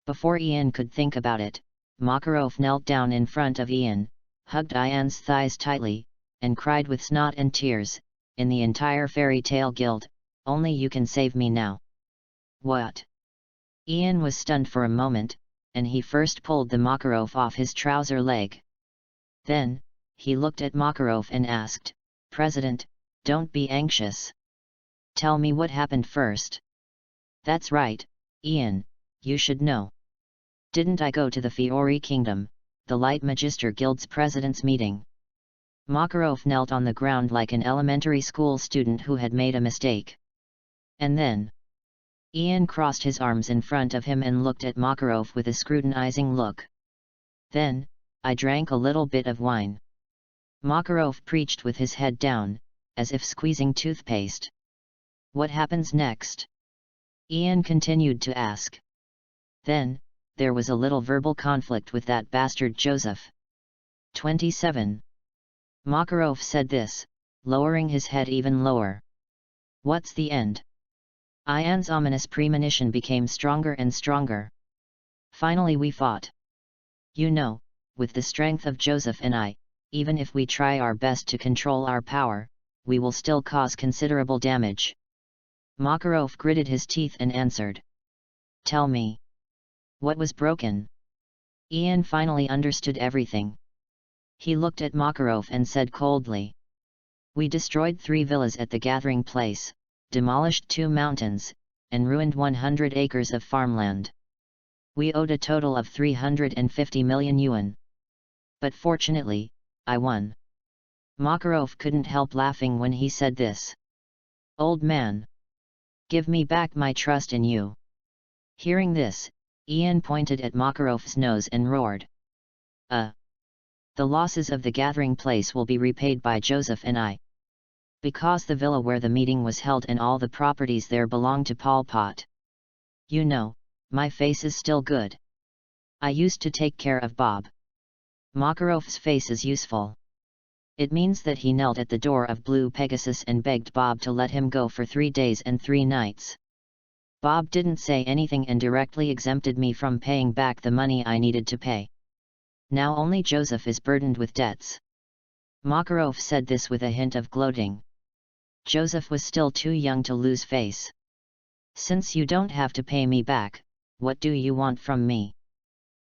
Before Ian could think about it, Makarov knelt down in front of Ian, hugged Ian's thighs tightly, and cried with snot and tears, in the entire fairy tale guild, only you can save me now." "What?" Ian was stunned for a moment, and he first pulled the Makarov off his trouser leg. Then, he looked at Makarov and asked, "President, don't be anxious. Tell me what happened first." "That's right, Ian, you should know. Didn't I go to the Fiori Kingdom, the Light Magister Guild's president's meeting?" Makarov knelt on the ground like an elementary school student who had made a mistake. "And then?" Ian crossed his arms in front of him and looked at Makarov with a scrutinizing look. "Then, I drank a little bit of wine." Makarov preached with his head down, as if squeezing toothpaste. "What happens next?" Ian continued to ask. "Then, there was a little verbal conflict with that bastard Joseph." 27. Makarov said this, lowering his head even lower. "What's the end?" Ian's ominous premonition became stronger and stronger. "Finally we fought. You know, with the strength of Joseph and I, even if we try our best to control our power, we will still cause considerable damage." Makarov gritted his teeth and answered. "Tell me. What was broken?" Ian finally understood everything. He looked at Makarov and said coldly. "We destroyed 3 villas at the gathering place, demolished 2 mountains, and ruined 100 acres of farmland. We owed a total of 350 million yuan. But fortunately, I won." Makarov couldn't help laughing when he said this. "Old man, give me back my trust in you." Hearing this, Ian pointed at Makarov's nose and roared. The losses of the gathering place will be repaid by Joseph and I. Because the villa where the meeting was held and all the properties there belong to Pol Pot. You know, my face is still good. I used to take care of Bob." Makarov's face is useful. It means that he knelt at the door of Blue Pegasus and begged Bob to let him go for 3 days and 3 nights. Bob didn't say anything and directly exempted me from paying back the money I needed to pay. Now only Joseph is burdened with debts." Makarov said this with a hint of gloating. Joseph was still too young to lose face. "Since you don't have to pay me back, what do you want from me?"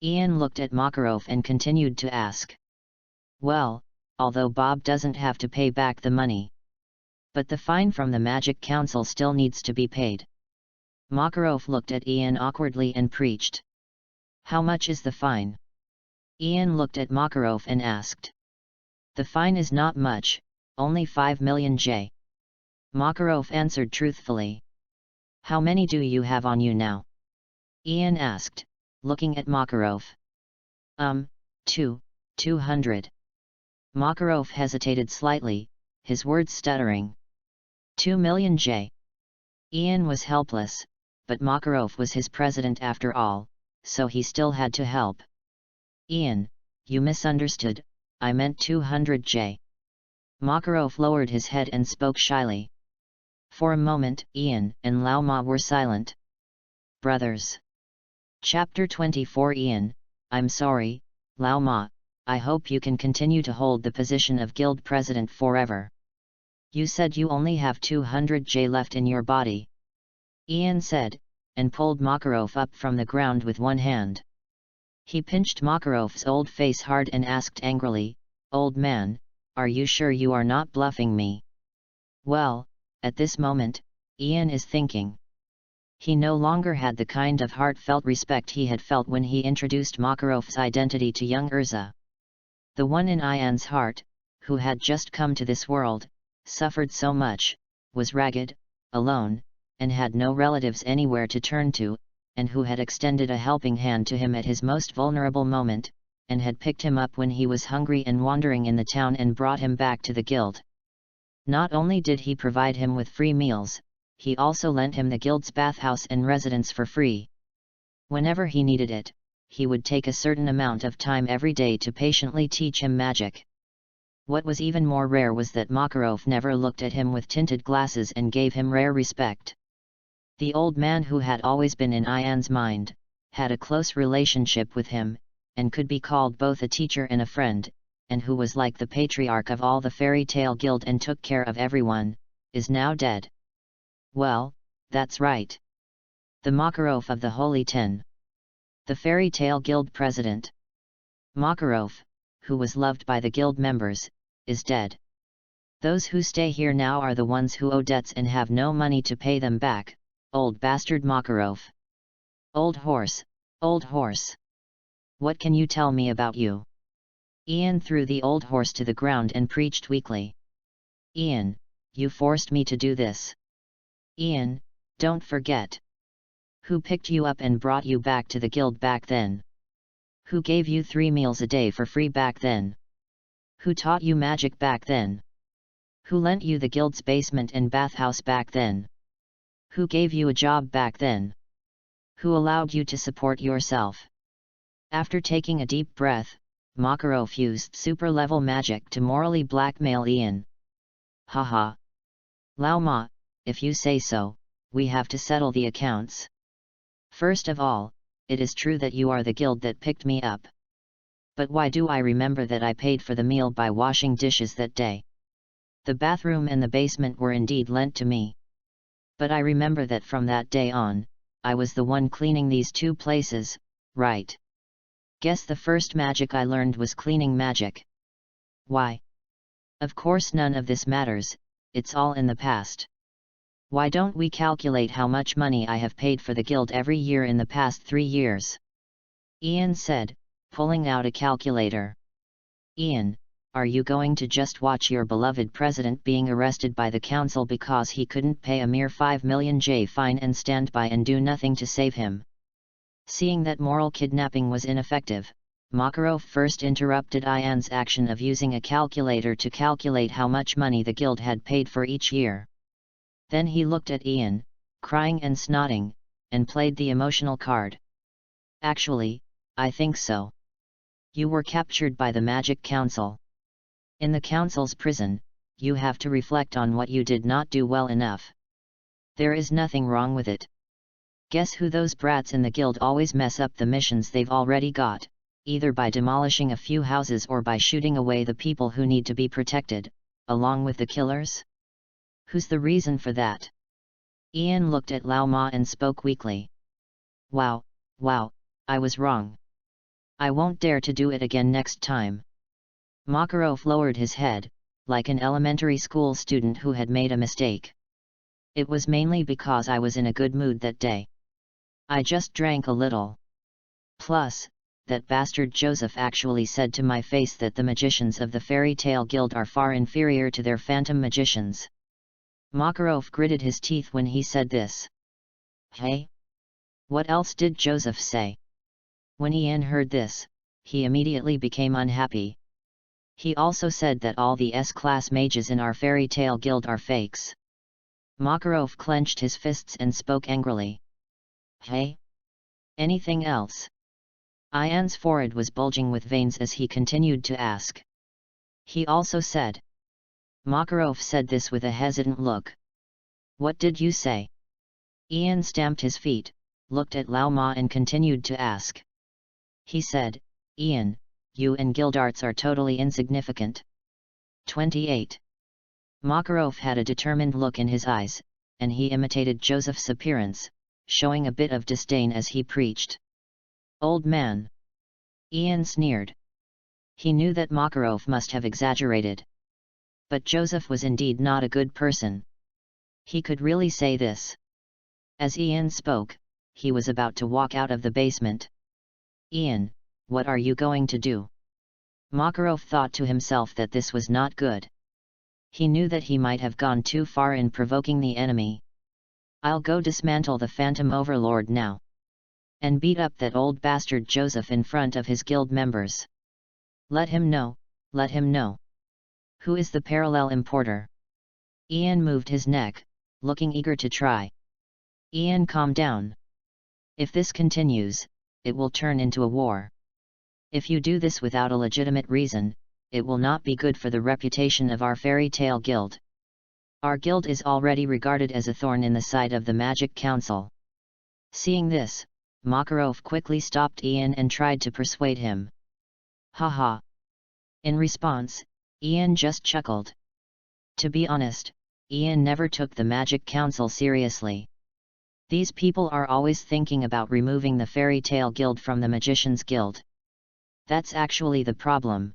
Ian looked at Makarov and continued to ask. "Well, although Bob doesn't have to pay back the money. But the fine from the Magic Council still needs to be paid." Makarov looked at Ian awkwardly and preached. "How much is the fine?" Ian looked at Makarov and asked. "The fine is not much, only 5 million J. Makarov answered truthfully. "How many do you have on you now?" Ian asked, looking at Makarov. 200. Makarov hesitated slightly, his words stuttering. 2 million J. Ian was helpless, but Makarov was his president after all, so he still had to help. "Ian, you misunderstood, I meant 200 J. Makarov lowered his head and spoke shyly. For a moment Ian and Lao Ma were silent. Brothers. Chapter 24. Ian, I'm sorry, Lao Ma, I hope you can continue to hold the position of guild president forever. You said you only have 200 J left in your body. Ian said, and pulled Makarov up from the ground with one hand. He pinched Makarov's old face hard and asked angrily, "Old man, are you sure you are not bluffing me?" Well, at this moment, Ian is thinking. He no longer had the kind of heartfelt respect he had felt when he introduced Makarov's identity to young ERZA. The one in Ian's heart, who had just come to this world, suffered so much, was ragged, alone, and had no relatives anywhere to turn to, and who had extended a helping hand to him at his most vulnerable moment, and had picked him up when he was hungry and wandering in the town and brought him back to the guild. Not only did he provide him with free meals, he also lent him the guild's bathhouse and residence for free. Whenever he needed it, he would take a certain amount of time every day to patiently teach him magic. What was even more rare was that Makarov never looked at him with tinted glasses and gave him rare respect. The old man who had always been in Ian's mind, had a close relationship with him, and could be called both a teacher and a friend, and who was like the patriarch of all the fairy tale guild and took care of everyone, is now dead. Well, that's right. The Makarov of the Holy Ten. The fairy tale guild president. Makarov, who was loved by the guild members, is dead. Those who stay here now are the ones who owe debts and have no money to pay them back. Old bastard Makarov. Old horse, old horse. What can you tell me about you? Ian threw the old horse to the ground and preached weakly. Ian, you forced me to do this. Ian, don't forget. Who picked you up and brought you back to the guild back then? Who gave you 3 meals a day for free back then? Who taught you magic back then? Who lent you the guild's basement and bathhouse back then? Who gave you a job back then? Who allowed you to support yourself? After taking a deep breath, Makarov used super-level magic to morally blackmail Ian. Haha. Lao Ma, if you say so, we have to settle the accounts. First of all, it is true that you are the guild that picked me up. But why do I remember that I paid for the meal by washing dishes that day? The bathroom and the basement were indeed lent to me. But I remember that from that day on, I was the one cleaning these 2 places, right? Guess the first magic I learned was cleaning magic. Why? Of course none of this matters, it's all in the past. Why don't we calculate how much money I have paid for the guild every year in the past 3 years? Ian said, pulling out a calculator. Ian, are you going to just watch your beloved president being arrested by the council because he couldn't pay a mere 5 million J fine and stand by and do nothing to save him? Seeing that moral kidnapping was ineffective, Makarov first interrupted Ian's action of using a calculator to calculate how much money the guild had paid for each year. Then he looked at Ian, crying and snotting, and played the emotional card. Actually, I think so. You were captured by the Magic Council. In the Council's prison, you have to reflect on what you did not do well enough. There is nothing wrong with it. Guess who those brats in the guild always mess up the missions they've already got, either by demolishing a few houses or by shooting away the people who need to be protected, along with the killers? Who's the reason for that? Ian looked at Lao Ma and spoke weakly. Wow, I was wrong. I won't dare to do it again next time. Makarov lowered his head, like an elementary school student who had made a mistake. It was mainly because I was in a good mood that day. I just drank a little. Plus, that bastard Joseph actually said to my face that the magicians of the Fairy Tale Guild are far inferior to their phantom magicians. Makarov gritted his teeth when he said this. Hey? What else did Joseph say? When Ian heard this, he immediately became unhappy. He also said that all the S-class mages in our Fairy Tale Guild are fakes. Makarov clenched his fists and spoke angrily. Hey? Anything else? Ian's forehead was bulging with veins as he continued to ask. He also said. Makarov said this with a hesitant look. What did you say? Ian stamped his feet, looked at Lao Ma and continued to ask. He said, Ian, you and guild arts are totally insignificant. 28. Makarov had a determined look in his eyes, and he imitated Joseph's appearance, showing a bit of disdain as he preached. Old man. Ian sneered. He knew that Makarov must have exaggerated. But Joseph was indeed not a good person. He could really say this. As Ian spoke, he was about to walk out of the basement. Ian, what are you going to do? Makarov thought to himself that this was not good. He knew that he might have gone too far in provoking the enemy. I'll go dismantle the Phantom Overlord now. And beat up that old bastard Joseph in front of his guild members. Let him know, let him know. Who is the parallel importer? Ian moved his neck, looking eager to try. Ian, calm down. If this continues, it will turn into a war. If you do this without a legitimate reason, it will not be good for the reputation of our Fairy Tale Guild. Our guild is already regarded as a thorn in the side of the Magic Council. Seeing this, Makarov quickly stopped Ian and tried to persuade him. Haha. In response, Ian just chuckled. To be honest, Ian never took the Magic Council seriously. These people are always thinking about removing the Fairy Tale Guild from the Magicians Guild. That's actually the problem.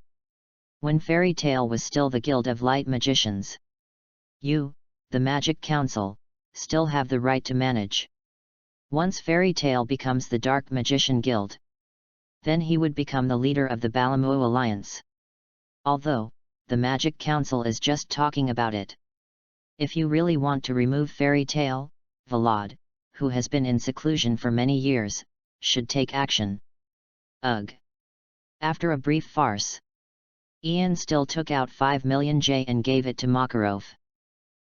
When Fairy Tale was still the Guild of Light Magicians, you, the Magic Council, still have the right to manage. Once Fairy Tale becomes the Dark Magician Guild, then he would become the leader of the Balamu Alliance. Although, the Magic Council is just talking about it. If you really want to remove Fairy Tale, Vlad, who has been in seclusion for many years, should take action. Ugh. After a brief farce, Ian still took out 5 million J and gave it to Makarov.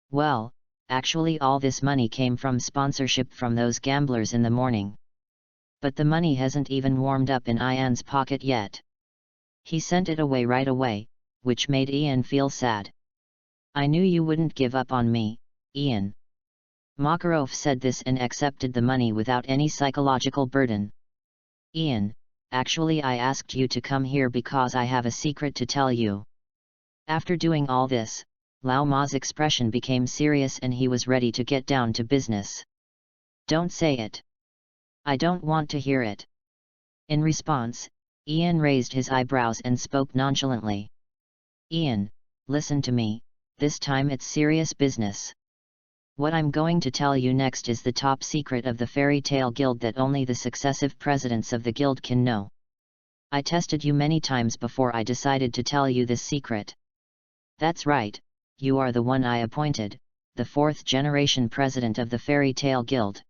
Well, actually all this money came from sponsorship from those gamblers in the morning. But the money hasn't even warmed up in Ian's pocket yet. He sent it away right away, which made Ian feel sad. I knew you wouldn't give up on me, Ian. Makarov said this and accepted the money without any psychological burden. Ian, actually I asked you to come here because I have a secret to tell you. After doing all this, Lao Ma's expression became serious and he was ready to get down to business. Don't say it. I don't want to hear it. In response, Ian raised his eyebrows and spoke nonchalantly. Ian, listen to me, this time it's serious business. What I'm going to tell you next is the top secret of the Fairy Tale Guild that only the successive presidents of the guild can know. I tested you many times before I decided to tell you this secret. That's right, you are the one I appointed, the 4th generation president of the Fairy Tale Guild.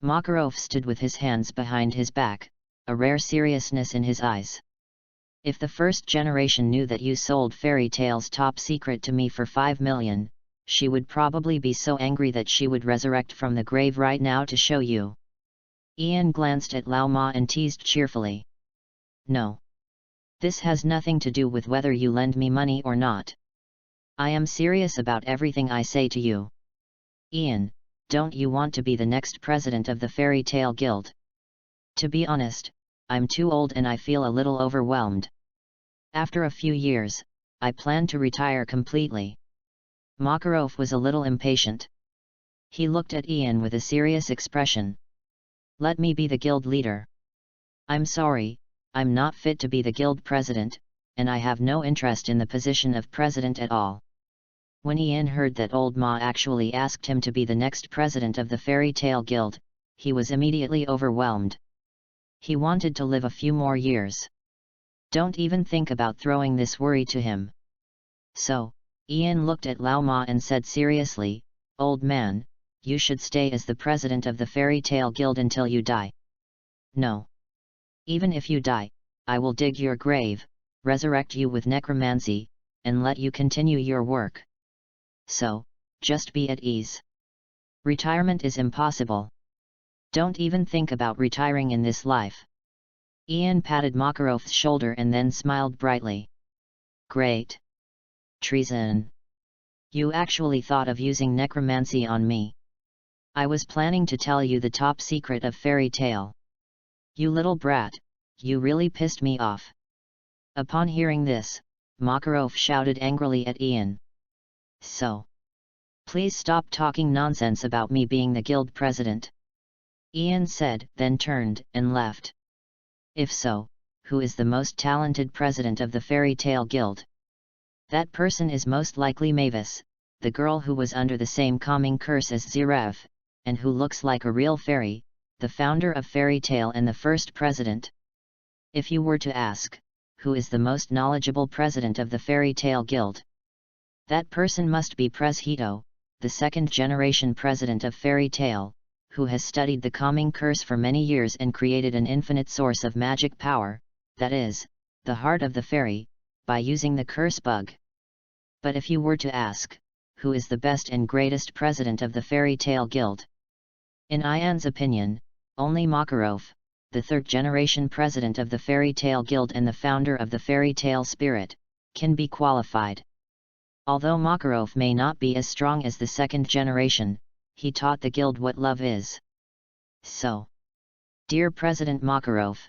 Makarov stood with his hands behind his back, a rare seriousness in his eyes. If the 1st generation knew that you sold Fairy Tale's top secret to me for 5 million, she would probably be so angry that she would resurrect from the grave right now to show you. Ian glanced at Lao Ma and teased cheerfully. No. This has nothing to do with whether you lend me money or not. I am serious about everything I say to you. Ian, don't you want to be the next president of the Fairy Tale Guild? To be honest, I'm too old and I feel a little overwhelmed. After a few years, I plan to retire completely. Makarov was a little impatient. He looked at Ian with a serious expression. Let me be the guild leader. I'm sorry, I'm not fit to be the guild president, and I have no interest in the position of president at all. When Ian heard that Old Ma actually asked him to be the next president of the Fairy Tale Guild, he was immediately overwhelmed. He wanted to live a few more years. Don't even think about throwing this worry to him. So, Ian looked at Lao Ma and said seriously, Old man, you should stay as the president of the Fairy Tale Guild until you die. No. Even if you die, I will dig your grave, resurrect you with necromancy, and let you continue your work. So, just be at ease. Retirement is impossible. Don't even think about retiring in this life. Ian patted Makarov's shoulder and then smiled brightly. Great. Treason. You actually thought of using necromancy on me. I was planning to tell you the top secret of Fairy Tale. You little brat, you really pissed me off. Upon hearing this, Makarov shouted angrily at Ian. So. Please stop talking nonsense about me being the guild president. Ian said, then turned and left. If so, who is the most talented president of the Fairy Tale Guild? That person is most likely Mavis, the girl who was under the same calming curse as Zerev, and who looks like a real fairy, the founder of Fairy Tale and the first president. If you were to ask, who is the most knowledgeable president of the Fairy Tale Guild? That person must be Pres Hito, the 2nd generation president of Fairy Tale, who has studied the calming curse for many years and created an infinite source of magic power, that is, the heart of the fairy, by using the curse bug. But if you were to ask, who is the best and greatest president of the Fairy Tale Guild? In Ian's opinion, only Makarov, the 3rd generation president of the Fairy Tale Guild and the founder of the Fairy Tale Spirit, can be qualified. Although Makarov may not be as strong as the 2nd generation, he taught the guild what love is. So, dear President Makarov,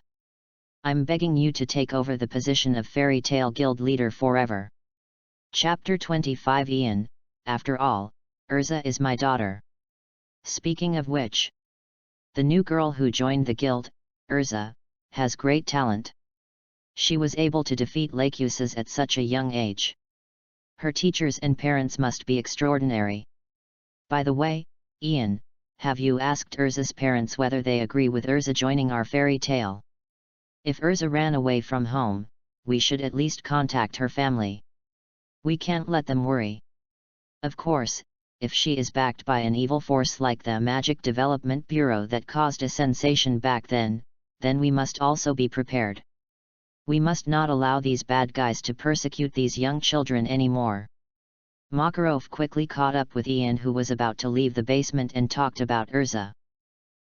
I'm begging you to take over the position of Fairy Tale Guild leader forever. Chapter 25 Ian, after all, ERZA is my daughter. Speaking of which, the new girl who joined the guild, ERZA, has great talent. She was able to defeat Lachesis at such a young age. Her teachers and parents must be extraordinary. By the way, Ian, have you asked ERZA's parents whether they agree with ERZA joining our fairy tale? If ERZA ran away from home, we should at least contact her family. We can't let them worry. Of course, if she is backed by an evil force like the Magic Development Bureau that caused a sensation back then we must also be prepared. We must not allow these bad guys to persecute these young children anymore. Makarov quickly caught up with Ian, who was about to leave the basement, and talked about ERZA.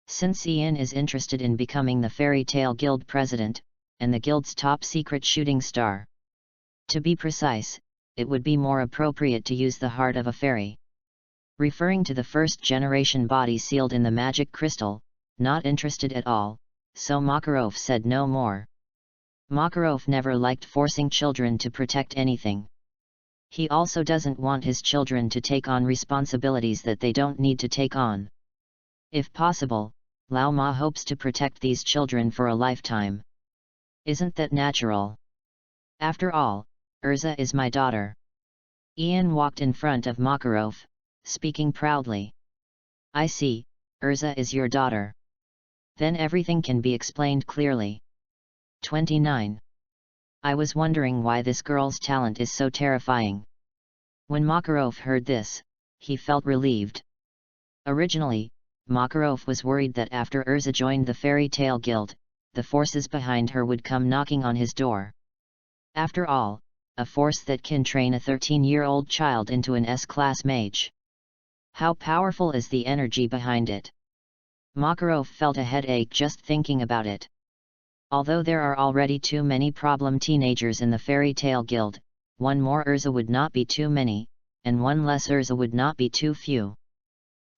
Since Ian is interested in becoming the Fairy Tale Guild president, and the guild's top secret shooting star. To be precise, it would be more appropriate to use the heart of a fairy. Referring to the first generation body sealed in the magic crystal, not interested at all, so Makarov said no more. Makarov never liked forcing children to protect anything. He also doesn't want his children to take on responsibilities that they don't need to take on. If possible, Lao Ma hopes to protect these children for a lifetime. Isn't that natural? After all, ERZA is my daughter. Ian walked in front of Makarov, speaking proudly. I see, ERZA is your daughter. Then everything can be explained clearly. 29. I was wondering why this girl's talent is so terrifying. When Makarov heard this, he felt relieved. Originally, Makarov was worried that after ERZA joined the Fairy Tale Guild, the forces behind her would come knocking on his door. After all, a force that can train a 13-year-old child into an S-class mage. How powerful is the energy behind it? Makarov felt a headache just thinking about it. Although there are already too many problem teenagers in the Fairy Tale Guild, one more ERZA would not be too many, and one less ERZA would not be too few.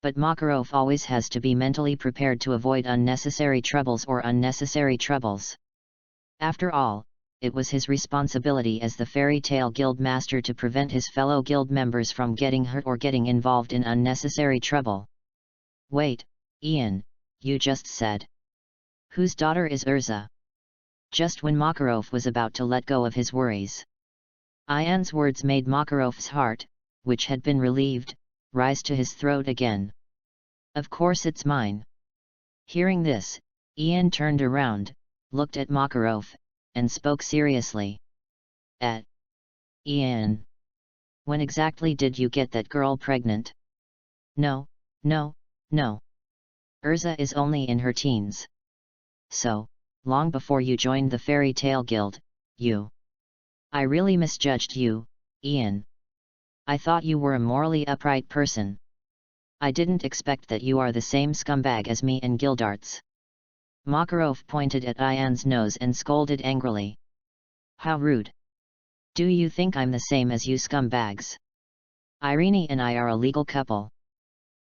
But Makarov always has to be mentally prepared to avoid unnecessary troubles. After all, it was his responsibility as the Fairy Tale Guild master to prevent his fellow guild members from getting hurt or getting involved in unnecessary trouble. Wait, Ian, you just said. Whose daughter is ERZA? Just when Makarov was about to let go of his worries. Ian's words made Makarov's heart, which had been relieved, rise to his throat again. Of course it's mine. Hearing this, Ian turned around, looked at Makarov, and spoke seriously. Ian, when exactly did you get that girl pregnant? No. ERZA is only in her teens. So, long before you joined the Fairy Tale Guild, I really misjudged you, Ian. I thought you were a morally upright person. I didn't expect that you are the same scumbag as me and Gildarts. Makarov pointed at Ian's nose and scolded angrily. How rude. Do you think I'm the same as you scumbags? Irene and I are a legal couple.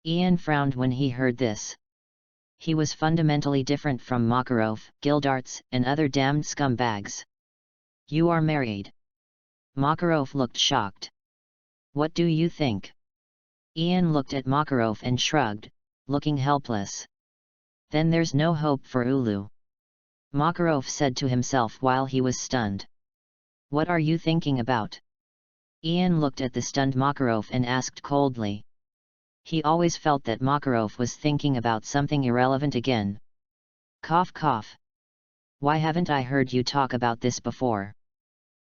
Ian frowned when he heard this. He was fundamentally different from Makarov, Gildarts, and other damned scumbags. You are married. Makarov looked shocked. What do you think? Ian looked at Makarov and shrugged, looking helpless. Then there's no hope for Ulu. Makarov said to himself while he was stunned. What are you thinking about? Ian looked at the stunned Makarov and asked coldly. He always felt that Makarov was thinking about something irrelevant again. Cough cough. Why haven't I heard you talk about this before?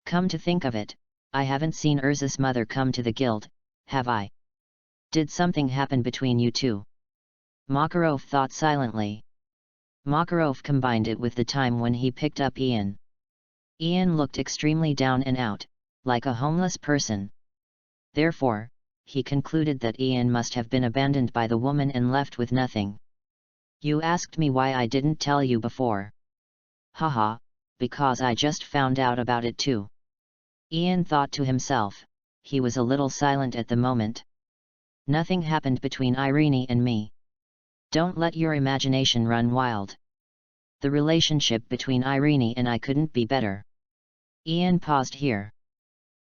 Come to think of it, I haven't seen ERZA's mother come to the guild, have I? Did something happen between you two? Makarov thought silently. Makarov combined it with the time when he picked up Ian. Ian looked extremely down and out, like a homeless person. Therefore, he concluded that Ian must have been abandoned by the woman and left with nothing. You asked me why I didn't tell you before. Haha, because I just found out about it too. Ian thought to himself. He was a little silent at the moment. Nothing happened between Irene and me. Don't let your imagination run wild. The relationship between Irene and I couldn't be better. Ian paused here.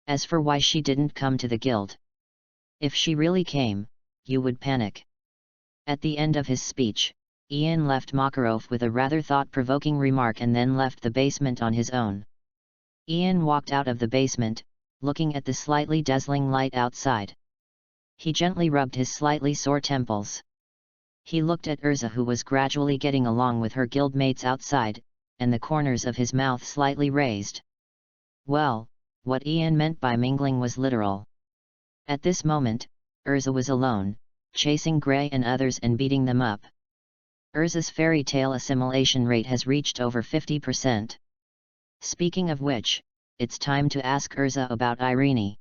As for why she didn't come to the guild. If she really came, you would panic. At the end of his speech, Ian left Makarov with a rather thought-provoking remark and then left the basement on his own. Ian walked out of the basement, looking at the slightly dazzling light outside. He gently rubbed his slightly sore temples. He looked at ERZA, who was gradually getting along with her guildmates outside, and the corners of his mouth slightly raised. Well, what Ian meant by mingling was literal. At this moment, ERZA was alone, chasing Grey and others and beating them up. ERZA's fairy tale assimilation rate has reached over 50%. Speaking of which, it's time to ask ERZA about Irene.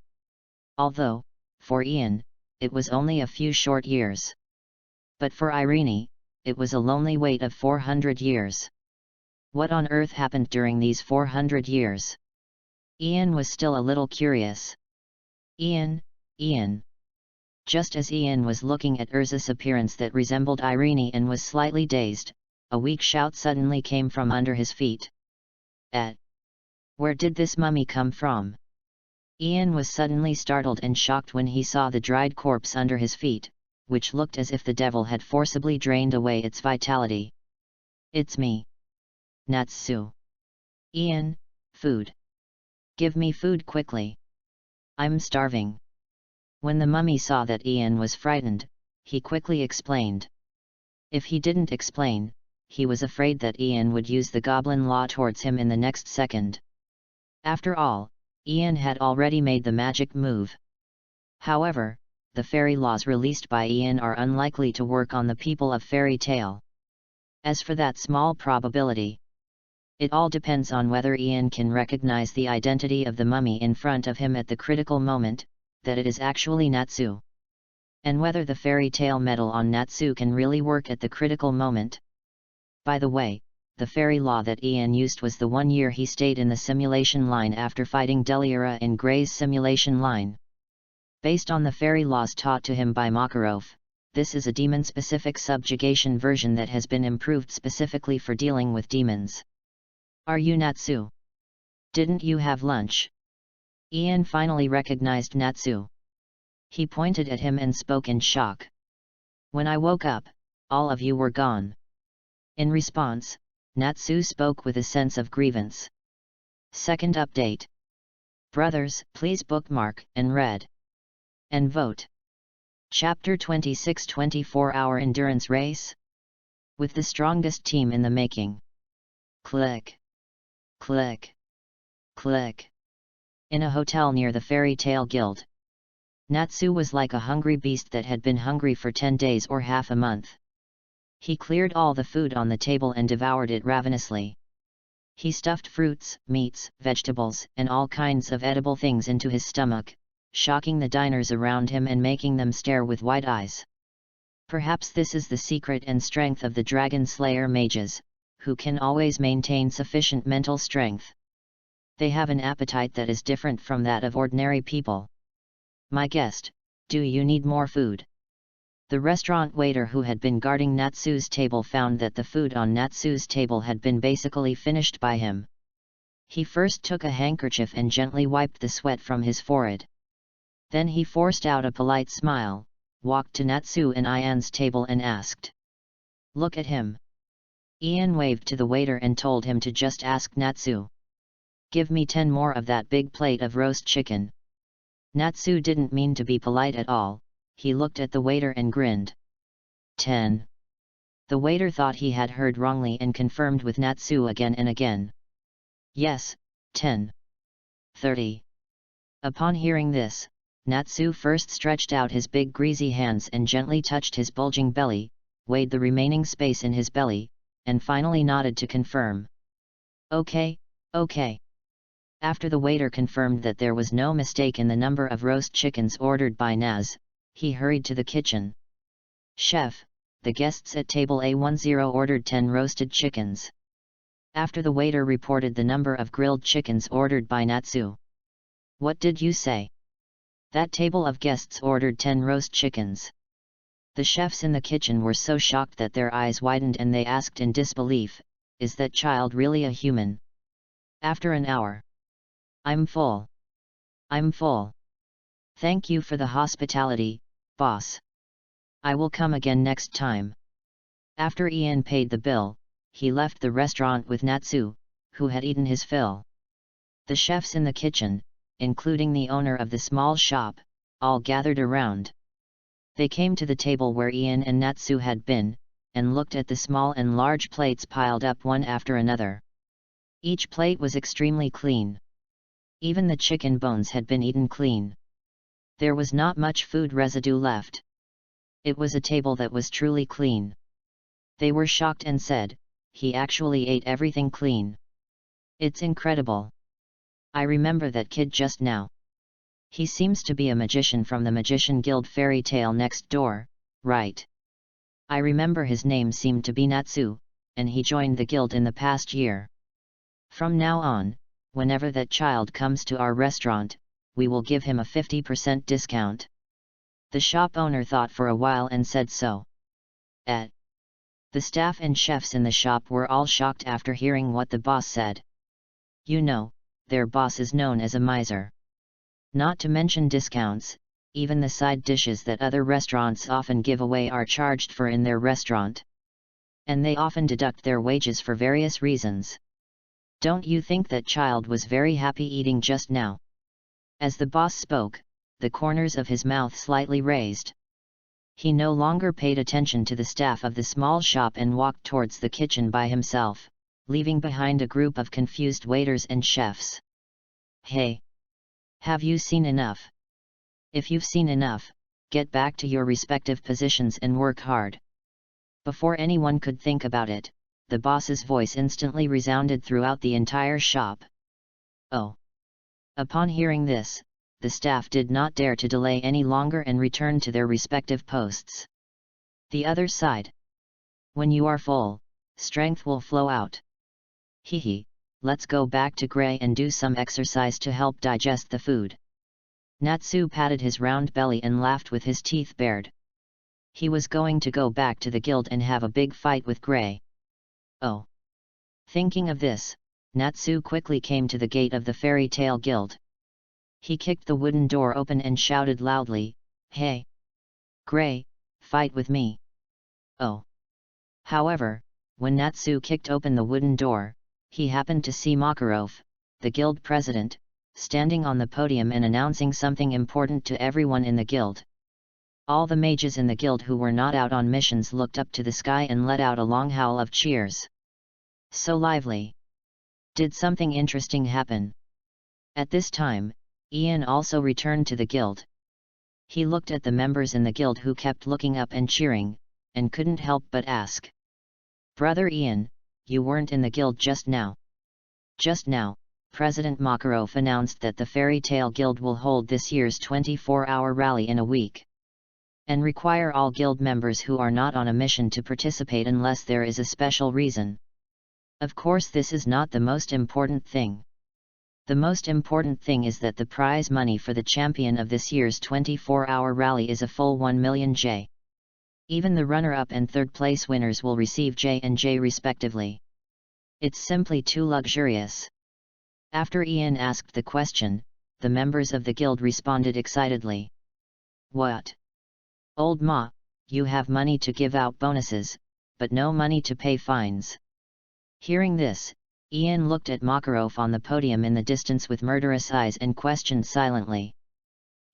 Although, for Ian, it was only a few short years. But for Irene, it was a lonely wait of 400 years. What on earth happened during these 400 years? Ian was still a little curious. Ian. Just as Ian was looking at ERZA's appearance that resembled Irene and was slightly dazed, a weak shout suddenly came from under his feet. Where did this mummy come from? Ian was suddenly startled and shocked when he saw the dried corpse under his feet, which looked as if the devil had forcibly drained away its vitality. It's me. Natsu. Ian, food. Give me food quickly. I'm starving. When the mummy saw that Ian was frightened, he quickly explained. If he didn't explain, he was afraid that Ian would use the goblin law towards him in the next second. After all, Ian had already made the magic move. However, the fairy laws released by Ian are unlikely to work on the people of Fairy Tale. As for that small probability, it all depends on whether Ian can recognize the identity of the mummy in front of him at the critical moment, that it is actually Natsu. And whether the fairy tale metal on Natsu can really work at the critical moment. By the way, the fairy law that Ian used was the 1 year he stayed in the simulation line after fighting Deliera in Grey's simulation line. Based on the fairy laws taught to him by Makarov, this is a demon-specific subjugation version that has been improved specifically for dealing with demons. Are you Natsu? Didn't you have lunch? Ian finally recognized Natsu. He pointed at him and spoke in shock. When I woke up, all of you were gone. In response, Natsu spoke with a sense of grievance. Second update. Brothers, please bookmark and read. And vote. Chapter 26 24-hour endurance race? With the strongest team in the making. Click. Click. Click. In a hotel near the Fairy Tale Guild. Natsu was like a hungry beast that had been hungry for 10 days or half a month. He cleared all the food on the table and devoured it ravenously. He stuffed fruits, meats, vegetables, and all kinds of edible things into his stomach, shocking the diners around him and making them stare with wide eyes. Perhaps this is the secret and strength of the Dragon Slayer mages, who can always maintain sufficient mental strength. They have an appetite that is different from that of ordinary people. My guest, do you need more food? The restaurant waiter who had been guarding Natsu's table found that the food on Natsu's table had been basically finished by him. He first took a handkerchief and gently wiped the sweat from his forehead. Then he forced out a polite smile, walked to Natsu and Ian's table and asked. Look at him. Ian waved to the waiter and told him to just ask Natsu. Give me 10 more of that big plate of roast chicken. Natsu didn't mean to be polite at all. He looked at the waiter and grinned. 10. The waiter thought he had heard wrongly and confirmed with Natsu again and again. Yes, 10. 30. Upon hearing this, Natsu first stretched out his big greasy hands and gently touched his bulging belly, weighed the remaining space in his belly, and finally nodded to confirm. Okay. After the waiter confirmed that there was no mistake in the number of roast chickens ordered by Naz, he hurried to the kitchen. Chef, the guests at table A10 ordered 10 roasted chickens. After the waiter reported the number of grilled chickens ordered by Natsu. What did you say? That table of guests ordered 10 roast chickens. The chefs in the kitchen were so shocked that their eyes widened and they asked in disbelief, is that child really a human? After an hour. I'm full. I'm full. Thank you for the hospitality, boss. I will come again next time. After Ian paid the bill, he left the restaurant with Natsu, who had eaten his fill. The chefs in the kitchen, including the owner of the small shop, all gathered around. They came to the table where Ian and Natsu had been, and looked at the small and large plates piled up one after another. Each plate was extremely clean. Even the chicken bones had been eaten clean. There was not much food residue left. It was a table that was truly clean. They were shocked and said, "He actually ate everything clean. It's incredible. I remember that kid just now. He seems to be a magician from the Magician Guild fairy tale next door, right? I remember his name seemed to be Natsu, and he joined the guild in the past year. From now on, whenever that child comes to our restaurant, we will give him a 50% discount." The shop owner thought for a while and said so. The staff and chefs in the shop were all shocked after hearing what the boss said. You know, their boss is known as a miser. Not to mention discounts, even the side dishes that other restaurants often give away are charged for in their restaurant. And they often deduct their wages for various reasons. Don't you think that child was very happy eating just now? As the boss spoke, the corners of his mouth slightly raised. He no longer paid attention to the staff of the small shop and walked towards the kitchen by himself, leaving behind a group of confused waiters and chefs. Hey! Have you seen enough? If you've seen enough, get back to your respective positions and work hard. Before anyone could think about it, the boss's voice instantly resounded throughout the entire shop. Oh! Upon hearing this, the staff did not dare to delay any longer and returned to their respective posts. The other side. When you are full, strength will flow out. Hehe, let's go back to Gray and do some exercise to help digest the food. Natsu patted his round belly and laughed with his teeth bared. He was going to go back to the guild and have a big fight with Gray. Oh! Thinking of this, Natsu quickly came to the gate of the fairy tale guild. He kicked the wooden door open and shouted loudly, "Hey! Gray, fight with me!" Oh! However, when Natsu kicked open the wooden door, he happened to see Makarov, the guild president, standing on the podium and announcing something important to everyone in the guild. All the mages in the guild who were not out on missions looked up to the sky and let out a long howl of cheers. So lively! Did something interesting happen? At this time, Ian also returned to the guild. He looked at the members in the guild who kept looking up and cheering, and couldn't help but ask. "Brother Ian, you weren't in the guild just now." Just now, President Makarov announced that the Fairy Tale Guild will hold this year's 24-hour rally in a week. And require all guild members who are not on a mission to participate unless there is a special reason. Of course, this is not the most important thing. The most important thing is that the prize money for the champion of this year's 24-hour rally is a full 1 million J. Even the runner-up and third-place winners will receive J and J respectively. It's simply too luxurious. After Ian asked the question, the members of the guild responded excitedly. What? Old Ma, you have money to give out bonuses, but no money to pay fines. Hearing this, Ian looked at Makarov on the podium in the distance with murderous eyes and questioned silently.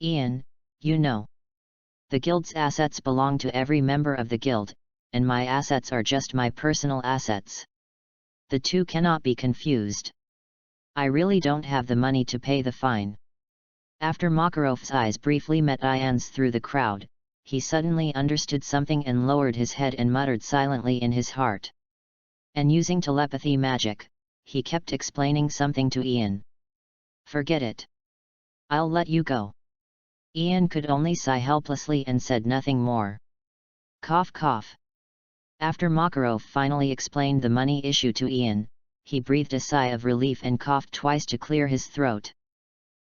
Ian, you know. The guild's assets belong to every member of the guild, and my assets are just my personal assets. The two cannot be confused. I really don't have the money to pay the fine. After Makarov's eyes briefly met Ian's through the crowd, he suddenly understood something and lowered his head and muttered silently in his heart. And using telepathy magic, he kept explaining something to Ian. Forget it. I'll let you go. Ian could only sigh helplessly and said nothing more. Cough cough. After Makarov finally explained the money issue to Ian, he breathed a sigh of relief and coughed twice to clear his throat.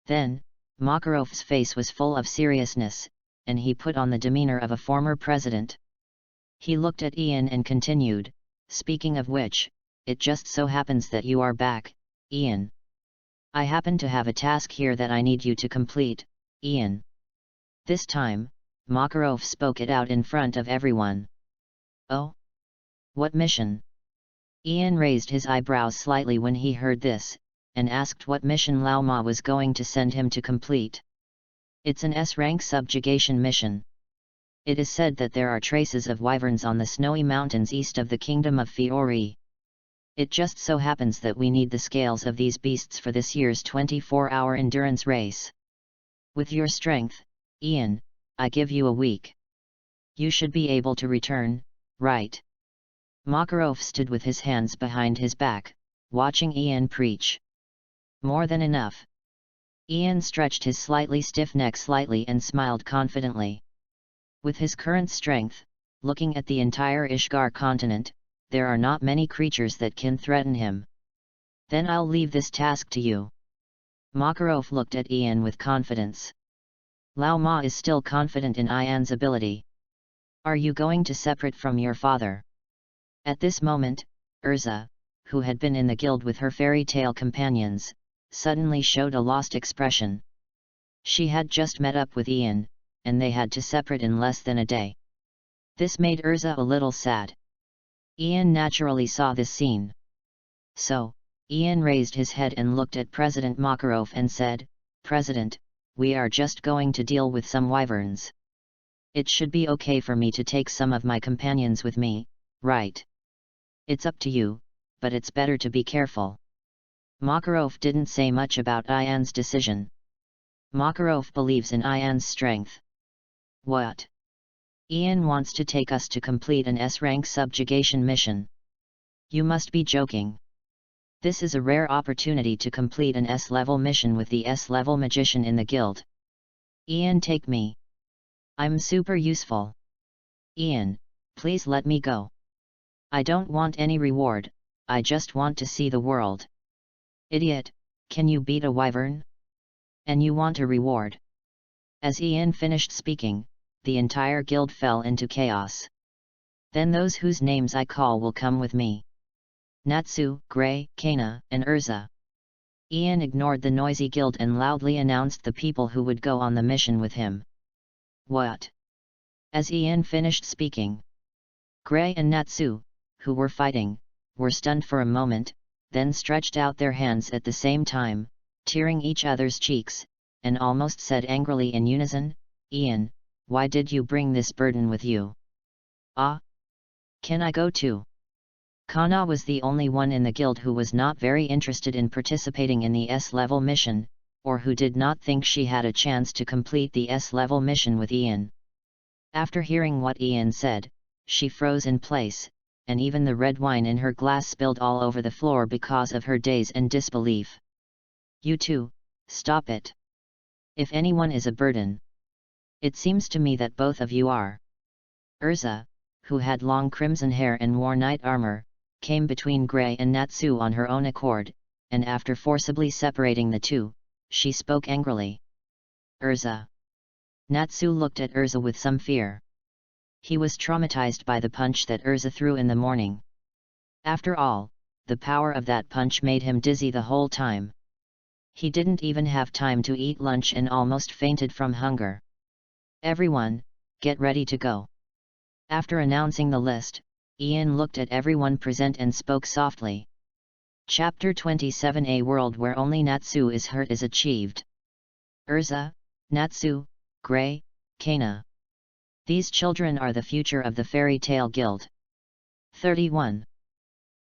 Then, Makarov's face was full of seriousness, and he put on the demeanor of a former president. He looked at Ian and continued, speaking of which, it just so happens that you are back, Ian. I happen to have a task here that I need you to complete, Ian. This time, Makarov spoke it out in front of everyone. Oh? What mission? Ian raised his eyebrows slightly when he heard this, and asked what mission Lao Ma was going to send him to complete. It's an S-rank subjugation mission. It is said that there are traces of wyverns on the snowy mountains east of the kingdom of Fiori. It just so happens that we need the scales of these beasts for this year's 24-hour endurance race. With your strength, Ian, I give you a week. You should be able to return, right? Makarov stood with his hands behind his back, watching Ian preach. More than enough. Ian stretched his slightly stiff neck slightly and smiled confidently. With his current strength, looking at the entire Ishgar continent, there are not many creatures that can threaten him. Then I'll leave this task to you. Makarov looked at Ian with confidence. Lao Ma is still confident in Ian's ability. Are you going to separate from your father? At this moment, ERZA, who had been in the guild with her fairy tale companions, suddenly showed a lost expression. She had just met up with Ian, and they had to separate in less than a day. This made ERZA a little sad. Ian naturally saw this scene. So, Ian raised his head and looked at President Makarov and said, "President, we are just going to deal with some wyverns. It should be okay for me to take some of my companions with me, right? It's up to you, but it's better to be careful." Makarov didn't say much about Ian's decision. Makarov believes in Ian's strength. What? Ian wants to take us to complete an S-rank subjugation mission. You must be joking. This is a rare opportunity to complete an S-level mission with the S-level magician in the guild. Ian, take me. I'm super useful. Ian, please let me go. I don't want any reward, I just want to see the world. Idiot, can you beat a wyvern? And you want a reward? As Ian finished speaking, the entire guild fell into chaos. Then those whose names I call will come with me. Natsu, Gray, Kana, and ERZA. Ian ignored the noisy guild and loudly announced the people who would go on the mission with him. What? As Ian finished speaking, Gray and Natsu, who were fighting, were stunned for a moment, then stretched out their hands at the same time, tearing each other's cheeks, and almost said angrily in unison, "Ian, why did you bring this burden with you? Ah? Can I go too?" Kana was the only one in the guild who was not very interested in participating in the S-level mission, or who did not think she had a chance to complete the S-level mission with Ian. After hearing what Ian said, she froze in place, and even the red wine in her glass spilled all over the floor because of her daze and disbelief. You two, stop it. If anyone is a burden, it seems to me that both of you are. ERZA, who had long crimson hair and wore knight armor, came between Gray and Natsu on her own accord, and after forcibly separating the two, she spoke angrily. ERZA. Natsu looked at ERZA with some fear. He was traumatized by the punch that ERZA threw in the morning. After all, the power of that punch made him dizzy the whole time. He didn't even have time to eat lunch and almost fainted from hunger. Everyone, get ready to go. After announcing the list, Ian looked at everyone present and spoke softly. Chapter 27: A world where only Natsu is hurt is achieved. ERZA, Natsu, Gray, Kana. These children are the future of the Fairy Tale Guild. 31.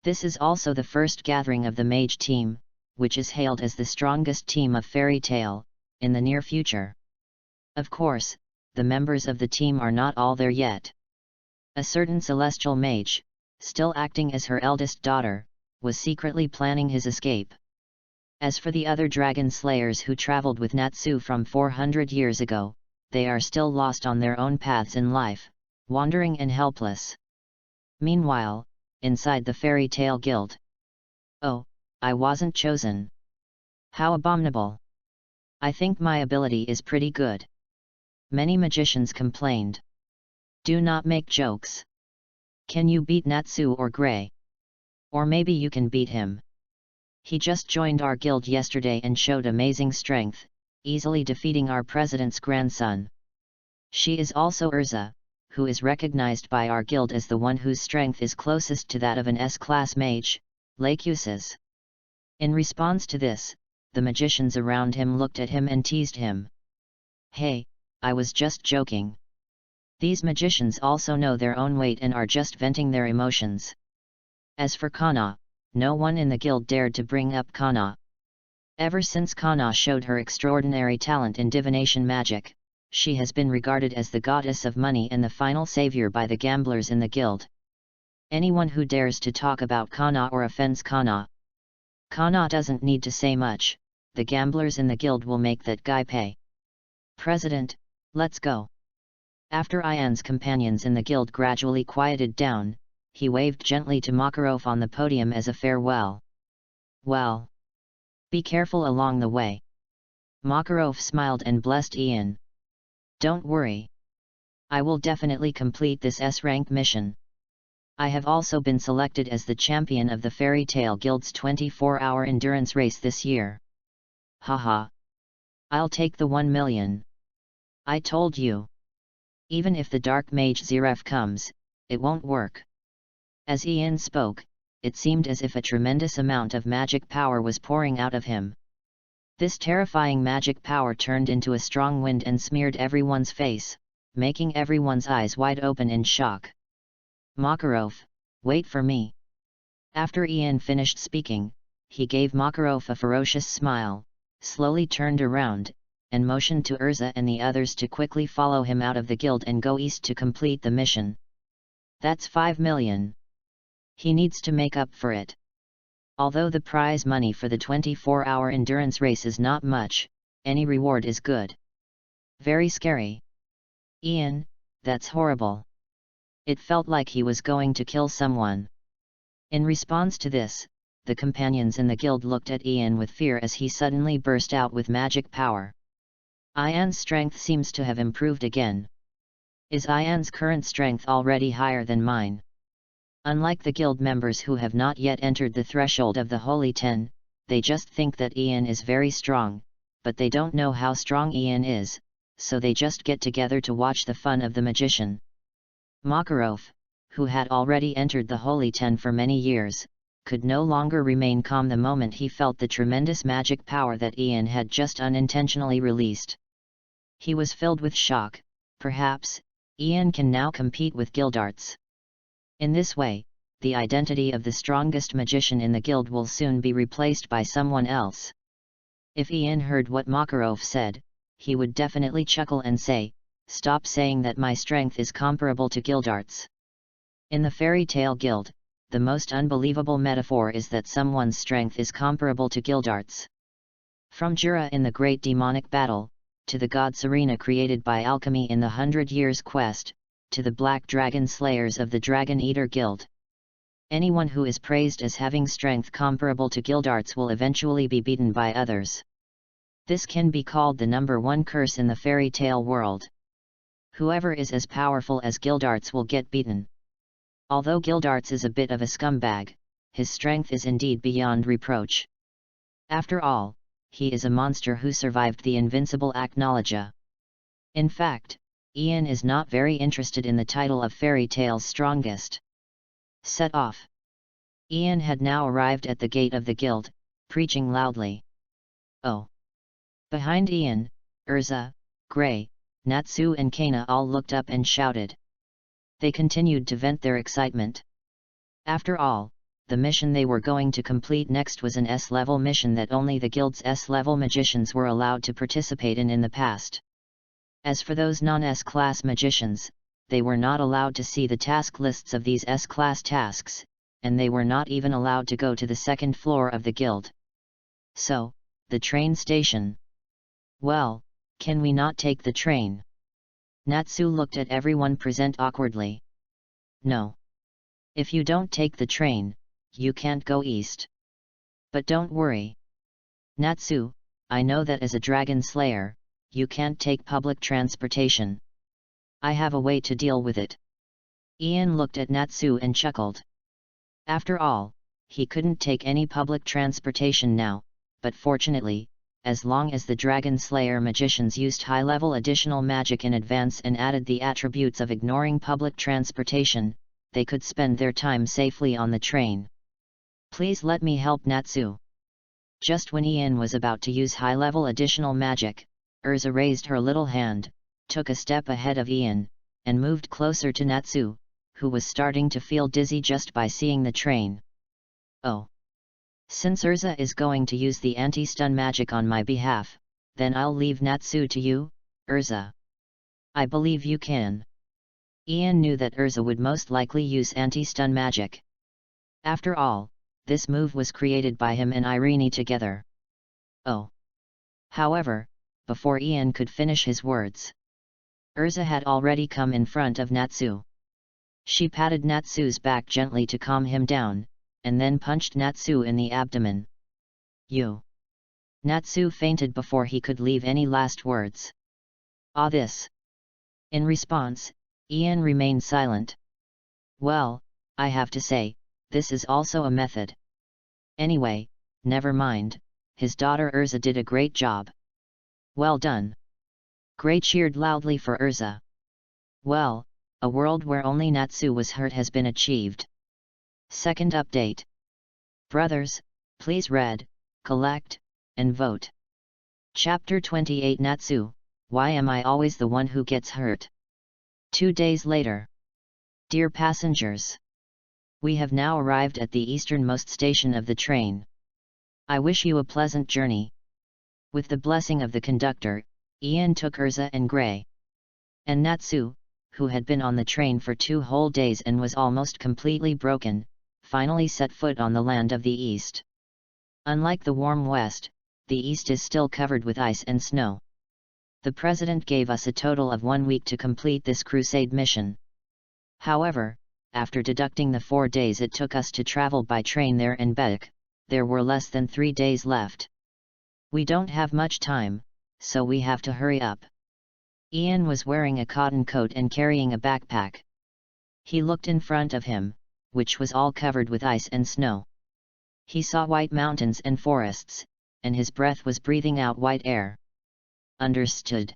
This is also the first gathering of the Mage team, which is hailed as the strongest team of Fairy Tale, in the near future. Of course, the members of the team are not all there yet. A certain celestial mage, still acting as her eldest daughter, was secretly planning his escape. As for the other dragon slayers who traveled with Natsu from 400 years ago, they are still lost on their own paths in life, wandering and helpless. Meanwhile, inside the Fairy Tale Guild. Oh, I wasn't chosen. How abominable. I think my ability is pretty good. Many magicians complained. Do not make jokes. Can you beat Natsu or Gray? Or maybe you can beat him. He just joined our guild yesterday and showed amazing strength, easily defeating our president's grandson. She is also ERZA, who is recognized by our guild as the one whose strength is closest to that of an S-class mage, Lake says. In response to this, the magicians around him looked at him and teased him. Hey, I was just joking. These magicians also know their own weight and are just venting their emotions. As for Kana, no one in the guild dared to bring up Kana. Ever since Kana showed her extraordinary talent in divination magic, she has been regarded as the goddess of money and the final savior by the gamblers in the guild. Anyone who dares to talk about Kana or offends Kana doesn't need to say much, the gamblers in the guild will make that guy pay. President, let's go. After Ian's companions in the guild gradually quieted down, he waved gently to Makarov on the podium as a farewell. Well, be careful along the way. Makarov smiled and blessed Ian. Don't worry. I will definitely complete this S-rank mission. I have also been selected as the champion of the Fairy Tale Guild's 24-hour endurance race this year. Haha. I'll take the 1 million. I told you. Even if the Dark Mage Zeref comes, it won't work. As Ian spoke, it seemed as if a tremendous amount of magic power was pouring out of him. This terrifying magic power turned into a strong wind and smeared everyone's face, making everyone's eyes wide open in shock. Makarov, wait for me. After Ian finished speaking, he gave Makarov a ferocious smile, slowly turned around, and motioned to ERZA and the others to quickly follow him out of the guild and go east to complete the mission. That's 5 million. He needs to make up for it. Although the prize money for the 24-hour endurance race is not much, any reward is good. Very scary. Ian, that's horrible. It felt like he was going to kill someone. In response to this, the companions in the guild looked at Ian with fear as he suddenly burst out with magic power. Ian's strength seems to have improved again. Is Ian's current strength already higher than mine? Unlike the guild members who have not yet entered the threshold of the Holy 10, they just think that Ian is very strong, but they don't know how strong Ian is, so they just get together to watch the fun of the magician. Makarov, who had already entered the Holy 10 for many years, could no longer remain calm the moment he felt the tremendous magic power that Ian had just unintentionally released. He was filled with shock. Perhaps Ian can now compete with Guildarts. In this way, the identity of the strongest magician in the guild will soon be replaced by someone else. If Ian heard what Makarov said, he would definitely chuckle and say, "Stop saying that my strength is comparable to Guildarts." In the Fairy Tale Guild, the most unbelievable metaphor is that someone's strength is comparable to Guildarts. From Jura in the Great Demonic Battle, to the God's Arena created by alchemy in the 100 Years Quest, to the Black Dragon Slayers of the Dragon Eater Guild. Anyone who is praised as having strength comparable to Guildarts will eventually be beaten by others. This can be called the number one curse in the fairy tale world. Whoever is as powerful as Guildarts will get beaten. Although Guildarts is a bit of a scumbag, his strength is indeed beyond reproach. After all, he is a monster who survived the invincible Aknologia. In fact, Ian is not very interested in the title of Fairy Tale's strongest. Set off. Ian had now arrived at the gate of the guild, preaching loudly. Oh! Behind Ian, ERZA, Gray, Natsu and Kana all looked up and shouted. They continued to vent their excitement. After all, the mission they were going to complete next was an S-level mission that only the guild's S-level magicians were allowed to participate in the past. As for those non-S-class magicians, they were not allowed to see the task lists of these S-class tasks, and they were not even allowed to go to the second floor of the guild. So, the train station. Well, can we not take the train? Natsu looked at everyone present awkwardly. No. If you don't take the train, you can't go east. But don't worry. Natsu, I know that as a dragon slayer, you can't take public transportation. I have a way to deal with it. Ian looked at Natsu and chuckled. After all, he couldn't take any public transportation now, but fortunately, as long as the Dragon Slayer magicians used high-level additional magic in advance and added the attributes of ignoring public transportation, they could spend their time safely on the train. Please let me help Natsu. Just when Ian was about to use high-level additional magic, ERZA raised her little hand, took a step ahead of Ian, and moved closer to Natsu, who was starting to feel dizzy just by seeing the train. Oh. Since ERZA is going to use the anti-stun magic on my behalf, then I'll leave Natsu to you, ERZA. I believe you can. Ian knew that ERZA would most likely use anti-stun magic. After all, this move was created by him and Irene together. Oh. However, before Ian could finish his words, ERZA had already come in front of Natsu. She patted Natsu's back gently to calm him down, and then punched Natsu in the abdomen. You! Natsu fainted before he could leave any last words. Ah, this! In response, Ian remained silent. Well, I have to say, this is also a method. Anyway, never mind, his daughter ERZA did a great job. Well done! Gray cheered loudly for ERZA. Well, a world where only Natsu was hurt has been achieved. Second update. Brothers, please read, collect, and vote. Chapter 28 Natsu, why am I always the one who gets hurt? 2 days later. Dear passengers, we have now arrived at the easternmost station of the train. I wish you a pleasant journey. With the blessing of the conductor, Ian took ERZA and Gray. And Natsu, who had been on the train for 2 whole days and was almost completely broken, finally set foot on the land of the East. Unlike the warm West, the East is still covered with ice and snow. The President gave us a total of 1 week to complete this crusade mission. However, after deducting the 4 days it took us to travel by train there and back, there were less than 3 days left. We don't have much time, so we have to hurry up. Ian was wearing a cotton coat and carrying a backpack. He looked in front of him, which was all covered with ice and snow. He saw white mountains and forests, and his breath was breathing out white air. Understood.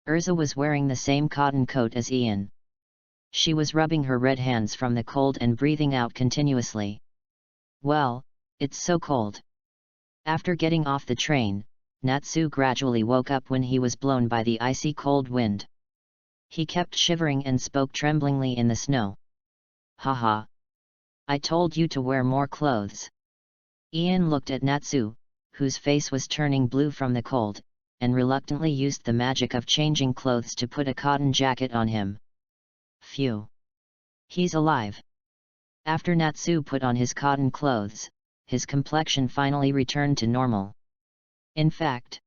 ERZA was wearing the same cotton coat as Ian. She was rubbing her red hands from the cold and breathing out continuously. Well, it's so cold. After getting off the train, Natsu gradually woke up when he was blown by the icy cold wind. He kept shivering and spoke tremblingly in the snow. Haha! I told you to wear more clothes. Ian looked at Natsu, whose face was turning blue from the cold, and reluctantly used the magic of changing clothes to put a cotton jacket on him. Phew! He's alive! After Natsu put on his cotton clothes, his complexion finally returned to normal. In fact,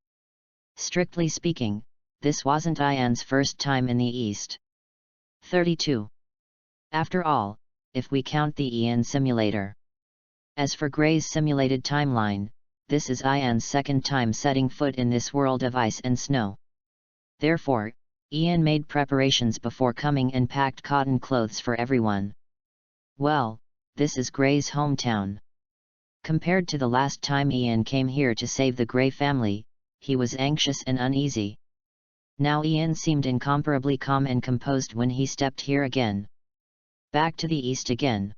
strictly speaking, this wasn't Ian's first time in the East. 32. After all, if we count the Ian simulator. As for Gray's simulated timeline, this is Ian's second time setting foot in this world of ice and snow. Therefore, Ian made preparations before coming and packed cotton clothes for everyone. Well, this is Gray's hometown. Compared to the last time Ian came here to save the Gray family, he was anxious and uneasy. Now Ian seemed incomparably calm and composed when he stepped here again. Back to the East again.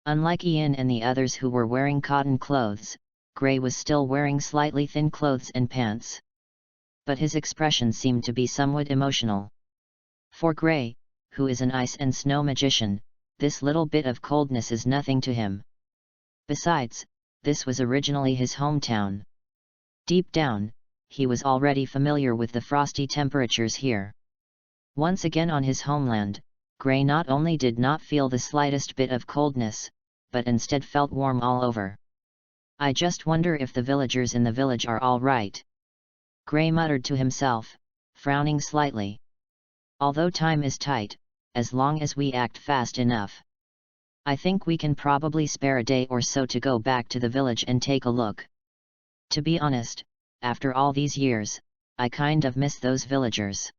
Unlike Ian and the others who were wearing cotton clothes, Gray was still wearing slightly thin clothes and pants. But his expression seemed to be somewhat emotional. For Gray, who is an ice and snow magician, this little bit of coldness is nothing to him. Besides, this was originally his hometown. Deep down, he was already familiar with the frosty temperatures here. Once again on his homeland, Gray not only did not feel the slightest bit of coldness, but instead felt warm all over. I just wonder if the villagers in the village are all right. Gray muttered to himself, frowning slightly. Although time is tight, as long as we act fast enough, I think we can probably spare a day or so to go back to the village and take a look. To be honest, after all these years, I kind of miss those villagers.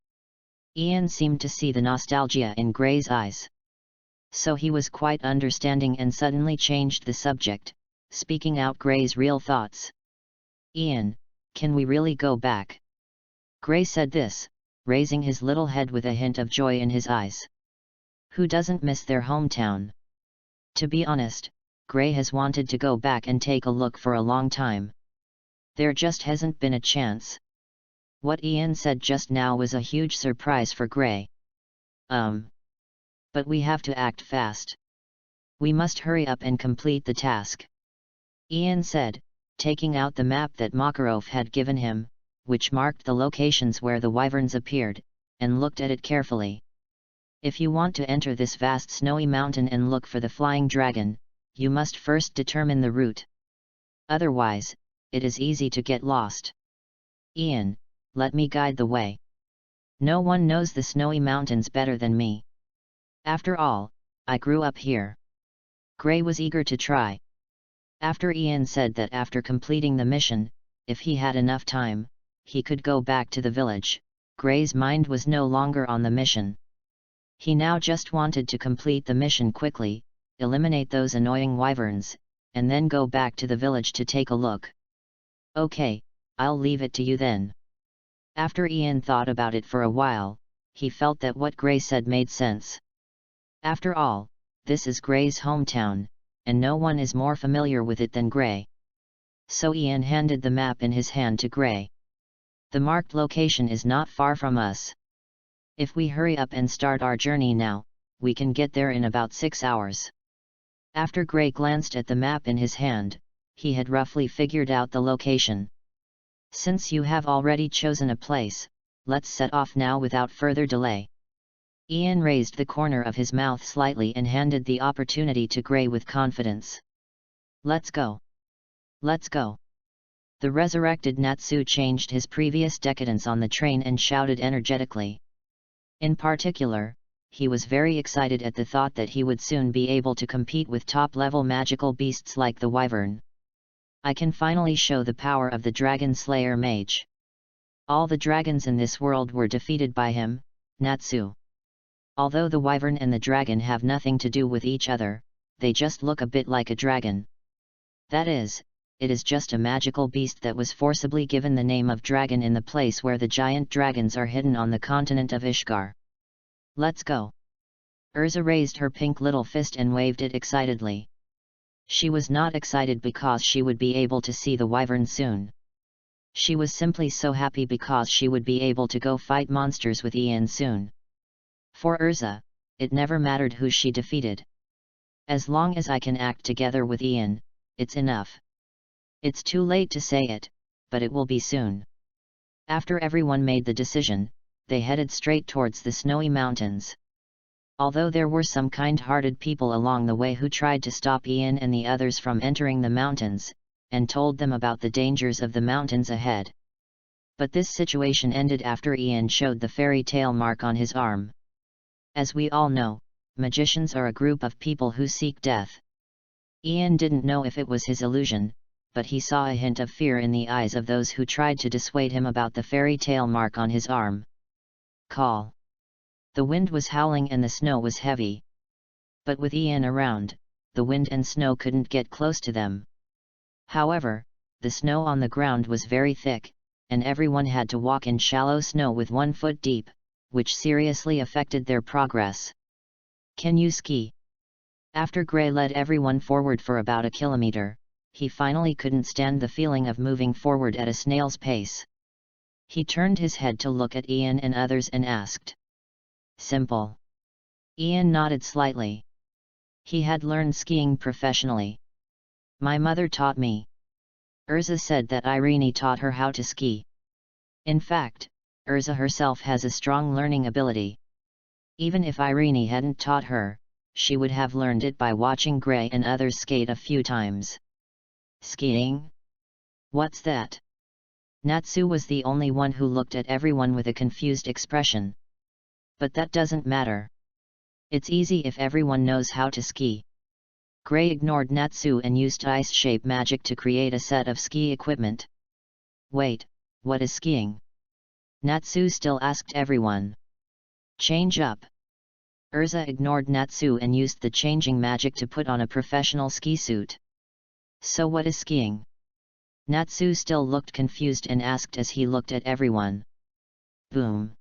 Ian seemed to see the nostalgia in Gray's eyes. So he was quite understanding and suddenly changed the subject, speaking out Gray's real thoughts. "Ian, can we really go back?" Gray said this, raising his little head with a hint of joy in his eyes. Who doesn't miss their hometown? To be honest, Gray has wanted to go back and take a look for a long time. There just hasn't been a chance. What Ian said just now was a huge surprise for Gray. But we have to act fast. We must hurry up and complete the task," Ian said, taking out the map that Makarov had given him, which marked the locations where the wyverns appeared, and looked at it carefully. "If you want to enter this vast snowy mountain and look for the flying dragon, you must first determine the route. Otherwise, it is easy to get lost. Ian, let me guide the way. No one knows the snowy mountains better than me. After all, I grew up here." Gray was eager to try. After Ian said that after completing the mission, if he had enough time, he could go back to the village, Gray's mind was no longer on the mission. He now just wanted to complete the mission quickly, eliminate those annoying wyverns, and then go back to the village to take a look. "Okay, I'll leave it to you then." After Ian thought about it for a while, he felt that what Gray said made sense. After all, this is Gray's hometown, and no one is more familiar with it than Gray. So Ian handed the map in his hand to Gray. "The marked location is not far from us. If we hurry up and start our journey now, we can get there in about 6 hours. After Gray glanced at the map in his hand, he had roughly figured out the location. "Since you have already chosen a place, let's set off now without further delay." Ian raised the corner of his mouth slightly and handed the opportunity to Gray with confidence. "Let's go! Let's go!" The resurrected Natsu changed his previous decadence on the train and shouted energetically. In particular, he was very excited at the thought that he would soon be able to compete with top-level magical beasts like the wyvern. "I can finally show the power of the Dragon Slayer mage. All the dragons in this world were defeated by him, Natsu. Although the wyvern and the dragon have nothing to do with each other, they just look a bit like a dragon. That is, it is just a magical beast that was forcibly given the name of dragon in the place where the giant dragons are hidden on the continent of Ishgar. Let's go!" ERZA raised her pink little fist and waved it excitedly. She was not excited because she would be able to see the wyvern soon. She was simply so happy because she would be able to go fight monsters with Ian soon. For ERZA, it never mattered who she defeated. "As long as I can act together with Ian, it's enough. It's too late to say it, but it will be soon." After everyone made the decision, they headed straight towards the snowy mountains. Although there were some kind-hearted people along the way who tried to stop Ian and the others from entering the mountains, and told them about the dangers of the mountains ahead. But this situation ended after Ian showed the fairy tale mark on his arm. As we all know, magicians are a group of people who seek death. Ian didn't know if it was his illusion, but he saw a hint of fear in the eyes of those who tried to dissuade him about the fairy tale mark on his arm. Call. The wind was howling and the snow was heavy. But with Ian around, the wind and snow couldn't get close to them. However, the snow on the ground was very thick, and everyone had to walk in shallow snow with 1 foot deep, which seriously affected their progress. "Can you ski?" After Gray led everyone forward for about a kilometer, he finally couldn't stand the feeling of moving forward at a snail's pace. He turned his head to look at Ian and others and asked. "Simple." Ian nodded slightly. He had learned skiing professionally. "My mother taught me." ERZA said that Irene taught her how to ski. In fact, ERZA herself has a strong learning ability. Even if Irene hadn't taught her, she would have learned it by watching Gray and others skate a few times. "Skiing? What's that?" Natsu was the only one who looked at everyone with a confused expression. "But that doesn't matter. It's easy if everyone knows how to ski." Gray ignored Natsu and used ice shape magic to create a set of ski equipment. "Wait, what is skiing?" Natsu still asked everyone. "Change up." ERZA ignored Natsu and used the changing magic to put on a professional ski suit. So what is skiing? Natsu still looked confused and asked as he looked at everyone. Boom.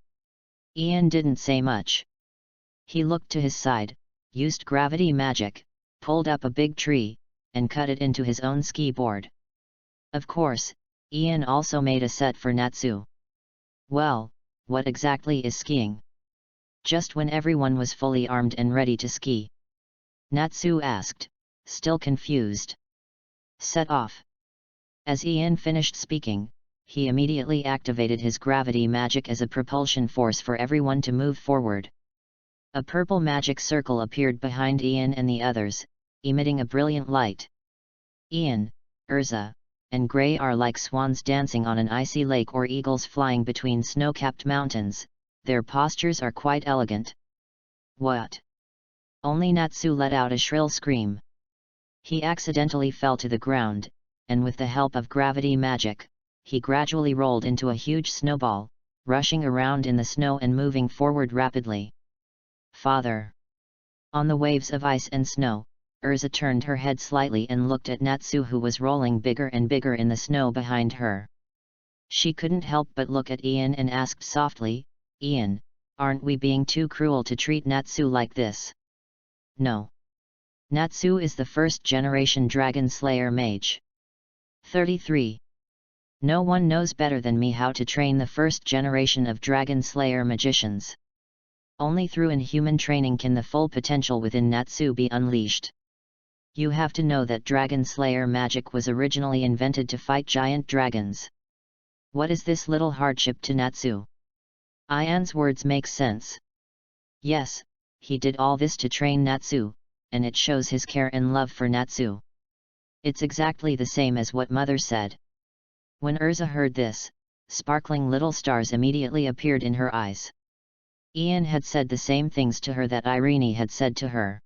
Ian didn't say much. He looked to his side, used gravity magic, pulled up a big tree, and cut it into his own ski board. Of course, Ian also made a set for Natsu. Well, what exactly is skiing? Just when everyone was fully armed and ready to ski, Natsu asked, still confused. Set off. As Ian finished speaking, he immediately activated his gravity magic as a propulsion force for everyone to move forward. A purple magic circle appeared behind Ian and the others, emitting a brilliant light. Ian, ERZA, and Gray are like swans dancing on an icy lake or eagles flying between snow-capped mountains. Their postures are quite elegant. What? Only Natsu let out a shrill scream. He accidentally fell to the ground, and with the help of gravity magic, he gradually rolled into a huge snowball, rushing around in the snow and moving forward rapidly. Father! On the waves of ice and snow, ERZA turned her head slightly and looked at Natsu, who was rolling bigger and bigger in the snow behind her. She couldn't help but look at Ian and asked softly, Ian, aren't we being too cruel to treat Natsu like this? No. Natsu is the first-generation Dragon Slayer mage. 33. No one knows better than me how to train the first generation of Dragon Slayer magicians. Only through inhuman training can the full potential within Natsu be unleashed. You have to know that Dragon Slayer magic was originally invented to fight giant dragons. What is this little hardship to Natsu? Ian's words make sense. Yes, he did all this to train Natsu, and it shows his care and love for Natsu. It's exactly the same as what Mother said. When ERZA heard this, sparkling little stars immediately appeared in her eyes. Ian had said the same things to her that Irene had said to her.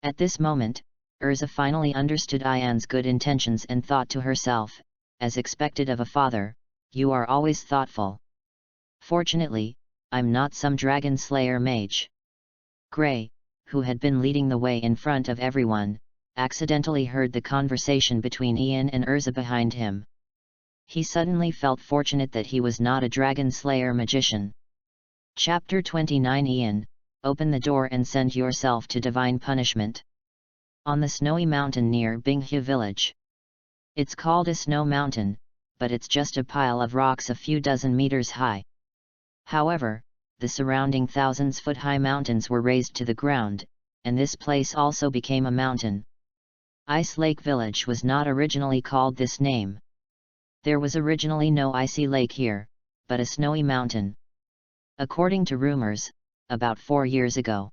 At this moment, ERZA finally understood Ian's good intentions and thought to herself, as expected of a father, you are always thoughtful. Fortunately, I'm not some Dragon Slayer mage. Gray, who had been leading the way in front of everyone, accidentally heard the conversation between Ian and ERZA behind him. He suddenly felt fortunate that he was not a Dragon Slayer magician. Chapter 29 Ian, open the door and send yourself to divine punishment. On the snowy mountain near Binghe village. It's called a snow mountain, but it's just a pile of rocks a few dozen meters high. However, the surrounding thousands-foot-high mountains were razed to the ground, and this place also became a mountain. Ice Lake Village was not originally called this name. There was originally no icy lake here, but a snowy mountain. According to rumors, about 4 years ago,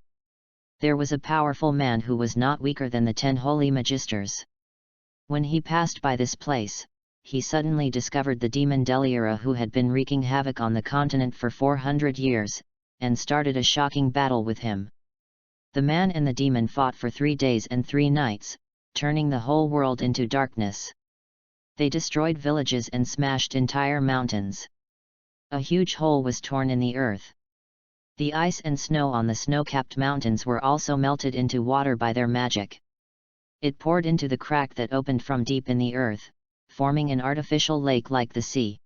there was a powerful man who was not weaker than the 10 holy magisters. When he passed by this place, he suddenly discovered the demon Deliura, who had been wreaking havoc on the continent for 400 years, and started a shocking battle with him. The man and the demon fought for 3 days and 3 nights, turning the whole world into darkness. They destroyed villages and smashed entire mountains. A huge hole was torn in the earth. The ice and snow on the snow-capped mountains were also melted into water by their magic. It poured into the crack that opened from deep in the earth, forming an artificial lake like the sea.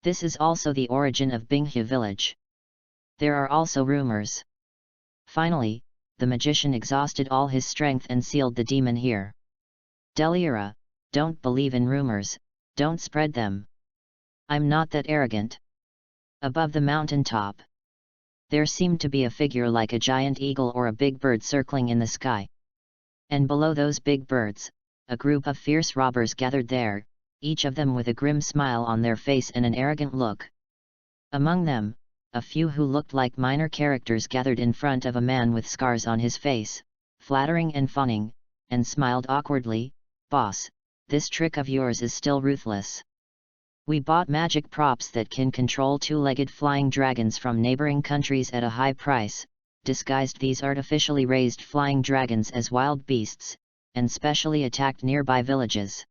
This is also the origin of Binghe village. There are also rumors. Finally, the magician exhausted all his strength and sealed the demon here. Deliura, don't believe in rumors, don't spread them. I'm not that arrogant. Above the mountain top, there seemed to be a figure like a giant eagle or a big bird circling in the sky. And below those big birds, a group of fierce robbers gathered there, each of them with a grim smile on their face and an arrogant look. Among them, a few who looked like minor characters gathered in front of a man with scars on his face, flattering and fawning, and smiled awkwardly, "Boss, this trick of yours is still ruthless. We bought magic props that can control 2-legged flying dragons from neighboring countries at a high price, disguised these artificially raised flying dragons as wild beasts, and specially attacked nearby villages.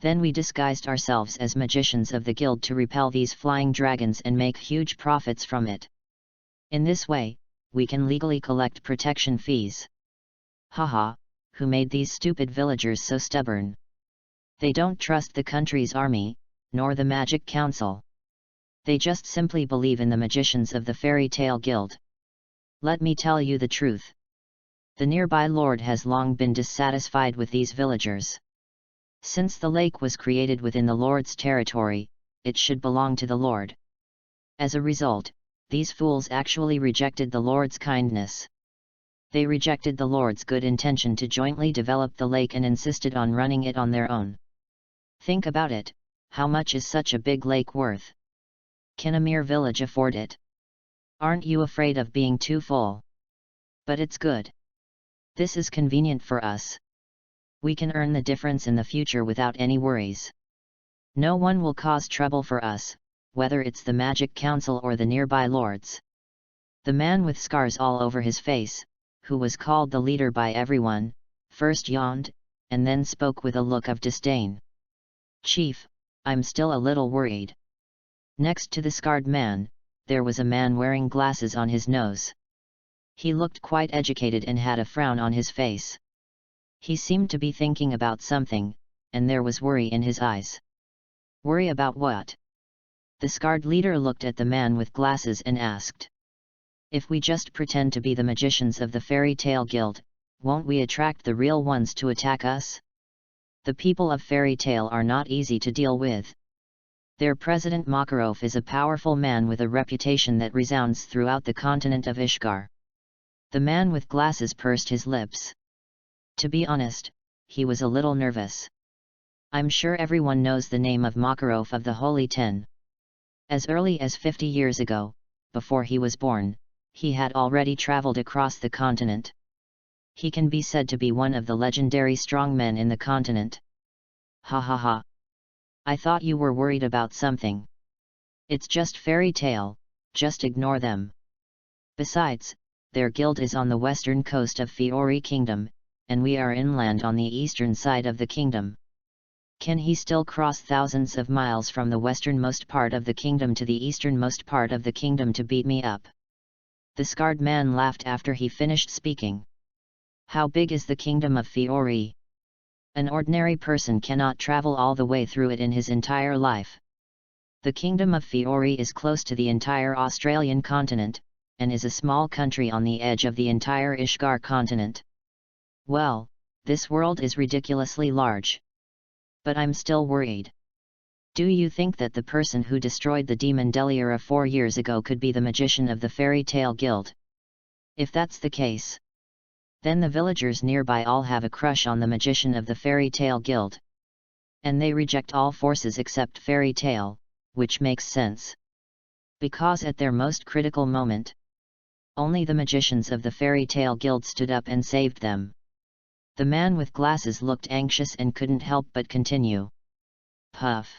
Then we disguised ourselves as magicians of the guild to repel these flying dragons and make huge profits from it. In this way, we can legally collect protection fees. Haha, who made these stupid villagers so stubborn? They don't trust the country's army, nor the Magic Council. They just simply believe in the magicians of the Fairy Tale Guild. Let me tell you the truth. The nearby lord has long been dissatisfied with these villagers. Since the lake was created within the lord's territory, it should belong to the lord. As a result, these fools actually rejected the lord's kindness. They rejected the lord's good intention to jointly develop the lake and insisted on running it on their own. Think about it, how much is such a big lake worth? Can a mere village afford it? Aren't you afraid of being too full? But it's good. This is convenient for us. We can earn the difference in the future without any worries. No one will cause trouble for us, whether it's the Magic Council or the nearby lords. The man with scars all over his face, who was called the leader by everyone, first yawned, and then spoke with a look of disdain. Chief, I'm still a little worried. Next to the scarred man, there was a man wearing glasses on his nose. He looked quite educated and had a frown on his face. He seemed to be thinking about something, and there was worry in his eyes. Worry about what? The scarred leader looked at the man with glasses and asked. If we just pretend to be the magicians of the Fairy Tale Guild, won't we attract the real ones to attack us? The people of Fairy Tale are not easy to deal with. Their president Makarov is a powerful man with a reputation that resounds throughout the continent of Ishgar. The man with glasses pursed his lips. To be honest, he was a little nervous. I'm sure everyone knows the name of Makarov of the Holy Ten. As early as 50 years ago, before he was born, he had already traveled across the continent. He can be said to be one of the legendary strongmen in the continent. Ha ha ha. I thought you were worried about something. It's just fairy tale, just ignore them. Besides, their guild is on the western coast of Fiori Kingdom, and we are inland on the eastern side of the kingdom. Can he still cross thousands of miles from the westernmost part of the kingdom to the easternmost part of the kingdom to beat me up? The scarred man laughed after he finished speaking. How big is the kingdom of Fiori? An ordinary person cannot travel all the way through it in his entire life. The kingdom of Fiori is close to the entire Australian continent, and is a small country on the edge of the entire Ishgar continent. Well, this world is ridiculously large. But I'm still worried. Do you think that the person who destroyed the demon Deliera 4 years ago could be the magician of the Fairy Tale Guild? If that's the case, then the villagers nearby all have a crush on the magician of the Fairy Tale Guild. And they reject all forces except fairy tale, which makes sense. Because at their most critical moment, only the magicians of the Fairy Tale Guild stood up and saved them. The man with glasses looked anxious and couldn't help but continue. Puff.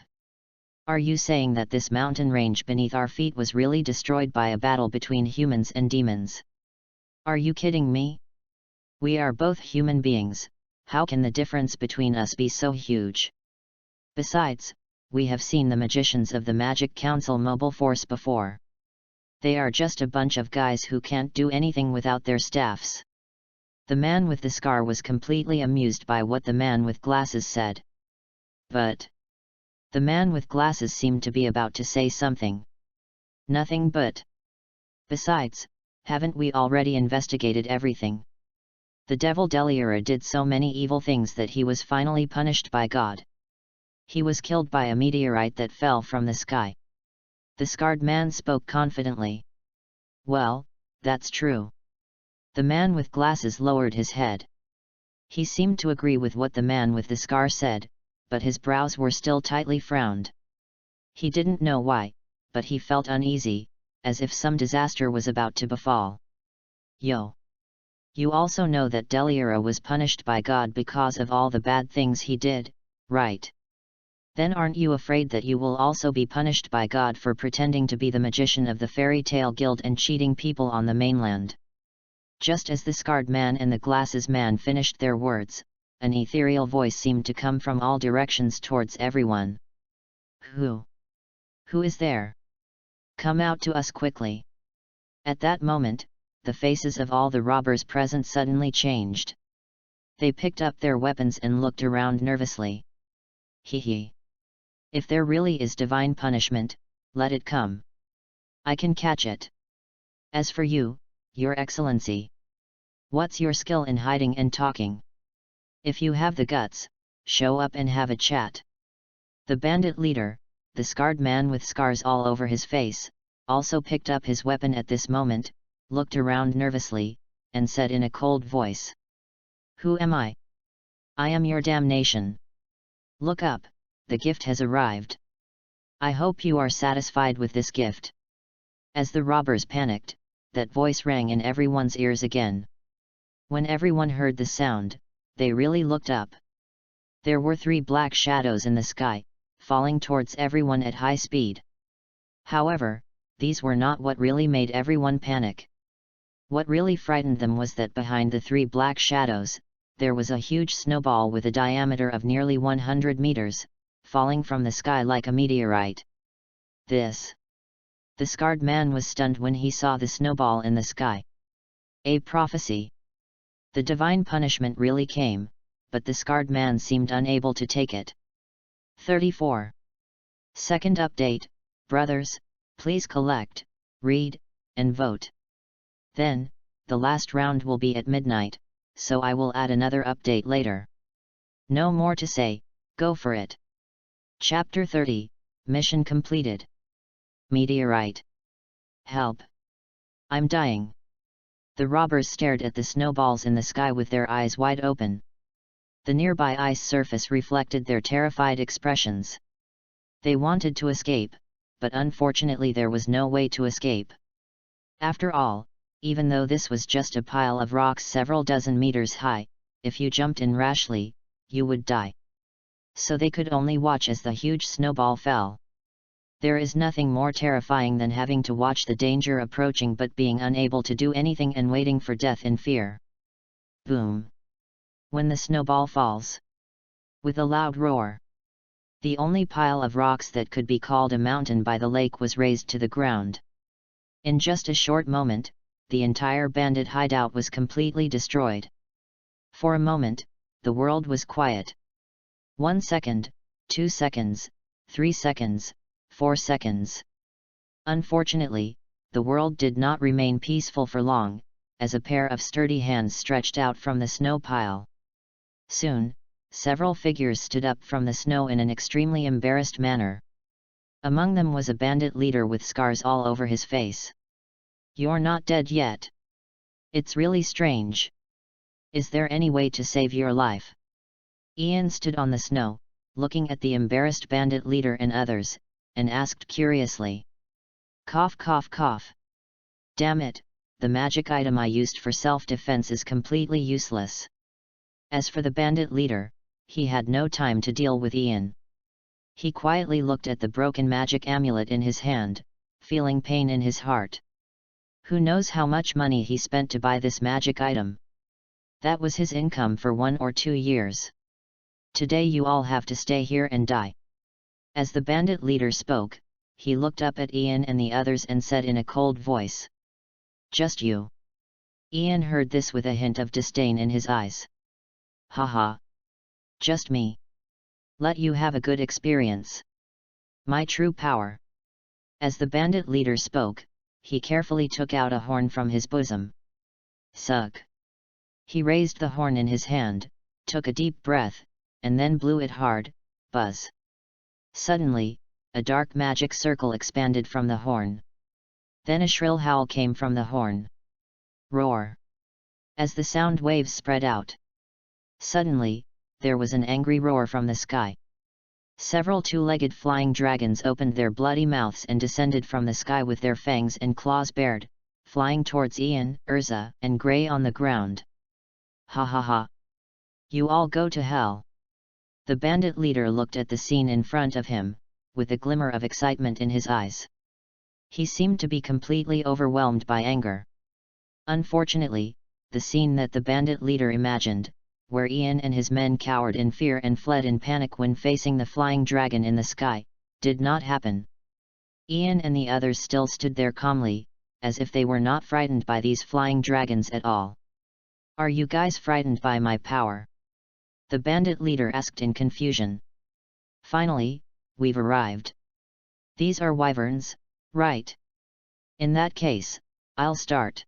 Are you saying that this mountain range beneath our feet was really destroyed by a battle between humans and demons? Are you kidding me? We are both human beings, how can the difference between us be so huge? Besides, we have seen the magicians of the Magic Council mobile force before. They are just a bunch of guys who can't do anything without their staffs. The man with the scar was completely amused by what the man with glasses said. But the man with glasses seemed to be about to say something. Nothing but. Besides, haven't we already investigated everything? The devil Deliera did so many evil things that he was finally punished by God. He was killed by a meteorite that fell from the sky. The scarred man spoke confidently. Well, that's true. The man with glasses lowered his head. He seemed to agree with what the man with the scar said, but his brows were still tightly frowned. He didn't know why, but he felt uneasy, as if some disaster was about to befall. Yo! You also know that Deliera was punished by God because of all the bad things he did, right? Then aren't you afraid that you will also be punished by God for pretending to be the magician of the Fairy Tale Guild and cheating people on the mainland? Just as the scarred man and the glasses man finished their words, an ethereal voice seemed to come from all directions towards everyone. Who? Who is there? Come out to us quickly. At that moment, the faces of all the robbers present suddenly changed. They picked up their weapons and looked around nervously. Hee hee. If there really is divine punishment, let it come. I can catch it. As for you, Your Excellency, what's your skill in hiding and talking? If you have the guts, show up and have a chat. The bandit leader, the scarred man with scars all over his face, also picked up his weapon at this moment, looked around nervously, and said in a cold voice, "Who am I? I am your damnation. Look up, the gift has arrived. I hope you are satisfied with this gift." As the robbers panicked, that voice rang in everyone's ears again. When everyone heard the sound, they really looked up. There were 3 black shadows in the sky, falling towards everyone at high speed. However, these were not what really made everyone panic. What really frightened them was that behind the 3 black shadows, there was a huge snowball with a diameter of nearly 100 meters, falling from the sky like a meteorite. The scarred man was stunned when he saw the snowball in the sky. A prophecy. The divine punishment really came, but the scarred man seemed unable to take it. 34. Second update, brothers, please collect, read, and vote. Then, the last round will be at midnight, so I will add another update later. No more to say, go for it. Chapter 30, Mission completed. Meteorite. Help! I'm dying. The robbers stared at the snowballs in the sky with their eyes wide open. The nearby ice surface reflected their terrified expressions. They wanted to escape, but unfortunately there was no way to escape. After all, even though this was just a pile of rocks several dozen meters high, if you jumped in rashly, you would die. So they could only watch as the huge snowball fell. There is nothing more terrifying than having to watch the danger approaching but being unable to do anything and waiting for death in fear. Boom! When the snowball falls. With a loud roar. The only pile of rocks that could be called a mountain by the lake was razed to the ground. In just a short moment, the entire bandit hideout was completely destroyed. For a moment, the world was quiet. 1 second, 2 seconds, 3 seconds, 4 seconds. Unfortunately, the world did not remain peaceful for long, as a pair of sturdy hands stretched out from the snow pile. Soon, several figures stood up from the snow in an extremely embarrassed manner. Among them was a bandit leader with scars all over his face. "You're not dead yet. It's really strange. Is there any way to save your life?" Ian stood on the snow, looking at the embarrassed bandit leader and others, and asked curiously. Cough cough cough. Damn it, the magic item I used for self-defense is completely useless. As for the bandit leader, he had no time to deal with Ian. He quietly looked at the broken magic amulet in his hand, feeling pain in his heart. Who knows how much money he spent to buy this magic item? That was his income for 1 or 2 years. Today you all have to stay here and die. As the bandit leader spoke, he looked up at Ian and the others and said in a cold voice. Just you. Ian heard this with a hint of disdain in his eyes. Haha. Just me. Let you have a good experience. My true power. As the bandit leader spoke, he carefully took out a horn from his bosom. Suck. He raised the horn in his hand, took a deep breath, and then blew it hard, buzz. Suddenly, a dark magic circle expanded from the horn. Then a shrill howl came from the horn. Roar. As the sound waves spread out. Suddenly, there was an angry roar from the sky. Several two-legged flying dragons opened their bloody mouths and descended from the sky with their fangs and claws bared, flying towards Ian, ERZA, and Grey on the ground. Ha ha ha! You all go to hell! The bandit leader looked at the scene in front of him, with a glimmer of excitement in his eyes. He seemed to be completely overwhelmed by anger. Unfortunately, the scene that the bandit leader imagined, where Ian and his men cowered in fear and fled in panic when facing the flying dragon in the sky, did not happen. Ian and the others still stood there calmly, as if they were not frightened by these flying dragons at all. "Are you guys frightened by my power?" the bandit leader asked in confusion. "Finally, we've arrived. These are wyverns, right? In that case, I'll start.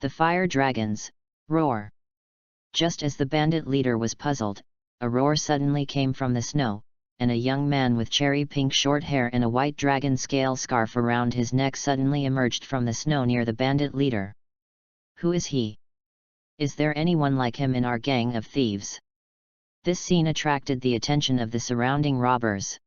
The fire dragons, roar!" Just as the bandit leader was puzzled, a roar suddenly came from the snow, and a young man with cherry pink short hair and a white dragon scale scarf around his neck suddenly emerged from the snow near the bandit leader. "Who is he? Is there anyone like him in our gang of thieves?" This scene attracted the attention of the surrounding robbers.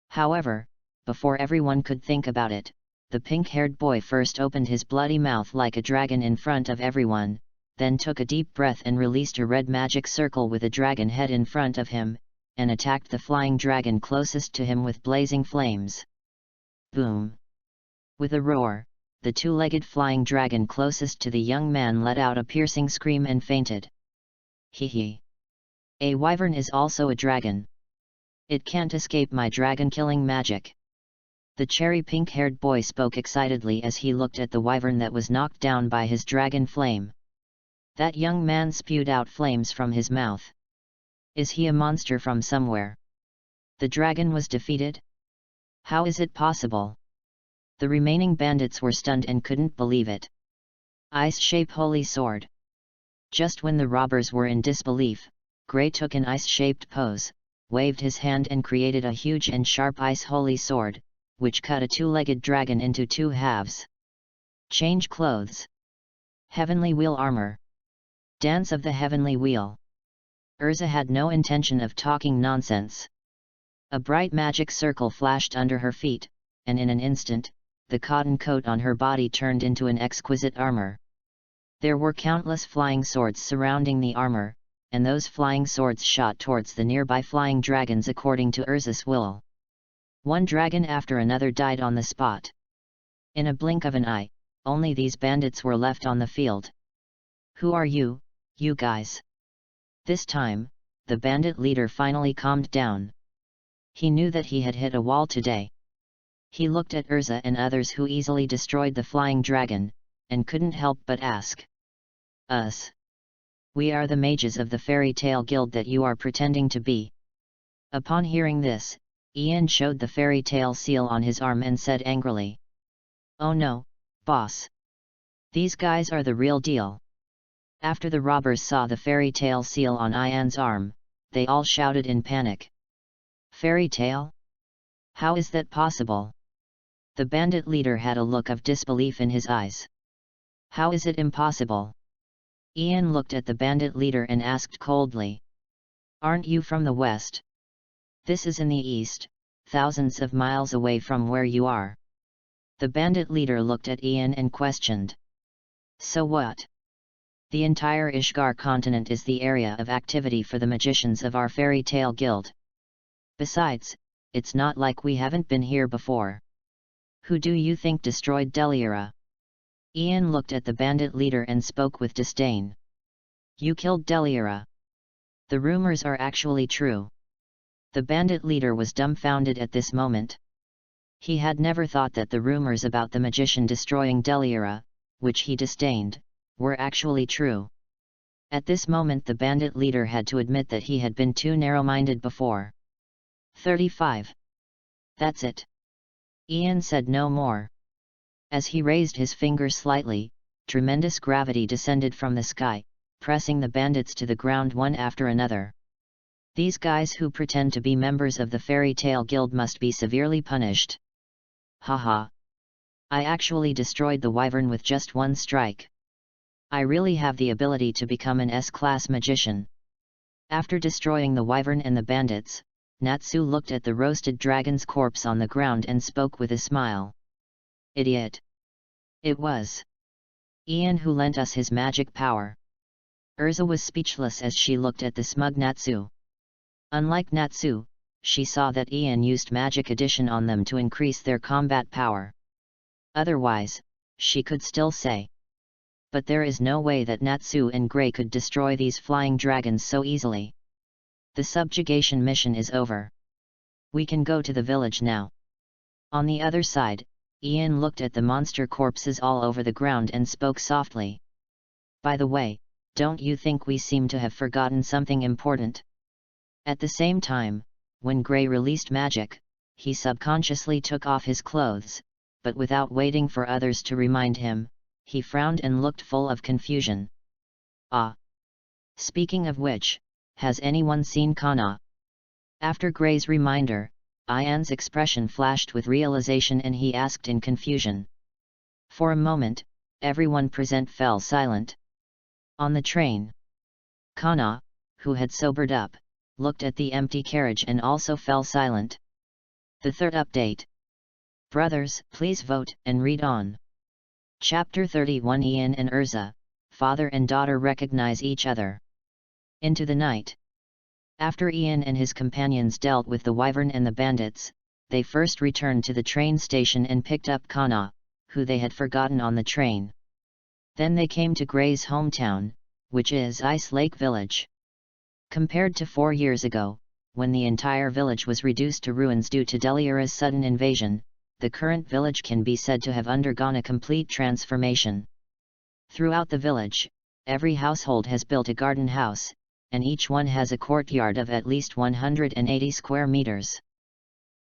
However, before everyone could think about it, the pink-haired boy first opened his bloody mouth like a dragon in front of everyone, then took a deep breath and released a red magic circle with a dragon head in front of him, and attacked the flying dragon closest to him with blazing flames. Boom! With a roar, the two-legged flying dragon closest to the young man let out a piercing scream and fainted. "Hee hee! A wyvern is also a dragon. It can't escape my dragon-killing magic." The cherry pink-haired boy spoke excitedly as he looked at the wyvern that was knocked down by his dragon flame. That young man spewed out flames from his mouth. Is he a monster from somewhere? The dragon was defeated? How is it possible? The remaining bandits were stunned and couldn't believe it. Ice-shape holy sword. Just when the robbers were in disbelief, Gray took an ice-shaped pose, waved his hand and created a huge and sharp ice holy sword, which cut a two-legged dragon into two halves. Change clothes. Heavenly wheel armor. Dance of the heavenly wheel. ERZA had no intention of talking nonsense. A bright magic circle flashed under her feet, and in an instant, the cotton coat on her body turned into an exquisite armor. There were countless flying swords surrounding the armor, and those flying swords shot towards the nearby flying dragons according to ERZA's will. One dragon after another died on the spot. In a blink of an eye, only these bandits were left on the field. "Who are you, you guys?" This time, the bandit leader finally calmed down. He knew that he had hit a wall today. He looked at ERZA and others who easily destroyed the flying dragon, and couldn't help but ask. "Us? We are the mages of the fairy tale guild that you are pretending to be." Upon hearing this, Ian showed the fairy tale seal on his arm and said angrily, "Oh no, boss. These guys are the real deal." After the robbers saw the fairy tale seal on Ian's arm, they all shouted in panic. "Fairy tale? How is that possible?" The bandit leader had a look of disbelief in his eyes. "How is it impossible?" Ian looked at the bandit leader and asked coldly. "Aren't you from the west? This is in the east, thousands of miles away from where you are." The bandit leader looked at Ian and questioned. "So what? The entire Ishgar continent is the area of activity for the magicians of our fairy tale guild. Besides, it's not like we haven't been here before. Who do you think destroyed Deliara?" Ian looked at the bandit leader and spoke with disdain. "You killed Deliara. The rumors are actually true." The bandit leader was dumbfounded at this moment. He had never thought that the rumors about the magician destroying Deliara, which he disdained, were actually true. At this moment the bandit leader had to admit that he had been too narrow-minded before. 35. That's it. Ian said no more. As he raised his finger slightly, tremendous gravity descended from the sky, pressing the bandits to the ground one after another. These guys who pretend to be members of the Fairy Tale Guild must be severely punished. Haha! I actually destroyed the wyvern with just one strike. I really have the ability to become an S-class magician. After destroying the wyvern and the bandits, Natsu looked at the roasted dragon's corpse on the ground and spoke with a smile. Idiot! It was Ian who lent us his magic power. ERZA was speechless as she looked at the smug Natsu. Unlike Natsu, she saw that Ian used magic addition on them to increase their combat power. Otherwise, she could still say. But there is no way that Natsu and Grey could destroy these flying dragons so easily. The subjugation mission is over. We can go to the village now. On the other side, Ian looked at the monster corpses all over the ground and spoke softly. By the way, don't you think we seem to have forgotten something important? At the same time, when Gray released magic, he subconsciously took off his clothes, but without waiting for others to remind him, he frowned and looked full of confusion. Ah! Speaking of which, has anyone seen Kana? After Gray's reminder, Ian's expression flashed with realization and he asked in confusion. For a moment, everyone present fell silent. On the train, Kana, who had sobered up, looked at the empty carriage and also fell silent. The third update. Brothers, please vote and read on. Chapter 31. Ian and ERZA, father and daughter, recognize each other. Into the night. After Ian and his companions dealt with the wyvern and the bandits, they first returned to the train station and picked up Kana, who they had forgotten on the train. Then they came to Gray's hometown, which is Ice Lake Village. Compared to 4 years ago, when the entire village was reduced to ruins due to Delira's sudden invasion, the current village can be said to have undergone a complete transformation. Throughout the village, every household has built a garden house, and each one has a courtyard of at least 180 square meters.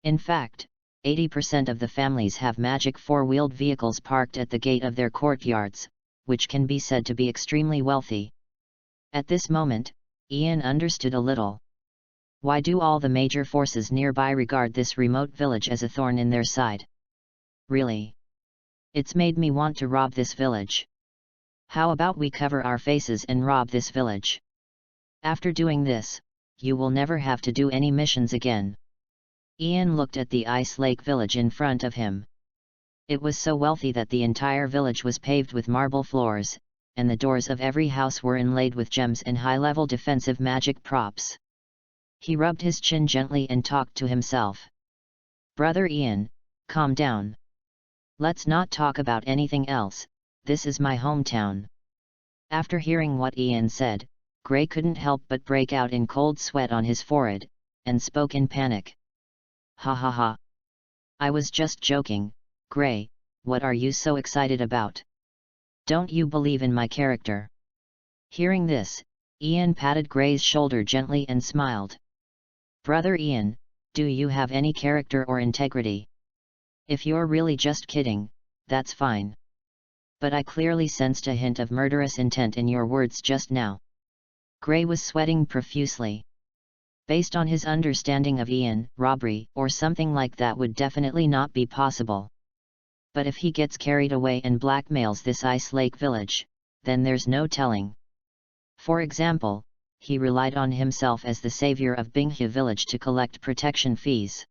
In fact, 80% of the families have magic 4-wheeled vehicles parked at the gate of their courtyards, which can be said to be extremely wealthy. At this moment, Ian understood a little. Why do all the major forces nearby regard this remote village as a thorn in their side? Really? It's made me want to rob this village. How about we cover our faces and rob this village? After doing this, you will never have to do any missions again. Ian looked at the Ice Lake village in front of him. It was so wealthy that the entire village was paved with marble floors, and the doors of every house were inlaid with gems and high-level defensive magic props. He rubbed his chin gently and talked to himself. Brother Ian, calm down. Let's not talk about anything else, this is my hometown. After hearing what Ian said, Gray couldn't help but break out in cold sweat on his forehead, and spoke in panic. Ha ha ha. I was just joking, Gray, what are you so excited about? Don't you believe in my character? Hearing this, Ian patted Gray's shoulder gently and smiled. Brother Ian, do you have any character or integrity? If you're really just kidding, that's fine. But I clearly sensed a hint of murderous intent in your words just now. Gray was sweating profusely. Based on his understanding of Ian, robbery or something like that would definitely not be possible. But if he gets carried away and blackmails this Ice Lake village, then there's no telling. For example, he relied on himself as the savior of Binghe village to collect protection fees.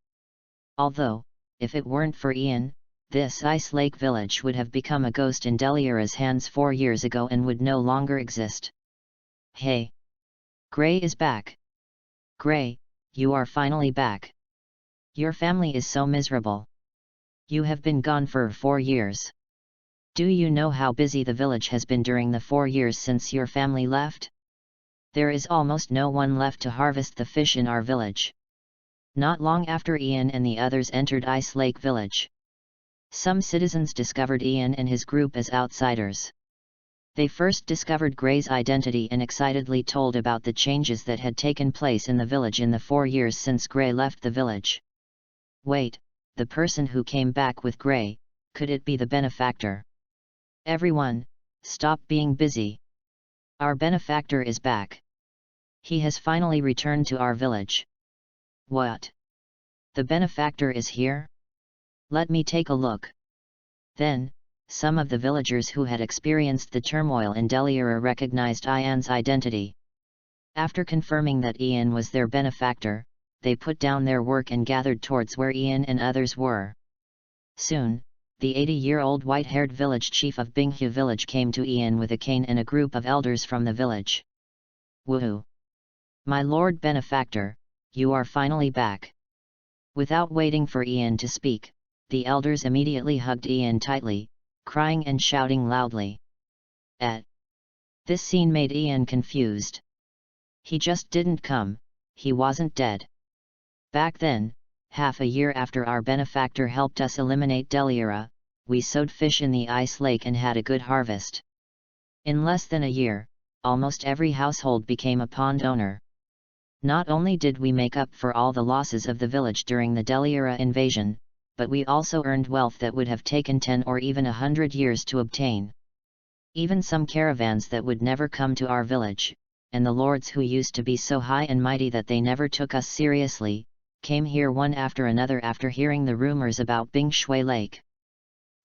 Although, if it weren't for Ian, this Ice Lake village would have become a ghost in Delira's hands 4 years ago and would no longer exist. Hey! Gray is back. Gray, you are finally back. Your family is so miserable. You have been gone for 4 years. Do you know how busy the village has been during the 4 years since your family left? There is almost no one left to harvest the fish in our village. Not long after Ian and the others entered Ice Lake Village, some citizens discovered Ian and his group as outsiders. They first discovered Gray's identity and excitedly told about the changes that had taken place in the village in the 4 years since Gray left the village. Wait, the person who came back with Gray, could it be the benefactor? Everyone, stop being busy. Our benefactor is back. He has finally returned to our village. What? The benefactor is here? Let me take a look. Then, some of the villagers who had experienced the turmoil in Delira recognized Ian's identity. After confirming that Ian was their benefactor, they put down their work and gathered towards where Ian and others were. Soon, the 80-year-old white-haired village chief of Binghe village came to Ian with a cane and a group of elders from the village. Woohoo! My lord benefactor, you are finally back. Without waiting for Ian to speak, the elders immediately hugged Ian tightly, crying and shouting loudly. This scene made Ian confused. He just didn't come, he wasn't dead. Back then, half a year after our benefactor helped us eliminate Delira, we sowed fish in the ice lake and had a good harvest. In less than a year, almost every household became a pond owner. Not only did we make up for all the losses of the village during the Deliera invasion, but we also earned wealth that would have taken 10 or even 100 years to obtain. Even some caravans that would never come to our village, and the lords who used to be so high and mighty that they never took us seriously, came here one after another after hearing the rumors about Bing Shui Lake.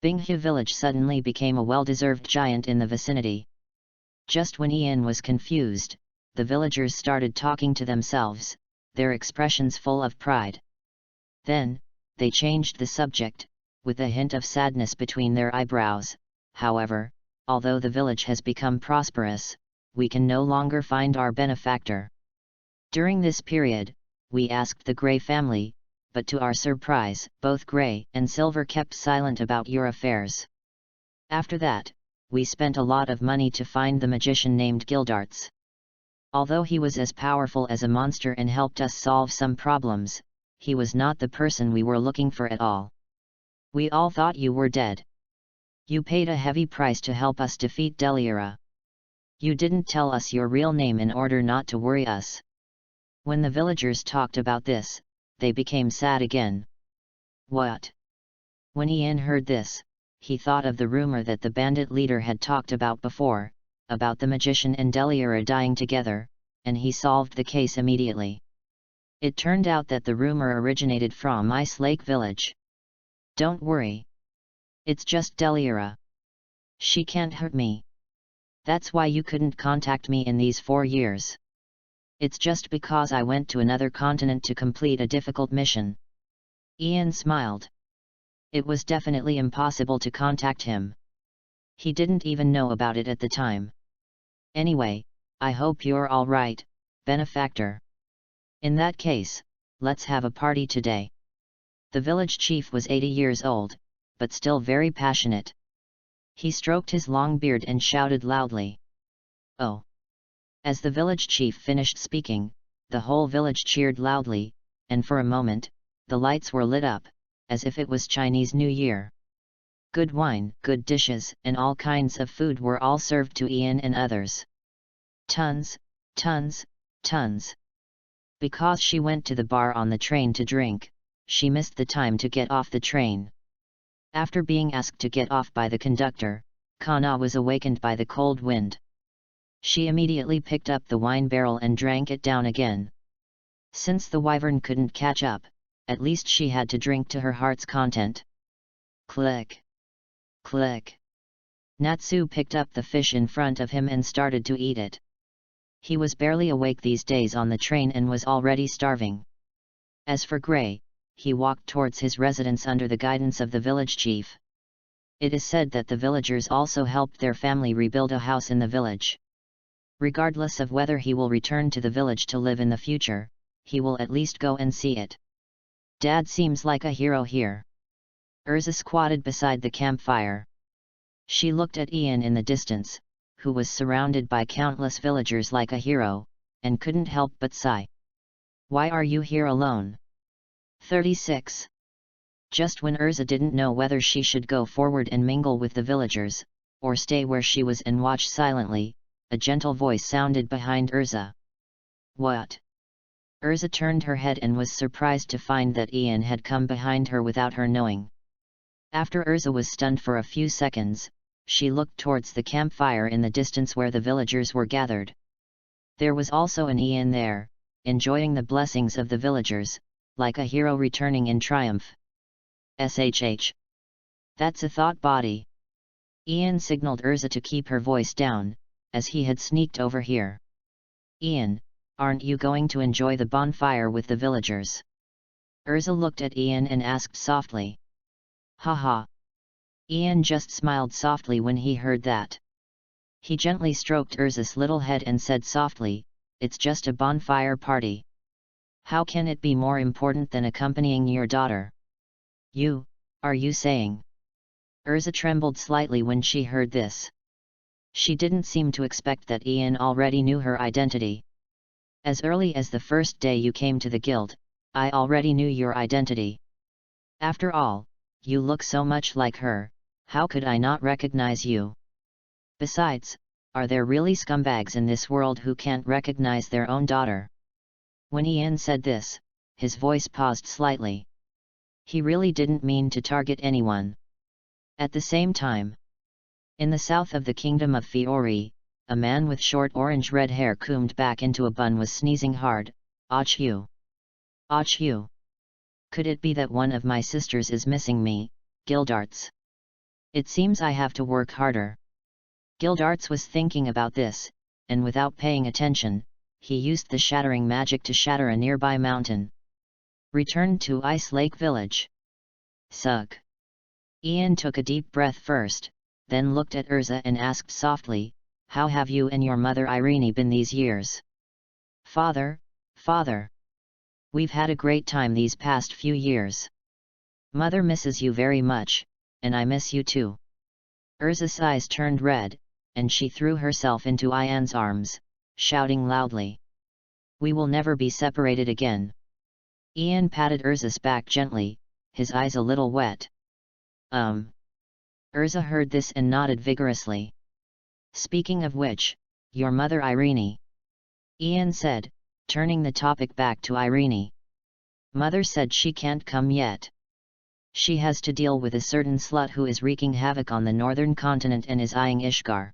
Binghe village suddenly became a well-deserved giant in the vicinity. Just when Ian was confused, the villagers started talking to themselves, their expressions full of pride. Then, they changed the subject, with a hint of sadness between their eyebrows. However, although the village has become prosperous, we can no longer find our benefactor. During this period, we asked the Grey family, but to our surprise, both Grey and Silver kept silent about your affairs. After that, we spent a lot of money to find the magician named Gildarts. Although he was as powerful as a monster and helped us solve some problems, he was not the person we were looking for at all. We all thought you were dead. You paid a heavy price to help us defeat Deliera. You didn't tell us your real name in order not to worry us. When the villagers talked about this, they became sad again. What? When Ian heard this, he thought of the rumor that the bandit leader had talked about before, about the magician and Deliera dying together, and he solved the case immediately. It turned out that the rumor originated from Ice Lake Village. Don't worry. It's just Deliera. She can't hurt me. That's why you couldn't contact me in these 4 years. It's just because I went to another continent to complete a difficult mission. Ian smiled. It was definitely impossible to contact him. He didn't even know about it at the time. Anyway, I hope you're all right, benefactor. In that case, let's have a party today. The village chief was 80 years old, but still very passionate. He stroked his long beard and shouted loudly. Oh! As the village chief finished speaking, the whole village cheered loudly, and for a moment, the lights were lit up, as if it was Chinese New Year. Good wine, good dishes, and all kinds of food were all served to Ian and others. Tons, tons, tons. Because she went to the bar on the train to drink, she missed the time to get off the train. After being asked to get off by the conductor, Kana was awakened by the cold wind. She immediately picked up the wine barrel and drank it down again. Since the wyvern couldn't catch up, at least she had to drink to her heart's content. Click! Click! Natsu picked up the fish in front of him and started to eat it. He was barely awake these days on the train and was already starving. As for Grey, he walked towards his residence under the guidance of the village chief. It is said that the villagers also helped their family rebuild a house in the village. Regardless of whether he will return to the village to live in the future, he will at least go and see it. Dad seems like a hero here. ERZA squatted beside the campfire. She looked at Ian in the distance, who was surrounded by countless villagers like a hero, and couldn't help but sigh. Why are you here alone? 36. Just when ERZA didn't know whether she should go forward and mingle with the villagers, or stay where she was and watch silently, a gentle voice sounded behind ERZA. What? ERZA turned her head and was surprised to find that Ian had come behind her without her knowing. After ERZA was stunned for a few seconds, she looked towards the campfire in the distance where the villagers were gathered. There was also an Ian there, enjoying the blessings of the villagers, like a hero returning in triumph. SHH. That's a thought body. Ian signaled ERZA to keep her voice down, as he had sneaked over here. Ian, aren't you going to enjoy the bonfire with the villagers? ERZA looked at Ian and asked softly. Haha. Ian just smiled softly when he heard that. He gently stroked ERZA's little head and said softly, it's just a bonfire party. How can it be more important than accompanying your daughter? Are you saying? ERZA trembled slightly when she heard this. She didn't seem to expect that Ian already knew her identity. As early as the first day you came to the guild, I already knew your identity. After all, you look so much like her, how could I not recognize you? Besides, are there really scumbags in this world who can't recognize their own daughter? When Ian said this, his voice paused slightly. He really didn't mean to target anyone. At the same time, in the south of the kingdom of Fiori, a man with short orange-red hair combed back into a bun was sneezing hard. Achoo! Achoo! Could it be that one of my sisters is missing me, Gildarts? It seems I have to work harder. Gildarts was thinking about this, and without paying attention, he used the shattering magic to shatter a nearby mountain. Returned to Ice Lake Village. Sugh. Ian took a deep breath first, then looked at ERZA and asked softly, "How have you and your mother Irene been these years?" "Father, father. We've had a great time these past few years. Mother misses you very much, and I miss you too." ERZA's eyes turned red, and she threw herself into Ian's arms, shouting loudly, "We will never be separated again." Ian patted ERZA's back gently, his eyes a little wet. ERZA heard this and nodded vigorously. "Speaking of which, your mother Irene," Ian said, turning the topic back to Irene. "Mother said she can't come yet. She has to deal with a certain slut who is wreaking havoc on the northern continent and is eyeing Ishgar."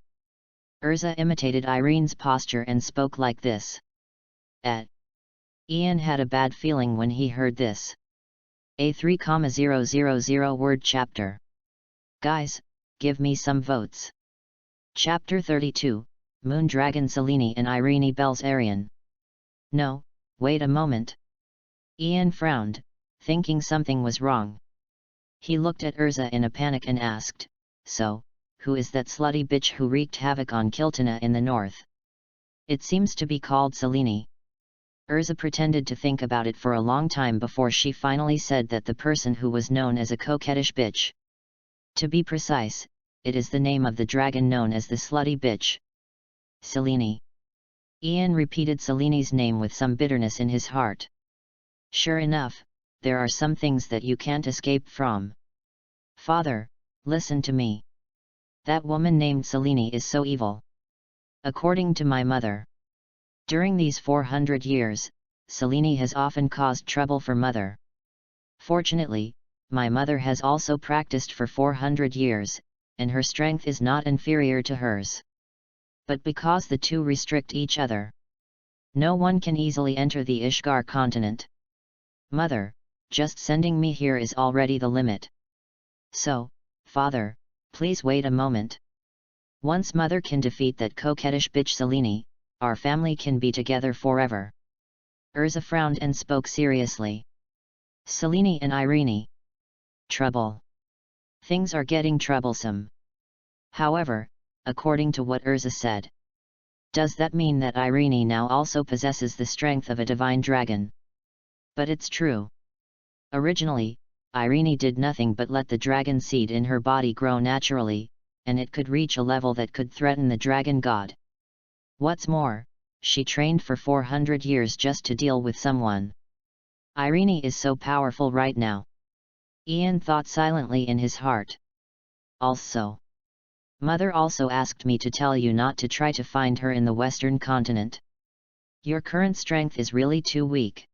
ERZA imitated Irene's posture and spoke like this. Ian had a bad feeling when he heard this. A 3,000 word chapter. Guys, give me some votes. Chapter 32, Moondragon Selene and Irene Belzarian. No, wait a moment. Ian frowned, thinking something was wrong. He looked at ERZA in a panic and asked, "So, who is that slutty bitch who wreaked havoc on Kiltana in the north?" "It seems to be called Selene." ERZA pretended to think about it for a long time before she finally said that the person who was known as a coquettish bitch. To be precise, it is the name of the dragon known as the slutty bitch. Selene. Ian repeated Selene's name with some bitterness in his heart. Sure enough, there are some things that you can't escape from. Father, listen to me. That woman named Selene is so evil. According to my mother. During these 400 years, Selene has often caused trouble for Mother. Fortunately, my mother has also practiced for 400 years, and her strength is not inferior to hers. But because the two restrict each other, no one can easily enter the Ishgar continent. Mother, just sending me here is already the limit. So, Father, please wait a moment. Once Mother can defeat that coquettish bitch Selene, our family can be together forever." ERZA frowned and spoke seriously. "Selene and Irene. Trouble. Things are getting troublesome. However, according to what ERZA said, does that mean that Irene now also possesses the strength of a divine dragon?" "But it's true. Originally, Irene did nothing but let the dragon seed in her body grow naturally, and it could reach a level that could threaten the dragon god. What's more, she trained for 400 years just to deal with someone. Irene is so powerful right now." Ian thought silently in his heart. "Also, Mother also asked me to tell you not to try to find her in the western continent. Your current strength is really too weak.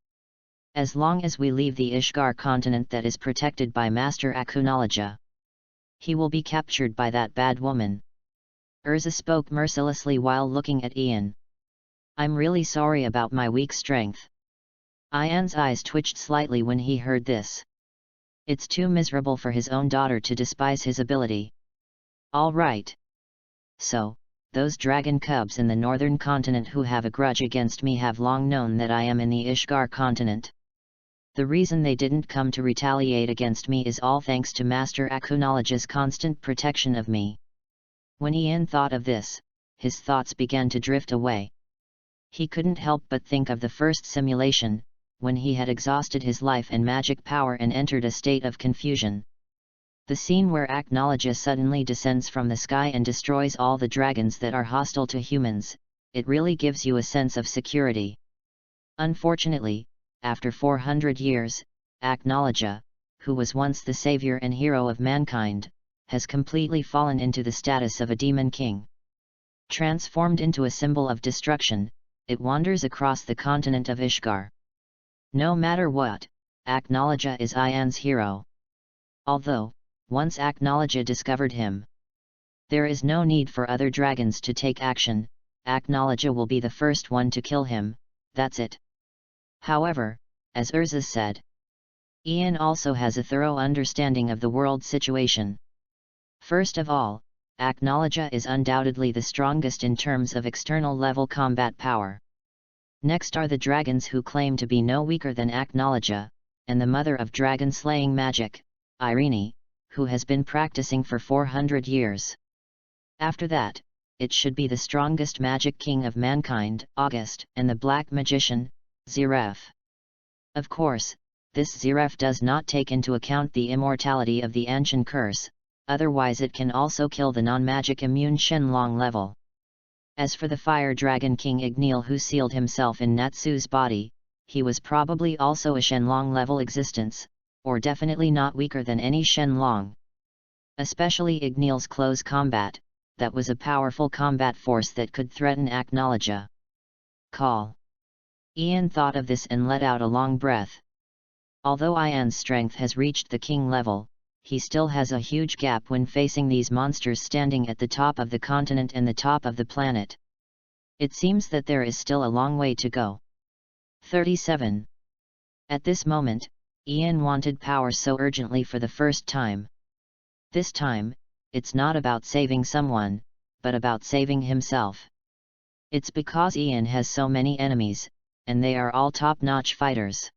As long as we leave the Ishgar continent that is protected by Master Akunologia, he will be captured by that bad woman." ERZA spoke mercilessly while looking at Ian. "I'm really sorry about my weak strength." Ian's eyes twitched slightly when he heard this. It's too miserable for his own daughter to despise his ability. "All right. So, those dragon cubs in the northern continent who have a grudge against me have long known that I am in the Ishgar continent. The reason they didn't come to retaliate against me is all thanks to Master Akunologia's constant protection of me." When Ian thought of this, his thoughts began to drift away. He couldn't help but think of the first simulation, when he had exhausted his life and magic power and entered a state of confusion. The scene where Akunologia suddenly descends from the sky and destroys all the dragons that are hostile to humans, it really gives you a sense of security. Unfortunately, after 400 years, Akunologia, who was once the savior and hero of mankind, has completely fallen into the status of a demon king. Transformed into a symbol of destruction, it wanders across the continent of Ishgar. No matter what, Acknowledge is Ian's hero. Although, once Acknowledge discovered him, there is no need for other dragons to take action. Acknowledge will be the first one to kill him, that's it. However, as ERZA said, Ian also has a thorough understanding of the world situation. First of all, Acknowledge is undoubtedly the strongest in terms of external level combat power. Next are the dragons who claim to be no weaker than Acknowledge, and the mother of dragon-slaying magic, Irene, who has been practicing for 400 years. After that, it should be the strongest magic king of mankind, August, and the black magician, Zeref. Of course, this Zeref does not take into account the immortality of the Anshan curse, otherwise it can also kill the non-magic immune Shenlong level. As for the fire dragon king Igneel who sealed himself in Natsu's body, he was probably also a Shenlong level existence, or definitely not weaker than any Shenlong. Especially Igneel's close combat, that was a powerful combat force that could threaten Acknowledge. Call. Ian thought of this and let out a long breath. Although Ian's strength has reached the king level, he still has a huge gap when facing these monsters standing at the top of the continent and the top of the planet. It seems that there is still a long way to go. 37. At this moment, Ian wanted power so urgently for the first time. This time, it's not about saving someone, but about saving himself. It's because Ian has so many enemies, and they are all top-notch fighters.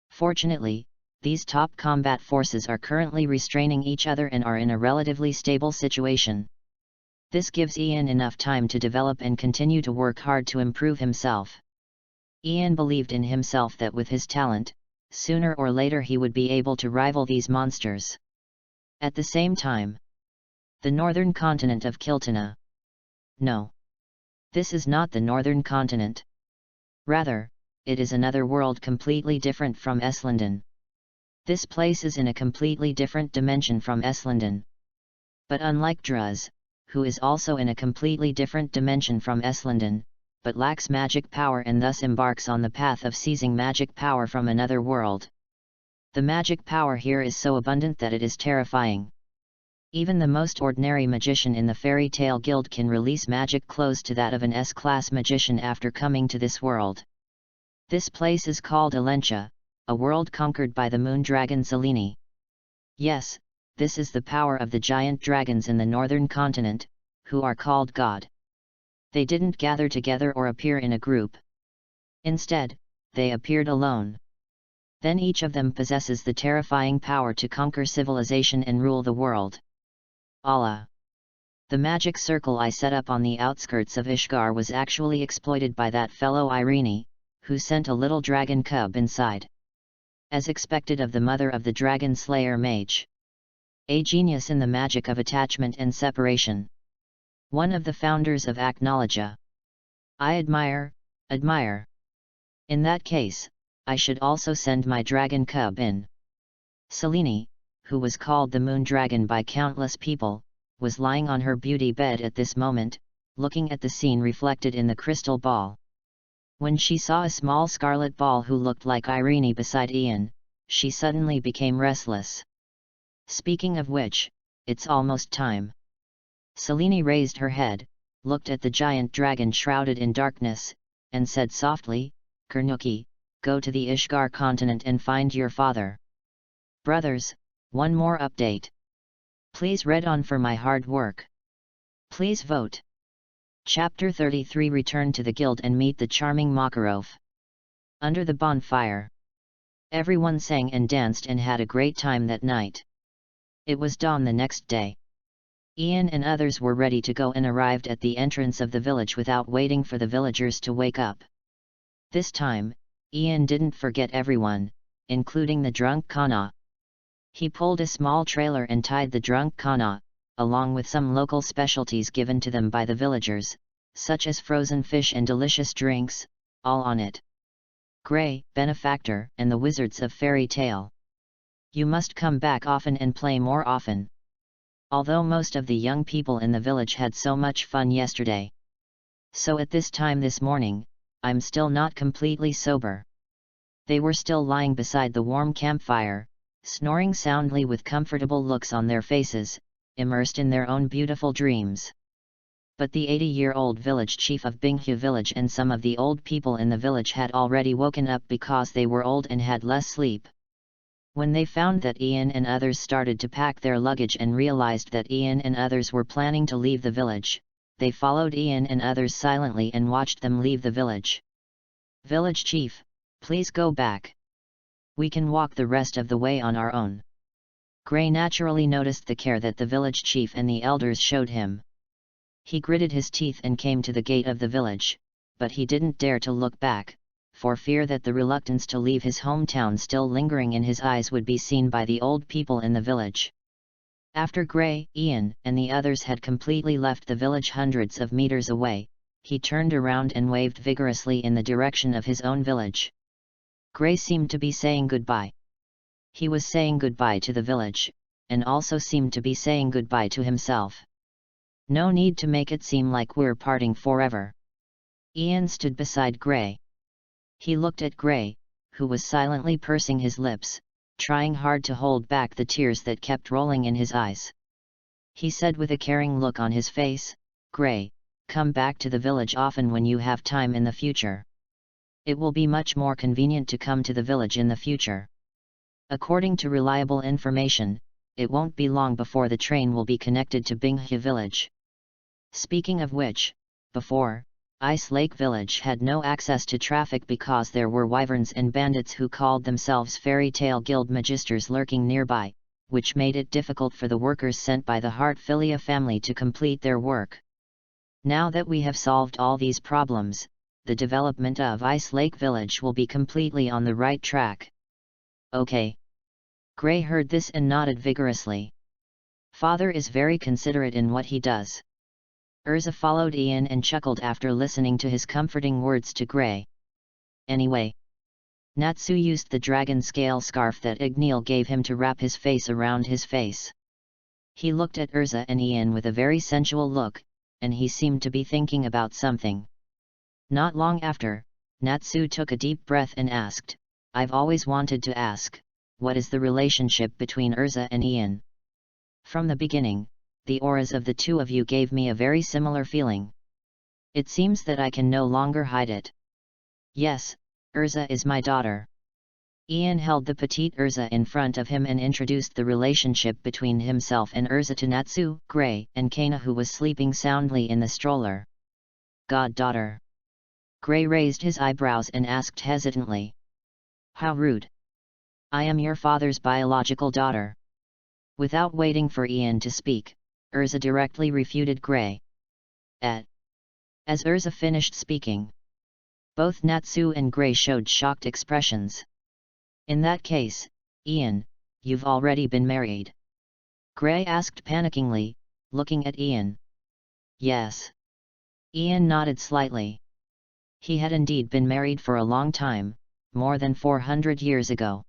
Fortunately, these top combat forces are currently restraining each other and are in a relatively stable situation. This gives Ian enough time to develop and continue to work hard to improve himself. Ian believed in himself that with his talent, sooner or later he would be able to rival these monsters. At the same time, the northern continent of Kiltana. No. This is not the northern continent. Rather, it is another world completely different from Eslanden. This place is in a completely different dimension from Eslanden. But unlike Druz, who is also in a completely different dimension from Eslanden, but lacks magic power and thus embarks on the path of seizing magic power from another world. The magic power here is so abundant that it is terrifying. Even the most ordinary magician in the Fairy Tale Guild can release magic close to that of an S-class magician after coming to this world. This place is called Alentia, a world conquered by the moon dragon Selene. Yes, this is the power of the giant dragons in the northern continent, who are called God. They didn't gather together or appear in a group. Instead, they appeared alone. Then each of them possesses the terrifying power to conquer civilization and rule the world. Allah. The magic circle I set up on the outskirts of Ishgar was actually exploited by that fellow Irene, who sent a little dragon cub inside. As expected of the mother of the dragon slayer mage. A genius in the magic of attachment and separation. One of the founders of Acknowledge. I admire. In that case, I should also send my dragon cub in. Selene, who was called the moon dragon by countless people, was lying on her beauty bed at this moment, looking at the scene reflected in the crystal ball. When she saw a small scarlet ball who looked like Irene beside Ian, she suddenly became restless. Speaking of which, it's almost time. Selene raised her head, looked at the giant dragon shrouded in darkness, and said softly, Kurnuki, go to the Ishgar continent and find your father. Brothers, one more update. Please read on for my hard work. Please vote. Chapter 33 Return to the Guild and meet the charming Makarov. Under the bonfire. Everyone sang and danced and had a great time that night. It was dawn the next day. Ian and others were ready to go and arrived at the entrance of the village without waiting for the villagers to wake up. This time, Ian didn't forget everyone, including the drunk Kana. He pulled a small trailer and tied the drunk Kana, along with some local specialties given to them by the villagers, such as frozen fish and delicious drinks, all on it. Grey, Benefactor, and the Wizards of Fairy Tale. You must come back often and play more often. although most of the young people in the village had so much fun yesterday. So at this time this morning, I'm still not completely sober. They were still lying beside the warm campfire, snoring soundly with comfortable looks on their faces, immersed in their own beautiful dreams. But the 80-year-old village chief of Binghu village and some of the old people in the village had already woken up because they were old and had less sleep. When they found that Ian and others started to pack their luggage and realized that Ian and others were planning to leave the village, they followed Ian and others silently and watched them leave the village. "Village chief, please go back. We can walk the rest of the way on our own." Gray naturally noticed the care that the village chief and the elders showed him. He gritted his teeth and came to the gate of the village, but he didn't dare to look back, for fear that the reluctance to leave his hometown still lingering in his eyes would be seen by the old people in the village. After Gray, Ian, and the others had completely left the village hundreds of meters away, he turned around and waved vigorously in the direction of his own village. Gray seemed to be saying goodbye. He was saying goodbye to the village, and also seemed to be saying goodbye to himself. "No need to make it seem like we're parting forever." Ian stood beside Gray. He looked at Gray, who was silently pursing his lips, trying hard to hold back the tears that kept rolling in his eyes. He said with a caring look on his face, "Gray, come back to the village often when you have time in the future. It will be much more convenient to come to the village in the future. According to reliable information, it won't be long before the train will be connected to Binghu village. Speaking of which, before, Ice Lake village had no access to traffic because there were wyverns and bandits who called themselves Fairy Tale Guild magisters lurking nearby, which made it difficult for the workers sent by the Hartfilia family to complete their work. Now that we have solved all these problems, the development of Ice Lake village will be completely on the right track." "Okay." Gray heard this and nodded vigorously. "Father is very considerate in what he does." ERZA followed Ian and chuckled after listening to his comforting words to Gray. "Anyway, Natsu used the dragon scale scarf that Igneel gave him to wrap his face around his face." He looked at ERZA and Ian with a very sensual look, and he seemed to be thinking about something. Not long after, Natsu took a deep breath and asked, "I've always wanted to ask, what is the relationship between ERZA and Ian? From the beginning, the auras of the two of you gave me a very similar feeling. It seems that I can no longer hide it." "Yes, ERZA is my daughter." Ian held the petite ERZA in front of him and introduced the relationship between himself and ERZA to Natsu, Gray, and Kana, who was sleeping soundly in the stroller. "Goddaughter." Gray raised his eyebrows and asked hesitantly. "How rude. I am your father's biological daughter." Without waiting for Ian to speak, ERZA directly refuted Gray. As ERZA finished speaking, both Natsu and Gray showed shocked expressions. "In that case, Ian, you've already been married?" Gray asked panickingly, looking at Ian. "Yes." Ian nodded slightly. He had indeed been married for a long time, more than 400 years ago.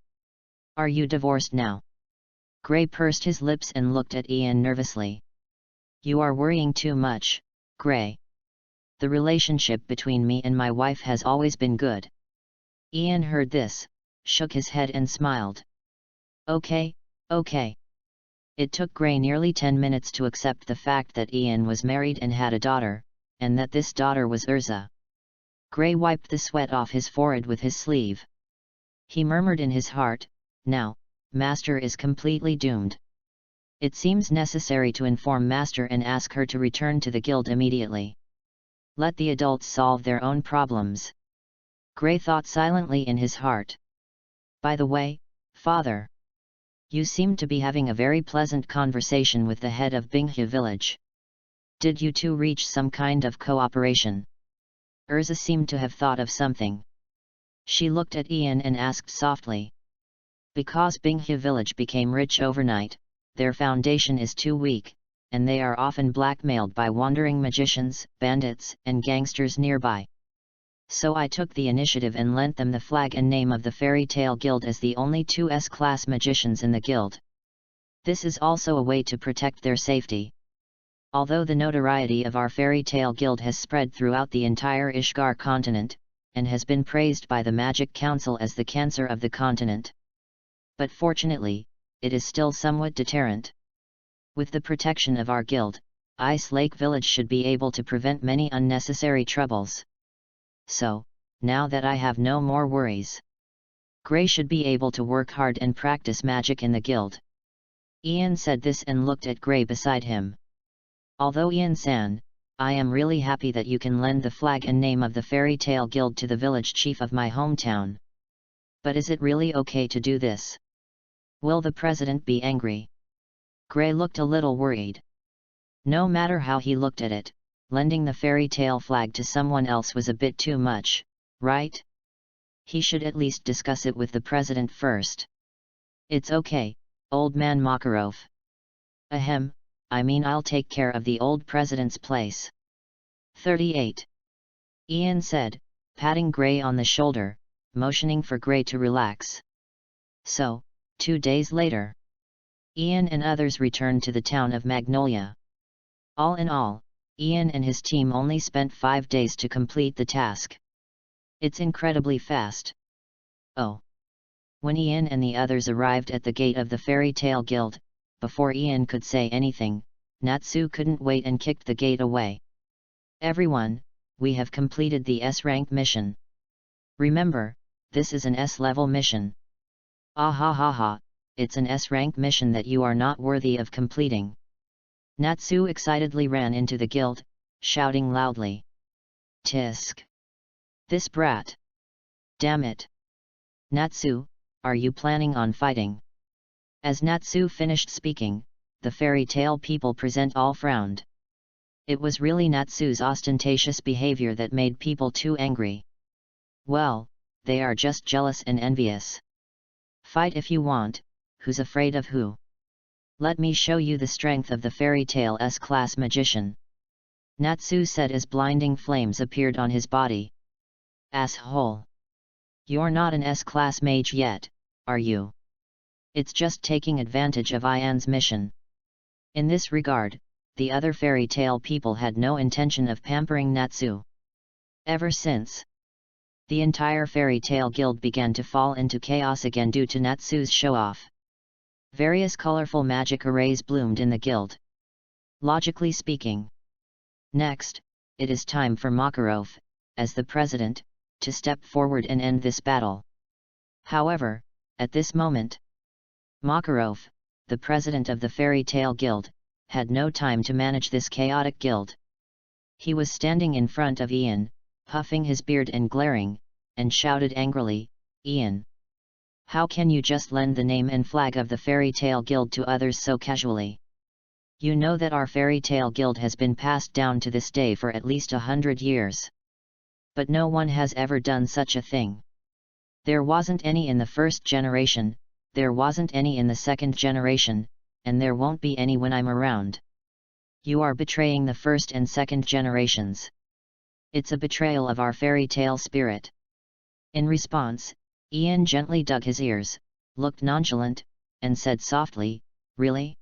"Are you divorced now?" Gray pursed his lips and looked at Ian nervously. "You are worrying too much, Gray. The relationship between me and my wife has always been good." Ian heard this, shook his head and smiled. Okay. It took Gray nearly 10 minutes to accept the fact that Ian was married and had a daughter, and that this daughter was ERZA. Gray wiped the sweat off his forehead with his sleeve. He murmured in his heart, "Now, Master is completely doomed. It seems necessary to inform Master and ask her to return to the guild immediately. Let the adults solve their own problems." Gray thought silently in his heart. "By the way, Father, you seem to be having a very pleasant conversation with the head of Binghu village. Did you two reach some kind of cooperation?" ERZA seemed to have thought of something. She looked at Ian and asked softly. "Because Binghu village became rich overnight, their foundation is too weak, and they are often blackmailed by wandering magicians, bandits, and gangsters nearby. So I took the initiative and lent them the flag and name of the Fairy Tale Guild as the only 2 S-class magicians in the guild. This is also a way to protect their safety. Although the notoriety of our fairy tale guild has spread throughout the entire Ishgar continent, and has been praised by the Magic Council as the cancer of the continent. But fortunately, it is still somewhat deterrent. With the protection of our guild, Ice Lake Village should be able to prevent many unnecessary troubles. So, now that I have no more worries, Gray should be able to work hard and practice magic in the guild. Ian said this and looked at Gray beside him. Although Ian-san, I am really happy that you can lend the flag and name of the Fairy Tale Guild to the village chief of my hometown. But is it really okay to do this? Will the president be angry? Gray looked a little worried. No matter how he looked at it, lending the fairy tale flag to someone else was a bit too much, right? He should at least discuss it with the president first. It's okay, old man Makarov. Ahem, I mean I'll take care of the old president's place. 38. Ian said, patting Gray on the shoulder, motioning for Gray to relax. So, 2 days later, Ian and others returned to the town of Magnolia. All in all, Ian and his team only spent 5 days to complete the task. It's incredibly fast. Oh. When Ian and the others arrived at the gate of the Fairy Tale Guild, before Ian could say anything, Natsu couldn't wait and kicked the gate away. Everyone, we have completed the S-rank mission. Remember, this is an S-level mission. Ah ha ha ha, it's an S-rank mission that you are not worthy of completing. Natsu excitedly ran into the guild, shouting loudly. Tisk! This brat! Damn it! Natsu, are you planning on fighting? As Natsu finished speaking, the fairy tale people present all frowned. It was really Natsu's ostentatious behavior that made people too angry. Well, they are just jealous and envious. Fight if you want, who's afraid of who? Let me show you the strength of the fairy tale S-class magician. Natsu said as blinding flames appeared on his body. Asshole! You're not an S-class mage yet, are you? It's just taking advantage of Ian's mission. In this regard, the other fairy tale people had no intention of pampering Natsu. Ever since, the entire fairy tale guild began to fall into chaos again due to Natsu's show-off. Various colorful magic arrays bloomed in the guild. Logically speaking. Next, it is time for Makarov, as the president, to step forward and end this battle. However, at this moment, Makarov, the president of the Fairy Tale Guild, had no time to manage this chaotic guild. He was standing in front of Ian, puffing his beard and glaring, and shouted angrily, Ian! How can you just lend the name and flag of the Fairy Tale Guild to others so casually? You know that our Fairy Tale Guild has been passed down to this day for at least 100 years. But no one has ever done such a thing. There wasn't any in the first generation, there wasn't any in the second generation, and there won't be any when I'm around. You are betraying the first and second generations. It's a betrayal of our fairy tale spirit. In response, Ian gently dug his ears, looked nonchalant, and said softly, Really?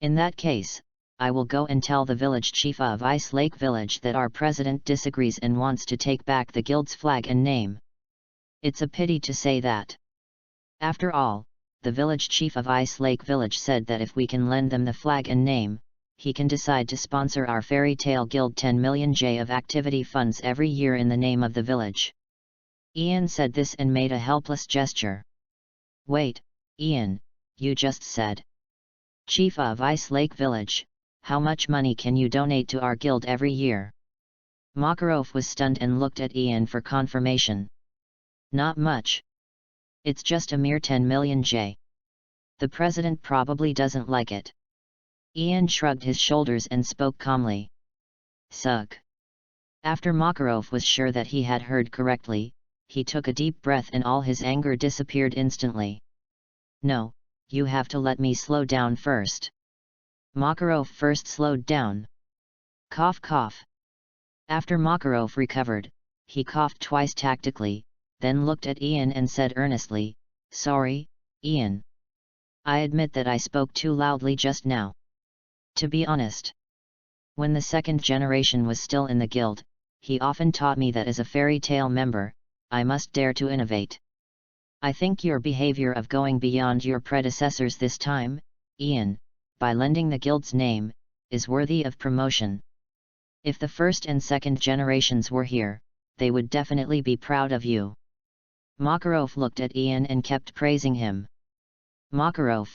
In that case, I will go and tell the village chief of Ice Lake Village that our president disagrees and wants to take back the guild's flag and name. It's a pity to say that. After all, the village chief of Ice Lake Village said that if we can lend them the flag and name, he can decide to sponsor our fairy tale guild 10 million J of activity funds every year in the name of the village. Ian said this and made a helpless gesture. Wait, Ian, you just said. Chief of Ice Lake Village, how much money can you donate to our guild every year? Makarov was stunned and looked at Ian for confirmation. Not much. It's just a mere 10 million J. The president probably doesn't like it. Ian shrugged his shoulders and spoke calmly. Suck. After Makarov was sure that he had heard correctly, he took a deep breath and all his anger disappeared instantly. No, you have to let me slow down first. Makarov first slowed down. Cough cough. After Makarov recovered, he coughed twice tactically, then looked at Ian and said earnestly, Sorry, Ian. I admit that I spoke too loudly just now. To be honest, when the second generation was still in the guild, he often taught me that as a fairy tale member, I must dare to innovate. I think your behavior of going beyond your predecessors this time, Ian, by lending the guild's name, is worthy of promotion. If the first and second generations were here, they would definitely be proud of you. Makarov looked at Ian and kept praising him. Makarov,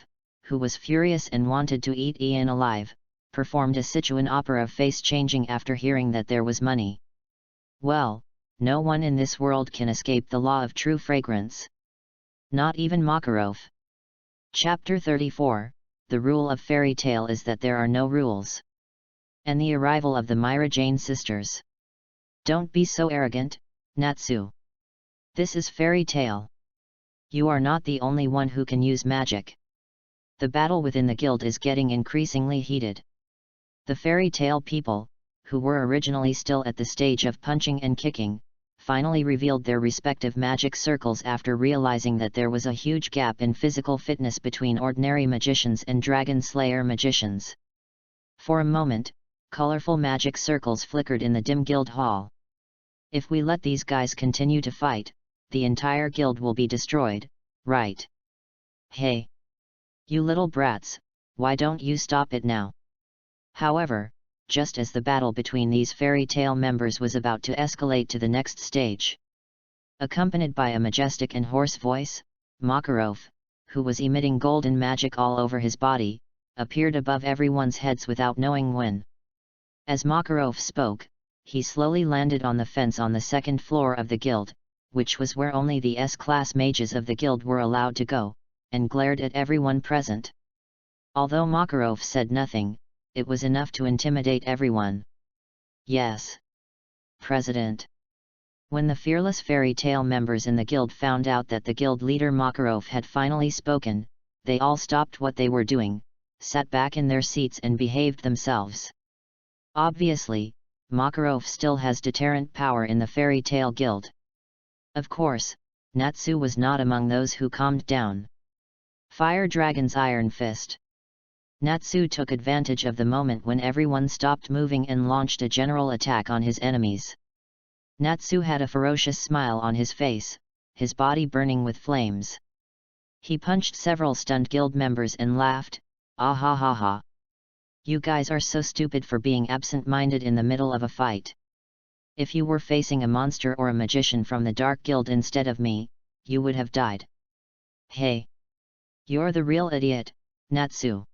who was furious and wanted to eat Ian alive, performed a Sichuan opera face changing after hearing that there was money. Well, no one in this world can escape the law of true fragrance. Not even Makarov. Chapter 34, The rule of fairy tale is that there are no rules. And the arrival of the Myra Jane sisters. Don't be so arrogant, Natsu. This is fairy tale. You are not the only one who can use magic. The battle within the guild is getting increasingly heated. The fairy tale people, who were originally still at the stage of punching and kicking, finally revealed their respective magic circles after realizing that there was a huge gap in physical fitness between ordinary magicians and Dragon Slayer magicians. For a moment, colorful magic circles flickered in the dim guild hall. If we let these guys continue to fight, the entire guild will be destroyed, right? Hey! You little brats, why don't you stop it now? However, just as the battle between these fairy tale members was about to escalate to the next stage, accompanied by a majestic and hoarse voice, Makarov, who was emitting golden magic all over his body, appeared above everyone's heads without knowing when. As Makarov spoke, he slowly landed on the fence on the second floor of the guild, which was where only the S-class mages of the guild were allowed to go, and glared at everyone present. Although Makarov said nothing, it was enough to intimidate everyone. Yes. President. When the fearless fairy tale members in the guild found out that the guild leader Makarov had finally spoken, they all stopped what they were doing, sat back in their seats and behaved themselves. Obviously, Makarov still has deterrent power in the fairy tale guild. Of course, Natsu was not among those who calmed down. Fire Dragon's Iron Fist. Natsu took advantage of the moment when everyone stopped moving and launched a general attack on his enemies. Natsu had a ferocious smile on his face, his body burning with flames. He punched several stunned guild members and laughed, "Ah ha ha ha. You guys are so stupid for being absent-minded in the middle of a fight. If you were facing a monster or a magician from the Dark Guild instead of me, you would have died. Hey! You're the real idiot, Natsu.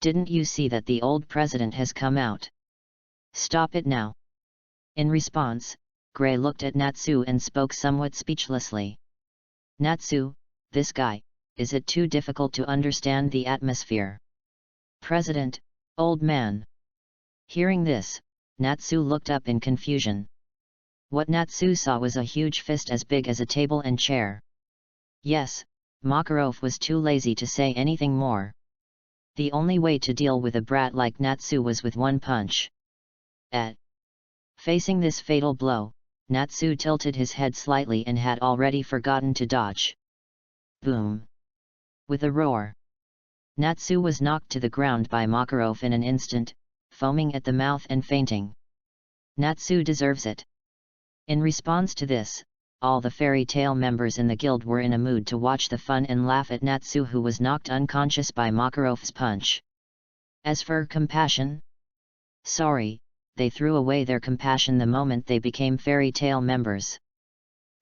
Didn't you see that the old president has come out? Stop it now." In response, Gray looked at Natsu and spoke somewhat speechlessly. "Natsu, this guy, is it too difficult to understand the atmosphere?" "President, old man." Hearing this, Natsu looked up in confusion. What Natsu saw was a huge fist as big as a table and chair. Yes, Makarov was too lazy to say anything more. The only way to deal with a brat like Natsu was with one punch. Facing this fatal blow, Natsu tilted his head slightly and had already forgotten to dodge. Boom! With a roar, Natsu was knocked to the ground by Makarov in an instant, foaming at the mouth and fainting. Natsu deserves it. In response to this, all the fairy tale members in the guild were in a mood to watch the fun and laugh at Natsu, who was knocked unconscious by Makarov's punch. As for compassion? Sorry, they threw away their compassion the moment they became fairy tale members.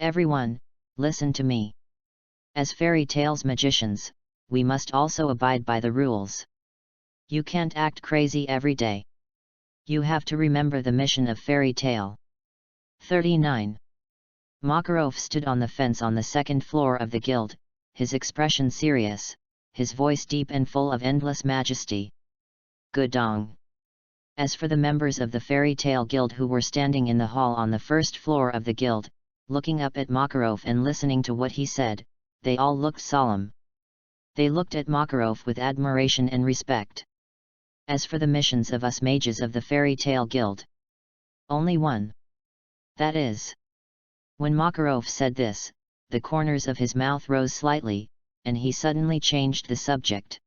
Everyone, listen to me. As fairy tales magicians, we must also abide by the rules. You can't act crazy every day. You have to remember the mission of fairy tale. 39. Makarov stood on the fence on the second floor of the guild, his expression serious, his voice deep and full of endless majesty. Gudong. As for the members of the fairy tale guild who were standing in the hall on the first floor of the guild, looking up at Makarov and listening to what he said, they all looked solemn. They looked at Makarov with admiration and respect. As for the missions of us mages of the fairy tale guild, only one. That is. When Makarov said this, the corners of his mouth rose slightly, and he suddenly changed the subject.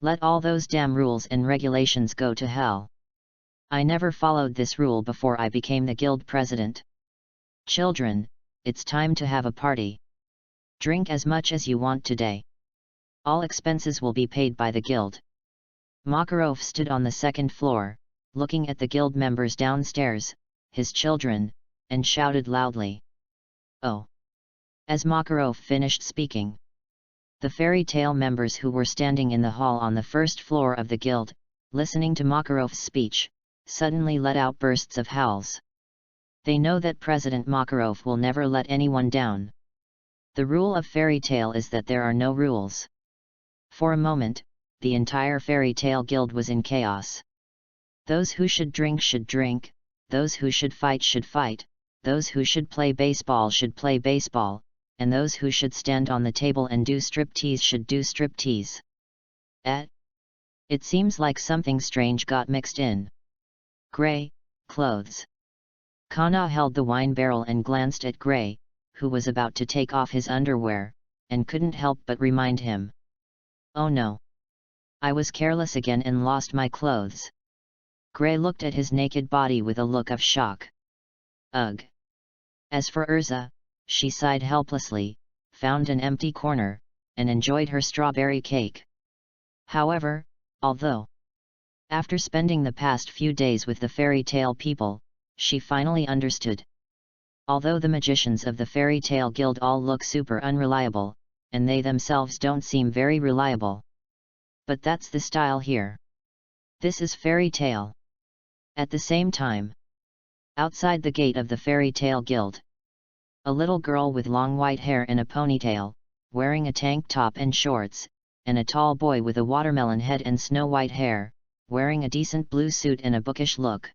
Let all those damn rules and regulations go to hell. I never followed this rule before I became the guild president. Children, it's time to have a party. Drink as much as you want today. All expenses will be paid by the guild. Makarov stood on the second floor, looking at the guild members downstairs, his children, and shouted loudly. Oh! As Makarov finished speaking, the fairy tale members who were standing in the hall on the first floor of the guild, listening to Makarov's speech, suddenly let out bursts of howls. They know that President Makarov will never let anyone down. The rule of fairy tale is that there are no rules. For a moment, the entire fairy tale guild was in chaos. Those who should drink, those who should fight, those who should play baseball, and those who should stand on the table and do striptease should do striptease. It seems like something strange got mixed in. Gray, clothes. Kana held the wine barrel and glanced at Gray, who was about to take off his underwear, and couldn't help but remind him. Oh no! I was careless again and lost my clothes. Gray looked at his naked body with a look of shock. Ugh! As for ERZA, she sighed helplessly, found an empty corner, and enjoyed her strawberry cake. However, although after spending the past few days with the fairy tale people, she finally understood. Although the magicians of the fairy tale guild all look super unreliable, and they themselves don't seem very reliable. But that's the style here. This is fairy tale. At the same time, outside the gate of the fairy tale guild, a little girl with long white hair in a ponytail, wearing a tank top and shorts, and a tall boy with a watermelon head and snow-white hair, wearing a decent blue suit and a bookish look.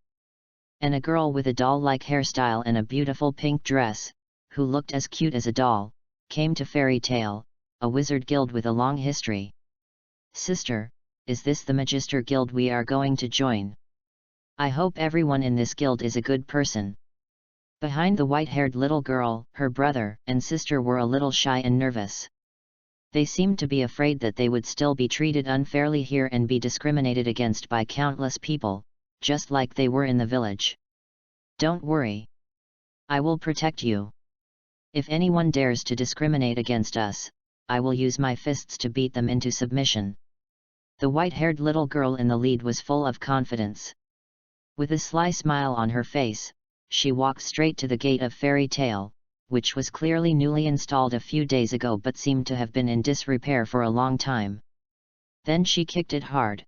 And a girl with a doll-like hairstyle and a beautiful pink dress, who looked as cute as a doll, came to Fairy Tale, a wizard guild with a long history. Sister, is this the Magister Guild we are going to join? I hope everyone in this guild is a good person. Behind the white-haired little girl, her brother and sister were a little shy and nervous. They seemed to be afraid that they would still be treated unfairly here and be discriminated against by countless people, just like they were in the village. Don't worry. I will protect you. If anyone dares to discriminate against us, I will use my fists to beat them into submission. The white-haired little girl in the lead was full of confidence. With a sly smile on her face, she walked straight to the gate of Fairy Tale, which was clearly newly installed a few days ago but seemed to have been in disrepair for a long time. Then she kicked it hard.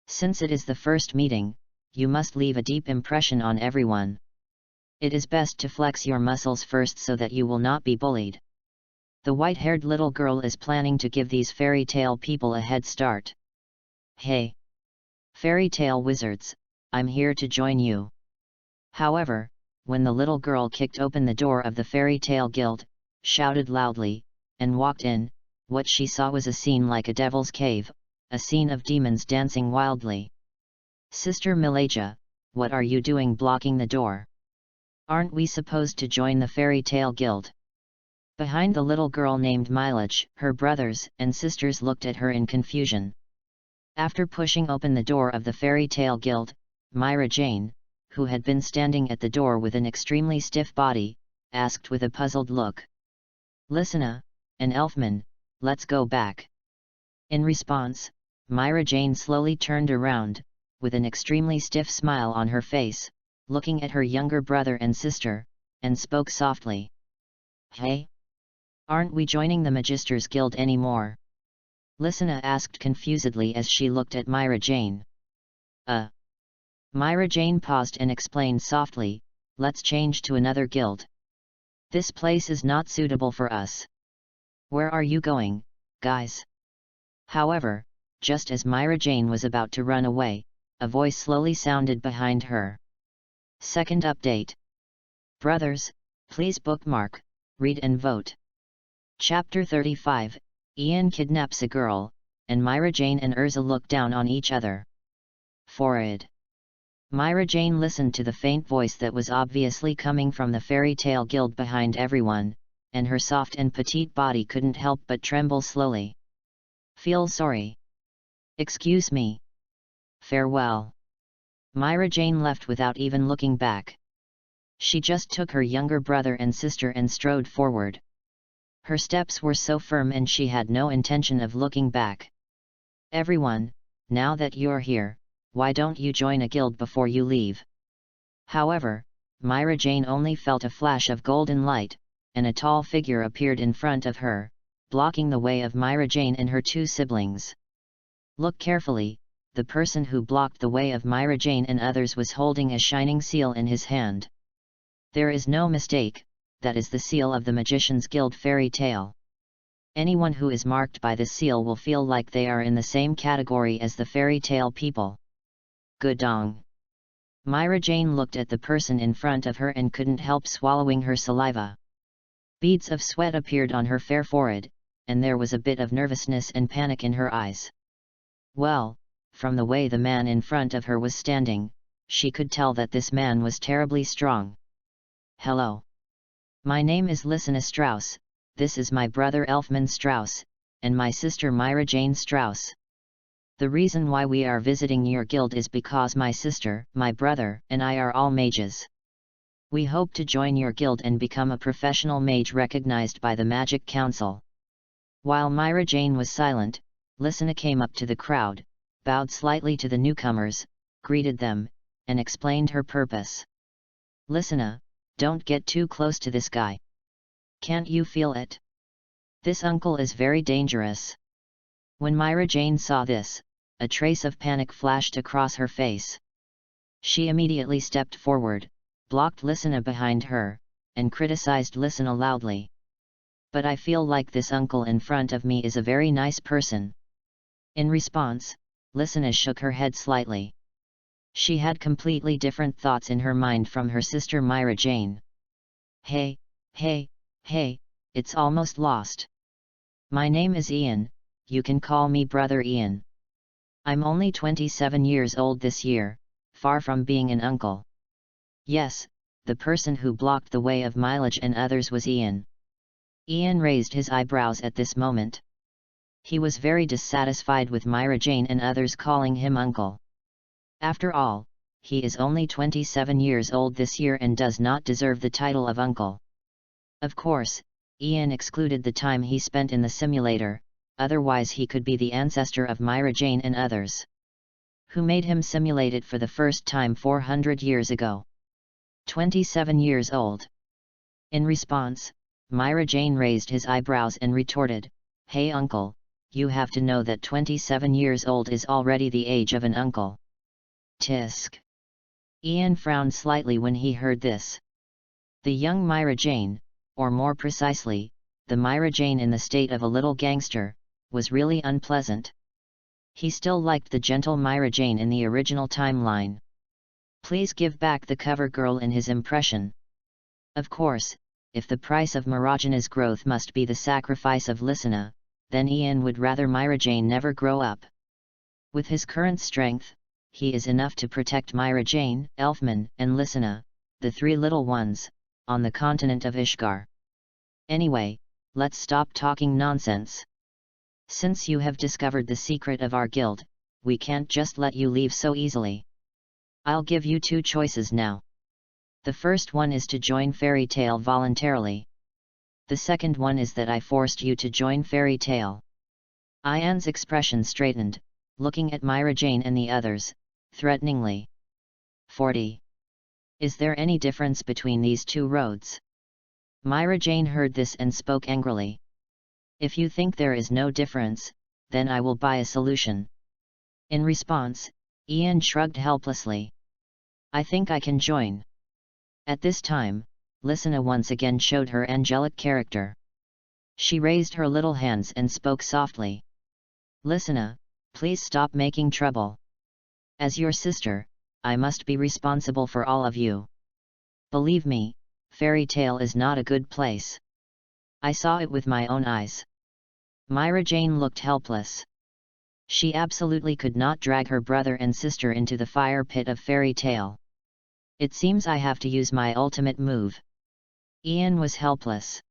Since it is the first meeting, you must leave a deep impression on everyone. It is best to flex your muscles first so that you will not be bullied. The white-haired little girl is planning to give these fairy tale people a head start. Hey! Fairy tale wizards, I'm here to join you. However, when the little girl kicked open the door of the Fairy Tale Guild, shouted loudly, and walked in, what she saw was a scene like a devil's cave, a scene of demons dancing wildly. Sister Milaja, what are you doing blocking the door? Aren't we supposed to join the Fairy Tale Guild? Behind the little girl named Milaj, her brothers and sisters looked at her in confusion. After pushing open the door of the Fairy Tale Guild, Myra Jane, who had been standing at the door with an extremely stiff body, asked with a puzzled look. Listen, an elfman, let's go back. In response, Myra Jane slowly turned around, with an extremely stiff smile on her face, looking at her younger brother and sister, and spoke softly. Hey? Aren't we joining the Magisters Guild anymore? Lysina asked confusedly as she looked at Myra Jane. Myra Jane paused and explained softly, let's change to another guild. This place is not suitable for us. Where are you going, guys? However, just as Myra Jane was about to run away, a voice slowly sounded behind her. Second update. Brothers, please bookmark, read and vote. Chapter 35, Ian kidnaps a girl, and Myra Jane and ERZA look down on each other. Forward. Myra Jane listened to the faint voice that was obviously coming from the Fairy Tale Guild behind everyone, and her soft and petite body couldn't help but tremble slowly. "Feel sorry. Excuse me. Farewell." Myra Jane left without even looking back. She just took her younger brother and sister and strode forward. Her steps were so firm and she had no intention of looking back. "Everyone, now that you're here, why don't you join a guild before you leave?" However, Myra Jane only felt a flash of golden light, and a tall figure appeared in front of her, blocking the way of Myra Jane and her two siblings. Look carefully, the person who blocked the way of Myra Jane and others was holding a shining seal in his hand. There is no mistake, that is the seal of the Magician's Guild fairy tale. Anyone who is marked by this seal will feel like they are in the same category as the fairy tale people. Gudong. Myra Jane looked at the person in front of her and couldn't help swallowing her saliva. Beads of sweat appeared on her fair forehead, and there was a bit of nervousness and panic in her eyes. Well, from the way the man in front of her was standing, she could tell that this man was terribly strong. "Hello. My name is Lysina Strauss, this is my brother Elfman Strauss, and my sister Myra Jane Strauss. The reason why we are visiting your guild is because my sister, my brother, and I are all mages. We hope to join your guild and become a professional mage recognized by the Magic Council." While Myra Jane was silent, Lysina came up to the crowd, bowed slightly to the newcomers, greeted them, and explained her purpose. "Lysina, don't get too close to this guy. Can't you feel it? This uncle is very dangerous." When Myra Jane saw this, a trace of panic flashed across her face. She immediately stepped forward, blocked Lysina behind her, and criticized Lysina loudly. "But I feel like this uncle in front of me is a very nice person." In response, Lysina shook her head slightly. She had completely different thoughts in her mind from her sister Myra Jane. Hey, it's almost lost. My name is Ian, you can call me Brother Ian. I'm only 27 years old this year, far from being an uncle." Yes, the person who blocked the way of Mileage and others was Ian. Ian raised his eyebrows at this moment. He was very dissatisfied with Myra Jane and others calling him uncle. After all, he is only 27 years old this year and does not deserve the title of uncle. Of course, Ian excluded the time he spent in the simulator, otherwise he could be the ancestor of Myra Jane and others. Who made him simulate it for the first time 400 years ago? 27 years old. In response, Myra Jane raised his eyebrows and retorted, "Hey uncle, you have to know that 27 years old is already the age of an uncle." Tisk. Ian frowned slightly when he heard this. The young Myra Jane, or more precisely, the Myra Jane in the state of a little gangster, was really unpleasant. He still liked the gentle Myra Jane in the original timeline. Please give back the cover girl in his impression. Of course, if the price of Mirajana's growth must be the sacrifice of Lysina, then Ian would rather Myra Jane never grow up. With his current strength, he is enough to protect Myra Jane, Elfman, and Lysina, the three little ones, on the continent of Ishgar. Anyway, let's stop talking nonsense. Since you have discovered the secret of our guild, we can't just let you leave so easily. I'll give you two choices now. The first one is to join Fairy Tale voluntarily. The second one is that I forced you to join Fairy Tale. Ian's expression straightened, looking at Myra Jane and the others, threateningly. 40. Is there any difference between these two roads? Myra Jane heard this and spoke angrily. If you think there is no difference, then I will buy a solution. In response, Ian shrugged helplessly. I think I can join. At this time, Lysina once again showed her angelic character. She raised her little hands and spoke softly. Lysina, please stop making trouble. As your sister, I must be responsible for all of you. Believe me, Fairy Tale is not a good place. I saw it with my own eyes. Myra Jane looked helpless. She absolutely could not drag her brother and sister into the fire pit of Fairy Tale. It seems I have to use my ultimate move. Ian was helpless.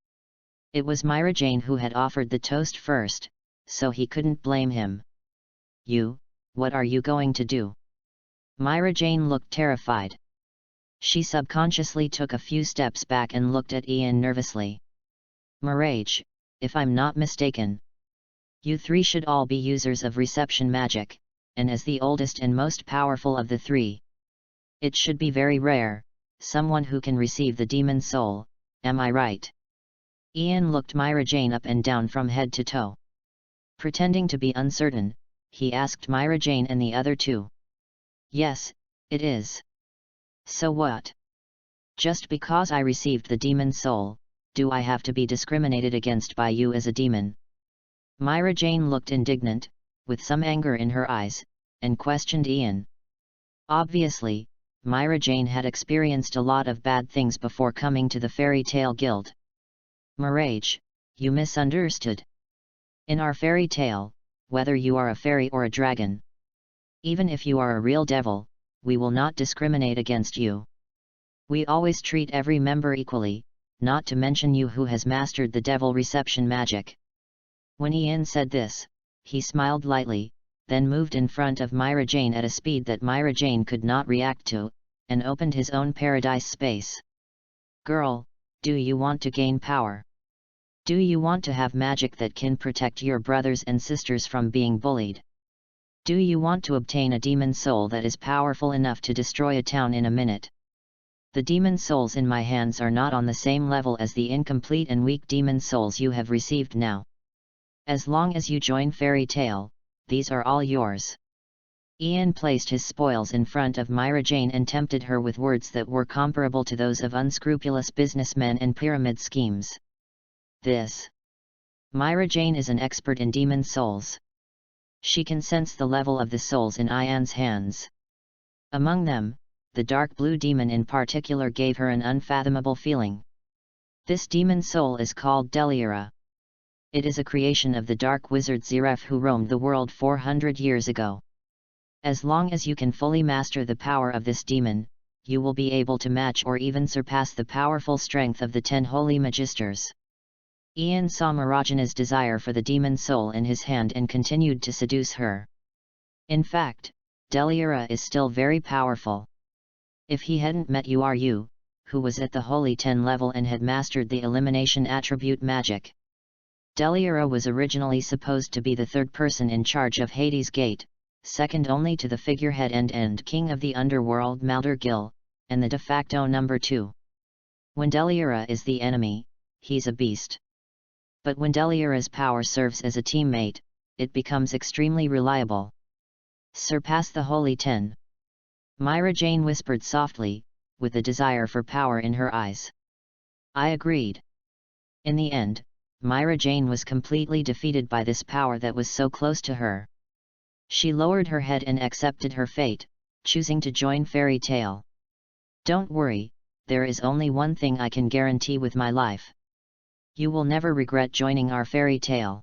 It was Myra Jane who had offered the toast first, so he couldn't blame him. What are you going to do? Myra Jane looked terrified. She subconsciously took a few steps back and looked at Ian nervously. Mirage, if I'm not mistaken, you three should all be users of reception magic, and as the oldest and most powerful of the three, it should be very rare, someone who can receive the demon soul, am I right? Ian looked Myra Jane up and down from head to toe. Pretending to be uncertain, he asked Myra Jane and the other two. Yes, it is. So what? Just because I received the demon soul, do I have to be discriminated against by you as a demon? Myra Jane looked indignant, with some anger in her eyes, and questioned Ian. Obviously, Myra Jane had experienced a lot of bad things before coming to the Fairy Tale Guild. Mirage, you misunderstood. In our fairy tale, whether you are a fairy or a dragon, even if you are a real devil, we will not discriminate against you. We always treat every member equally, not to mention you who has mastered the devil reception magic. When Ian said this, he smiled lightly, then moved in front of Myra Jane at a speed that Myra Jane could not react to, and opened his own paradise space. Girl, do you want to gain power? Do you want to have magic that can protect your brothers and sisters from being bullied? Do you want to obtain a demon soul that is powerful enough to destroy a town in a minute? The demon souls in my hands are not on the same level as the incomplete and weak demon souls you have received now. As long as you join Fairy Tale, these are all yours. Ian placed his spoils in front of Myra Jane and tempted her with words that were comparable to those of unscrupulous businessmen and pyramid schemes. Myra Jane is an expert in demon souls. She can sense the level of the souls in Ian's hands. Among them, the dark blue demon in particular gave her an unfathomable feeling. This demon soul is called Deliara. It is a creation of the dark wizard Zeref who roamed the world 400 years ago. As long as you can fully master the power of this demon, you will be able to match or even surpass the powerful strength of the 10 holy magisters. Ian saw Mirajana's desire for the demon soul in his hand and continued to seduce her. In fact, Deliara is still very powerful. If he hadn't met Uru, who was at the Holy 10 level and had mastered the elimination attribute magic. Deliara was originally supposed to be the third person in charge of Hades' Gate, second only to the figurehead and king of the underworld Maldur Gil, and the de facto number 2. When Deliara is the enemy, he's a beast. But when Deliara's power serves as a teammate, it becomes extremely reliable. Surpass the Holy 10. Myra Jane whispered softly, with a desire for power in her eyes. I agreed. In the end, Myra Jane was completely defeated by this power that was so close to her. She lowered her head and accepted her fate, choosing to join Fairy Tale. Don't worry, there is only one thing I can guarantee with my life. You will never regret joining our Fairy Tale.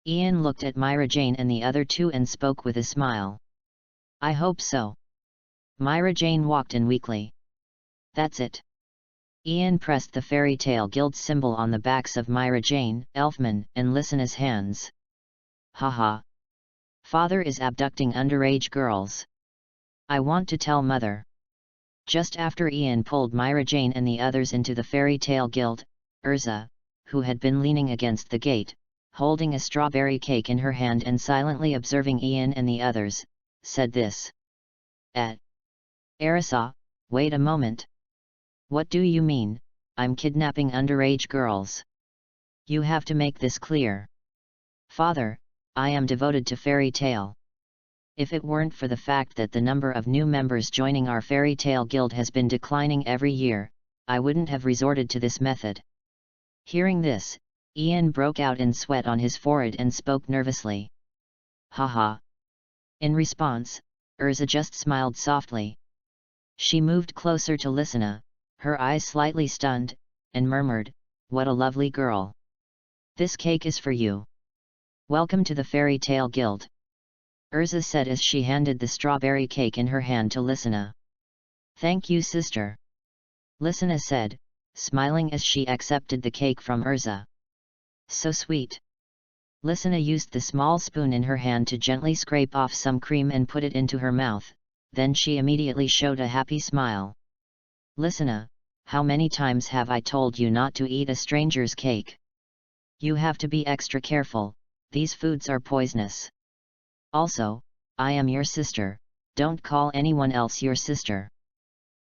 Ian looked at Myra Jane and the other two and spoke with a smile. I hope so. Myra Jane walked in weakly. That's it. Ian pressed the Fairy Tale Guild symbol on the backs of Myra Jane, Elfman, and Lysana's hands. Haha. Father is abducting underage girls. I want to tell Mother. Just after Ian pulled Myra Jane and the others into the Fairy Tale Guild, ERZA, who had been leaning against the gate, holding a strawberry cake in her hand and silently observing Ian and the others, said this. ERZA, wait a moment. What do you mean, I'm kidnapping underage girls? You have to make this clear. Father, I am devoted to Fairy Tale. If it weren't for the fact that the number of new members joining our Fairy Tale Guild has been declining every year, I wouldn't have resorted to this method. Hearing this, Ian broke out in sweat on his forehead and spoke nervously. Haha. In response, ERZA just smiled softly. She moved closer to Lysana, her eyes slightly stunned, and murmured, What a lovely girl. This cake is for you. Welcome to the Fairy Tale Guild. ERZA said as she handed the strawberry cake in her hand to Lysana. Thank you, sister. Lysana said, smiling as she accepted the cake from ERZA. So sweet. Lysina used the small spoon in her hand to gently scrape off some cream and put it into her mouth, then she immediately showed a happy smile. Lysina, how many times have I told you not to eat a stranger's cake? You have to be extra careful, these foods are poisonous. Also, I am your sister, don't call anyone else your sister.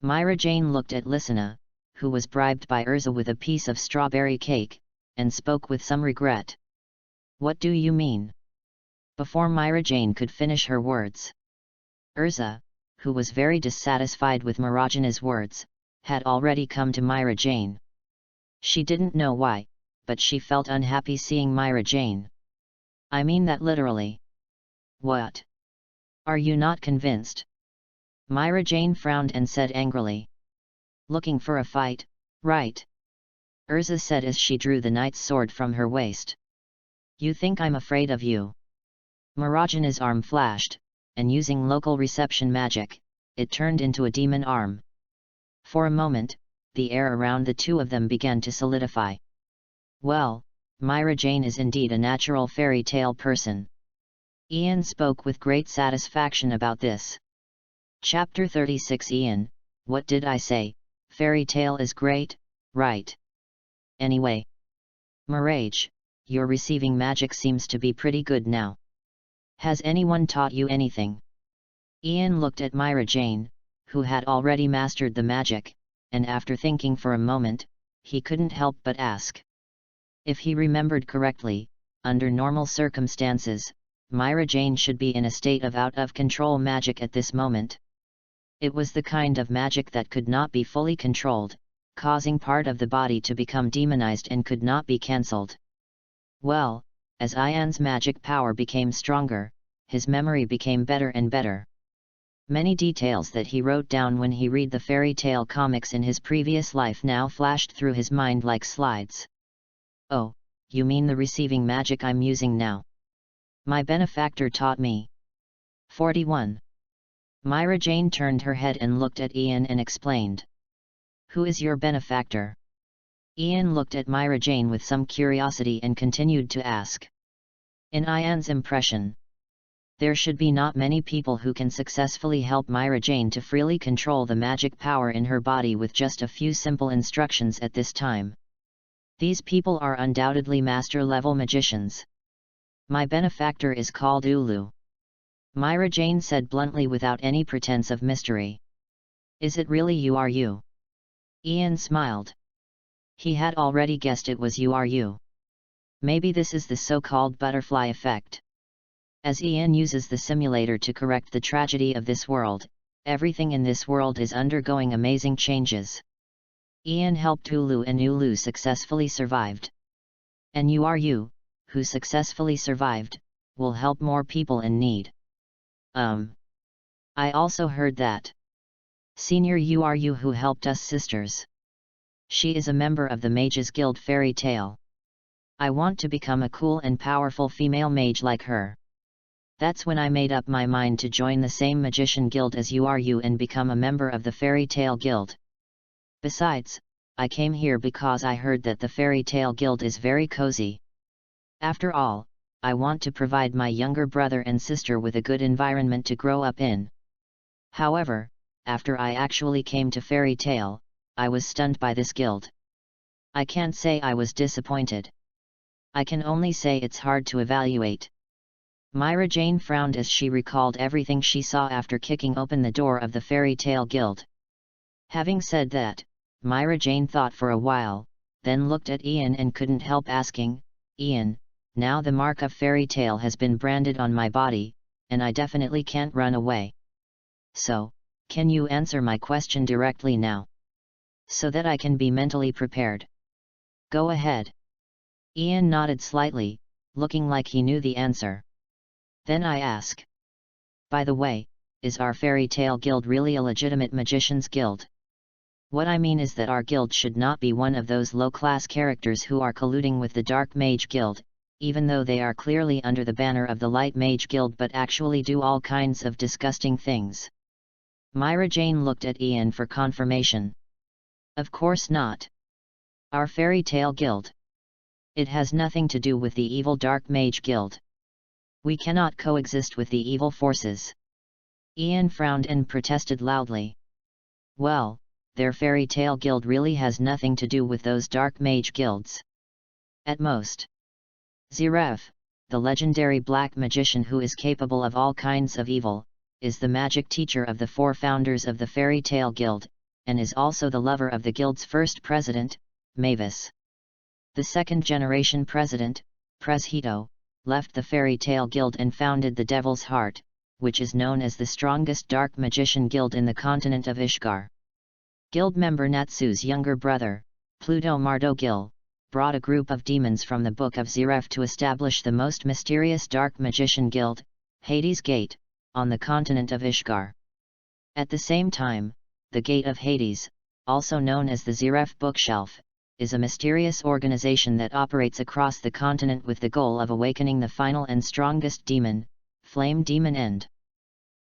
Myra Jane looked at Lysina, who was bribed by ERZA with a piece of strawberry cake, and spoke with some regret. What do you mean? Before Myra Jane could finish her words, ERZA, who was very dissatisfied with Marajana's words, had already come to Myra Jane. She didn't know why, but she felt unhappy seeing Myra Jane. I mean that literally. What? Are you not convinced? Myra Jane frowned and said angrily. Looking for a fight, right? ERZA said as she drew the knight's sword from her waist. You think I'm afraid of you? Marajana's arm flashed, and using local reception magic, it turned into a demon arm. For a moment, the air around the two of them began to solidify. Well, Myra Jane is indeed a natural fairy tale person. Ian spoke with great satisfaction about this. Chapter 36. Ian, what did I say? Fairy tale is great, right? Anyway. Mirage, your receiving magic seems to be pretty good now. Has anyone taught you anything? Ian looked at Myra Jane, who had already mastered the magic, and after thinking for a moment, he couldn't help but ask. If he remembered correctly, under normal circumstances, Myra Jane should be in a state of out-of-control magic at this moment. It was the kind of magic that could not be fully controlled, causing part of the body to become demonized and could not be cancelled. Well, as Ian's magic power became stronger, his memory became better and better. Many details that he wrote down when he read the fairy tale comics in his previous life now flashed through his mind like slides. Oh, you mean the receiving magic I'm using now? My benefactor taught me. 41. Myra Jane turned her head and looked at Ian and explained. Who is your benefactor? Ian looked at Myra Jane with some curiosity and continued to ask. In Ian's impression, there should be not many people who can successfully help Myra Jane to freely control the magic power in her body with just a few simple instructions at this time. These people are undoubtedly master-level magicians. My benefactor is called Ulu. Myra Jane said bluntly without any pretense of mystery. Is it really you? Ian smiled. He had already guessed it was you. Maybe this is the so-called butterfly effect. As Ian uses the simulator to correct the tragedy of this world, everything in this world is undergoing amazing changes. Ian helped Ulu and Ulu successfully survived. And you, who successfully survived, will help more people in need. I also heard that. Senior you who helped us sisters. She is a member of the Mages Guild fairy tale. I want to become a cool and powerful female mage like her. That's when I made up my mind to join the same magician guild as you and become a member of the fairy tale guild. Besides, I came here because I heard that the fairy tale guild is very cozy. After all, I want to provide my younger brother and sister with a good environment to grow up in. However, after I actually came to fairy tale, I was stunned by this guild. I can't say I was disappointed. I can only say it's hard to evaluate. Myra Jane frowned as she recalled everything she saw after kicking open the door of the fairy tale guild. Having said that, Myra Jane thought for a while, then looked at Ian and couldn't help asking, Ian, now the mark of fairy tale has been branded on my body, and I definitely can't run away. So, can you answer my question directly now? So that I can be mentally prepared. Go ahead. Ian nodded slightly, looking like he knew the answer. Then I ask. By the way, is our fairy tale guild really a legitimate magician's guild? What I mean is that our guild should not be one of those low-class characters who are colluding with the Dark Mage Guild, even though they are clearly under the banner of the Light Mage Guild but actually do all kinds of disgusting things. Myra Jane looked at Ian for confirmation. Of course not. Our fairy tale guild. It has nothing to do with the evil Dark Mage Guild. We cannot coexist with the evil forces. Ian frowned and protested loudly. Well, their fairy tale guild really has nothing to do with those Dark Mage Guilds. At most. Zeref, the legendary black magician who is capable of all kinds of evil, is the magic teacher of the 4 founders of the Fairy Tale Guild, and is also the lover of the guild's first president, Mavis. The second-generation president, Presheto, left the Fairy Tale Guild and founded the Devil's Heart, which is known as the strongest dark magician guild in the continent of Ishgar. Guild member Natsu's younger brother, Pluto Mardogil, brought a group of demons from the Book of Zeref to establish the most mysterious dark magician guild, Hades Gate, on the continent of Ishgar. At the same time, the Gate of Hades, also known as the Zeref Bookshelf, is a mysterious organization that operates across the continent with the goal of awakening the final and strongest demon, Flame Demon End.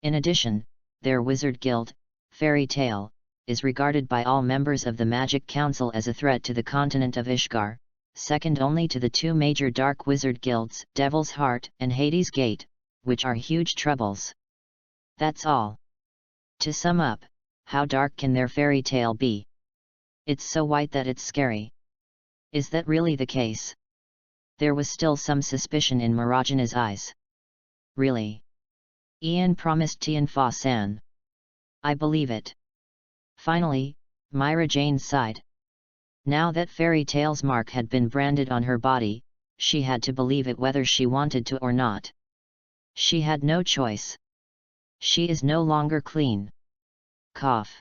In addition, their wizard guild, Fairy Tale, is regarded by all members of the Magic Council as a threat to the continent of Ishgar, second only to the 2 major dark wizard guilds, Devil's Heart and Hades Gate, which are huge troubles. That's all. To sum up, how dark can their fairy tale be? It's so white that it's scary. Is that really the case? There was still some suspicion in Marajana's eyes. Really? Ian promised Tianfa-san. I believe it. Finally, Myra Jane sighed. Now that Fairy Tale's mark had been branded on her body, she had to believe it whether she wanted to or not. She had no choice. She is no longer clean. Cough.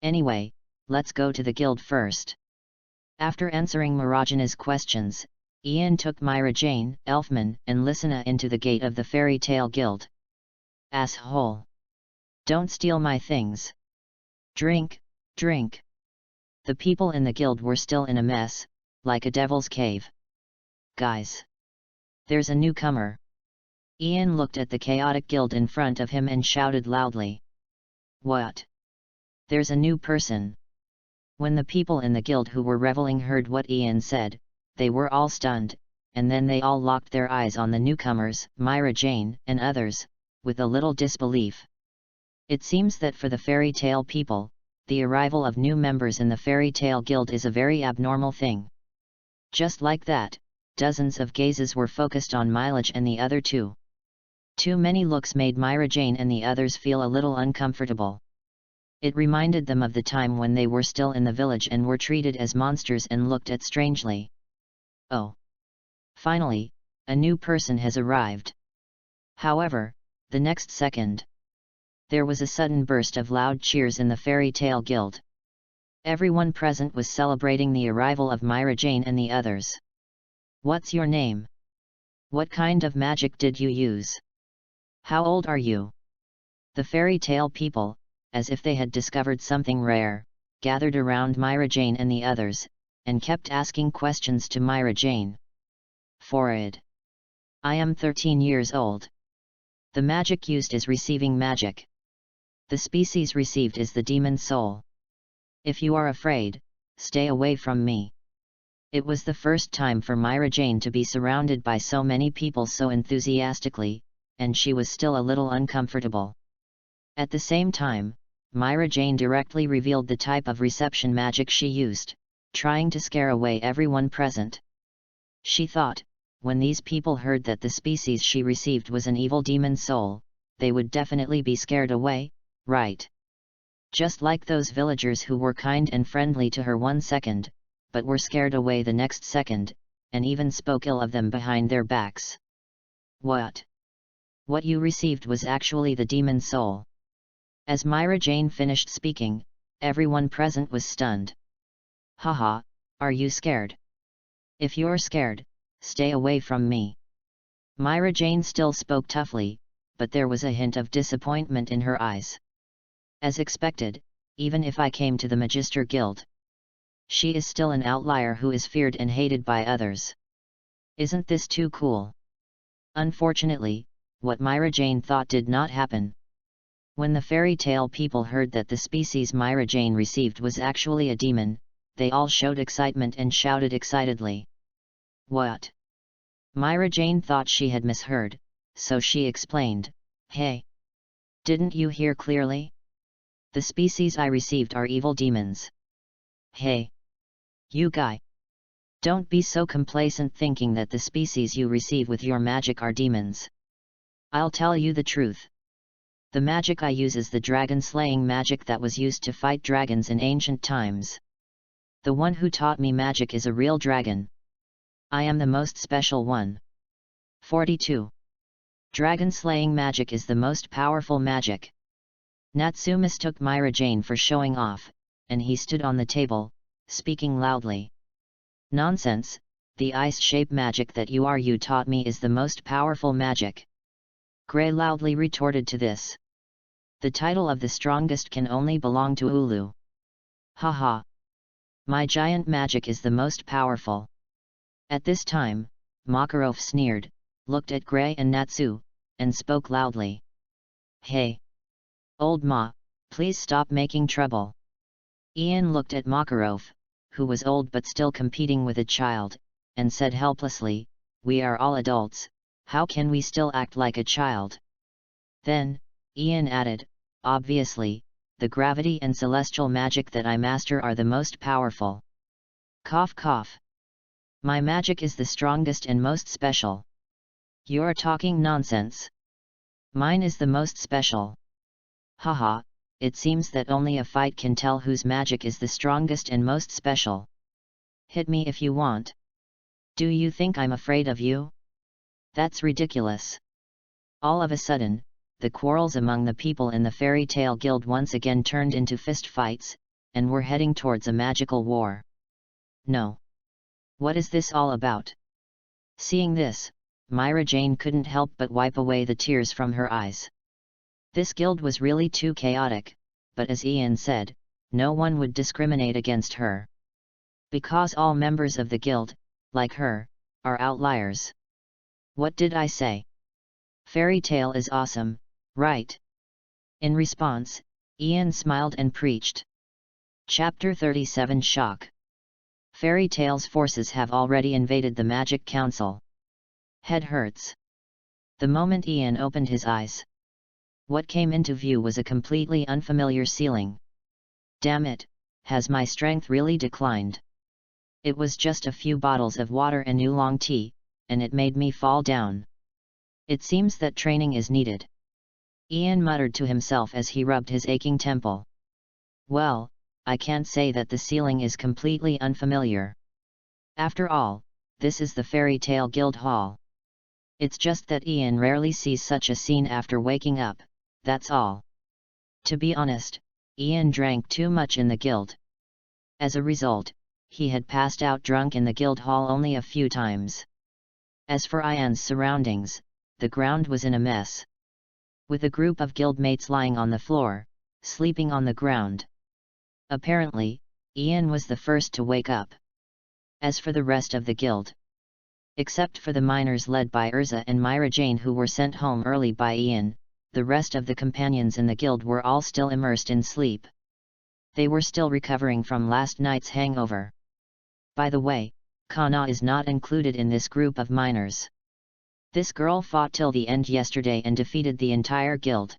Anyway, let's go to the guild first. After answering Marajana's questions, Ian took Myra Jane, Elfman, and Lysina into the gate of the Fairy Tale Guild. Asshole! Don't steal my things. Drink, drink. The people in the guild were still in a mess, like a devil's cave. Guys! There's a newcomer. Ian looked at the chaotic guild in front of him and shouted loudly. What? There's a new person. When the people in the guild who were reveling heard what Ian said, they were all stunned, and then they all locked their eyes on the newcomers, Myra Jane, and others, with a little disbelief. It seems that for the fairy tale people, the arrival of new members in the Fairy Tale Guild is a very abnormal thing. Just like that, dozens of gazes were focused on Mileage and the other 2. Too many looks made Myra Jane and the others feel a little uncomfortable. It reminded them of the time when they were still in the village and were treated as monsters and looked at strangely. Oh! Finally, a new person has arrived. However, the next second, there was a sudden burst of loud cheers in the Fairy Tale Guild. Everyone present was celebrating the arrival of Myra Jane and the others. What's your name? What kind of magic did you use? How old are you? The fairy tale people, as if they had discovered something rare, gathered around Myra Jane and the others, and kept asking questions to Myra Jane. Forward. I am 13 years old. The magic used is receiving magic. The species received is the demon soul. If you are afraid, stay away from me. It was the first time for Myra Jane to be surrounded by so many people so enthusiastically, and she was still a little uncomfortable. At the same time, Myra Jane directly revealed the type of reception magic she used, trying to scare away everyone present. She thought, when these people heard that the species she received was an evil demon soul, they would definitely be scared away, right? Just like those villagers who were kind and friendly to her 1 second, but were scared away the next second, and even spoke ill of them behind their backs. What? What you received was actually the demon soul. As Myra Jane finished speaking, everyone present was stunned. Haha, are you scared? If you're scared, stay away from me. Myra Jane still spoke toughly, but there was a hint of disappointment in her eyes. As expected, even if I came to the Magister Guild, she is still an outlier who is feared and hated by others. Isn't this too cool? Unfortunately, what Myra Jane thought did not happen. When the fairy tale people heard that the species Myra Jane received was actually a demon, they all showed excitement and shouted excitedly. What? Myra Jane thought she had misheard, so she explained, "Hey! Didn't you hear clearly? The species I received are evil demons." "Hey! You guy! Don't be so complacent thinking that the species you receive with your magic are demons. I'll tell you the truth. The magic I use is the dragon-slaying magic that was used to fight dragons in ancient times. The one who taught me magic is a real dragon. I am the most special one." 42. Dragon-slaying magic is the most powerful magic. Natsu mistook Myra Jane for showing off, and he stood on the table, speaking loudly. "Nonsense, the ice-shape magic that you taught me is the most powerful magic." Gray loudly retorted to this. "The title of the strongest can only belong to Ulu. Haha. My giant magic is the most powerful." At this time, Makarov sneered, looked at Gray and Natsu, and spoke loudly. "Hey! Old Ma, please stop making trouble." Ian looked at Makarov, who was old but still competing with a child, and said helplessly, "We are all adults, how can we still act like a child?" Then, Ian added, "Obviously, the gravity and celestial magic that I master are the most powerful." Cough cough. "My magic is the strongest and most special." "You're talking nonsense. Mine is the most special." "Haha, it seems that only a fight can tell whose magic is the strongest and most special. Hit me if you want. Do you think I'm afraid of you? That's ridiculous." All of a sudden, the quarrels among the people in the Fairy Tale Guild once again turned into fist fights, and were heading towards a magical war. "No. What is this all about?" Seeing this, Myra Jane couldn't help but wipe away the tears from her eyes. This guild was really too chaotic, but as Ian said, no one would discriminate against her. Because all members of the guild, like her, are outliers. What did I say? Fairy tale is awesome, right? In response, Ian smiled and preached. Chapter 37 Shock. Fairy Tale's forces have already invaded the Magic Council. Head hurts. The moment Ian opened his eyes, what came into view was a completely unfamiliar ceiling. Damn it, has my strength really declined? It was just a few bottles of water and oolong tea, and it made me fall down. It seems that training is needed. Ian muttered to himself as he rubbed his aching temple. Well, I can't say that the ceiling is completely unfamiliar. After all, this is the Fairy Tale Guild Hall. It's just that Ian rarely sees such a scene after waking up, that's all. To be honest, Ian drank too much in the guild. As a result, he had passed out drunk in the guild hall only a few times. As for Ian's surroundings, the ground was in a mess. With a group of guildmates lying on the floor, sleeping on the ground. Apparently, Ian was the first to wake up. As for the rest of the guild, except for the miners led by ERZA and Myra Jane who were sent home early by Ian, the rest of the companions in the guild were all still immersed in sleep. They were still recovering from last night's hangover. By the way, Kana is not included in this group of miners. This girl fought till the end yesterday and defeated the entire guild.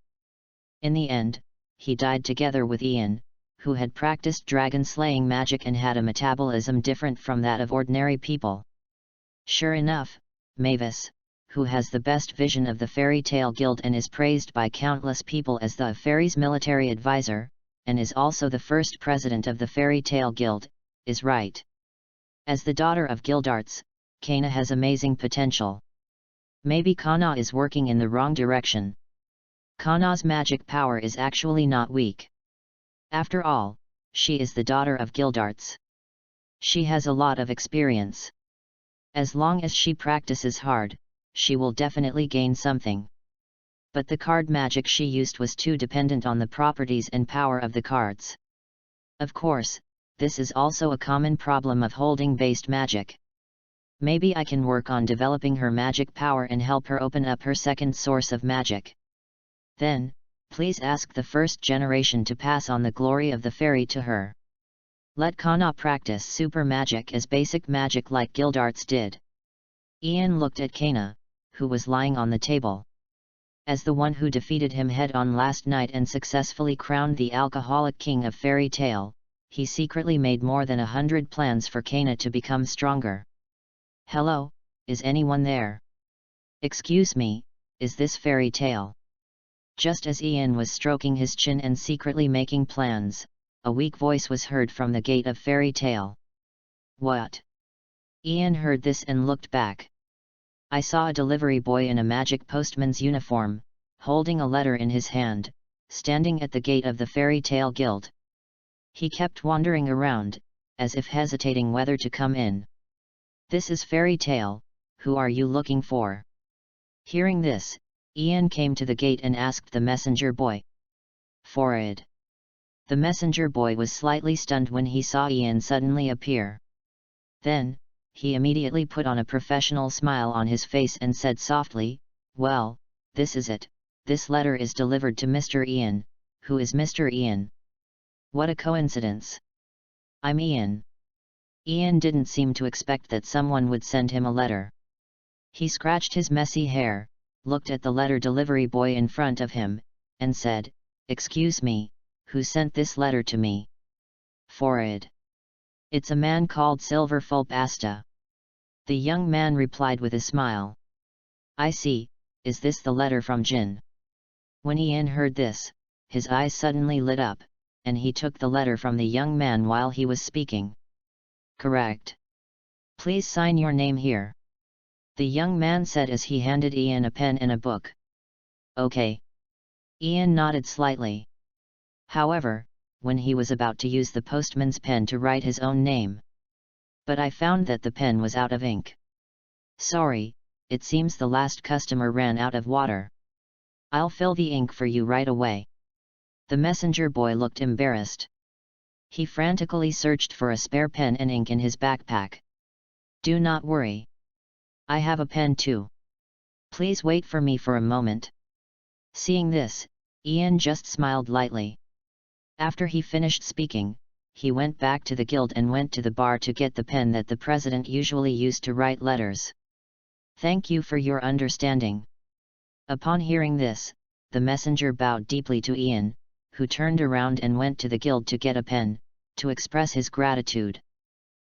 In the end, he died together with Ian, who had practiced dragon-slaying magic and had a metabolism different from that of ordinary people. Sure enough, Mavis, who has the best vision of the Fairy Tale Guild and is praised by countless people as the fairies' military advisor, and is also the first president of the Fairy Tale Guild, is right. As the daughter of Guildarts, Kana has amazing potential. Maybe Kana is working in the wrong direction. Kana's magic power is actually not weak. After all, she is the daughter of Guildarts. She has a lot of experience. As long as she practices hard, she will definitely gain something. But the card magic she used was too dependent on the properties and power of the cards. Of course, this is also a common problem of holding-based magic. Maybe I can work on developing her magic power and help her open up her second source of magic. Then, please ask the first generation to pass on the glory of the fairy to her. Let Kana practice super magic as basic magic like Guildarts did. Ian looked at Kana, who was lying on the table. As the one who defeated him head-on last night and successfully crowned the alcoholic king of fairy tale, he secretly made more than 100 plans for Kana to become stronger. "Hello, is anyone there? Excuse me, is this fairy tale?" Just as Ian was stroking his chin and secretly making plans, a weak voice was heard from the gate of fairy tale. "What?" Ian heard this and looked back. "I saw a delivery boy in a magic postman's uniform, holding a letter in his hand, standing at the gate of the fairy tale guild. He kept wandering around, as if hesitating whether to come in. 'This is fairy tale, who are you looking for?' Hearing this, Ian came to the gate and asked the messenger boy. "Forward." The messenger boy was slightly stunned when he saw Ian suddenly appear. Then, he immediately put on a professional smile on his face and said softly, "Well, this is it, this letter is delivered to Mr. Ian. Who is Mr. Ian? What a coincidence. I'm Ian." Ian didn't seem to expect that someone would send him a letter. He scratched his messy hair, looked at the letter delivery boy in front of him, and said, "Excuse me, who sent this letter to me?" "Forward. It's a man called Silverfulp Asta." The young man replied with a smile. "I see, is this the letter from Jin?" When Ian heard this, his eyes suddenly lit up, and he took the letter from the young man while he was speaking. "Correct. Please sign your name here," the young man said as he handed Ian a pen and a book. "Okay." Ian nodded slightly. However, when he was about to use the postman's pen to write his own name, "But I found that the pen was out of ink. Sorry, it seems the last customer ran out of water. I'll fill the ink for you right away." The messenger boy looked embarrassed. He frantically searched for a spare pen and ink in his backpack. "Do not worry. I have a pen too. Please wait for me for a moment." Seeing this, Ian just smiled lightly. After he finished speaking, he went back to the guild and went to the bar to get the pen that the president usually used to write letters. "Thank you for your understanding." Upon hearing this, the messenger bowed deeply to Ian, who turned around and went to the guild to get a pen, to express his gratitude.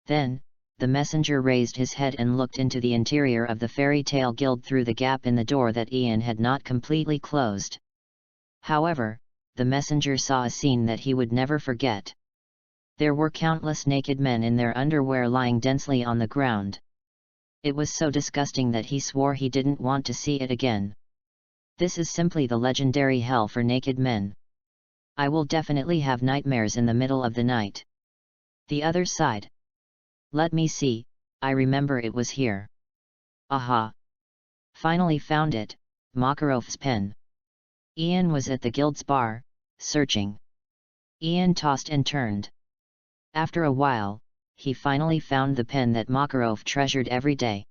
Then, the messenger raised his head and looked into the interior of the fairy tale guild through the gap in the door that Ian had not completely closed. However, the messenger saw a scene that he would never forget. There were countless naked men in their underwear lying densely on the ground. It was so disgusting that he swore he didn't want to see it again. This is simply the legendary hell for naked men. I will definitely have nightmares in the middle of the night. The other side. Let me see, I remember it was here. Aha! Finally found it, Makarov's pen. Ian was at the guild's bar, searching. Ian tossed and turned. After a while, he finally found the pen that Makarov treasured every day.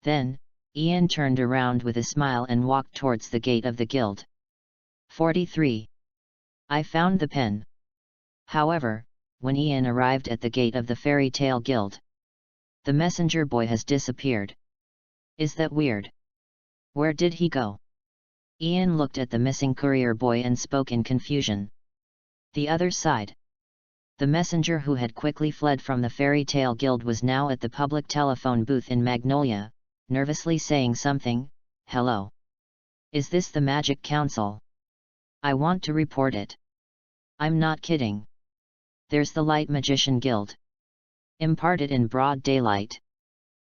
Then, Ian turned around with a smile and walked towards the gate of the guild. 43. I found the pen. However, when Ian arrived at the gate of the fairy tale guild, the messenger boy has disappeared. Is that weird? Where did he go? Ian looked at the missing courier boy and spoke in confusion. The other side. The messenger who had quickly fled from the fairy tale guild was now at the public telephone booth in Magnolia, nervously saying something. "Hello. Is this the Magic Council? I want to report it. I'm not kidding. There's the Light Magician Guild. Imparted in broad daylight.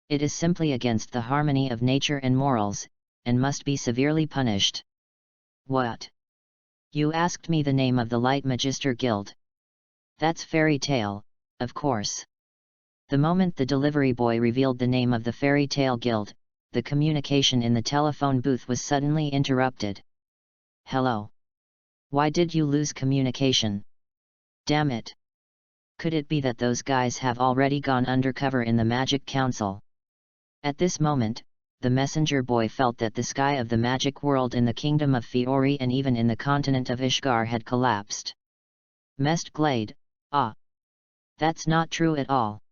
It is simply against the harmony of nature and morals, and must be severely punished." "What? You asked me the name of the Light Magister Guild. That's fairy tale, of course." The moment the delivery boy revealed the name of the fairy tale guild, the communication in the telephone booth was suddenly interrupted. "Hello. Why did you lose communication? Damn it. Could it be that those guys have already gone undercover in the Magic Council?" At this moment, the messenger boy felt that the sky of the magic world in the kingdom of Fiori and even in the continent of Ishgar had collapsed. Mest Glade, ah! That's not true at all.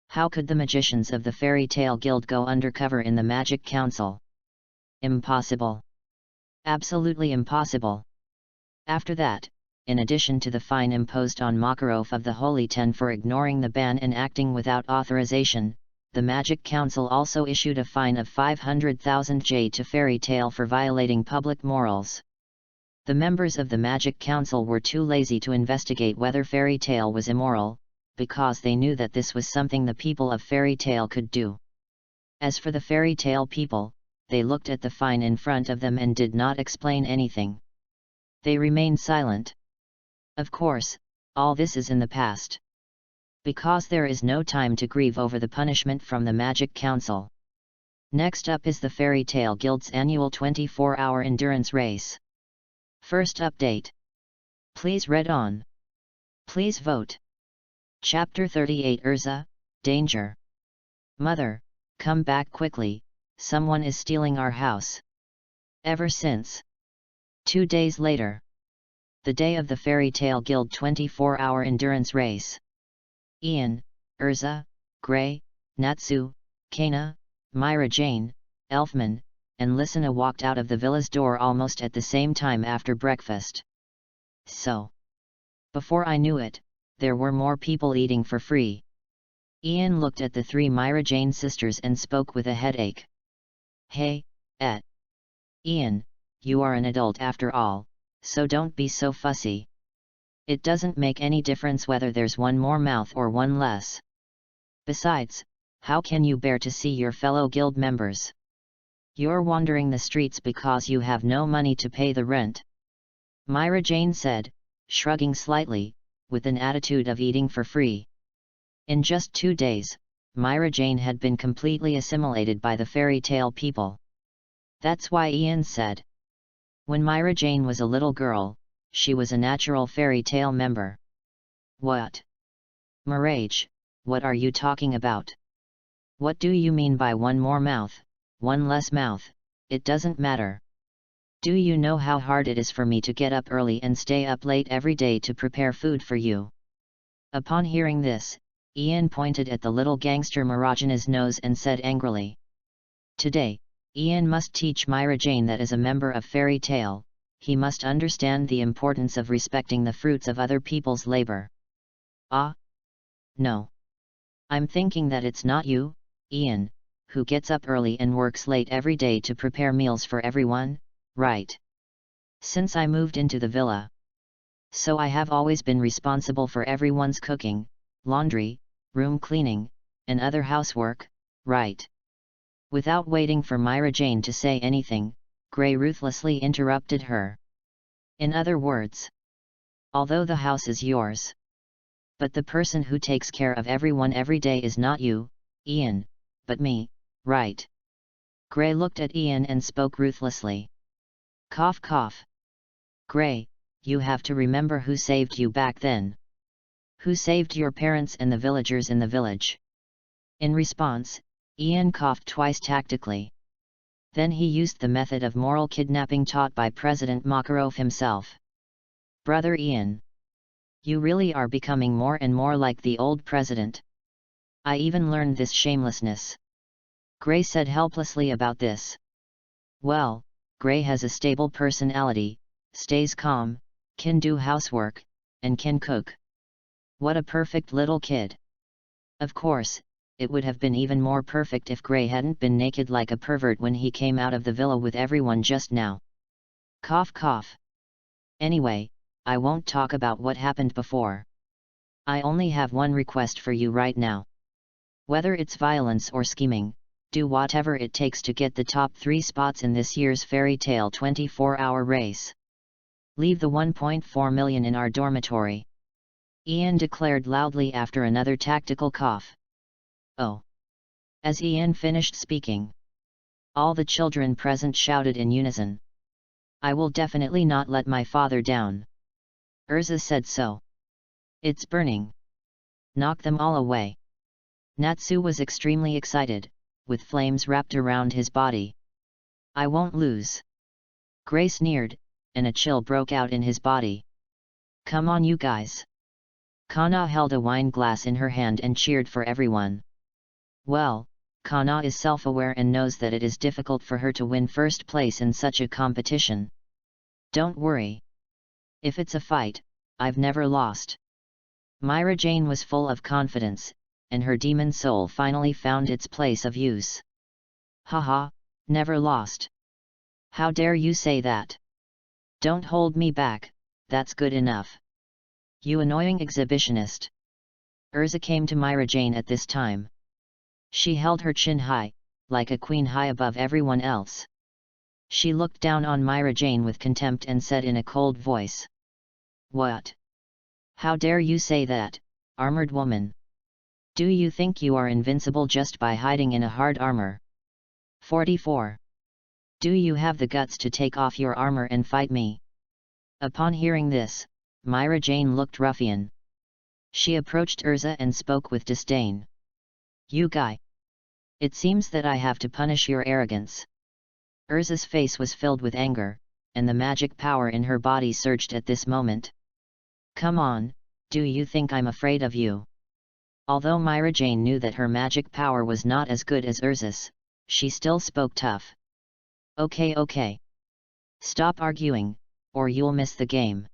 How could the magicians of the Fairy Tale Guild go undercover in the Magic Council? Impossible. Absolutely impossible. After that, in addition to the fine imposed on Makarov of the Holy Ten for ignoring the ban and acting without authorization, the Magic Council also issued a fine of 500,000 J to Fairy Tale for violating public morals. The members of the Magic Council were too lazy to investigate whether Fairy Tale was immoral, because they knew that this was something the people of Fairy Tale could do. As for the Fairy Tale people, they looked at the fine in front of them and did not explain anything. They remained silent. Of course, all this is in the past. Because there is no time to grieve over the punishment from the Magic Council. Next up is the Fairy Tale Guild's annual 24-hour endurance race. First update. Please read on. Please vote. Chapter 38 ERZA, Danger. Mother, come back quickly, someone is stealing our house. Ever since. 2 days later. The day of the Fairy Tale Guild 24-hour endurance race. Ian, ERZA, Gray, Natsu, Kana, Myra Jane, Elfman, and Lysina walked out of the villa's door almost at the same time after breakfast. So. Before I knew it, there were more people eating for free. Ian looked at the 3 Myra Jane sisters and spoke with a headache. Hey, Ian, you are an adult after all, so don't be so fussy. It doesn't make any difference whether there's one more mouth or one less. Besides, how can you bear to see your fellow guild members? You're wandering the streets because you have no money to pay the rent. Myra Jane said, shrugging slightly, with an attitude of eating for free. In just 2 days, Myra Jane had been completely assimilated by the Fairy Tale people. That's why Ian said. When Myra Jane was a little girl, she was a natural Fairy Tale member. What? Mirage, what are you talking about? What do you mean by one more mouth, one less mouth? It doesn't matter. Do you know how hard it is for me to get up early and stay up late every day to prepare food for you? Upon hearing this, Ian pointed at the little gangster Mirajana's nose and said angrily. Today, Ian must teach Myra Jane that as a member of Fairy Tale, he must understand the importance of respecting the fruits of other people's labor. Ah? No. I'm thinking that it's not you, Ian, who gets up early and works late every day to prepare meals for everyone, right? Since I moved into the villa. So I have always been responsible for everyone's cooking, laundry, room cleaning, and other housework, right? Without waiting for Myra Jane to say anything, Gray ruthlessly interrupted her. In other words, although the house is yours, but the person who takes care of everyone every day is not you, Ian, but me, right? Gray looked at Ian and spoke ruthlessly. Cough cough. Gray, you have to remember who saved you back then. Who saved your parents and the villagers in the village. In response, Ian coughed twice tactically. Then he used the method of moral kidnapping taught by President Makarov himself. Brother Ian. You really are becoming more and more like the old president. I even learned this shamelessness. Gray said helplessly about this. Well, Gray has a stable personality, stays calm, can do housework, and can cook. What a perfect little kid. Of course, it would have been even more perfect if Gray hadn't been naked like a pervert when he came out of the villa with everyone just now. Cough cough. Anyway, I won't talk about what happened before. I only have one request for you right now. Whether it's violence or scheming, do whatever it takes to get the top 3 spots in this year's Fairy Tale 24-hour race. Leave the 1.4 million in our dormitory. Ian declared loudly after another tactical cough. Oh. As Ian finished speaking, all the children present shouted in unison. I will definitely not let my father down. ERZA said so. It's burning. Knock them all away. Natsu was extremely excited, with flames wrapped around his body. I won't lose. Gray sneered, and a chill broke out in his body. Come on you guys. Kana held a wine glass in her hand and cheered for everyone. Well, Kana is self-aware and knows that it is difficult for her to win first place in such a competition. Don't worry. If it's a fight, I've never lost. Myra Jane was full of confidence, and her demon soul finally found its place of use. Haha, never lost. How dare you say that? Don't hold me back, that's good enough. You annoying exhibitionist. ERZA came to Myra Jane at this time. She held her chin high, like a queen high above everyone else. She looked down on Myra Jane with contempt and said in a cold voice. What? How dare you say that, armored woman? Do you think you are invincible just by hiding in a hard armor? 44. Do you have the guts to take off your armor and fight me? Upon hearing this, Myra Jane looked ruffian. She approached ERZA and spoke with disdain. You guy! It seems that I have to punish your arrogance. ERZA's face was filled with anger, and the magic power in her body surged at this moment. Come on, do you think I'm afraid of you? Although Myra Jane knew that her magic power was not as good as ERZA's, she still spoke tough. Okay. Stop arguing, or you'll miss the game.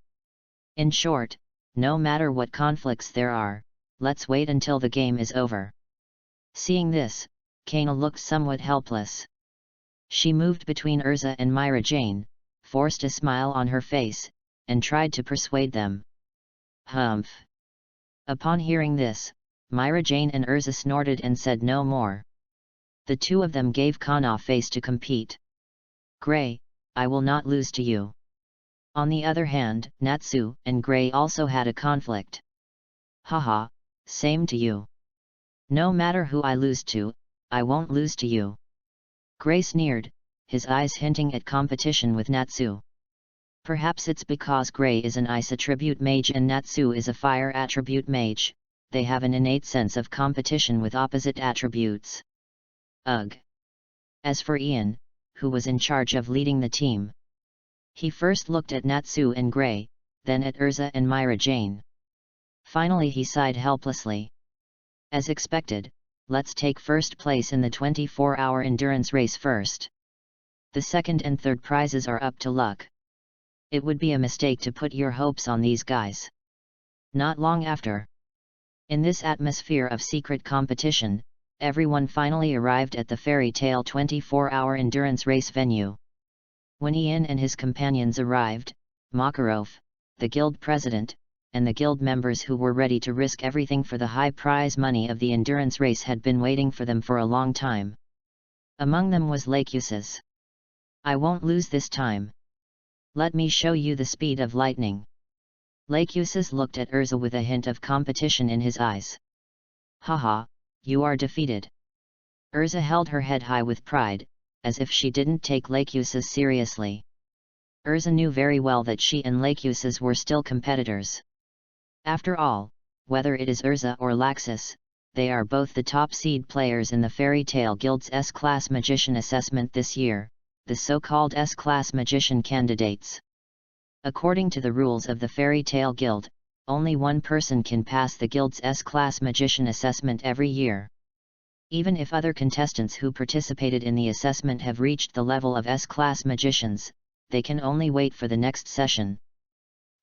In short, no matter what conflicts there are, let's wait until the game is over. Seeing this, Kana looked somewhat helpless. She moved between ERZA and Myra Jane, forced a smile on her face, and tried to persuade them. Humph! Upon hearing this, Myra Jane and ERZA snorted and said no more. The two of them gave Kana face to compete. Gray, I will not lose to you. On the other hand, Natsu and Gray also had a conflict. Haha, same to you. No matter who I lose to, I won't lose to you. Gray sneered, his eyes hinting at competition with Natsu. Perhaps it's because Gray is an ice attribute mage and Natsu is a fire attribute mage, they have an innate sense of competition with opposite attributes. Ugh! As for Ian, who was in charge of leading the team, he first looked at Natsu and Gray, then at ERZA and Myra Jane. Finally he sighed helplessly. As expected, let's take first place in the 24-hour endurance race first. The second and third prizes are up to luck. It would be a mistake to put your hopes on these guys. Not long after. In this atmosphere of secret competition, everyone finally arrived at the fairy tale 24-hour endurance race venue. When Ian and his companions arrived, Makarov, the guild president, and the guild members who were ready to risk everything for the high prize money of the endurance race had been waiting for them for a long time. Among them was Lachesis. I won't lose this time. Let me show you the speed of lightning. Lachesis looked at ERZA with a hint of competition in his eyes. Haha, you are defeated. ERZA held her head high with pride, as if she didn't take Lachesis seriously. ERZA knew very well that she and Lachesis were still competitors. After all, whether it is ERZA or Laxus, they are both the top seed players in the Fairy Tale Guild's S-Class Magician assessment this year, the so-called S-Class Magician candidates. According to the rules of the Fairy Tale Guild, only one person can pass the Guild's S-Class Magician assessment every year. Even if other contestants who participated in the assessment have reached the level of S-Class Magicians, they can only wait for the next session.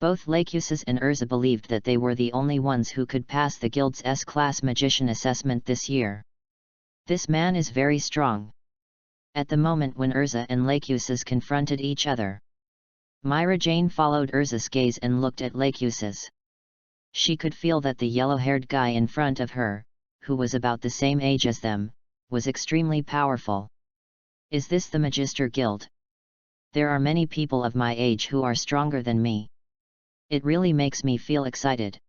Both Lachesis and ERZA believed that they were the only ones who could pass the Guild's S-Class Magician assessment this year. This man is very strong. At the moment when ERZA and Lachesis confronted each other, Myra Jane followed ERZA's gaze and looked at Lachesis. She could feel that the yellow-haired guy in front of her, who was about the same age as them, was extremely powerful. Is this the Magister Guild? There are many people of my age who are stronger than me. It really makes me feel excited.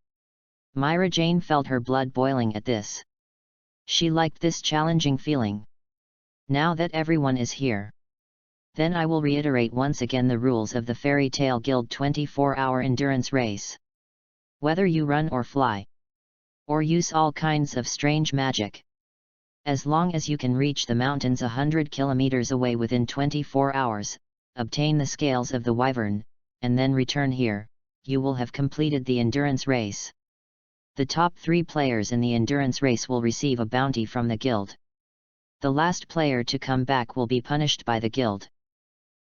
Myra Jane felt her blood boiling at this. She liked this challenging feeling. Now that everyone is here, then I will reiterate once again the rules of the Fairy Tale Guild 24-hour endurance race. Whether you run or fly, or use all kinds of strange magic, as long as you can reach the mountains 100 kilometers away within 24 hours, obtain the scales of the wyvern, and then return here, you will have completed the endurance race. The top 3 players in the endurance race will receive a bounty from the guild. The last player to come back will be punished by the guild.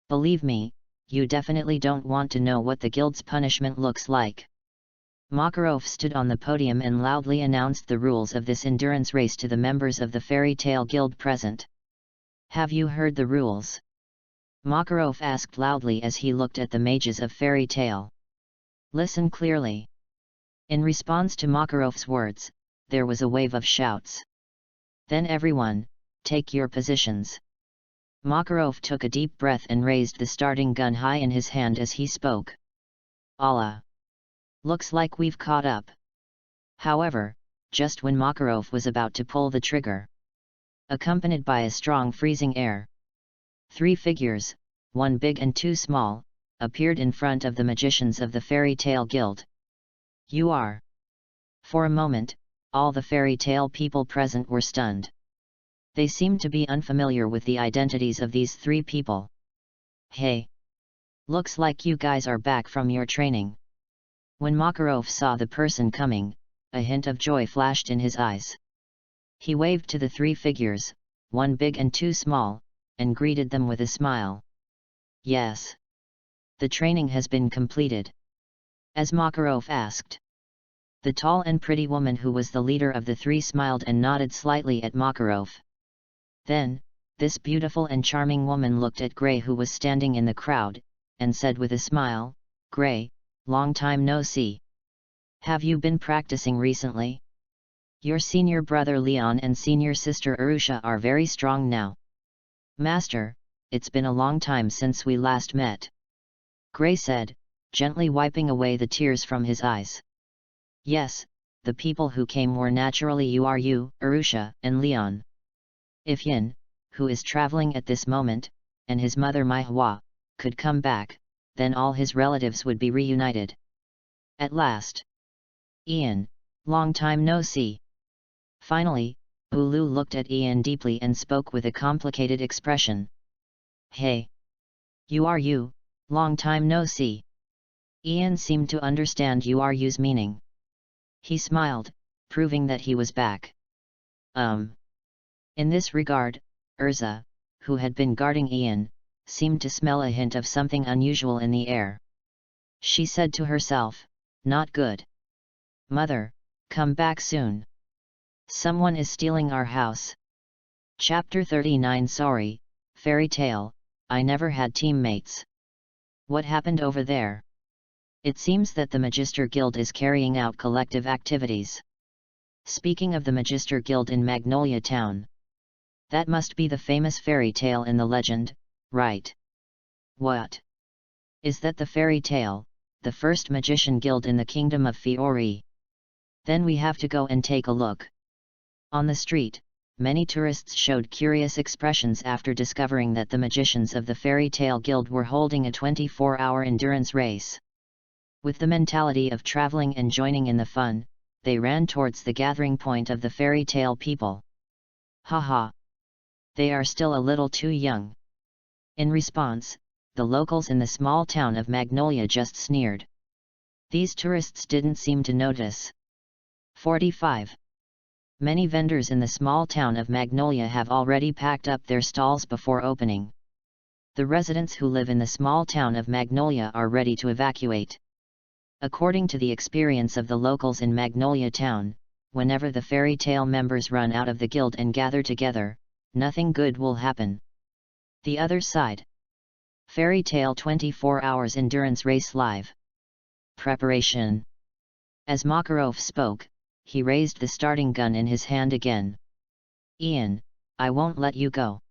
Believe me, you definitely don't want to know what the guild's punishment looks like. Makarov stood on the podium and loudly announced the rules of this endurance race to the members of the Fairy Tale Guild present. Have you heard the rules? Makarov asked loudly as he looked at the mages of Fairy Tale. Listen clearly. In response to Makarov's words, there was a wave of shouts. Then everyone, take your positions. Makarov took a deep breath and raised the starting gun high in his hand as he spoke. Allah! Looks like we've caught up. However, just when Makarov was about to pull the trigger, accompanied by a strong freezing air, 3 figures, 1 big and 2 small, appeared in front of the magicians of the Fairy Tale Guild. You are. For a moment, all the fairy tale people present were stunned. They seemed to be unfamiliar with the identities of these 3 people. Hey! Looks like you guys are back from your training. When Makarov saw the person coming, a hint of joy flashed in his eyes. He waved to the 3 figures, 1 big and 2 small, and greeted them with a smile. Yes. The training has been completed. As Makarov asked. The tall and pretty woman who was the leader of the 3 smiled and nodded slightly at Makarov. Then, this beautiful and charming woman looked at Gray who was standing in the crowd, and said with a smile, Gray, long time no see. Have you been practicing recently? Your senior brother Leon and senior sister Arusha are very strong now. Master, it's been a long time since we last met. Gray said, gently wiping away the tears from his eyes. Yes, the people who came were naturally you, Arusha, and Leon. If Yin, who is traveling at this moment, and his mother Maihua, could come back, then all his relatives would be reunited. At last. Ian, long time no see. Finally, Ulu looked at Ian deeply and spoke with a complicated expression. Hey! You, long time no see. Ian seemed to understand U's meaning. He smiled, proving that he was back. In this regard, ERZA, who had been guarding Ian, seemed to smell a hint of something unusual in the air. She said to herself, not good. Mother, come back soon. Someone is stealing our house. Chapter 39 Sorry, Fairy Tale, I never had teammates. What happened over there? It seems that the Magister Guild is carrying out collective activities. Speaking of the Magister Guild in Magnolia Town. That must be the famous fairy tale in the legend, right? What? Is that the fairy tale, the first magician guild in the kingdom of Fiori? Then we have to go and take a look. On the street, many tourists showed curious expressions after discovering that the magicians of the Fairy Tale Guild were holding a 24-hour endurance race. With the mentality of traveling and joining in the fun, they ran towards the gathering point of the fairy tale people. Haha! They are still a little too young. In response, the locals in the small town of Magnolia just sneered. These tourists didn't seem to notice. 45. Many vendors in the small town of Magnolia have already packed up their stalls before opening. The residents who live in the small town of Magnolia are ready to evacuate. According to the experience of the locals in Magnolia Town, whenever the fairy tale members run out of the guild and gather together, nothing good will happen. The other side. Fairy Tale 24 Hours Endurance Race Live. Preparation. As Makarov spoke, he raised the starting gun in his hand again. Ian, I won't let you go.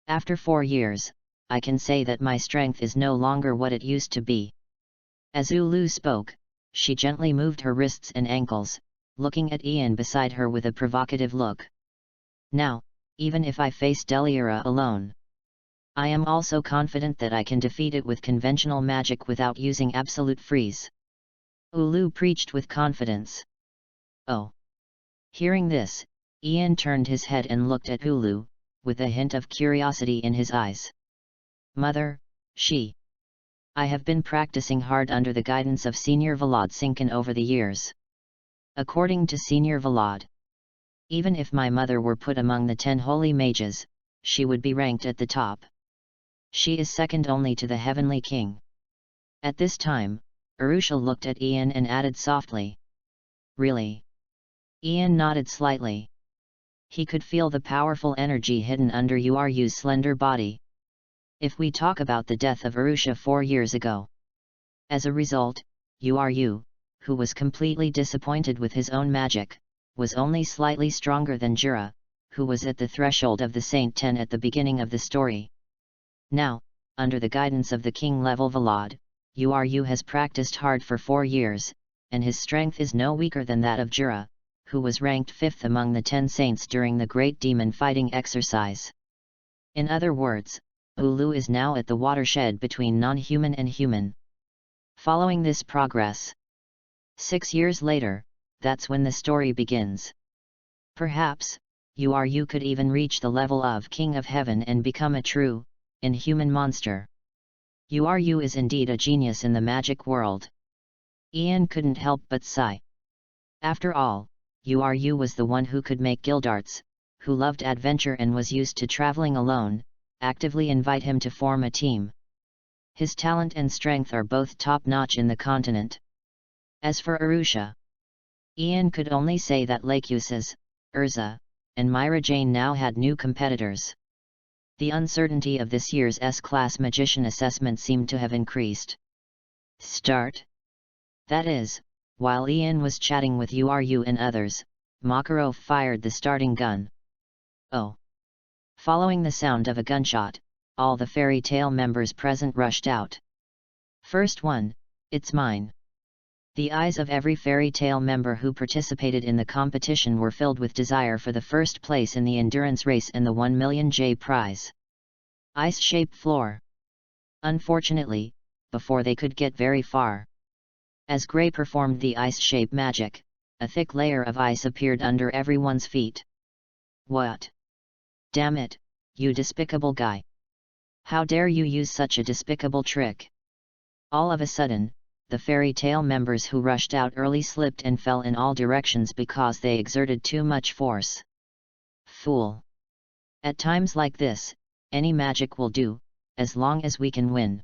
After 4 years, I can say that my strength is no longer what it used to be. As Ulu spoke, she gently moved her wrists and ankles, looking at Ian beside her with a provocative look. Now, even if I face Deliera alone, I am also confident that I can defeat it with conventional magic without using absolute freeze. Ulu preached with confidence. Oh! Hearing this, Ian turned his head and looked at Ulu, with a hint of curiosity in his eyes. Mother, I have been practicing hard under the guidance of Senior Volodsinkin over the years. According to Senior Vlad, even if my mother were put among the 10 holy mages, she would be ranked at the top. She is second only to the Heavenly King. At this time, Arusha looked at Ian and added softly, "Really?" Ian nodded slightly. He could feel the powerful energy hidden under Uru's slender body. If we talk about the death of Arusha 4 years ago. As a result, Uru, who was completely disappointed with his own magic, was only slightly stronger than Jura, who was at the threshold of the Saint 10 at the beginning of the story. Now, under the guidance of the king level Vlad, Uru has practiced hard for 4 years, and his strength is no weaker than that of Jura, who was ranked 5th among the 10 saints during the Great Demon Fighting exercise. In other words, Ulu is now at the watershed between non-human and human. Following this progress, 6 years later, that's when the story begins. Perhaps, Uru could even reach the level of King of Heaven and become a true, inhuman monster. Uru is indeed a genius in the magic world. Ian couldn't help but sigh. After all, Uru was the one who could make Gildarts, who loved adventure and was used to traveling alone, actively invite him to form a team. His talent and strength are both top-notch in the continent. As for Arusha, Ian could only say that Lakeuses, ERZA, and Myra Jane now had new competitors. The uncertainty of this year's S-Class Magician assessment seemed to have increased. Start. That is, while Ian was chatting with Uru and others, Makarov fired the starting gun. Oh! Following the sound of a gunshot, all the fairy tale members present rushed out. First one, it's mine. The eyes of every fairy tale member who participated in the competition were filled with desire for the first place in the endurance race and the 1 million J prize. Ice-shaped floor. Unfortunately, before they could get very far, as Gray performed the ice-shape magic, a thick layer of ice appeared under everyone's feet. What? Damn it, you despicable guy! How dare you use such a despicable trick? All of a sudden, the fairy tale members who rushed out early slipped and fell in all directions because they exerted too much force. Fool! At times like this, any magic will do, as long as we can win.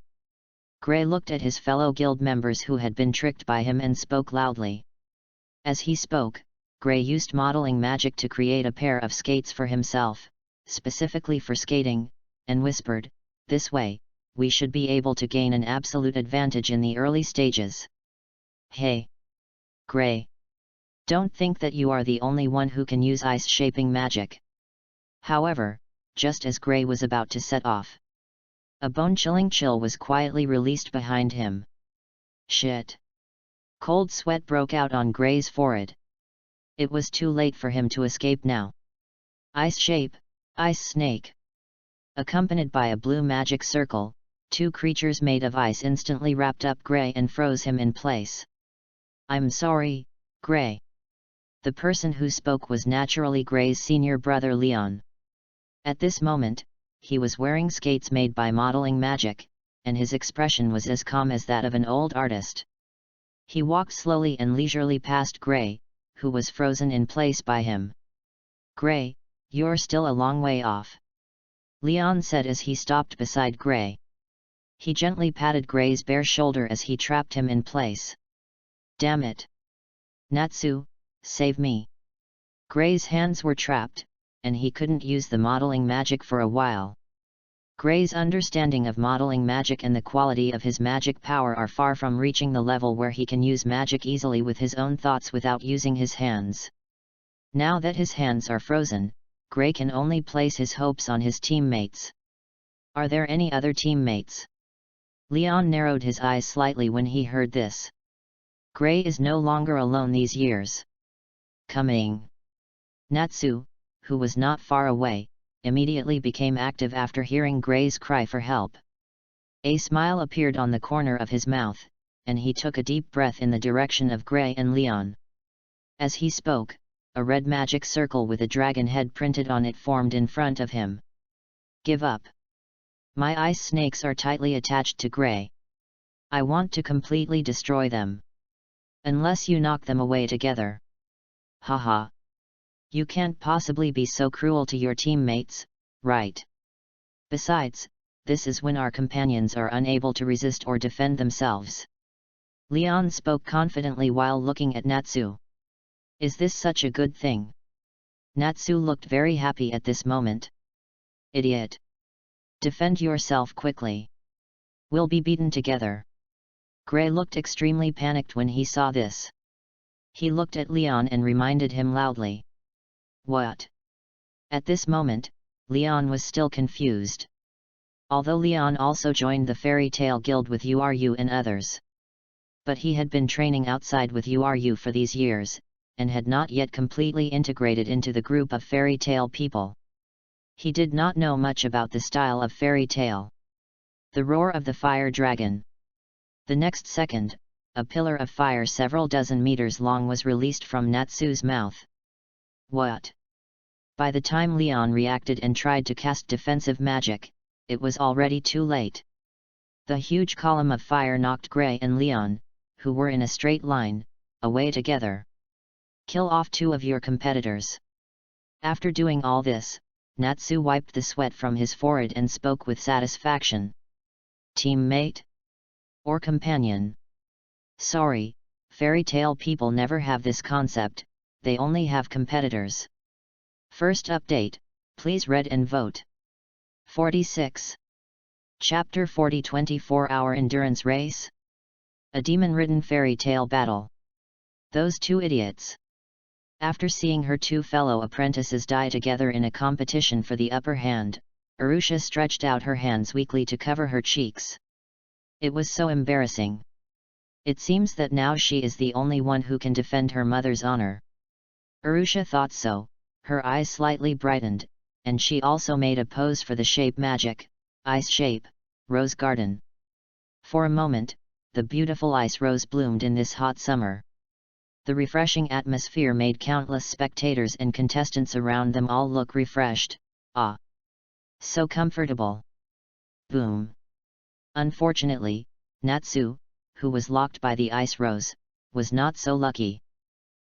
Gray looked at his fellow guild members who had been tricked by him and spoke loudly. As he spoke, Gray used modeling magic to create a pair of skates for himself, specifically for skating, and whispered, "This way, we should be able to gain an absolute advantage in the early stages." Hey! Gray! Don't think that you are the only one who can use ice-shaping magic. However, just as Gray was about to set off, a bone-chilling chill was quietly released behind him. Shit! Cold sweat broke out on Gray's forehead. It was too late for him to escape now. Ice shape, ice snake. Accompanied by a blue magic circle, 2 creatures made of ice instantly wrapped up Gray and froze him in place. "I'm sorry, Gray." The person who spoke was naturally Gray's senior brother Leon. At this moment, he was wearing skates made by modeling magic, and his expression was as calm as that of an old artist. He walked slowly and leisurely past Gray, who was frozen in place by him. "Gray, you're still a long way off," Leon said as he stopped beside Gray. He gently patted Gray's bare shoulder as he trapped him in place. "Damn it! Natsu, save me!" Gray's hands were trapped, and he couldn't use the modeling magic for a while. Gray's understanding of modeling magic and the quality of his magic power are far from reaching the level where he can use magic easily with his own thoughts without using his hands. Now that his hands are frozen, Gray can only place his hopes on his teammates. "Are there any other teammates?" Leon narrowed his eyes slightly when he heard this. Gray is no longer alone these years. Coming. Natsu, who was not far away, immediately became active after hearing Gray's cry for help. A smile appeared on the corner of his mouth, and he took a deep breath in the direction of Gray and Leon. As he spoke, a red magic circle with a dragon head printed on it formed in front of him. "Give up. My ice snakes are tightly attached to Gray. I want to completely destroy them. Unless you knock them away together, Haha. You can't possibly be so cruel to your teammates, right? Besides, this is when our companions are unable to resist or defend themselves. Leon spoke confidently while looking at Natsu. Is this such a good thing? Natsu looked very happy at this moment. Idiot! Defend yourself quickly. We'll be beaten together. Gray looked extremely panicked when he saw this. He looked at Leon and reminded him loudly. What? At this moment, Leon was still confused. Although Leon also joined the Fairy Tale Guild with URU and others. But he had been training outside with URU for these years, and had not yet completely integrated into the group of fairy tale people. He did not know much about the style of fairy tale. The roar of the fire dragon. The next second, a pillar of fire several dozen meters long was released from Natsu's mouth. What? By the time Leon reacted and tried to cast defensive magic, it was already too late. The huge column of fire knocked Gray and Leon, who were in a straight line, away together. Kill off 2 of your competitors. After doing all this, Natsu wiped the sweat from his forehead and spoke with satisfaction. Teammate? Or companion? Sorry, fairy tale people never have this concept, they only have competitors. First update, please read and vote. 46. Chapter 40 24-hour endurance race? A demon-ridden fairy tale battle. Those 2 idiots. After seeing her 2 fellow apprentices die together in a competition for the upper hand, Arusha stretched out her hands weakly to cover her cheeks. It was so embarrassing. It seems that now she is the only one who can defend her mother's honor. Arusha thought so, her eyes slightly brightened, and she also made a pose for the shape magic, ice shape, rose garden. For a moment, the beautiful ice rose bloomed in this hot summer. The refreshing atmosphere made countless spectators and contestants around them all look refreshed. Ah! So comfortable. Boom! Unfortunately, Natsu, who was locked by the ice rose, was not so lucky.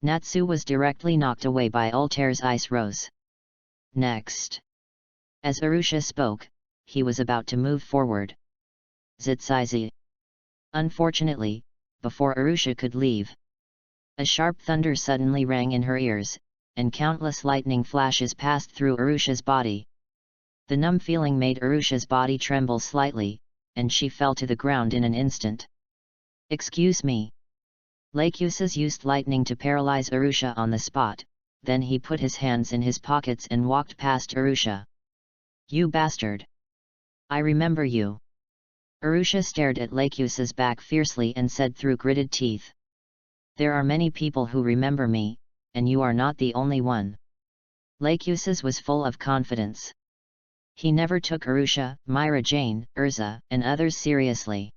Natsu was directly knocked away by Altair's ice rose. Next. As Arusha spoke, he was about to move forward. Zitsizi. Unfortunately, before Arusha could leave, a sharp thunder suddenly rang in her ears, and countless lightning flashes passed through Arusha's body. The numb feeling made Arusha's body tremble slightly, and she fell to the ground in an instant. Excuse me. Lachesis used lightning to paralyze Arusha on the spot, then he put his hands in his pockets and walked past Arusha. You bastard! I remember you. Arusha stared at Lachesis' back fiercely and said through gritted teeth. There are many people who remember me, and you are not the only one. Lachesis was full of confidence. He never took Arusha, Myra Jane, ERZA, and others seriously.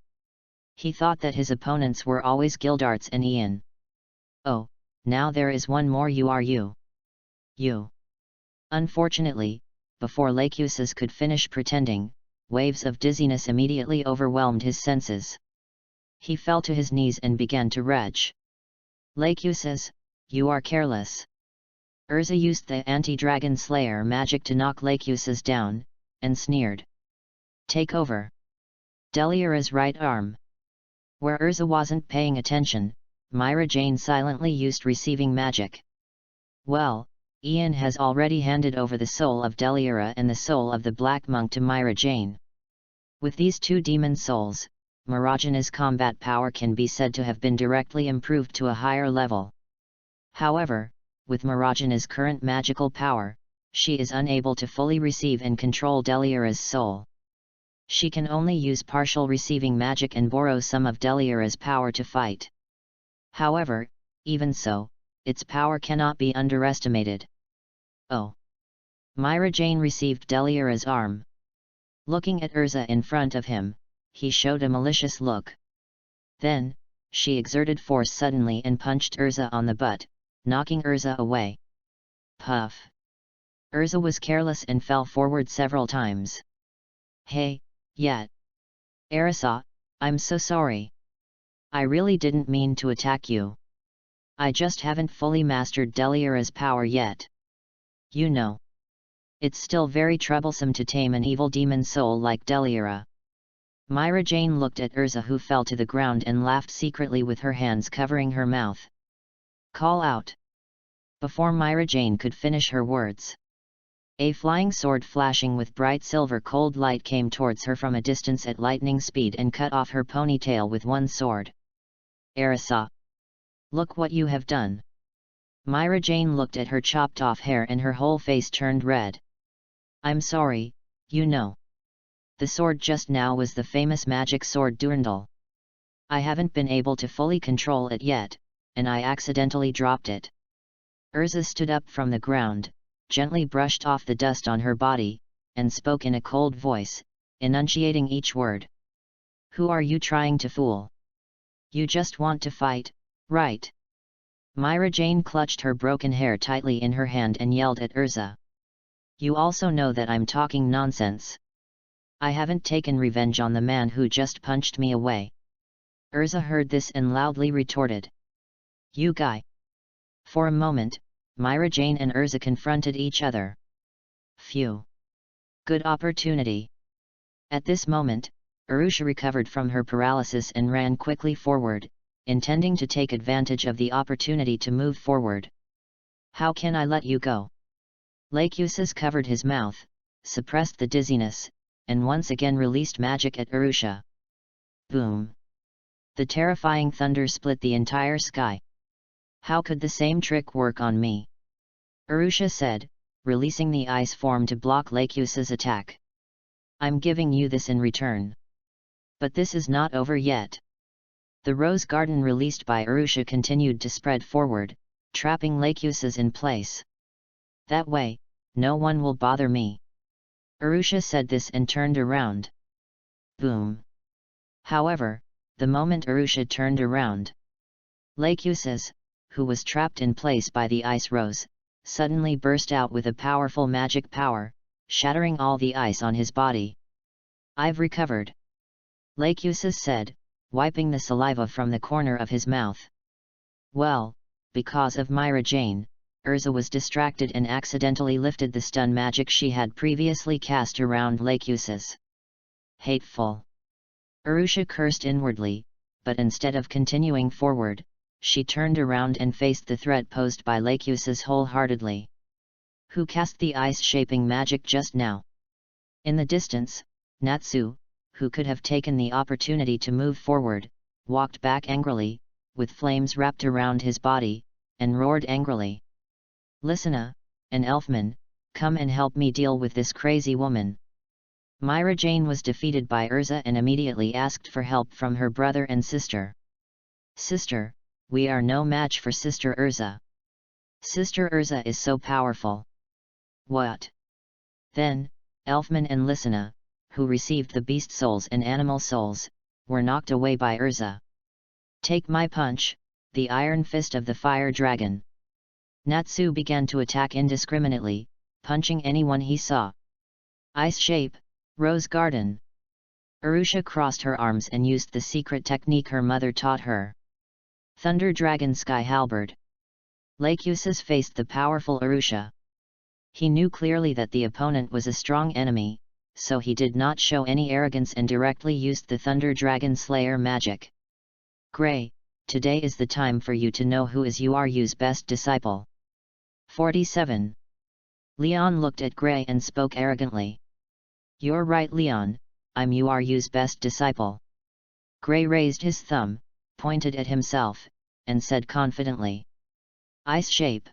He thought that his opponents were always Gildarts and Ian. Oh, now there is one more URU. You. Unfortunately, before Lachesis could finish pretending, waves of dizziness immediately overwhelmed his senses. He fell to his knees and began to retch. Lachesis, you are careless. ERZA used the anti-dragon slayer magic to knock Lachesis down, and sneered. Take over. Delira's right arm. Where ERZA wasn't paying attention, Myra Jane silently used receiving magic. Well, Ian has already handed over the soul of Delira and the soul of the Black Monk to Myra Jane. With these 2 demon souls, Mirajana's combat power can be said to have been directly improved to a higher level. However, with Mirajana's current magical power, she is unable to fully receive and control Delira's soul. She can only use partial receiving magic and borrow some of Delira's power to fight. However, even so, its power cannot be underestimated. Oh! Myra Jane received Delira's arm. Looking at ERZA in front of him, he showed a malicious look. Then, she exerted force suddenly and punched ERZA on the butt, knocking ERZA away. Puff! ERZA was careless and fell forward several times. Hey, yet. ERZA, I'm so sorry. I really didn't mean to attack you. I just haven't fully mastered Delira's power yet. You know. It's still very troublesome to tame an evil demon soul like Delira. Myra Jane looked at ERZA, who fell to the ground and laughed secretly with her hands covering her mouth. Call out. Before Myra Jane could finish her words, a flying sword flashing with bright silver cold light came towards her from a distance at lightning speed and cut off her ponytail with one sword. ERZA! Look what you have done! Myra Jane looked at her chopped off hair and her whole face turned red. I'm sorry, you know. The sword just now was the famous magic sword Durandal. I haven't been able to fully control it yet, and I accidentally dropped it. ERZA stood up from the ground, gently brushed off the dust on her body, and spoke in a cold voice, enunciating each word. Who are you trying to fool? You just want to fight, right? Myra Jane clutched her broken hair tightly in her hand and yelled at ERZA. You also know that I'm talking nonsense. I haven't taken revenge on the man who just punched me away. ERZA heard this and loudly retorted. You guy! For a moment, Myra Jane and ERZA confronted each other. Phew! Good opportunity. At this moment, Arusha recovered from her paralysis and ran quickly forward, intending to take advantage of the opportunity to move forward. How can I let you go? Lachesis covered his mouth, suppressed the dizziness, and once again released magic at Arusha. Boom! The terrifying thunder split the entire sky. How could the same trick work on me? Arusha said, releasing the ice form to block Lachesis' attack. I'm giving you this in return. But this is not over yet. The rose garden released by Arusha continued to spread forward, trapping Lachesis in place. That way, no one will bother me. Arusha said this and turned around. Boom! However, the moment Arusha turned around, Lachesis, who was trapped in place by the ice rose, suddenly burst out with a powerful magic power, shattering all the ice on his body. I've recovered, Lachesis said, wiping the saliva from the corner of his mouth. Well, because of Myra Jane, ERZA was distracted and accidentally lifted the stun magic she had previously cast around Lachesis. Hateful! Arusha cursed inwardly, but instead of continuing forward, she turned around and faced the threat posed by Lachesis wholeheartedly. Who cast the ice-shaping magic just now? In the distance, Natsu, who could have taken the opportunity to move forward, walked back angrily, with flames wrapped around his body, and roared angrily. Listen, an elfman, come and help me deal with this crazy woman. Myra Jane was defeated by ERZA and immediately asked for help from her brother and sister. Sister, we are no match for Sister ERZA. Sister ERZA is so powerful. What? Then, Elfman and Lysina, who received the beast souls and animal souls, were knocked away by ERZA. Take my punch, the iron fist of the fire dragon. Natsu began to attack indiscriminately, punching anyone he saw. Ice shape, rose garden. Arusha crossed her arms and used the secret technique her mother taught her. Thunder Dragon Sky Halberd. Lachesis faced the powerful Arusha. He knew clearly that the opponent was a strong enemy, so he did not show any arrogance and directly used the Thunder Dragon Slayer magic. Gray, today is the time for you to know who is URU's best disciple. 47. Leon looked at Gray and spoke arrogantly. You're right, Leon, I'm URU's best disciple. Gray raised his thumb, pointed at himself, and said confidently. Ice shape.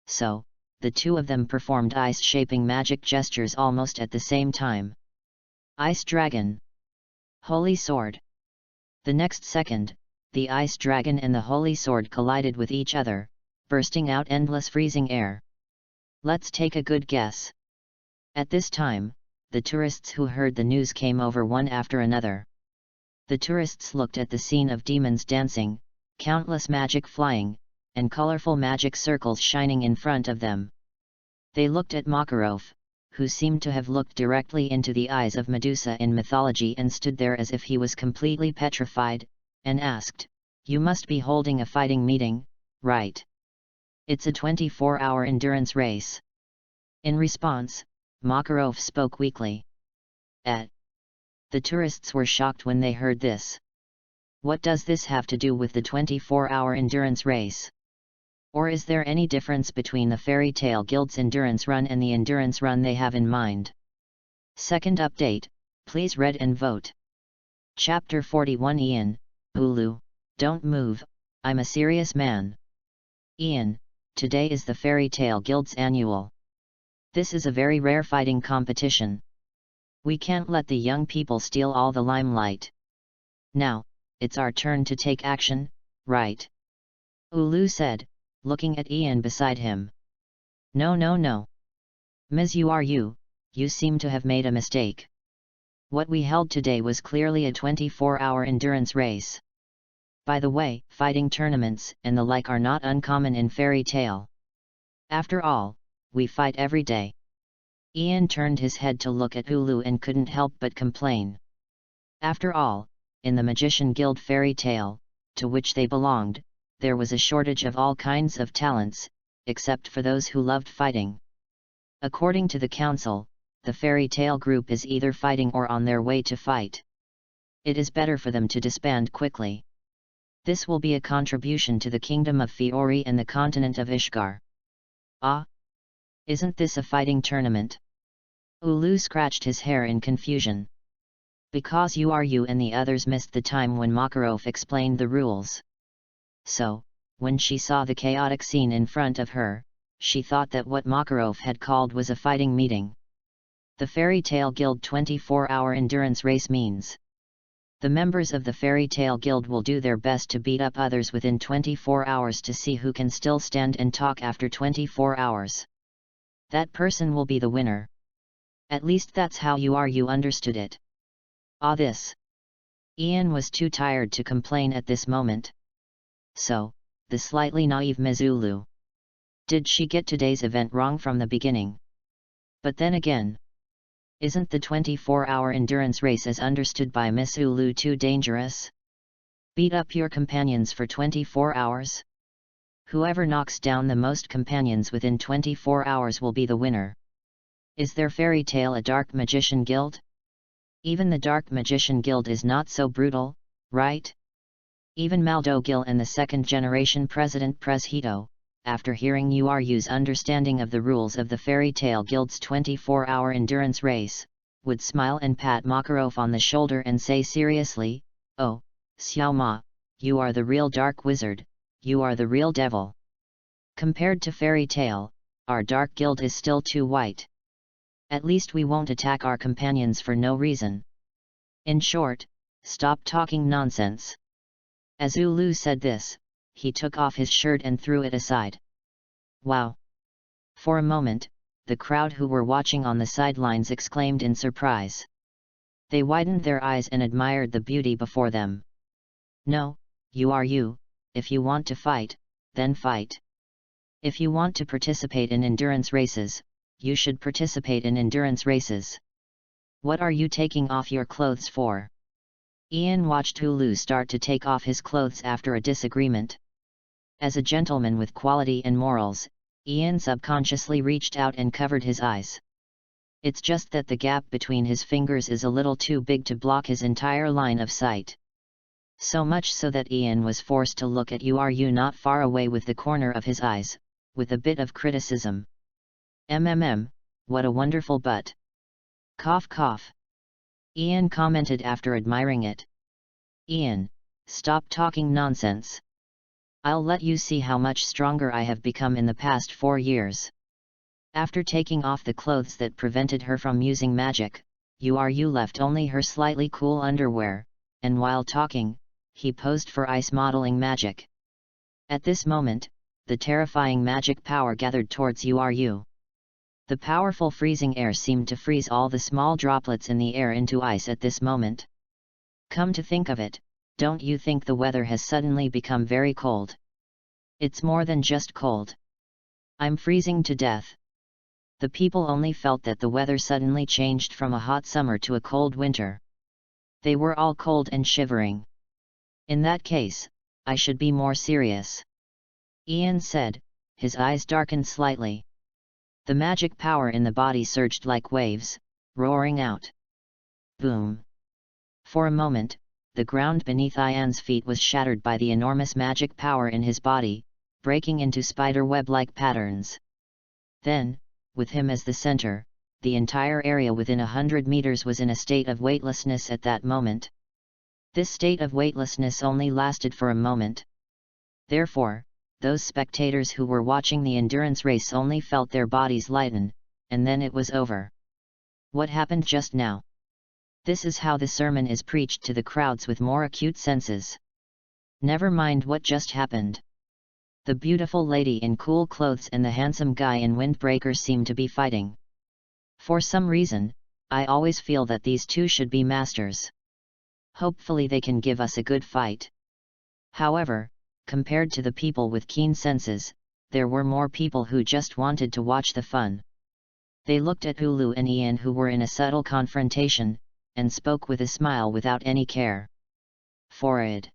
So, the two of them performed ice-shaping magic gestures almost at the same time. Ice Dragon. Holy Sword. The next second, the Ice Dragon and the Holy Sword collided with each other, bursting out endless freezing air. Let's take a good guess. At this time, the tourists who heard the news came over one after another. The tourists looked at the scene of demons dancing, countless magic flying, and colorful magic circles shining in front of them. They looked at Makarov, who seemed to have looked directly into the eyes of Medusa in mythology and stood there as if he was completely petrified, and asked, You must be holding a fighting meeting, right? It's a 24-hour endurance race. In response, Makarov spoke weakly. The tourists were shocked when they heard this. What does this have to do with the 24-hour endurance race? Or is there any difference between the Fairy Tale Guild's endurance run and the endurance run they have in mind? Second update, please read and vote. Chapter 41 Ian, Ulu, don't move, I'm a serious man. Ian, today is the Fairy Tale Guild's annual. This is a very rare fighting competition. We can't let the young people steal all the limelight. Now, it's our turn to take action, right? Ulu said, looking at Ian beside him. No. Ms. You seem to have made a mistake. What we held today was clearly a 24-hour endurance race. By the way, fighting tournaments and the like are not uncommon in Fairy Tale. After all, we fight every day. Ian turned his head to look at Ulu and couldn't help but complain. After all, in the Magician Guild Fairy Tale, to which they belonged, there was a shortage of all kinds of talents, except for those who loved fighting. According to the council, the Fairy Tale group is either fighting or on their way to fight. It is better for them to disband quickly. This will be a contribution to the kingdom of Fiori and the continent of Ishgar. Ah! Isn't this a fighting tournament? Ulu scratched his hair in confusion. Because you and the others missed the time when Makarov explained the rules. So, when she saw the chaotic scene in front of her, she thought that what Makarov had called was a fighting meeting. The Fairy Tale Guild 24-hour endurance race means the members of the Fairy Tale Guild will do their best to beat up others within 24 hours to see who can still stand and talk after 24 hours. That person will be the winner. At least that's how you understood it. This. Ian was too tired to complain at this moment. So, the slightly naive Ms. Ulu. Did she get today's event wrong from the beginning? But then again, isn't the 24-hour endurance race as understood by Miss Ulu too dangerous? Beat up your companions for 24 hours? Whoever knocks down the most companions within 24 hours will be the winner. Is their Fairy Tale a Dark Magician Guild? Even the Dark Magician Guild is not so brutal, right? Even Maldo Gil and the second-generation President Presheto, after hearing Uru's understanding of the rules of the Fairy Tale Guild's 24-hour endurance race, would smile and pat Makarov on the shoulder and say seriously, "Oh, Xiao Ma, you are the real dark wizard, you are the real devil. Compared to Fairy Tale, our Dark Guild is still too white. At least we won't attack our companions for no reason. In short, stop talking nonsense." As Ulu said this, he took off his shirt and threw it aside. Wow! For a moment, the crowd who were watching on the sidelines exclaimed in surprise. They widened their eyes and admired the beauty before them. No, Uru, if you want to fight, then fight. If you want to participate in endurance races, you should participate in endurance races. What are you taking off your clothes for? Ian watched Ulu start to take off his clothes after a disagreement. As a gentleman with quality and morals, Ian subconsciously reached out and covered his eyes. It's just that the gap between his fingers is a little too big to block his entire line of sight. So much so that Ian was forced to look at Uru not far away with the corner of his eyes, with a bit of criticism. What a wonderful butt. Cough cough. Ian commented after admiring it. Ian, stop talking nonsense. I'll let you see how much stronger I have become in the past 4 years. After taking off the clothes that prevented her from using magic, Uru left only her slightly cool underwear, and while talking, he posed for ice modeling magic. At this moment, the terrifying magic power gathered towards Uru. The powerful freezing air seemed to freeze all the small droplets in the air into ice at this moment. Come to think of it, don't you think the weather has suddenly become very cold? It's more than just cold. I'm freezing to death. The people only felt that the weather suddenly changed from a hot summer to a cold winter. They were all cold and shivering. In that case, I should be more serious. Ian said, his eyes darkened slightly. The magic power in the body surged like waves, roaring out. Boom! For a moment, the ground beneath Ian's feet was shattered by the enormous magic power in his body, breaking into spider-web-like patterns. Then, with him as the center, the entire area within 100 meters was in a state of weightlessness at that moment. This state of weightlessness only lasted for a moment. Therefore, those spectators who were watching the endurance race only felt their bodies lighten, and then it was over. What happened just now? This is how the sermon is preached to the crowds with more acute senses. Never mind what just happened. The beautiful lady in cool clothes and the handsome guy in windbreakers seem to be fighting. For some reason, I always feel that these two should be masters. Hopefully they can give us a good fight. However, compared to the people with keen senses, there were more people who just wanted to watch the fun. They looked at Ulu and Ian, who were in a subtle confrontation, and spoke with a smile without any care. Forward.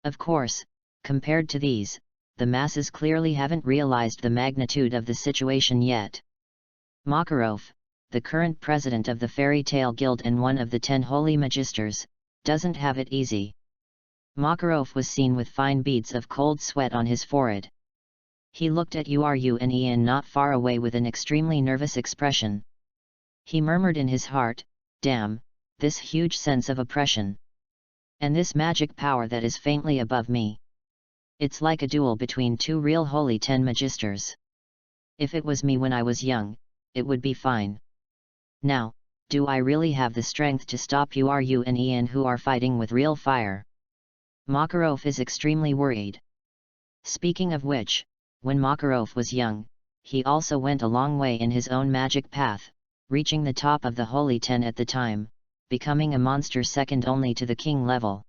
Of course, compared to these, the masses clearly haven't realized the magnitude of the situation yet. Makarov, the current president of the Fairy Tale Guild and one of the 10 Holy Magisters, doesn't have it easy. Makarov was seen with fine beads of cold sweat on his forehead. He looked at Uru and Ian not far away with an extremely nervous expression. He murmured in his heart, "Damn, this huge sense of oppression. And this magic power that is faintly above me. It's like a duel between two real holy 10 magisters. If it was me when I was young, it would be fine. Now, do I really have the strength to stop Uru and Ian, who are fighting with real fire?" Makarov is extremely worried. Speaking of which, when Makarov was young, he also went a long way in his own magic path, reaching the top of the Holy 10 at the time, becoming a monster second only to the king level.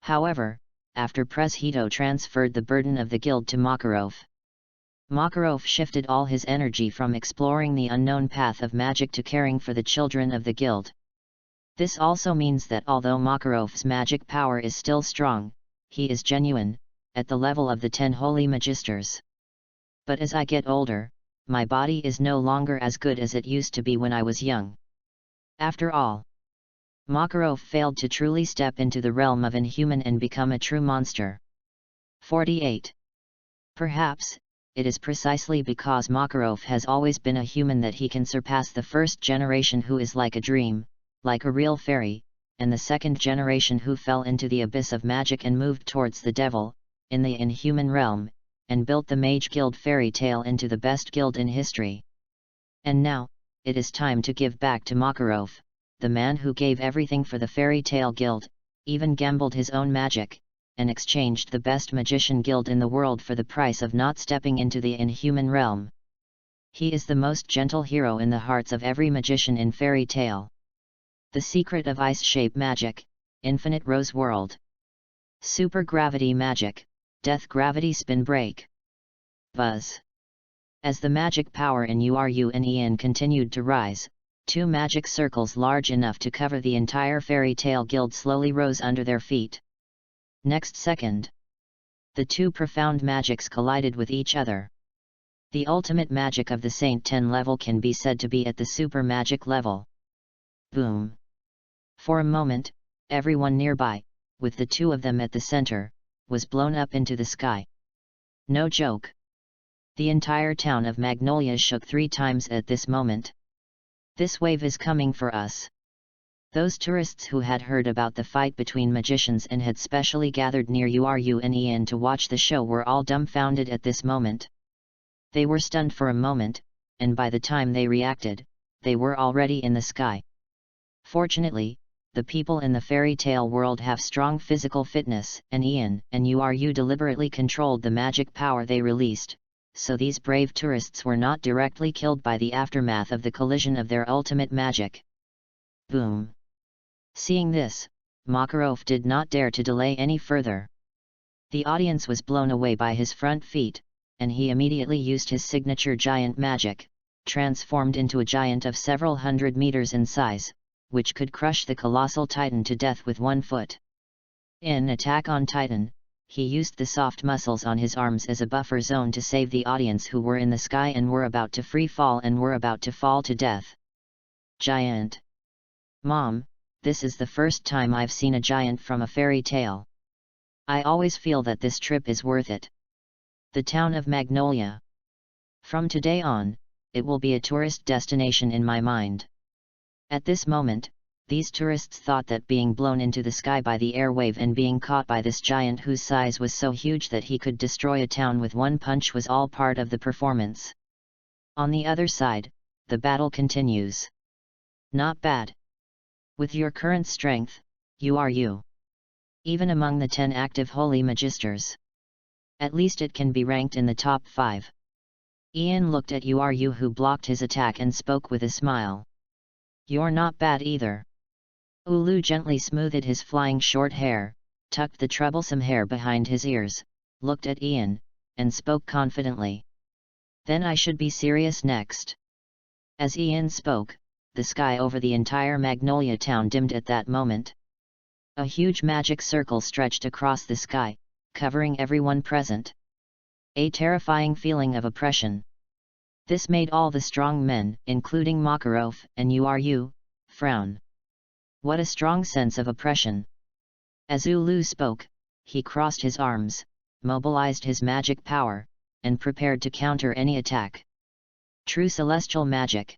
However, after Presheto transferred the burden of the guild to Makarov, Makarov shifted all his energy from exploring the unknown path of magic to caring for the children of the guild. This also means that although Makarov's magic power is still strong, he is genuine, at the level of the 10 Holy Magisters. But as I get older, my body is no longer as good as it used to be when I was young. After all, Makarov failed to truly step into the realm of inhuman and become a true monster. 48. Perhaps, it is precisely because Makarov has always been a human that he can surpass the first generation, who is like a dream, like a real fairy, and the second generation who fell into the abyss of magic and moved towards the devil, in the inhuman realm, and built the Mage Guild fairy tale into the best guild in history. And now, it is time to give back to Makarov, the man who gave everything for the Fairy Tale Guild, even gambled his own magic, and exchanged the best magician guild in the world for the price of not stepping into the inhuman realm. He is the most gentle hero in the hearts of every magician in fairy tale. The secret of ice shape magic, infinite rose world. Super gravity magic, death gravity spin break. Buzz. As the magic power in Uru and Ian continued to rise, 2 magic circles large enough to cover the entire fairy tale guild slowly rose under their feet. Next second, the 2 profound magics collided with each other. The ultimate magic of the Saint 10 level can be said to be at the super magic level. Boom! For a moment, everyone nearby, with the 2 of them at the center, was blown up into the sky. No joke. The entire town of Magnolia shook 3 times at this moment. This wave is coming for us. Those tourists who had heard about the fight between magicians and had specially gathered near Uru and Ian to watch the show were all dumbfounded at this moment. They were stunned for a moment, and by the time they reacted, they were already in the sky. Fortunately, the people in the fairy tale world have strong physical fitness, and Ian and Uru deliberately controlled the magic power they released, so these brave tourists were not directly killed by the aftermath of the collision of their ultimate magic. Boom! Seeing this, Makarov did not dare to delay any further. The audience was blown away by his front feet, and he immediately used his signature giant magic, transformed into a giant of several hundred meters in size, which could crush the colossal titan to death with 1 foot. In Attack on Titan, he used the soft muscles on his arms as a buffer zone to save the audience who were in the sky and were about to free fall and were about to fall to death. Giant. Mom, this is the first time I've seen a giant from a fairy tale. I always feel that this trip is worth it. The town of Magnolia. From today on, it will be a tourist destination in my mind. At this moment, these tourists thought that being blown into the sky by the air wave and being caught by this giant whose size was so huge that he could destroy a town with one punch was all part of the performance. On the other side, the battle continues. Not bad. With your current strength, you are you. Even among the 10 active holy magisters. At least it can be ranked in the top 5. Ian looked at Uru who blocked his attack and spoke with a smile. You're not bad either. Ulu gently smoothed his flying short hair, tucked the troublesome hair behind his ears, looked at Ian, and spoke confidently. Then I should be serious next. As Ian spoke, the sky over the entire Magnolia town dimmed at that moment. A huge magic circle stretched across the sky, covering everyone present. A terrifying feeling of oppression. This made all the strong men, including Makarov and Uru, frown. What a strong sense of oppression. As Ulu spoke, he crossed his arms, mobilized his magic power, and prepared to counter any attack. True celestial magic.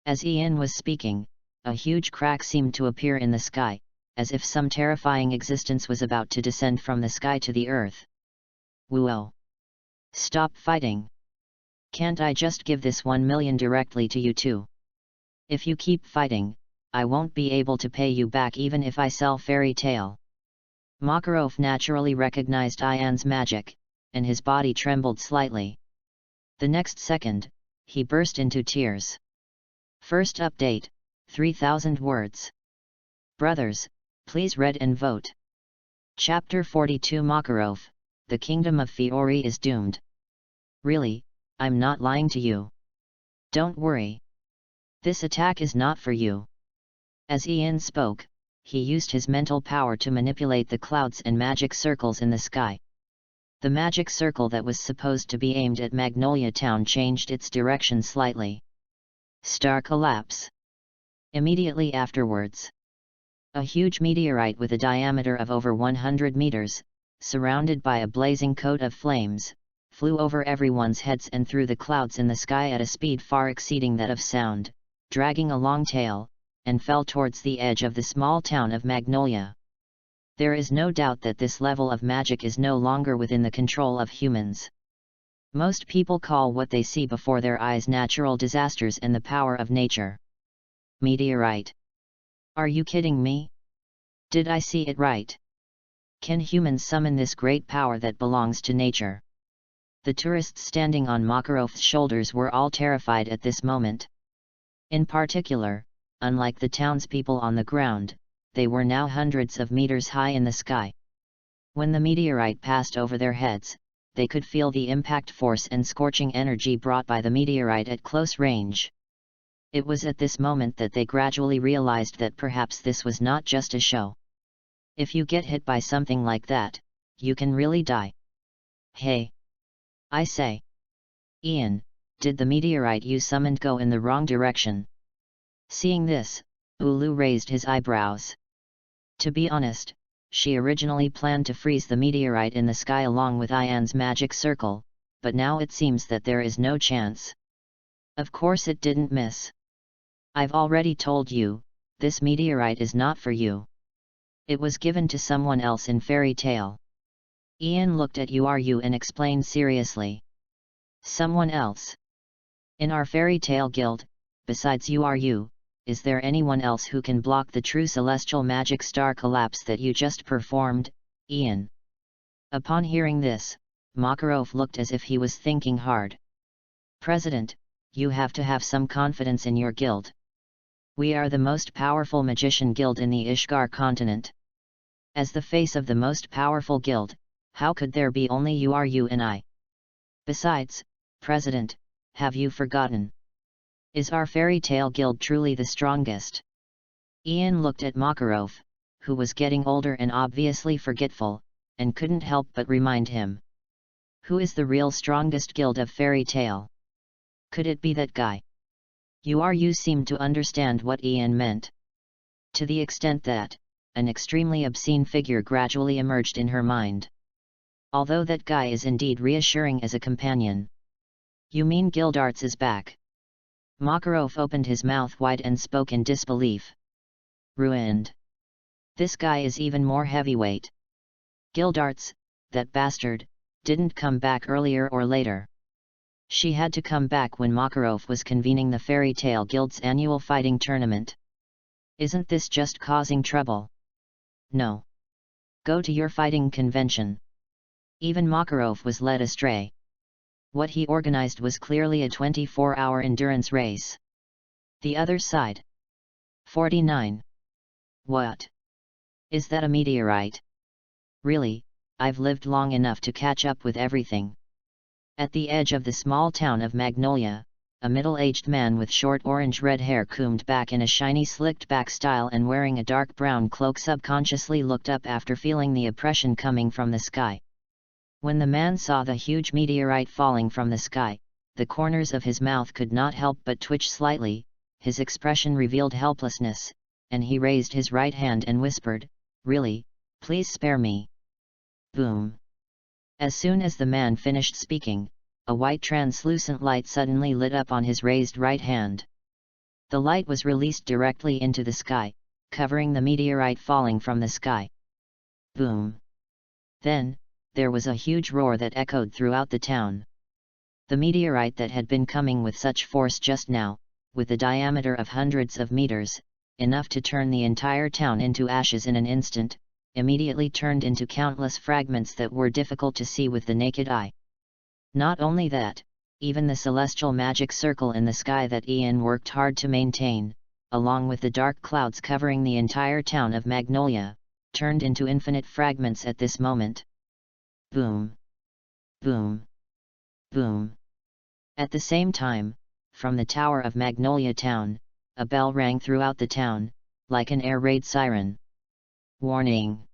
As Ian was speaking, a huge crack seemed to appear in the sky, as if some terrifying existence was about to descend from the sky to the earth. Whoa! Stop fighting! Can't I just give this 1 million directly to you too? If you keep fighting, I won't be able to pay you back even if I sell fairy tale. Makarov naturally recognized Ian's magic, and his body trembled slightly. The next second, he burst into tears. First update, 3,000 words. Brothers, please read and vote. Chapter 42 Makarov, the kingdom of Fiori is doomed. Really, I'm not lying to you. Don't worry. This attack is not for you. As Ian spoke, he used his mental power to manipulate the clouds and magic circles in the sky. The magic circle that was supposed to be aimed at Magnolia Town changed its direction slightly. Star collapse. Immediately afterwards, a huge meteorite with a diameter of over 100 meters, surrounded by a blazing coat of flames, flew over everyone's heads and through the clouds in the sky at a speed far exceeding that of sound, dragging a long tail, and fell towards the edge of the small town of Magnolia. There is no doubt that this level of magic is no longer within the control of humans. Most people call what they see before their eyes natural disasters and the power of nature. Meteorite. Are you kidding me? Did I see it right? Can humans summon this great power that belongs to nature? The tourists standing on Makarov's shoulders were all terrified at this moment. In particular, unlike the townspeople on the ground, they were now hundreds of meters high in the sky. When the meteorite passed over their heads, they could feel the impact force and scorching energy brought by the meteorite at close range. It was at this moment that they gradually realized that perhaps this was not just a show. If you get hit by something like that, you can really die. Hey! I say! Ian, did the meteorite you summoned go in the wrong direction? Seeing this, Ulu raised his eyebrows. To be honest, she originally planned to freeze the meteorite in the sky along with Ian's magic circle, but now it seems that there is no chance. Of course it didn't miss. I've already told you, this meteorite is not for you. It was given to someone else in fairy tale. Ian looked at Uru and explained seriously. Someone else? In our fairy tale guild, besides Uru, is there anyone else who can block the true celestial magic star collapse that you just performed, Ian? Upon hearing this, Makarov looked as if he was thinking hard. President, you have to have some confidence in your guild. We are the most powerful magician guild in the Ishgar continent. As the face of the most powerful guild, how could there be only Uru and I? Besides, President, have you forgotten? Is our fairy tale guild truly the strongest? Ian looked at Makarov, who was getting older and obviously forgetful, and couldn't help but remind him. Who is the real strongest guild of fairy tale? Could it be that guy? You seemed to understand what Ian meant. To the extent that, an extremely obscene figure gradually emerged in her mind. Although that guy is indeed reassuring as a companion. You mean Gildarts is back? Makarov opened his mouth wide and spoke in disbelief. Ruined. This guy is even more heavyweight. Gildarts, that bastard, didn't come back earlier or later. She had to come back when Makarov was convening the Fairy Tale Guild's annual fighting tournament. Isn't this just causing trouble? No. Go to your fighting convention. Even Makarov was led astray. What he organized was clearly a 24-hour endurance race. The other side. 49. What? Is that a meteorite? Really, I've lived long enough to catch up with everything. At the edge of the small town of Magnolia, a middle-aged man with short orange-red hair combed back in a shiny slicked-back style and wearing a dark brown cloak subconsciously looked up after feeling the oppression coming from the sky. When the man saw the huge meteorite falling from the sky, the corners of his mouth could not help but twitch slightly, his expression revealed helplessness, and he raised his right hand and whispered, "Really, please spare me." Boom. As soon as the man finished speaking, a white translucent light suddenly lit up on his raised right hand. The light was released directly into the sky, covering the meteorite falling from the sky. Boom. Then, there was a huge roar that echoed throughout the town. The meteorite that had been coming with such force just now, with a diameter of hundreds of meters, enough to turn the entire town into ashes in an instant, immediately turned into countless fragments that were difficult to see with the naked eye. Not only that, even the celestial magic circle in the sky that Ian worked hard to maintain, along with the dark clouds covering the entire town of Magnolia, turned into infinite fragments at this moment. Boom. Boom. Boom. At the same time, from the tower of Magnolia Town, a bell rang throughout the town, like an air raid siren. Warning!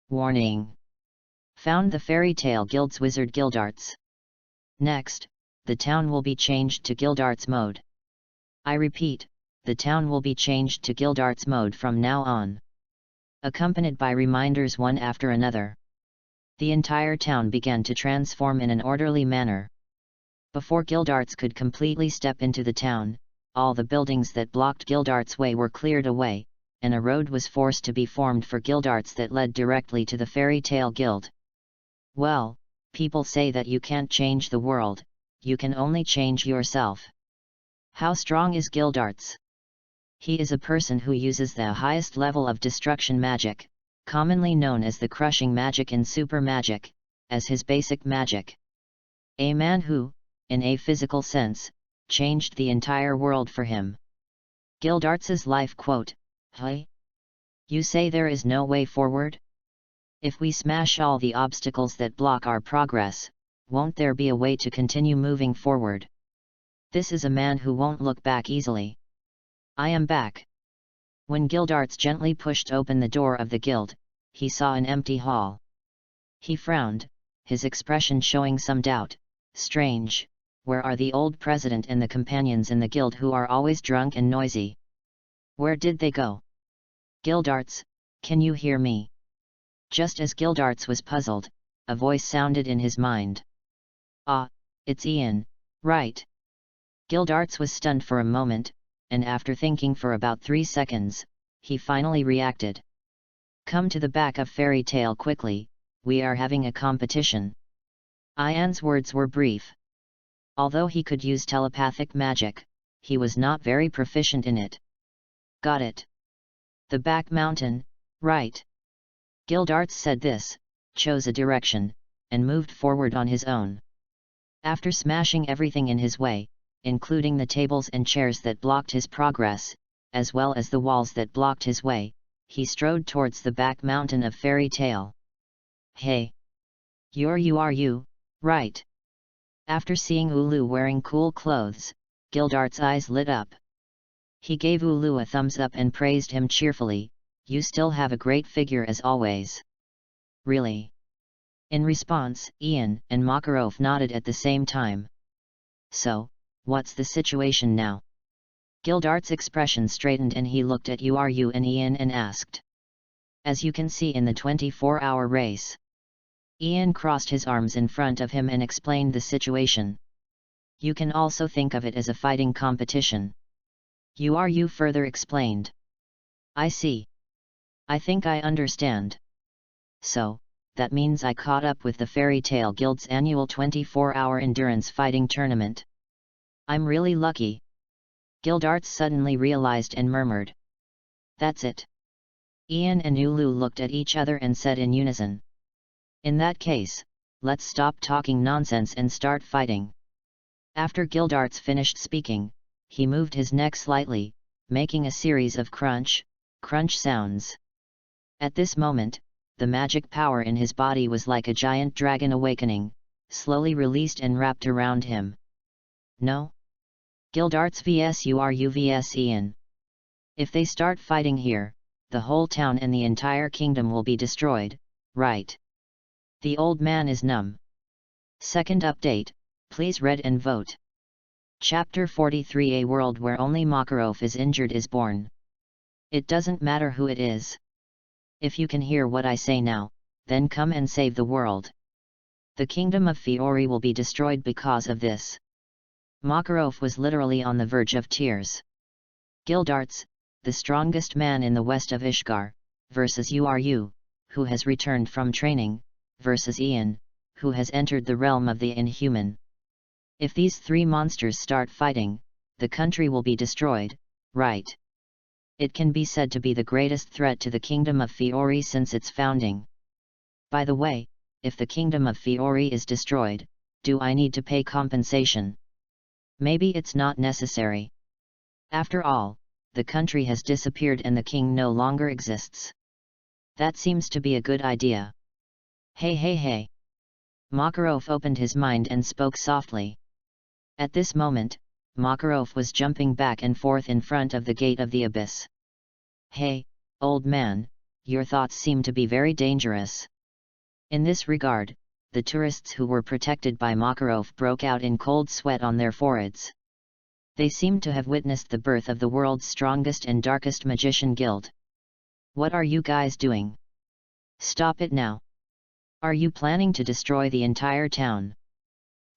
Warning! Found the Fairy Tale Guild's wizard Gildarts. Next, the town will be changed to Gildarts mode. I repeat, the town will be changed to Gildarts mode from now on. Accompanied by reminders one after another. The entire town began to transform in an orderly manner. Before Gildarts could completely step into the town, all the buildings that blocked Gildarts' way were cleared away, and a road was forced to be formed for Gildarts that led directly to the Fairy Tale Guild. Well, people say that you can't change the world, you can only change yourself. How strong is Gildarts? He is a person who uses the highest level of destruction magic, commonly known as the crushing magic in super magic, as his basic magic. A man who, in a physical sense, changed the entire world for him. Gildarts' life quote, "Hey? You say there is no way forward? If we smash all the obstacles that block our progress, won't there be a way to continue moving forward? This is a man who won't look back easily. I am back." When Gildarts gently pushed open the door of the guild, he saw an empty hall. He frowned, his expression showing some doubt. Strange, where are the old president and the companions in the guild who are always drunk and noisy? Where did they go? Gildarts, can you hear me? Just as Gildarts was puzzled, a voice sounded in his mind. Ah, it's Ian, right? Gildarts was stunned for a moment, and after thinking for about 3 seconds, he finally reacted. "Come to the back of Fairy Tale quickly, we are having a competition." Ian's words were brief. Although he could use telepathic magic, he was not very proficient in it. Got it. The back mountain, right? Gildarts said this, chose a direction, and moved forward on his own. After smashing everything in his way, including the tables and chairs that blocked his progress, as well as the walls that blocked his way, he strode towards the back mountain of Fairy Tale. Hey! You are you, right? After seeing Ulu wearing cool clothes, Gildarts' eyes lit up. He gave Ulu a thumbs up and praised him cheerfully, "You still have a great figure as always." Really? In response, Ian and Makarov nodded at the same time. So, what's the situation now? Gildart's expression straightened and he looked at Uru and Ian and asked. As you can see in the 24-hour race. Ian crossed his arms in front of him and explained the situation. You can also think of it as a fighting competition. Uru further explained. I see. I think I understand. So, that means I caught up with the Fairy Tale Guild's annual 24-hour endurance fighting tournament. I'm really lucky. Gildart suddenly realized and murmured. That's it. Ian and Ulu looked at each other and said in unison. In that case, let's stop talking nonsense and start fighting. After Gildart's finished speaking, he moved his neck slightly, making a series of crunch sounds. At this moment, the magic power in his body was like a giant dragon awakening, slowly released and wrapped around him. No? Gildart's vs Uru vs Ian. If they start fighting here, the whole town and the entire kingdom will be destroyed, right? The old man is numb. Second update, please read and vote. Chapter 43. A world where only Makarov is injured is born. It doesn't matter who it is. If you can hear what I say now, then come and save the world. The kingdom of Fiori will be destroyed because of this. Makarov was literally on the verge of tears. Gildarts, the strongest man in the west of Ishgar, versus Uru, who has returned from training, versus Ian, who has entered the realm of the inhuman. If these three monsters start fighting, the country will be destroyed, right? It can be said to be the greatest threat to the kingdom of Fiori since its founding. By the way, if the kingdom of Fiori is destroyed, do I need to pay compensation? Maybe it's not necessary. After all, the country has disappeared and the king no longer exists. That seems to be a good idea. Hey. Makarov opened his mind and spoke softly. At this moment, Makarov was jumping back and forth in front of the gate of the abyss. Hey, old man, your thoughts seem to be very dangerous. In this regard, the tourists who were protected by Makarov broke out in cold sweat on their foreheads. They seemed to have witnessed the birth of the world's strongest and darkest magician guild. What are you guys doing? Stop it now. Are you planning to destroy the entire town?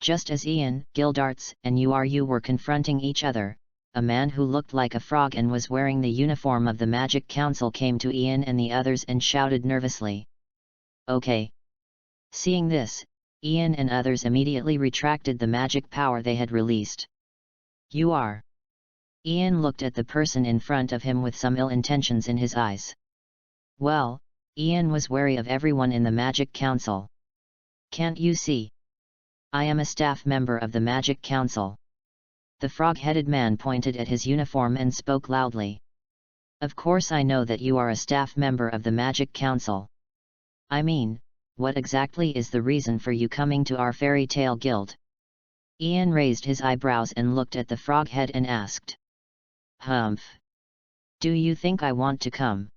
Just as Ian, Gildarts, and Uru were confronting each other, a man who looked like a frog and was wearing the uniform of the Magic Council came to Ian and the others and shouted nervously. Okay. Seeing this, Ian and others immediately retracted the magic power they had released. You are. Ian looked at the person in front of him with some ill intentions in his eyes. Well, Ian was wary of everyone in the Magic Council. Can't you see? I am a staff member of the Magic Council. The frog-headed man pointed at his uniform and spoke loudly. Of course I know that you are a staff member of the Magic Council. I mean, what exactly is the reason for you coming to our fairy tale guild? Ian raised his eyebrows and looked at the froghead and asked. Humph. Do you think I want to come?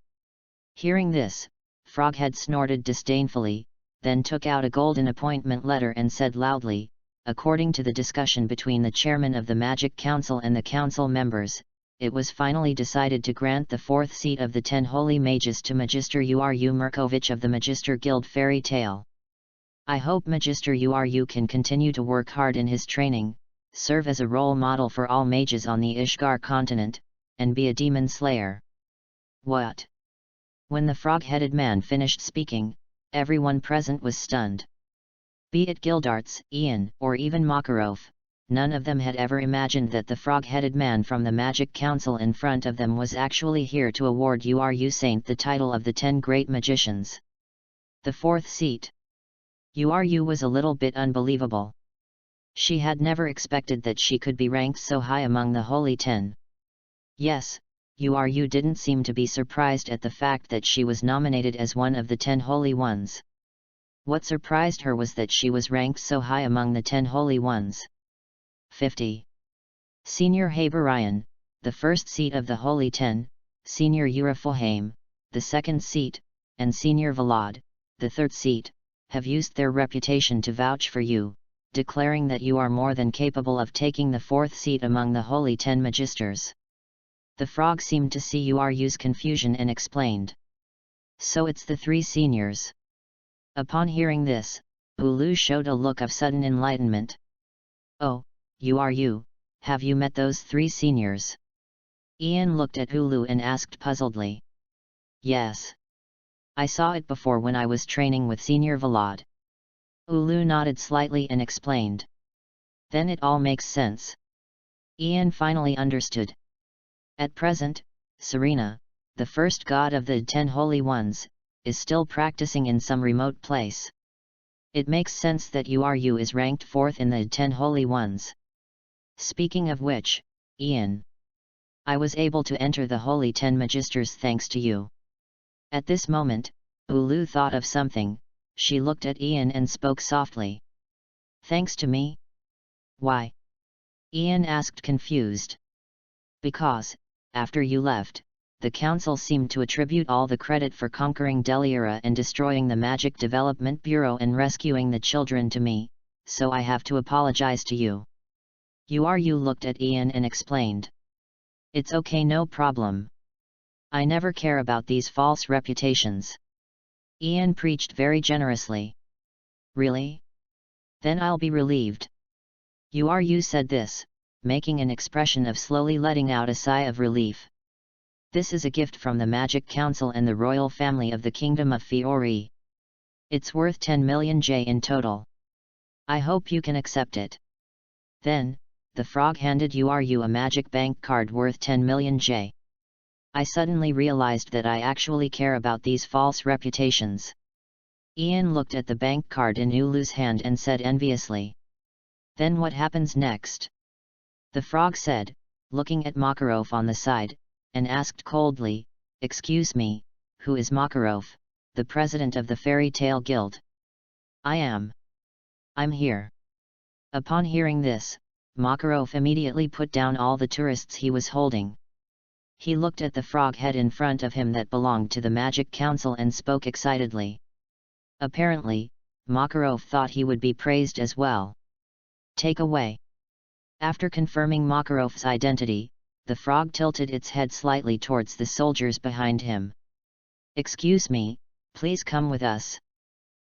Hearing this, Froghead snorted disdainfully, then took out a golden appointment letter and said loudly, according to the discussion between the chairman of the Magic Council and the council members, it was finally decided to grant the 4th seat of the 10 holy mages to Magister Uru Murkovich of the Magister Guild Fairy Tale. I hope Magister Uru can continue to work hard in his training, serve as a role model for all mages on the Ishgar continent, and be a demon slayer. What? When the frog-headed man finished speaking, everyone present was stunned. Be it Gildarts, Ian, or even Makarov, none of them had ever imagined that the frog-headed man from the Magic Council in front of them was actually here to award Uru Saint the title of the 10 great magicians. The 4th seat. Uru was a little bit unbelievable. She had never expected that she could be ranked so high among the Holy 10. Yes, Uru didn't seem to be surprised at the fact that she was nominated as one of the 10 Holy Ones. What surprised her was that she was ranked so high among the 10 Holy Ones. 50. Senior Haberian, the 1st seat of the Holy 10, Senior Urifelheim, the 2nd seat, and Senior Vlad, the 3rd seat, have used their reputation to vouch for you, declaring that you are more than capable of taking the 4th seat among the Holy 10 Magisters. The frog seemed to see Yu's confusion and explained. So it's the 3 seniors. Upon hearing this, Ulu showed a look of sudden enlightenment. Oh, Yu, have you met those 3 seniors? Ian looked at Ulu and asked puzzledly. Yes. I saw it before when I was training with Senior Vlad. Ulu nodded slightly and explained. Then it all makes sense. Ian finally understood. At present, Serena, the first god of the 10 Holy Ones, is still practicing in some remote place. It makes sense that Yu is ranked 4th in the 10 Holy Ones. Speaking of which, Ian, I was able to enter the Holy 10 Magisters thanks to you. At this moment, Ulu thought of something. She looked at Ian and spoke softly. Thanks to me? Why? Ian asked confused. Because, after you left, the council seemed to attribute all the credit for conquering Deliera and destroying the Magic Development Bureau and rescuing the children to me, so I have to apologize to you. Yu looked at Ian and explained. It's okay, no problem. I never care about these false reputations. Ian preached very generously. Really? Then I'll be relieved. Yu said this, making an expression of slowly letting out a sigh of relief. This is a gift from the Magic Council and the royal family of the Kingdom of Fiori. It's worth 10 million J in total. I hope you can accept it. Then, the frog handed Yu a magic bank card worth 10 million J. I suddenly realized that I actually care about these false reputations. Ian looked at the bank card in Ulu's hand and said enviously. Then what happens next? The frog said, looking at Makarov on the side, and asked coldly, Excuse me, who is Makarov, the president of the Fairy Tale Guild? I'm here. Upon hearing this, Makarov immediately put down all the tourists he was holding. He looked at the frog head in front of him that belonged to the Magic Council and spoke excitedly. Apparently, Makarov thought he would be praised as well. Take away. After confirming Makarov's identity, the frog tilted its head slightly towards the soldiers behind him. Excuse me, please come with us.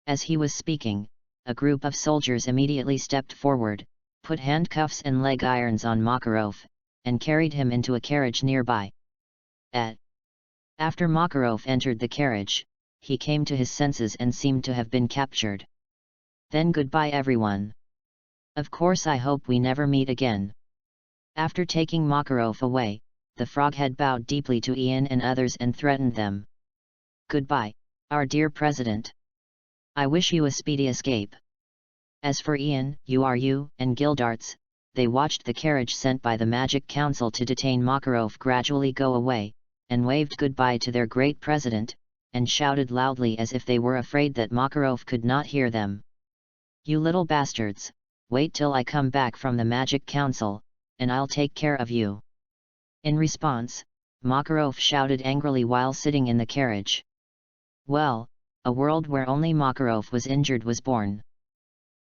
As he was speaking, a group of soldiers immediately stepped forward, put handcuffs and leg irons on Makarov, and carried him into a carriage nearby. After Makarov entered the carriage, he came to his senses and seemed to have been captured. Then goodbye everyone. Of course I hope we never meet again. After taking Makarov away, the froghead bowed deeply to Ian and others and threatened them. Goodbye, our dear president. I wish you a speedy escape. As for Ian, Yu, and Gildarts, they watched the carriage sent by the Magic Council to detain Makarov gradually go away, and waved goodbye to their great president, and shouted loudly as if they were afraid that Makarov could not hear them. You little bastards, wait till I come back from the Magic Council, and I'll take care of you. In response, Makarov shouted angrily while sitting in the carriage. Well, a world where only Makarov was injured was born.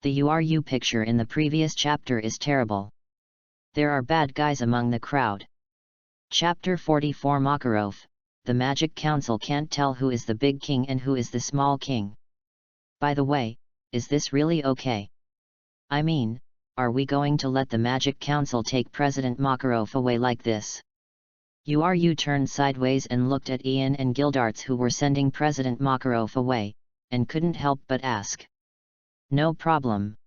The URU picture in the previous chapter is terrible. There are bad guys among the crowd. Chapter 44 Makarov, the Magic Council can't tell who is the big king and who is the small king. By the way, is this really okay? I mean, are we going to let the Magic Council take President Makarov away like this? URU turned sideways and looked at Ian and Gildarts who were sending President Makarov away, and couldn't help but ask. No problem.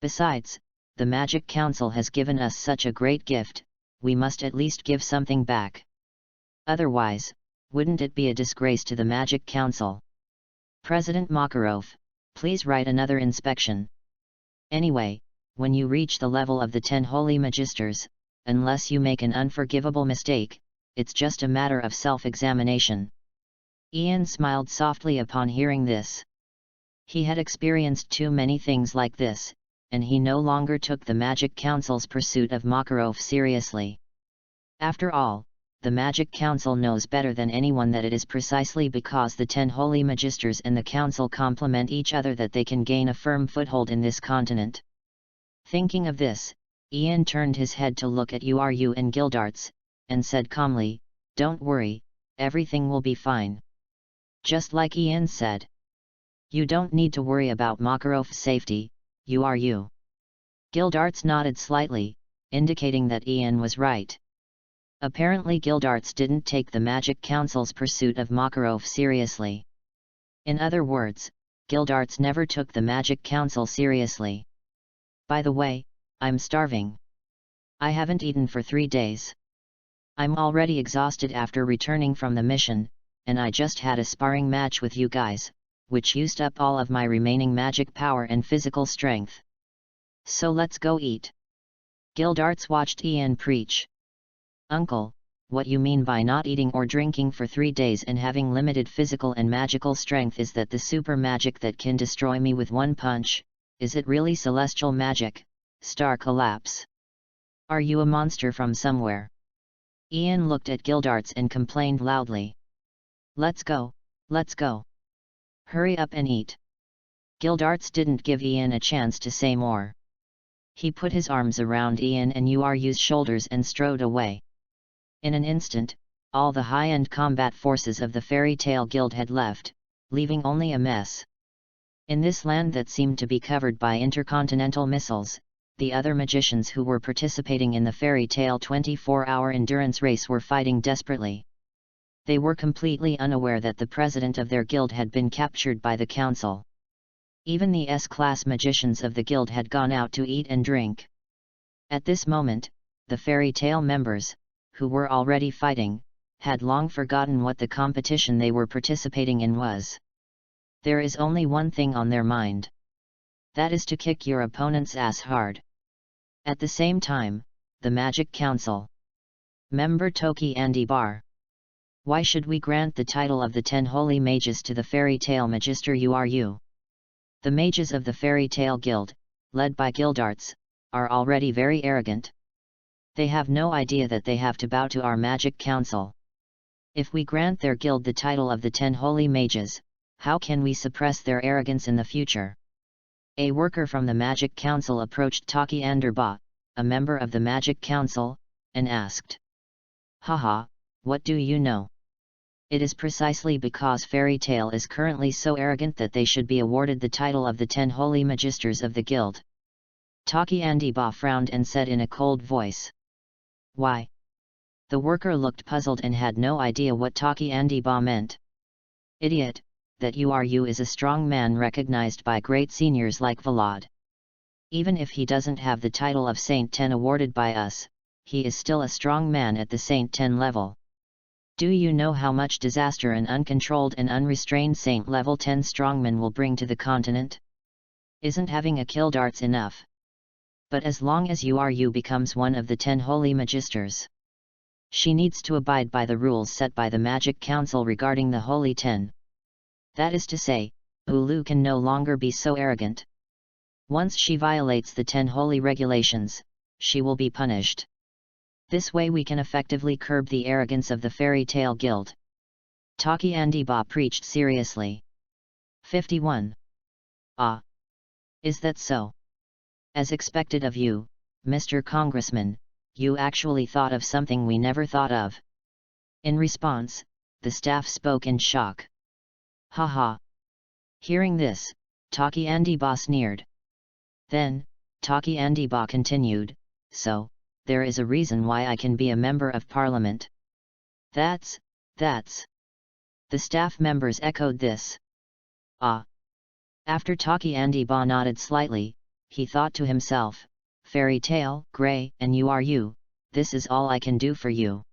Besides, the Magic Council has given us such a great gift, we must at least give something back. Otherwise, wouldn't it be a disgrace to the Magic Council? President Makarov, please write another inspection. Anyway, when you reach the level of the 10 Holy Magisters, unless you make an unforgivable mistake, it's just a matter of self-examination. Ian smiled softly upon hearing this. He had experienced too many things like this, and he no longer took the Magic Council's pursuit of Makarov seriously. After all, the Magic Council knows better than anyone that it is precisely because the 10 holy magisters and the council complement each other that they can gain a firm foothold in this continent. Thinking of this, Ian turned his head to look at Uru and Gildarts, and said calmly, "Don't worry, everything will be fine." Just like Ian said. "You don't need to worry about Makarov's safety, Uru." Gildarts nodded slightly, indicating that Ian was right. Apparently Gildarts didn't take the Magic Council's pursuit of Makarov seriously. In other words, Gildarts never took the Magic Council seriously. "By the way, I'm starving. I haven't eaten for 3 days. I'm already exhausted after returning from the mission, and I just had a sparring match with you guys, which used up all of my remaining magic power and physical strength. So let's go eat." Gildarts watched Ian preach. "Uncle, what you mean by not eating or drinking for 3 days and having limited physical and magical strength is that the super magic that can destroy me with one punch, is it really celestial magic, star collapse? Are you a monster from somewhere?" Ian looked at Gildarts and complained loudly. Let's go. Hurry up and eat." Gildarts didn't give Ian a chance to say more. He put his arms around Ian and Uru's shoulders and strode away. In an instant, all the high-end combat forces of the Fairy Tale Guild had left, leaving only a mess. In this land that seemed to be covered by intercontinental missiles, the other magicians who were participating in the Fairy Tale 24-hour endurance race were fighting desperately. They were completely unaware that the president of their guild had been captured by the council. Even the S-class magicians of the guild had gone out to eat and drink. At this moment, the Fairy Tale members, who were already fighting, had long forgotten what the competition they were participating in was. There is only one thing on their mind. That is to kick your opponent's ass hard. At the same time, the Magic Council. Member Toki Andy Bar. "Why should we grant the title of the 10 Holy Mages to the Fairy Tale Magister Uru? The mages of the Fairy Tale Guild, led by Gildarts, are already very arrogant. They have no idea that they have to bow to our Magic Council. If we grant their guild the title of the 10 Holy Mages, how can we suppress their arrogance in the future?" A worker from the Magic Council approached Taki Anderba, a member of the Magic Council, and asked. "Haha, what do you know? It is precisely because Fairy Tale is currently so arrogant that they should be awarded the title of the 10 Holy Magisters of the Guild." Taki Anderba frowned and said in a cold voice. "Why?" The worker looked puzzled and had no idea what Taki Anderba meant. "Idiot, that Uru is a strong man recognized by great seniors like Vlad. Even if he doesn't have the title of Saint 10 awarded by us, he is still a strong man at the Saint 10 level. Do you know how much disaster an uncontrolled and unrestrained Saint level 10 strongman will bring to the continent? Isn't having a Gildarts enough? But as long as Uru becomes one of the 10 Holy Magisters, she needs to abide by the rules set by the Magic Council regarding the Holy 10. That is to say, Ulu can no longer be so arrogant. Once she violates the 10 holy regulations, she will be punished. This way we can effectively curb the arrogance of the Fairy Tale Guild." Taki Anderba preached seriously. 51. "Ah. Is that so? As expected of you, Mr. Congressman, you actually thought of something we never thought of." In response, the staff spoke in shock. "Haha." Hearing this, Taki Anderba sneered. Then, Taki Anderba continued, "So, there is a reason why I can be a member of parliament." That's. The staff members echoed this. "Ah." After Taki Anderba nodded slightly, he thought to himself, "Fairy Tale, Grey, and Uru, this is all I can do for you.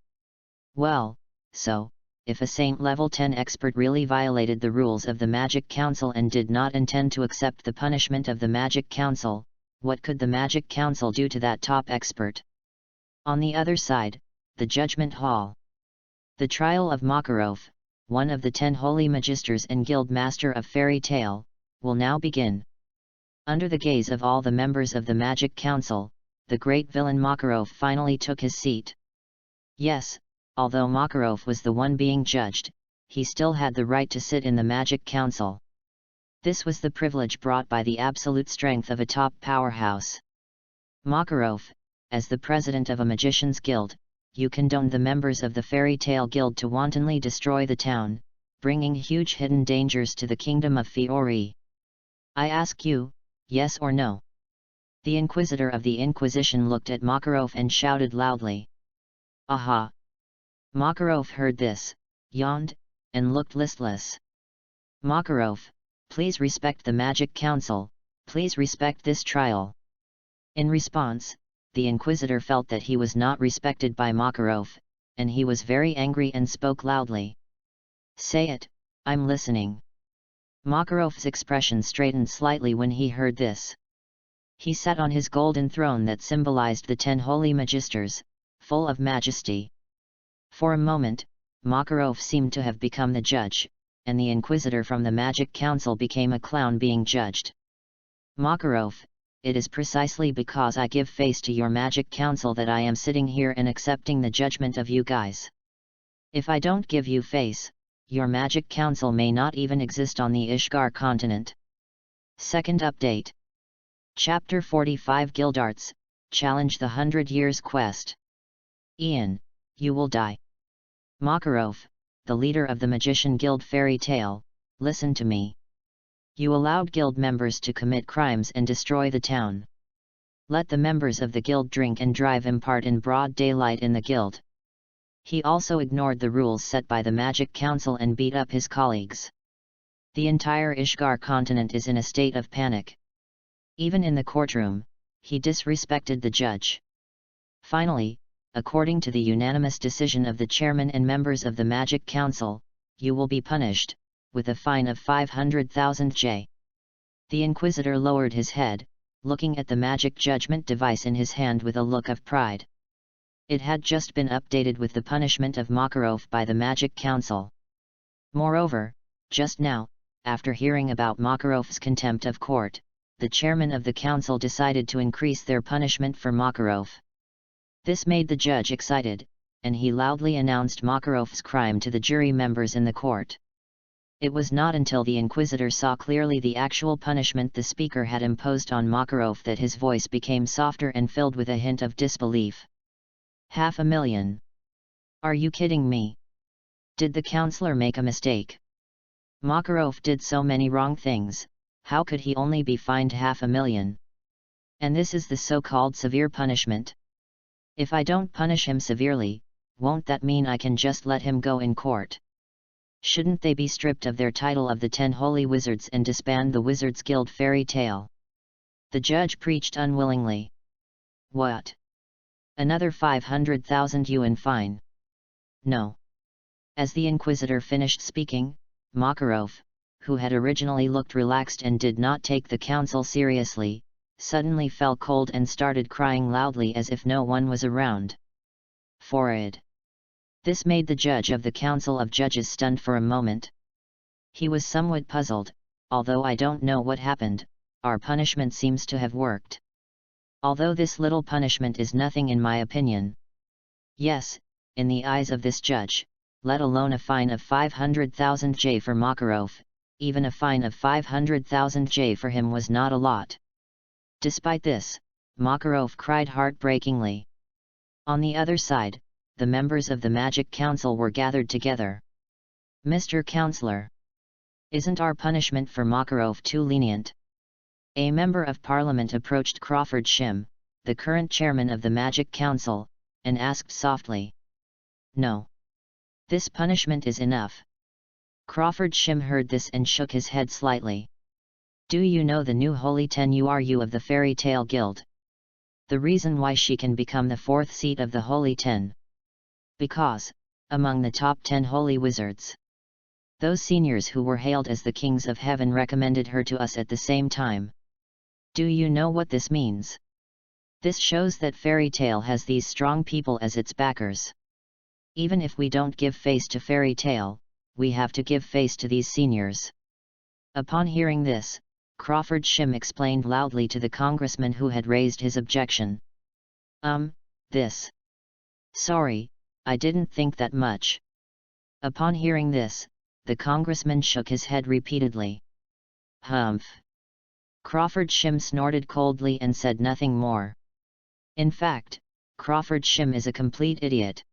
Well, so, if a Saint level 10 expert really violated the rules of the Magic Council and did not intend to accept the punishment of the Magic Council, what could the Magic Council do to that top expert?" On the other side, the Judgment Hall. The trial of Makarov, one of the 10 Holy Magisters and Guild Master of Fairy Tale, will now begin. Under the gaze of all the members of the Magic Council, the great villain Makarov finally took his seat. Yes, although Makarov was the one being judged, he still had the right to sit in the Magic Council. This was the privilege brought by the absolute strength of a top powerhouse. Makarov, as the president of a magician's guild, you condoned the members of the fairy tale guild to wantonly destroy the town, bringing huge hidden dangers to the kingdom of Fiori. I ask you, yes or no? The Inquisitor of the Inquisition looked at Makarov and shouted loudly. Aha! Makarov heard this, yawned, and looked listless. Makarov, please respect the Magic Council, please respect this trial. In response, the Inquisitor felt that he was not respected by Makarov, and he was very angry and spoke loudly. Say it, I'm listening. Makarov's expression straightened slightly when he heard this. He sat on his golden throne that symbolized the 10 holy magisters, full of majesty. For a moment, Makarov seemed to have become the judge, and the Inquisitor from the Magic Council became a clown being judged. Makarov, it is precisely because I give face to your Magic Council that I am sitting here and accepting the judgment of you guys. If I don't give you face, your Magic Council may not even exist on the Ishgar continent. Second update. Chapter 45 Guildarts, Challenge the 100 Years Quest. Ian, you will die. Makarov, the leader of the Magician Guild Fairy Tale, listen to me. You allowed guild members to commit crimes and destroy the town. Let the members of the guild drink and drive apart in broad daylight in the guild. He also ignored the rules set by the Magic Council and beat up his colleagues. The entire Ishgar continent is in a state of panic. Even in the courtroom, he disrespected the judge. Finally, according to the unanimous decision of the chairman and members of the Magic Council, you will be punished, with a fine of 500,000 J. The Inquisitor lowered his head, looking at the magic judgment device in his hand with a look of pride. It had just been updated with the punishment of Makarov by the Magic Council. Moreover, just now, after hearing about Makarov's contempt of court, the chairman of the council decided to increase their punishment for Makarov. This made the judge excited, and he loudly announced Makarov's crime to the jury members in the court. It was not until the Inquisitor saw clearly the actual punishment the speaker had imposed on Makarov that his voice became softer and filled with a hint of disbelief. 500,000. Are you kidding me? Did the counselor make a mistake? Makarov did so many wrong things, how could he only be fined 500,000? And this is the so-called severe punishment. If I don't punish him severely, won't that mean I can just let him go in court? Shouldn't they be stripped of their title of the 10 Holy Wizards and disband the Wizards Guild Fairy Tale? The judge preached unwillingly. What? Another 500,000 yuan fine? No. As the Inquisitor finished speaking, Makarov, who had originally looked relaxed and did not take the council seriously, suddenly fell cold and started crying loudly as if no one was around. Forward. This made the judge of the Council of Judges stunned for a moment. He was somewhat puzzled. Although I don't know what happened, our punishment seems to have worked. Although this little punishment is nothing in my opinion. Yes, in the eyes of this judge, let alone a fine of 500,000 J for Makarov, even a fine of 500,000 J for him was not a lot. Despite this, Makarov cried heartbreakingly. On the other side, the members of the Magic Council were gathered together. Mr. Counselor, isn't our punishment for Makarov too lenient? A member of Parliament approached Crawford Shim, the current chairman of the Magic Council, and asked softly. No. This punishment is enough. Crawford Shim heard this and shook his head slightly. Do you know the new Holy 10 URU of the Fairy Tale Guild? The reason why she can become the 4th seat of the Holy 10. Because, among the top 10 holy wizards, those seniors who were hailed as the kings of heaven recommended her to us at the same time. Do you know what this means? This shows that Fairy Tale has these strong people as its backers. Even if we don't give face to Fairy Tale, we have to give face to these seniors. Upon hearing this, Crawford Shim explained loudly to the congressman who had raised his objection. This. Sorry, I didn't think that much. Upon hearing this, the congressman shook his head repeatedly. Humph. Crawford Shim snorted coldly and said nothing more. In fact, Crawford Shim is a complete idiot.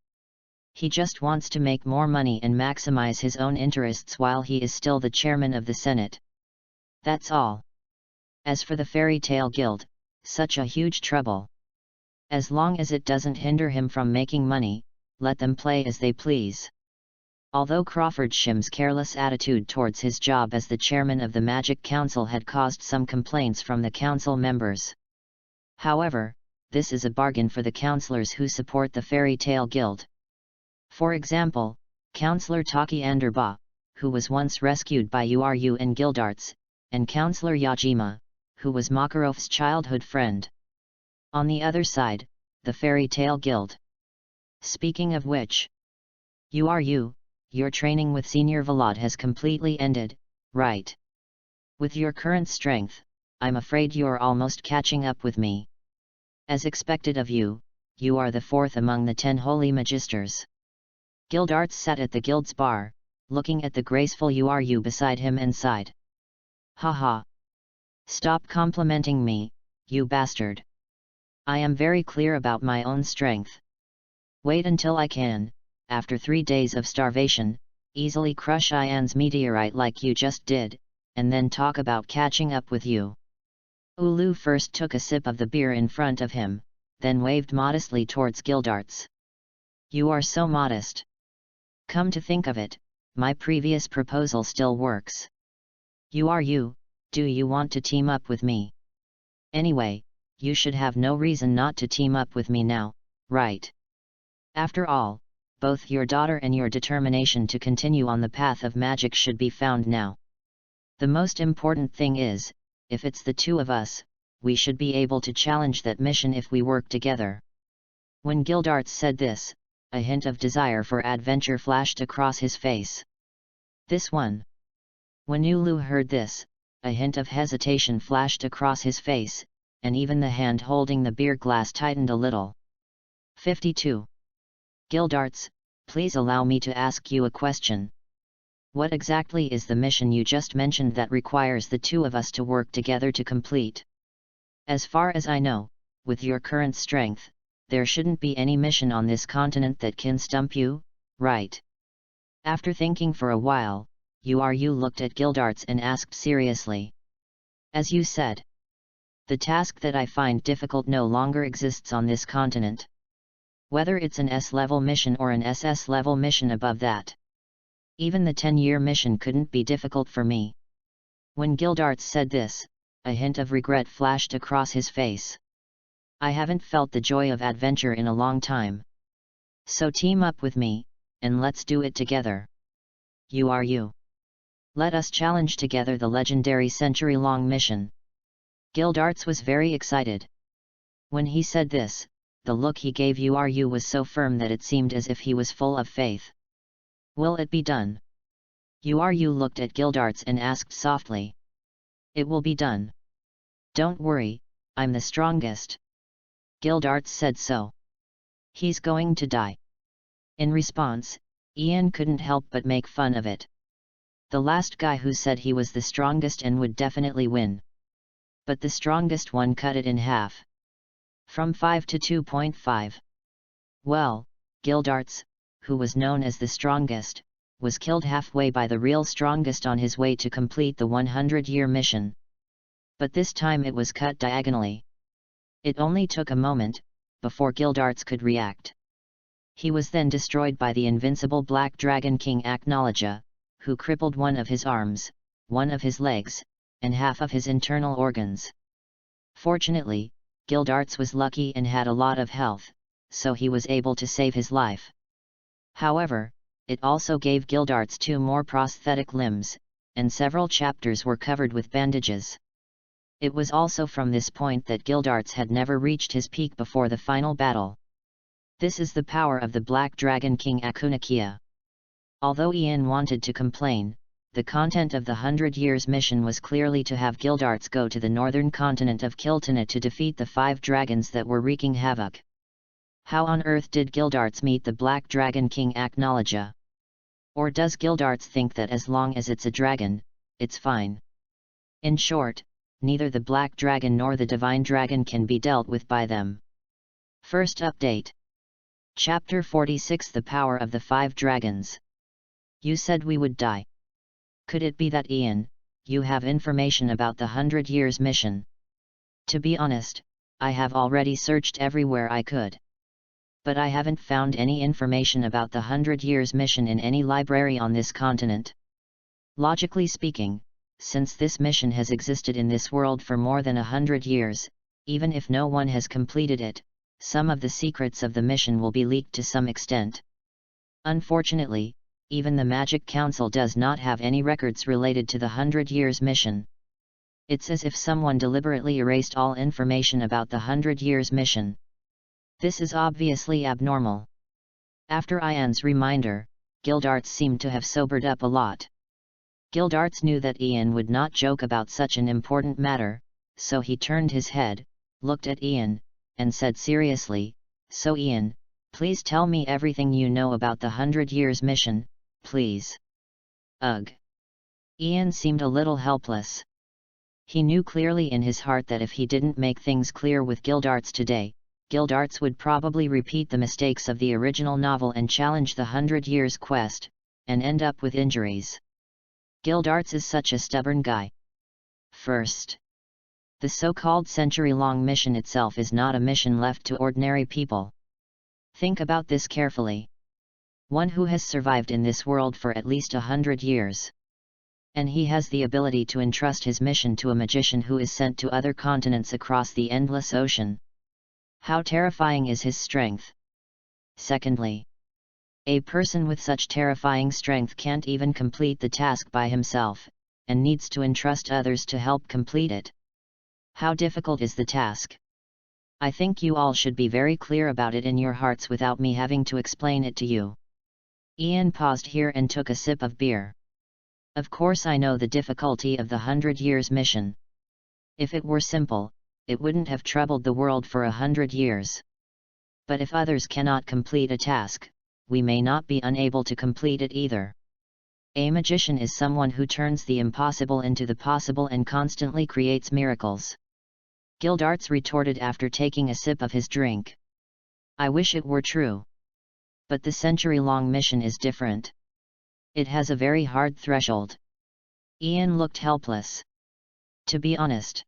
He just wants to make more money and maximize his own interests while he is still the chairman of the Senate. That's all. As for the Fairy Tale Guild, such a huge trouble. As long as it doesn't hinder him from making money, let them play as they please. Although Crawford Shim's careless attitude towards his job as the chairman of the Magic Council had caused some complaints from the council members. However, this is a bargain for the counselors who support the Fairy Tale Guild. For example, Counselor Taki Anderba, who was once rescued by Uru and Gildarts, and Counselor Yajima, who was Makarov's childhood friend. On the other side, the Fairy Tale Guild. Speaking of which, Uru, your training with Senior Vlad has completely ended, right? With your current strength, I'm afraid you're almost catching up with me. As expected of you, you are the fourth among the 10 holy magisters. Gildarts sat at the guild's bar, looking at the graceful Uru beside him and sighed. Haha. Stop complimenting me, you bastard. I am very clear about my own strength. Wait until I can, after 3 days of starvation, easily crush Ian's meteorite like you just did, and then talk about catching up with you. Ulu first took a sip of the beer in front of him, then waved modestly towards Gildarts. You are so modest. Come to think of it, my previous proposal still works. Uru, do you want to team up with me? Anyway, you should have no reason not to team up with me now, right? After all, both your daughter and your determination to continue on the path of magic should be found now. The most important thing is, if it's the two of us, we should be able to challenge that mission if we work together. When Gildarts said this, a hint of desire for adventure flashed across his face. This one. When Ulu heard this, a hint of hesitation flashed across his face, and even the hand holding the beer glass tightened a little. 52. Gildarts, please allow me to ask you a question. What exactly is the mission you just mentioned that requires the two of us to work together to complete? As far as I know, with your current strength, there shouldn't be any mission on this continent that can stump you, right? After thinking for a while, Uru looked at Gildarts and asked seriously. As you said, the task that I find difficult no longer exists on this continent. Whether it's an S-level mission or an SS-level mission above that. Even the 10-year mission couldn't be difficult for me. When Gildarts said this, a hint of regret flashed across his face. I haven't felt the joy of adventure in a long time. So team up with me, and let's do it together. Uru. Let us challenge together the legendary century-long mission. Gildarts was very excited. When he said this, the look he gave Uru was so firm that it seemed as if he was full of faith. Will it be done? Uru looked at Gildarts and asked softly. It will be done. Don't worry, I'm the strongest. Gildarts said so. He's going to die. In response, Ian couldn't help but make fun of it. The last guy who said he was the strongest and would definitely win. But the strongest one cut it in half. From 5 to 2.5. Well, Gildarts, who was known as the strongest, was killed halfway by the real strongest on his way to complete the 100-year mission. But this time it was cut diagonally. It only took a moment, before Gildarts could react. He was then destroyed by the invincible Black Dragon King Acknowledger, who crippled one of his arms, one of his legs, and half of his internal organs. Fortunately, Gildarts was lucky and had a lot of health, so he was able to save his life. However, it also gave Gildarts 2 more prosthetic limbs, and several chapters were covered with bandages. It was also from this point that Gildarts had never reached his peak before the final battle. This is the power of the Black Dragon King Akunakia. Although Ian wanted to complain, the content of the 100 Years mission was clearly to have Gildarts go to the northern continent of Kiltana to defeat the 5 dragons that were wreaking havoc. How on earth did Gildarts meet the Black Dragon King Aknologia? Or does Gildarts think that as long as it's a dragon, it's fine? In short, neither the Black Dragon nor the Divine Dragon can be dealt with by them. First update. Chapter 46, The Power of the Five Dragons. You said we would die. Could it be that, Ian, you have information about the 100 Years mission? To be honest, I have already searched everywhere I could. But I haven't found any information about the 100 Years mission in any library on this continent. Logically speaking, since this mission has existed in this world for more than 100 years, even if no one has completed it, some of the secrets of the mission will be leaked to some extent. Unfortunately, even the Magic Council does not have any records related to the 100 Years mission. It's as if someone deliberately erased all information about the 100 Years mission. This is obviously abnormal. After Ian's reminder, Gildarts seemed to have sobered up a lot. Gildarts knew that Ian would not joke about such an important matter, so he turned his head, looked at Ian, and said seriously, "So Ian, please tell me everything you know about the 100 Years mission, please." Ugh. Ian seemed a little helpless. He knew clearly in his heart that if he didn't make things clear with Gildarts today, Gildarts would probably repeat the mistakes of the original novel and challenge the 100 Years quest, and end up with injuries. Gildarts is such a stubborn guy. First, the so-called century-long mission itself is not a mission left to ordinary people. Think about this carefully. One who has survived in this world for at least 100 years. And he has the ability to entrust his mission to a magician who is sent to other continents across the endless ocean. How terrifying is his strength? Secondly, a person with such terrifying strength can't even complete the task by himself, and needs to entrust others to help complete it. How difficult is the task? I think you all should be very clear about it in your hearts without me having to explain it to you. Ian paused here and took a sip of beer. Of course I know the difficulty of the 100 Years mission. If it were simple, it wouldn't have troubled the world for 100 years. But if others cannot complete a task, we may not be unable to complete it either. A magician is someone who turns the impossible into the possible and constantly creates miracles. Gildarts retorted after taking a sip of his drink. I wish it were true. But the century-long mission is different. It has a very hard threshold. Ian looked helpless. To be honest,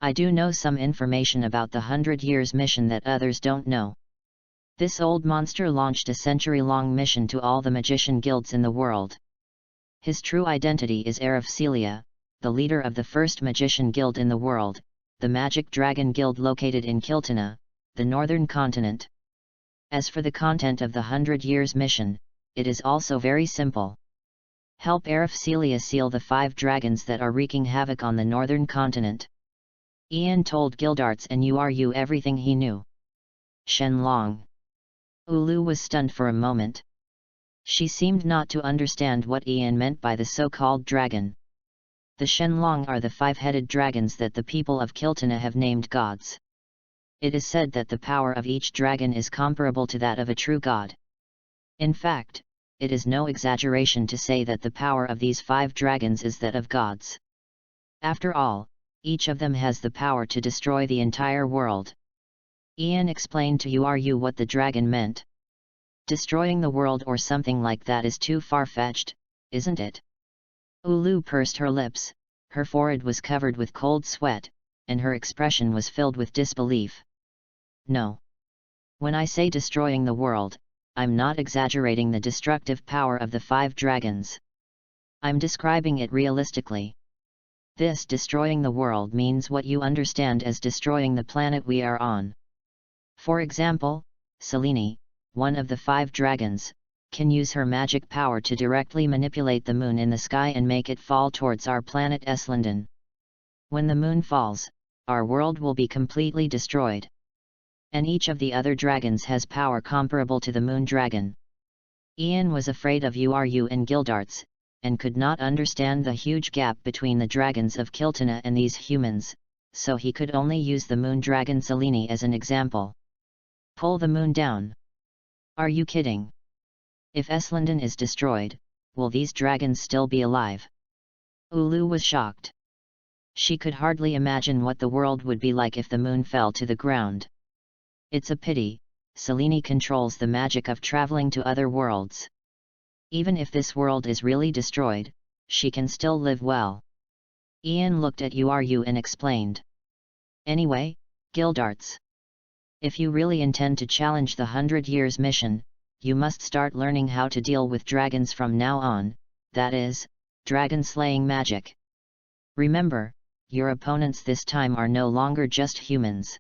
I do know some information about the 100 Years mission that others don't know. This old monster launched a century-long mission to all the magician guilds in the world. His true identity is ERZA, the leader of the first magician guild in the world, the Magic Dragon Guild located in Kiltana, the northern continent. As for the content of the 100 Years mission, it is also very simple. Help ERZA seal the 5 dragons that are wreaking havoc on the northern continent. Ian told Gildarts and ERZA everything he knew. Shenlong. Ulu was stunned for a moment. She seemed not to understand what Ian meant by the so-called dragon. The Shenlong are the 5-headed dragons that the people of Kiltana have named gods. It is said that the power of each dragon is comparable to that of a true god. In fact, it is no exaggeration to say that the power of these 5 dragons is that of gods. After all, each of them has the power to destroy the entire world. Ian explained to ERZA what the dragon meant. Destroying the world or something like that is too far-fetched, isn't it? Ulu pursed her lips, her forehead was covered with cold sweat, and her expression was filled with disbelief. No. When I say destroying the world, I'm not exaggerating the destructive power of the 5 dragons. I'm describing it realistically. This destroying the world means what you understand as destroying the planet we are on. For example, Selene, one of the 5 dragons, can use her magic power to directly manipulate the moon in the sky and make it fall towards our planet Eslanden. When the moon falls, our world will be completely destroyed. And each of the other dragons has power comparable to the moon dragon. Ian was afraid of ERZA and Gildarts, and could not understand the huge gap between the dragons of Kiltana and these humans, so he could only use the moon dragon Selene as an example. Pull the moon down. Are you kidding? If Eslanden is destroyed, will these dragons still be alive? Ulu was shocked. She could hardly imagine what the world would be like if the moon fell to the ground. It's a pity, Selene controls the magic of traveling to other worlds. Even if this world is really destroyed, she can still live well. Ian looked at Uru and explained. Anyway, Gildarts. If you really intend to challenge the 100 Years mission, you must start learning how to deal with dragons from now on, that is, dragon-slaying magic. Remember, your opponents this time are no longer just humans.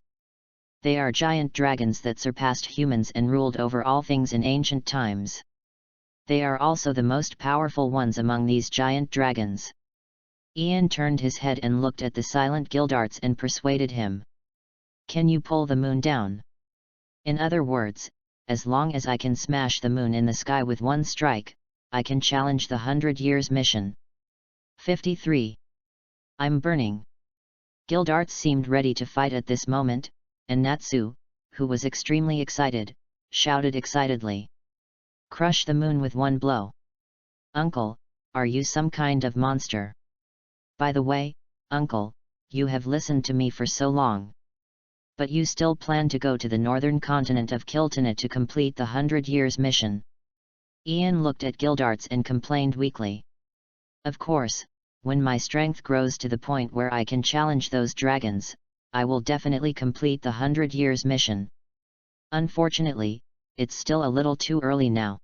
They are giant dragons that surpassed humans and ruled over all things in ancient times. They are also the most powerful ones among these giant dragons. Ian turned his head and looked at the silent Gildarts and persuaded him. Can you pull the moon down? In other words, as long as I can smash the moon in the sky with one strike, I can challenge the 100 Years mission. 53. I'm burning. Gildarts seemed ready to fight at this moment, and Natsu, who was extremely excited, shouted excitedly. Crush the moon with one blow. Uncle, are you some kind of monster? By the way, Uncle, you have listened to me for so long. But you still plan to go to the northern continent of Kiltana to complete the 100 Years mission. Ian looked at Gildarts and complained weakly. Of course, when my strength grows to the point where I can challenge those dragons, I will definitely complete the 100 Years mission. Unfortunately, it's still a little too early now.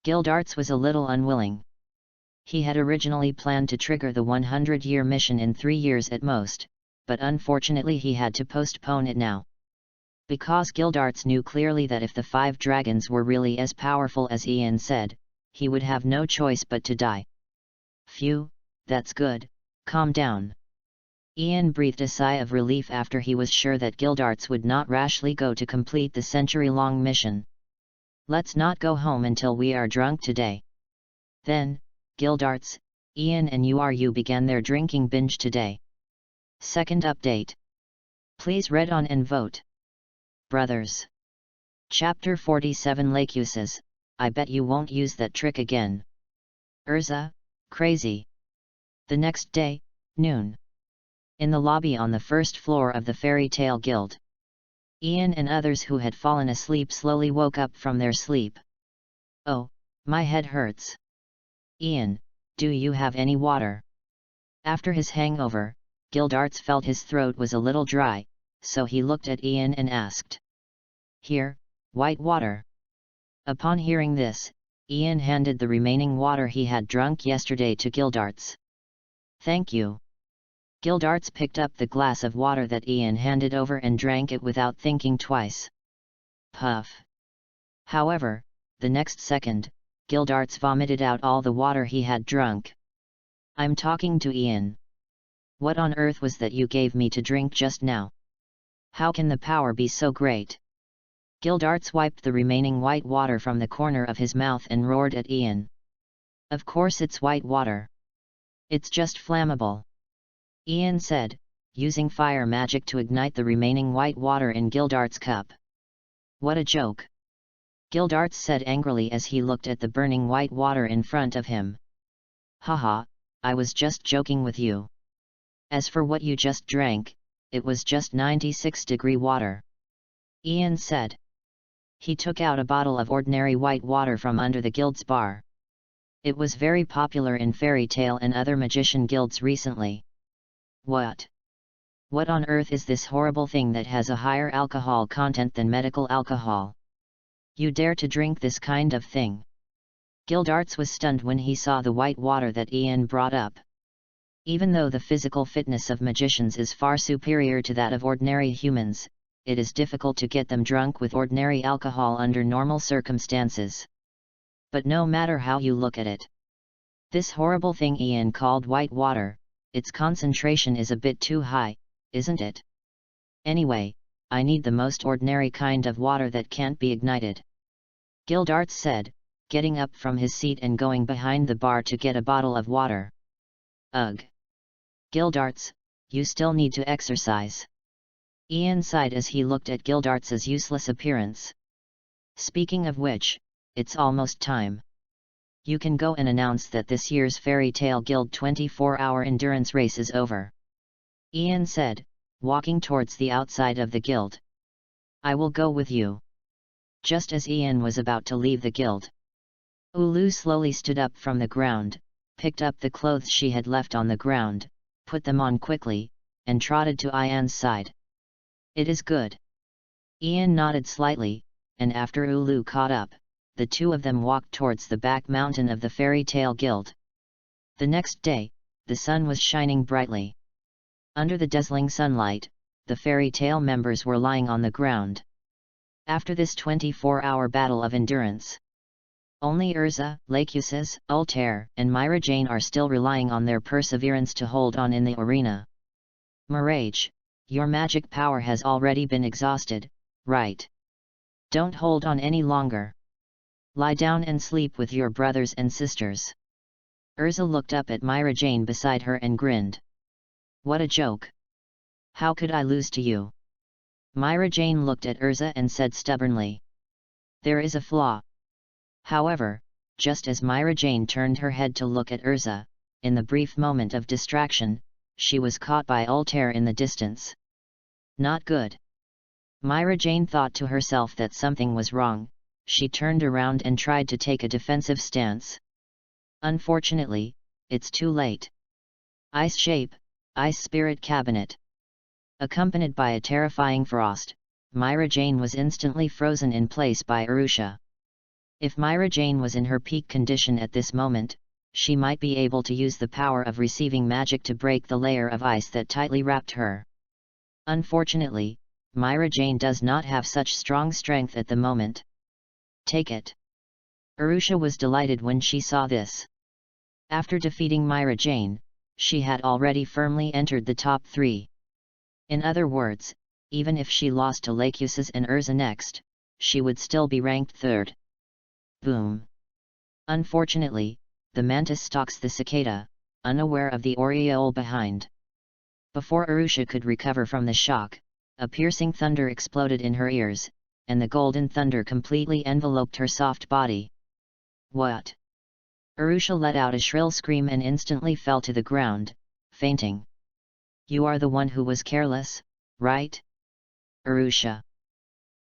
Gildarts was a little unwilling. He had originally planned to trigger the 100-year mission in 3 years at most, but unfortunately he had to postpone it now. Because Gildarts knew clearly that if the 5 dragons were really as powerful as Ian said, he would have no choice but to die. Phew, that's good, calm down. Ian breathed a sigh of relief after he was sure that Gildarts would not rashly go to complete the century-long mission. Let's not go home until we are drunk today. Then, Gildarts, Ian and Uru began their drinking binge today. Second update. Please read on and vote. Brothers. Chapter 47 Lake uses, I bet you won't use that trick again. ERZA, crazy. The next day, noon. In the lobby on the first floor of the Fairy Tale Guild. Ian and others who had fallen asleep slowly woke up from their sleep. Oh, my head hurts. Ian, do you have any water? After his hangover, Gildarts felt his throat was a little dry, so he looked at Ian and asked. Here, white water. Upon hearing this, Ian handed the remaining water he had drunk yesterday to Gildarts. Thank you. Gildarts picked up the glass of water that Ian handed over and drank it without thinking twice. Puff. However, the next second, Gildarts vomited out all the water he had drunk. I'm talking to Ian. What on earth was that you gave me to drink just now? How can the power be so great? Gildarts wiped the remaining white water from the corner of his mouth and roared at Ian. Of course it's white water. It's just flammable. Ian said, using fire magic to ignite the remaining white water in Gildarts' cup. What a joke! Gildarts said angrily as he looked at the burning white water in front of him. Haha, I was just joking with you. As for what you just drank, it was just 96-degree water. Ian said. He took out a bottle of ordinary white water from under the guild's bar. It was very popular in Fairy Tale and other magician guilds recently. What? What on earth is this horrible thing that has a higher alcohol content than medical alcohol? You dare to drink this kind of thing? Gildarts was stunned when he saw the white water that Ian brought up. Even though the physical fitness of magicians is far superior to that of ordinary humans, it is difficult to get them drunk with ordinary alcohol under normal circumstances. But no matter how you look at it, this horrible thing Ian called white water, its concentration is a bit too high, isn't it? Anyway, I need the most ordinary kind of water that can't be ignited. Gildarts said, getting up from his seat and going behind the bar to get a bottle of water. Ugh! Gildarts, you still need to exercise. Ian sighed as he looked at Gildarts's useless appearance. Speaking of which, it's almost time. You can go and announce that this year's Fairy Tale Guild 24-hour endurance race is over. Ian said, walking towards the outside of the guild. I will go with you. Just as Ian was about to leave the guild, Ulu slowly stood up from the ground, picked up the clothes she had left on the ground, put them on quickly, and trotted to Ian's side. It is good. Ian nodded slightly, and after Ulu caught up, the two of them walked towards the back mountain of the Fairy Tale Guild. The next day, the sun was shining brightly. Under the dazzling sunlight, the Fairy Tale members were lying on the ground. After this 24-hour battle of endurance, only ERZA, Lachesis, Altair, and Myra Jane are still relying on their perseverance to hold on in the arena. Mirage, your magic power has already been exhausted, right? Don't hold on any longer. Lie down and sleep with your brothers and sisters. ERZA looked up at Myra Jane beside her and grinned. What a joke! How could I lose to you? Myra Jane looked at ERZA and said stubbornly. There is a flaw. However, just as Myra Jane turned her head to look at ERZA, in the brief moment of distraction, she was caught by Altair in the distance. Not good. Myra Jane thought to herself that something was wrong. She turned around and tried to take a defensive stance. Unfortunately, it's too late. Ice Shape, Ice Spirit Cabinet. Accompanied by a terrifying frost, Myra Jane was instantly frozen in place by Arusha. If Myra Jane was in her peak condition at this moment, she might be able to use the power of receiving magic to break the layer of ice that tightly wrapped her. Unfortunately, Myra Jane does not have such strong strength at the moment. Take it. Arusha was delighted when she saw this. After defeating Myra Jane, she had already firmly entered the top 3. In other words, even if she lost to Lachesis and ERZA next, she would still be ranked 3rd. Boom. Unfortunately, the mantis stalks the cicada, unaware of the aureole behind. Before Arusha could recover from the shock, a piercing thunder exploded in her ears, and the golden thunder completely enveloped her soft body. What? Arusha let out a shrill scream and instantly fell to the ground, fainting. You are the one who was careless, right? Arusha.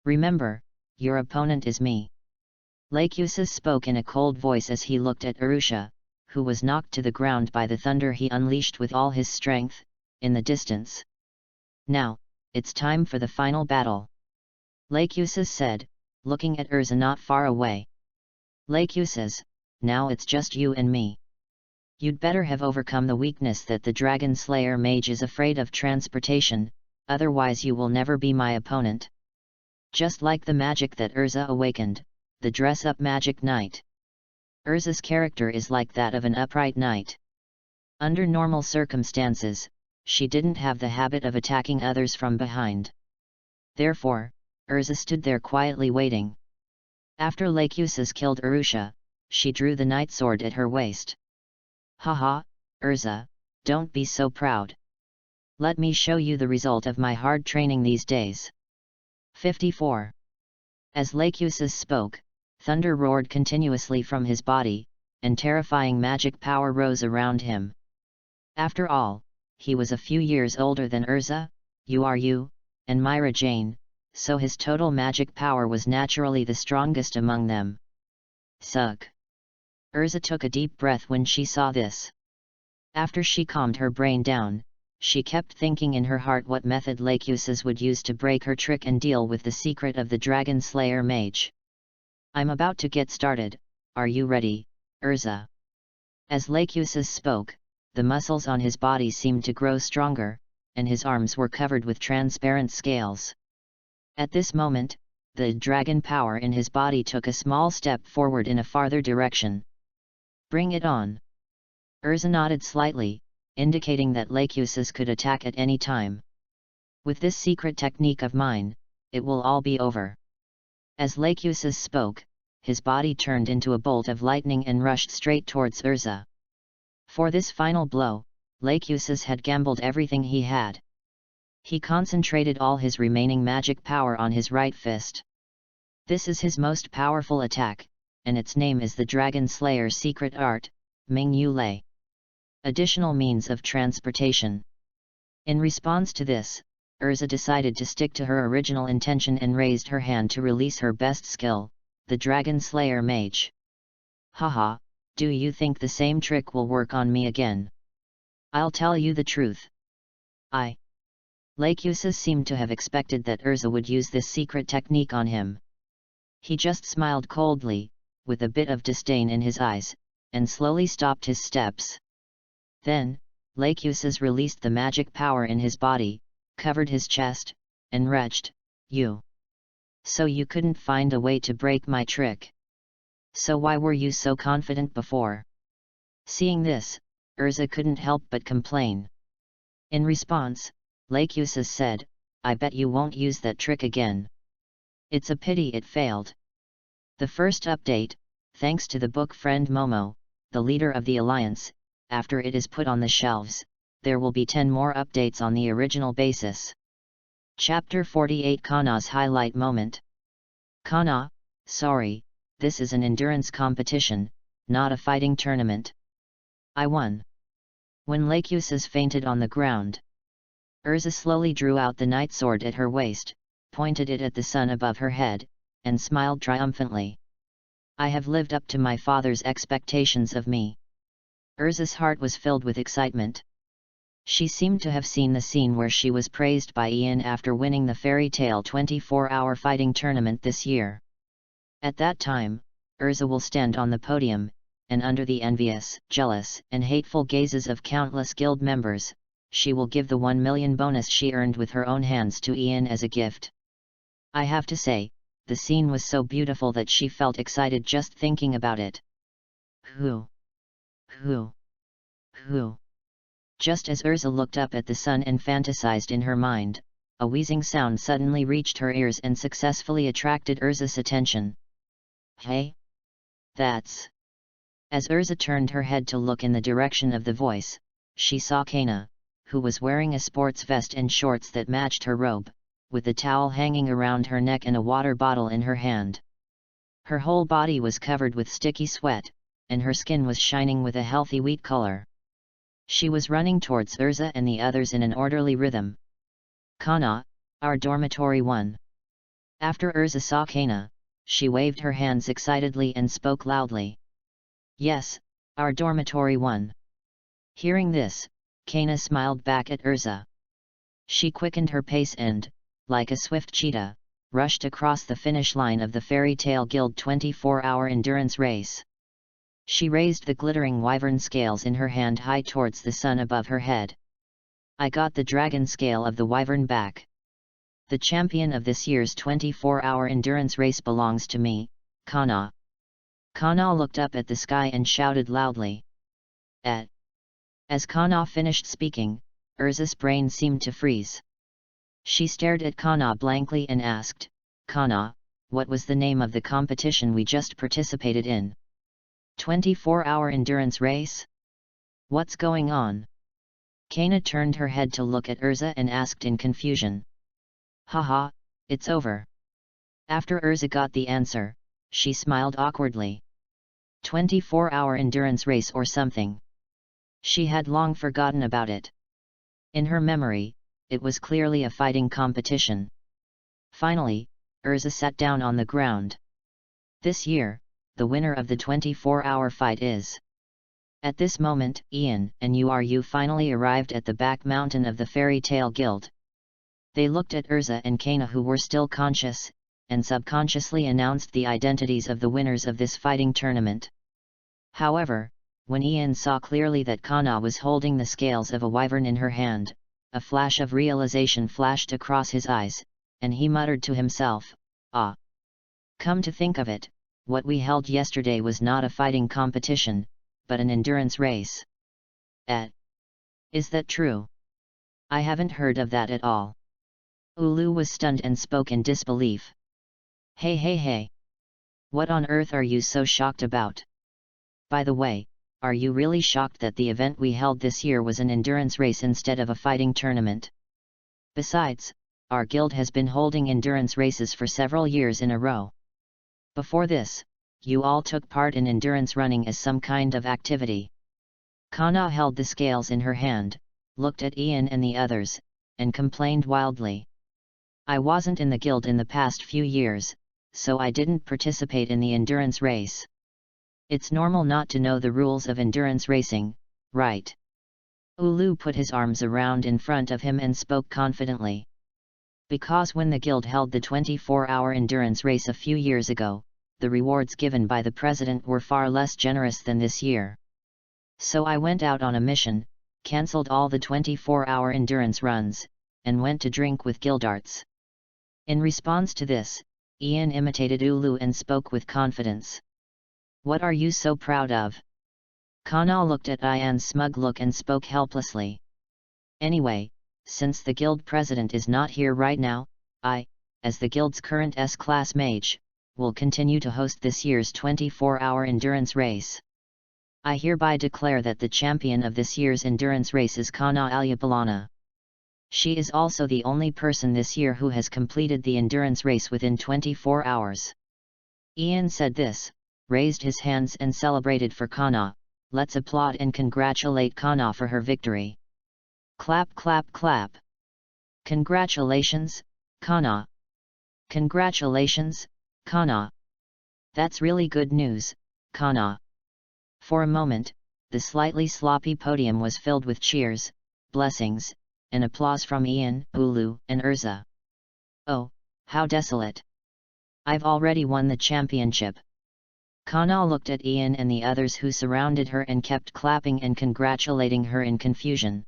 Remember, your opponent is me. Lachesis spoke in a cold voice as he looked at Arusha, who was knocked to the ground by the thunder he unleashed with all his strength, in the distance. Now, it's time for the final battle. Lachesis said, looking at ERZA not far away. Lachesis, now it's just you and me. You'd better have overcome the weakness that the Dragon Slayer mage is afraid of transportation, otherwise you will never be my opponent. Just like the magic that ERZA awakened, the dress-up magic knight. ERZA's character is like that of an upright knight. Under normal circumstances, she didn't have the habit of attacking others from behind. Therefore, ERZA stood there quietly waiting. After Lachesis killed Arusha, she drew the knight sword at her waist. Haha, ERZA, don't be so proud. Let me show you the result of my hard training these days. 54. As Lachesis spoke, thunder roared continuously from his body, and terrifying magic power rose around him. After all, he was a few years older than ERZA, you, and Myra Jane, so his total magic power was naturally the strongest among them. Suck. ERZA took a deep breath when she saw this. After she calmed her brain down, she kept thinking in her heart what method Lachesis would use to break her trick and deal with the secret of the Dragon Slayer mage. I'm about to get started, are you ready, ERZA? As Lachesis spoke, the muscles on his body seemed to grow stronger, and his arms were covered with transparent scales. At this moment, the dragon power in his body took a small step forward in a farther direction. Bring it on. ERZA nodded slightly, indicating that Lachesis could attack at any time. With this secret technique of mine, it will all be over. As Lachesis spoke, his body turned into a bolt of lightning and rushed straight towards ERZA. For this final blow, Lachesis had gambled everything he had. He concentrated all his remaining magic power on his right fist. This is his most powerful attack, and its name is the Dragon Slayer's secret art, Ming Yu Lei. Additional means of transportation. In response to this, ERZA decided to stick to her original intention and raised her hand to release her best skill, the Dragon Slayer Mage. Haha, do you think the same trick will work on me again? I'll tell you the truth. Lacusis seemed to have expected that ERZA would use this secret technique on him. He just smiled coldly, with a bit of disdain in his eyes, and slowly stopped his steps. Then, Lacusis released the magic power in his body, covered his chest, and retched, "You. So you couldn't find a way to break my trick? So why were you so confident before?" Seeing this, ERZA couldn't help but complain. In response, Lacusis said, "I bet you won't use that trick again. It's a pity it failed." The first update, thanks to the book friend Momo, the leader of the Alliance, after it is put on the shelves, there will be 10 more updates on the original basis. Chapter 48 Kana's Highlight Moment. Kana, sorry, this is an endurance competition, not a fighting tournament. I won. When Lacusis fainted on the ground, ERZA slowly drew out the night sword at her waist, pointed it at the sun above her head, and smiled triumphantly. I have lived up to my father's expectations of me. ERZA's heart was filled with excitement. She seemed to have seen the scene where she was praised by Ian after winning the Fairy Tale 24-hour fighting tournament this year. At that time, ERZA will stand on the podium, and under the envious, jealous, and hateful gazes of countless guild members, she will give the 1 million bonus she earned with her own hands to Ian as a gift. I have to say, the scene was so beautiful that she felt excited just thinking about it. Hoo! Just as ERZA looked up at the sun and fantasized in her mind, a wheezing sound suddenly reached her ears and successfully attracted ERZA's attention. Hey? That's... As ERZA turned her head to look in the direction of the voice, she saw Kana, who was wearing a sports vest and shorts that matched her robe, with a towel hanging around her neck and a water bottle in her hand. Her whole body was covered with sticky sweat, and her skin was shining with a healthy wheat color. She was running towards ERZA and the others in an orderly rhythm. Kana, our dormitory 1. After ERZA saw Kana, she waved her hands excitedly and spoke loudly. Yes, our dormitory 1. Hearing this, Kana smiled back at ERZA. She quickened her pace and, like a swift cheetah, rushed across the finish line of the Fairy Tale Guild 24-hour endurance race. She raised the glittering wyvern scales in her hand high towards the sun above her head. I got the dragon scale of the wyvern back. The champion of this year's 24-hour endurance race belongs to me, Kana. Kana looked up at the sky and shouted loudly. As Kana finished speaking, ERZA's brain seemed to freeze. She stared at Kana blankly and asked, Kana, what was the name of the competition we just participated in? 24-hour endurance race? What's going on? Kana turned her head to look at ERZA and asked in confusion. Haha, it's over. After ERZA got the answer, she smiled awkwardly. 24-hour endurance race or something. She had long forgotten about it. In her memory, it was clearly a fighting competition. Finally, ERZA sat down on the ground. This year, the winner of the 24-hour fight is... At this moment, Ian and you finally arrived at the back mountain of the Fairy Tale Guild. They looked at ERZA and Kana, who were still conscious, and subconsciously announced the identities of the winners of this fighting tournament. However, when Ian saw clearly that Kana was holding the scales of a wyvern in her hand, a flash of realization flashed across his eyes, and he muttered to himself, Ah! Come to think of it, what we held yesterday was not a fighting competition, but an endurance race. Is that true? I haven't heard of that at all. Ulu was stunned and spoke in disbelief. Hey! What on earth are you so shocked about? By the way, are you really shocked that the event we held this year was an endurance race instead of a fighting tournament? Besides, our guild has been holding endurance races for several years in a row. Before this, you all took part in endurance running as some kind of activity. Kana held the scales in her hand, looked at Ian and the others, and complained wildly. I wasn't in the guild in the past few years, so I didn't participate in the endurance race. It's normal not to know the rules of endurance racing, right? Ulu put his arms around in front of him and spoke confidently. Because when the guild held the 24-hour endurance race a few years ago, the rewards given by the president were far less generous than this year. So I went out on a mission, cancelled all the 24-hour endurance runs, and went to drink with guildarts. In response to this, Ian imitated Ulu and spoke with confidence. What are you so proud of? Kana looked at Ian's smug look and spoke helplessly. Anyway, since the guild president is not here right now, I, as the guild's current S-class mage, will continue to host this year's 24-hour endurance race. I hereby declare that the champion of this year's endurance race is Kana Alyapalana. She is also the only person this year who has completed the endurance race within 24 hours. Ian said this, raised his hands and celebrated for Kana. Let's applaud and congratulate Kana for her victory. Clap clap clap. Congratulations, Kana. Congratulations, Kana. That's really good news, Kana. For a moment, the slightly sloppy podium was filled with cheers, blessings, and applause from Ian, Ulu, and ERZA. Oh, how desolate. I've already won the championship. Kana looked at Ian and the others who surrounded her and kept clapping and congratulating her in confusion.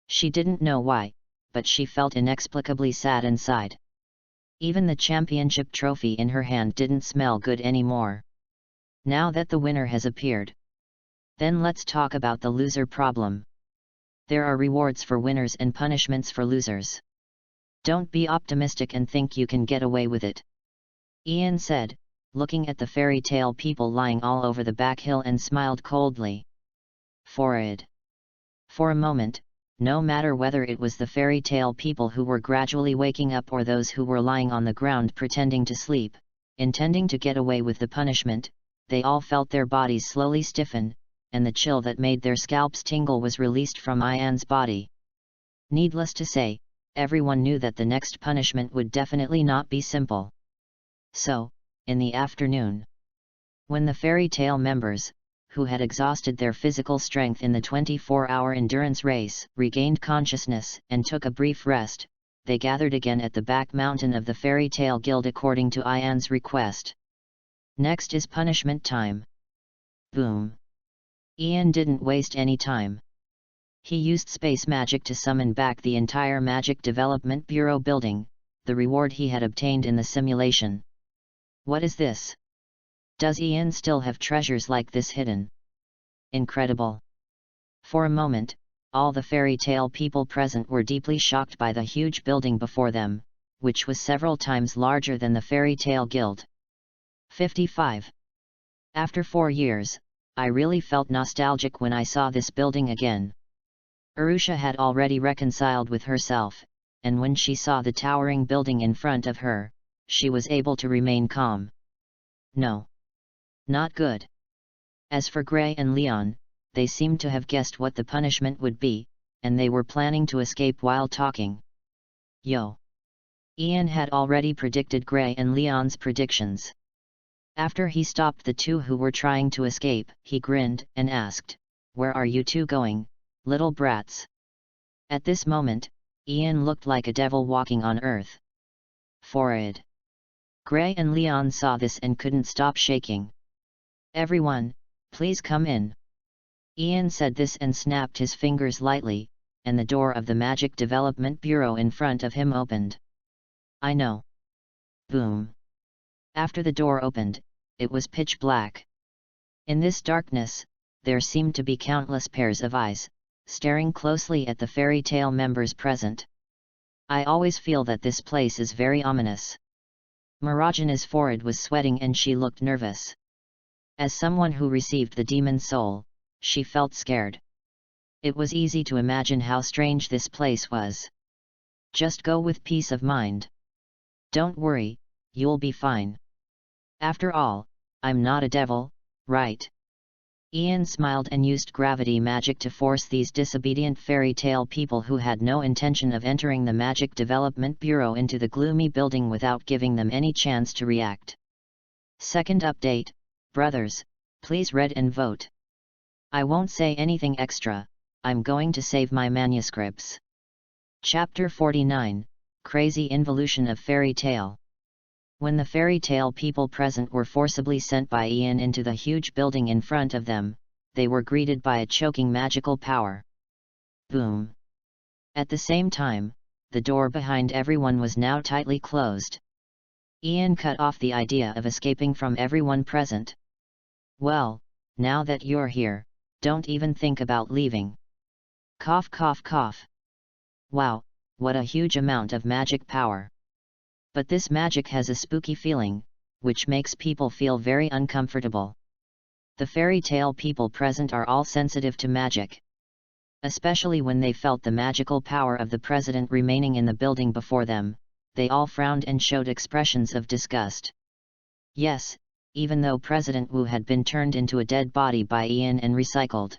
She didn't know why, but she felt inexplicably sad inside. Even the championship trophy in her hand didn't smell good anymore. Now that the winner has appeared. Then let's talk about the loser problem. There are rewards for winners and punishments for losers. Don't be optimistic and think you can get away with it. Ian said, looking at the fairy tale people lying all over the back hill and smiled coldly. Forward. For a moment, no matter whether it was the fairy tale people who were gradually waking up or those who were lying on the ground pretending to sleep, intending to get away with the punishment, they all felt their bodies slowly stiffen, and the chill that made their scalps tingle was released from Ian's body. Needless to say, everyone knew that the next punishment would definitely not be simple. So, in the afternoon, when the fairy tale members, who had exhausted their physical strength in the 24-hour endurance race, regained consciousness and took a brief rest, they gathered again at the back mountain of the Fairy Tale Guild according to Ian's request. Next is punishment time. Boom. Ian didn't waste any time. He used space magic to summon back the entire Magic Development Bureau building, the reward he had obtained in the simulation. What is this? Does Ian still have treasures like this hidden? Incredible. For a moment, all the fairy tale people present were deeply shocked by the huge building before them, which was several times larger than the Fairy Tale Guild. 55. After 4 years, I really felt nostalgic when I saw this building again. Arusha had already reconciled with herself, and when she saw the towering building in front of her, she was able to remain calm. No. Not good. As for Gray and Leon, they seemed to have guessed what the punishment would be, and they were planning to escape while talking. Yo! Ian had already predicted Gray and Leon's predictions. After he stopped the two who were trying to escape, he grinned and asked, "Where are you two going, little brats?" At this moment, Ian looked like a devil walking on earth. Forward. Gray and Leon saw this and couldn't stop shaking. "Everyone, please come in." Ian said this and snapped his fingers lightly, and the door of the Magic Development Bureau in front of him opened. I know. Boom. After the door opened, it was pitch black. In this darkness, there seemed to be countless pairs of eyes, staring closely at the fairy tale members present. I always feel that this place is very ominous. Marajana's forehead was sweating and she looked nervous. As someone who received the demon soul, she felt scared. It was easy to imagine how strange this place was. Just go with peace of mind. Don't worry, you'll be fine. After all, I'm not a devil, right? Ian smiled and used gravity magic to force these disobedient fairy tale people who had no intention of entering the Magic Development Bureau into the gloomy building without giving them any chance to react. Second update, brothers, please read and vote. I won't say anything extra, I'm going to save my manuscripts. Chapter 49, Crazy Involution of Fairy Tale. When the fairy tale people present were forcibly sent by Ian into the huge building in front of them, they were greeted by a choking magical power. Boom! At the same time, the door behind everyone was now tightly closed. Ian cut off the idea of escaping from everyone present. Well, now that you're here, don't even think about leaving. Cough cough cough. Wow, what a huge amount of magic power. But this magic has a spooky feeling, which makes people feel very uncomfortable. The fairy tale people present are all sensitive to magic. Especially when they felt the magical power of the president remaining in the building before them, they all frowned and showed expressions of disgust. Yes, even though President Wu had been turned into a dead body by Ian and recycled.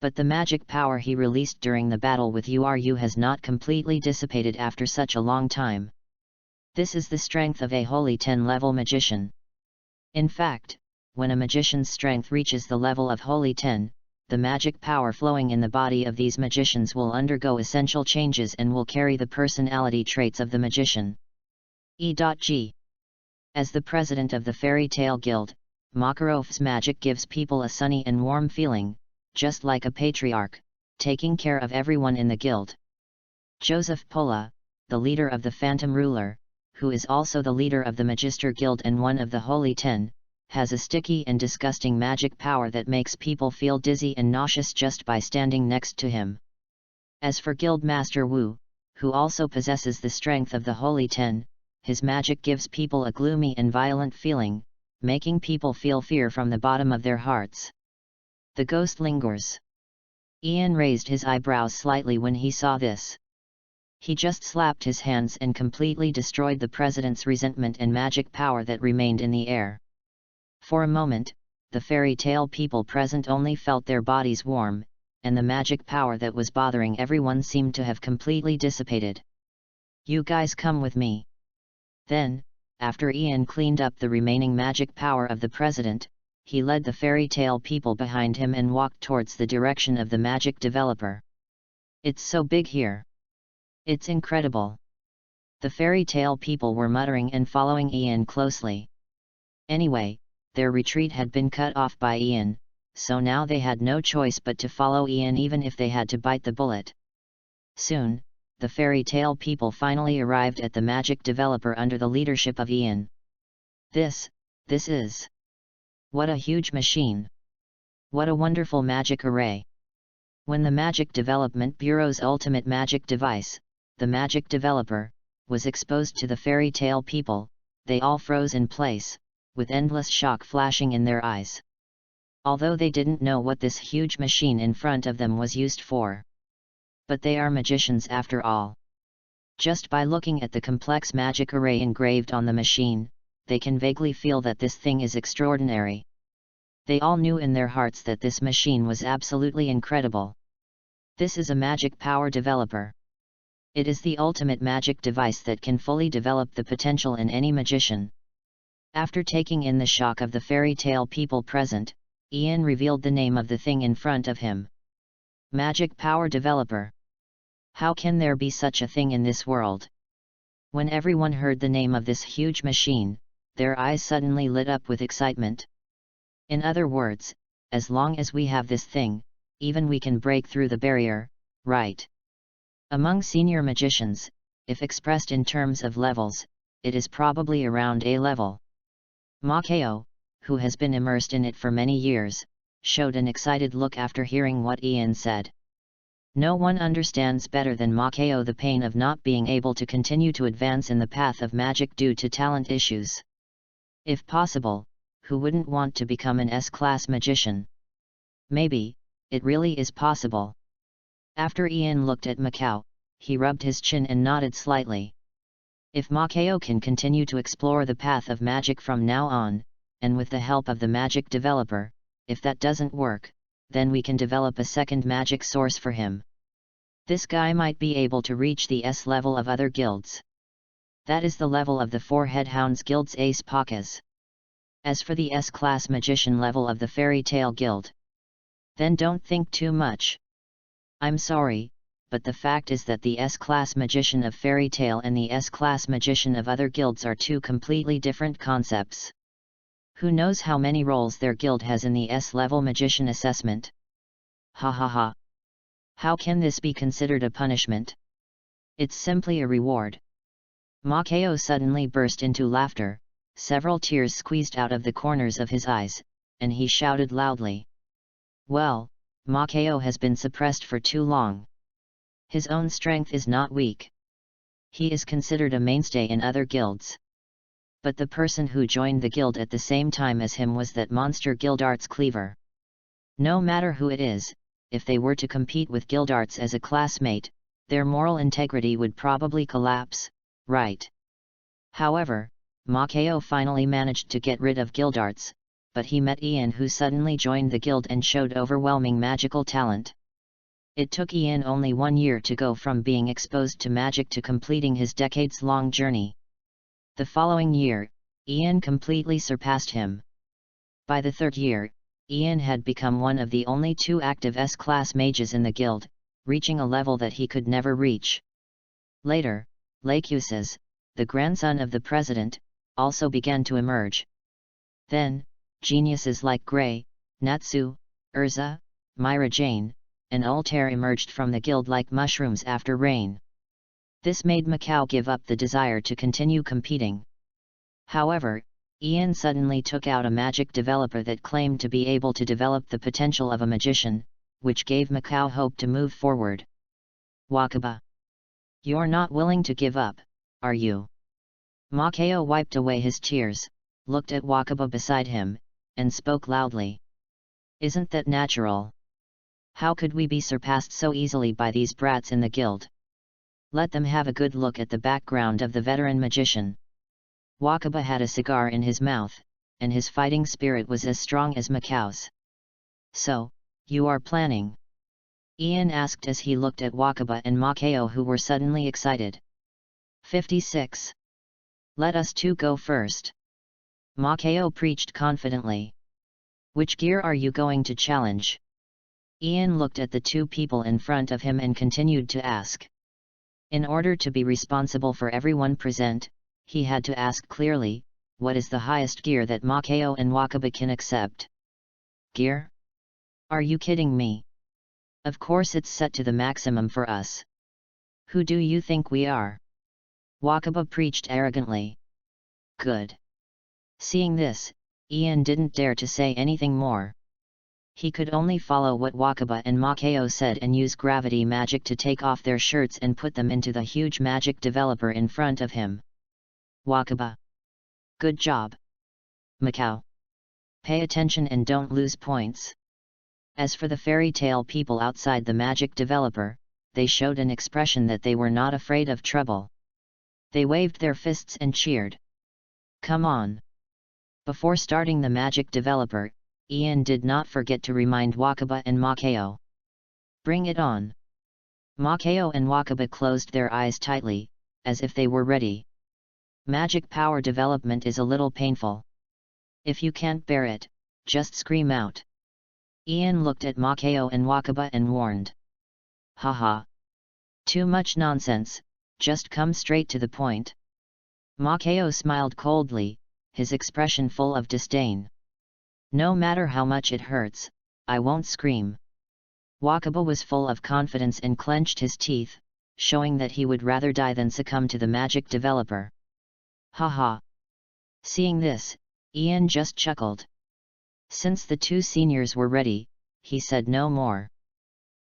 But the magic power he released during the battle with URU has not completely dissipated after such a long time. This is the strength of a holy 10-level magician. In fact, when a magician's strength reaches the level of holy 10, the magic power flowing in the body of these magicians will undergo essential changes and will carry the personality traits of the magician. E.G. As the president of the Fairy Tale Guild, Makarov's magic gives people a sunny and warm feeling, just like a patriarch, taking care of everyone in the guild. Joseph Pola, the leader of the Phantom Ruler, who is also the leader of the Magister Guild and one of the Holy 10, has a sticky and disgusting magic power that makes people feel dizzy and nauseous just by standing next to him. As for Guild Master Wu, who also possesses the strength of the Holy 10, his magic gives people a gloomy and violent feeling, making people feel fear from the bottom of their hearts. The ghost lingers. Ian raised his eyebrows slightly when he saw this. He just slapped his hands and completely destroyed the president's resentment and magic power that remained in the air. For a moment, the fairy tale people present only felt their bodies warm, and the magic power that was bothering everyone seemed to have completely dissipated. You guys come with me. Then, after Ian cleaned up the remaining magic power of the president, he led the fairy tale people behind him and walked towards the direction of the magic developer. It's so big here. It's incredible. The fairy tale people were muttering and following Ian closely. Anyway, their retreat had been cut off by Ian, so now they had no choice but to follow Ian even if they had to bite the bullet. Soon, the fairy tale people finally arrived at the magic developer under the leadership of Ian. This is... What a huge machine! What a wonderful magic array! When the Magic Development Bureau's ultimate magic device, the magic developer, was exposed to the fairy tale people, they all froze in place, with endless shock flashing in their eyes. Although they didn't know what this huge machine in front of them was used for. But they are magicians after all. Just by looking at the complex magic array engraved on the machine, they can vaguely feel that this thing is extraordinary. They all knew in their hearts that this machine was absolutely incredible. This is a magic power developer. It is the ultimate magic device that can fully develop the potential in any magician. After taking in the shock of the fairy tale people present, Ian revealed the name of the thing in front of him. Magic Power Developer. How can there be such a thing in this world? When everyone heard the name of this huge machine, their eyes suddenly lit up with excitement. In other words, as long as we have this thing, even we can break through the barrier, right? Among senior magicians, if expressed in terms of levels, it is probably around A level. Makao, who has been immersed in it for many years, showed an excited look after hearing what Ian said. No one understands better than Makao the pain of not being able to continue to advance in the path of magic due to talent issues. If possible, who wouldn't want to become an S-class magician? Maybe, it really is possible. After Ian looked at Macau, he rubbed his chin and nodded slightly. If Makao can continue to explore the path of magic from now on, and with the help of the magic developer, if that doesn't work, then we can develop a second magic source for him. This guy might be able to reach the S level of other guilds. That is the level of the 4 Headhounds Guild's Ace Pakas. As for the S-class magician level of the Fairy Tale Guild, then don't think too much. I'm sorry, but the fact is that the S-class magician of Fairy Tale and the S-class magician of other guilds are two completely different concepts. Who knows how many roles their guild has in the S-level magician assessment? Ha ha ha. How can this be considered a punishment? It's simply a reward. Makao suddenly burst into laughter, several tears squeezed out of the corners of his eyes, and he shouted loudly. Well, Makao has been suppressed for too long. His own strength is not weak. He is considered a mainstay in other guilds. But the person who joined the guild at the same time as him was that monster Guildarts Cleaver. No matter who it is, if they were to compete with Guildarts as a classmate, their moral integrity would probably collapse, right? However, Makao finally managed to get rid of Guildarts, but he met Ian, who suddenly joined the guild and showed overwhelming magical talent. It took Ian only 1 year to go from being exposed to magic to completing his decades-long journey. The following year, Ian completely surpassed him. By the 3rd year, Ian had become one of the only 2 active S-class mages in the guild, reaching a level that he could never reach. Later, Lacuses, the grandson of the president, also began to emerge. Then, geniuses like Gray, Natsu, ERZA, Myra Jane, and Altair emerged from the guild like mushrooms after rain. This made Makao give up the desire to continue competing. However, Ian suddenly took out a magic developer that claimed to be able to develop the potential of a magician, which gave Makao hope to move forward. Wakaba. You're not willing to give up, are you? Makao wiped away his tears, looked at Wakaba beside him, and spoke loudly. Isn't that natural? How could we be surpassed so easily by these brats in the guild? Let them have a good look at the background of the veteran magician. Wakaba had a cigar in his mouth, and his fighting spirit was as strong as Makao's. So, you are planning? Ian asked as he looked at Wakaba and Makao, who were suddenly excited. 56. Let us 2 go first. Makao preached confidently. Which gear are you going to challenge? Ian looked at the 2 people in front of him and continued to ask. In order to be responsible for everyone present, he had to ask clearly, what is the highest gear that Makao and Wakaba can accept? Gear? Are you kidding me? Of course it's set to the maximum for us. Who do you think we are? Wakaba preached arrogantly. Good. Seeing this, Ian didn't dare to say anything more. He could only follow what Wakaba and Makao said and use gravity magic to take off their shirts and put them into the huge magic developer in front of him. Wakaba. Good job. Makao. Pay attention and don't lose points. As for the fairy tale people outside the magic developer, they showed an expression that they were not afraid of trouble. They waved their fists and cheered. Come on. Before starting the magic developer, Ian did not forget to remind Wakaba and Makao. Bring it on. Makao and Wakaba closed their eyes tightly, as if they were ready. Magic power development is a little painful. If you can't bear it, just scream out. Ian looked at Makao and Wakaba and warned. Haha. Too much nonsense, just come straight to the point. Makao smiled coldly, his expression full of disdain. No matter how much it hurts, I won't scream. Wakaba was full of confidence and clenched his teeth, showing that he would rather die than succumb to the magic developer. Haha. Seeing this, Ian just chuckled. Since the 2 seniors were ready, he said no more.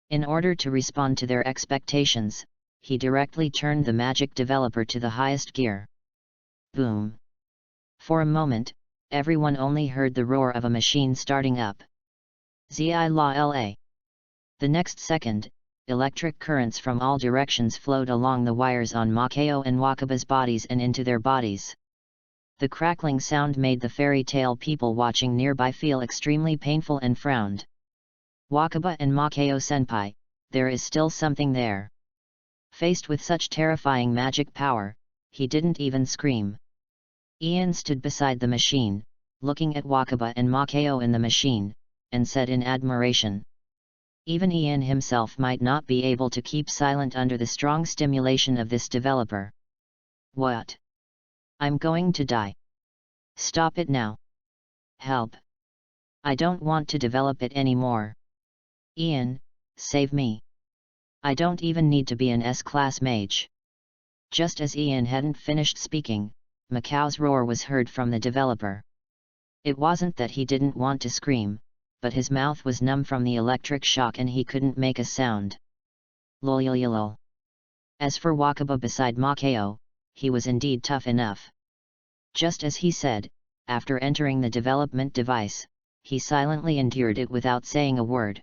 In order to respond to their expectations, he directly turned the magic developer to the highest gear. Boom. For a moment, everyone only heard the roar of a machine starting up. Zi la la. The next second, electric currents from all directions flowed along the wires on Makeo and Wakaba's bodies and into their bodies. The crackling sound made the fairy tale people watching nearby feel extremely painful and frowned. Wakaba and Makeo-senpai, there is still something there. Faced with such terrifying magic power, he didn't even scream. Ian stood beside the machine, looking at Wakaba and Makeo in the machine, and said in admiration. Even Ian himself might not be able to keep silent under the strong stimulation of this developer. What? I'm going to die. Stop it now. Help. I don't want to develop it anymore. Ian, save me. I don't even need to be an S-class mage. Just as Ian hadn't finished speaking, Macao's roar was heard from the developer. It wasn't that he didn't want to scream, but his mouth was numb from the electric shock and he couldn't make a sound. Lol. As for Wakaba beside Makeo, he was indeed tough enough. Just as he said, after entering the development device, he silently endured it without saying a word.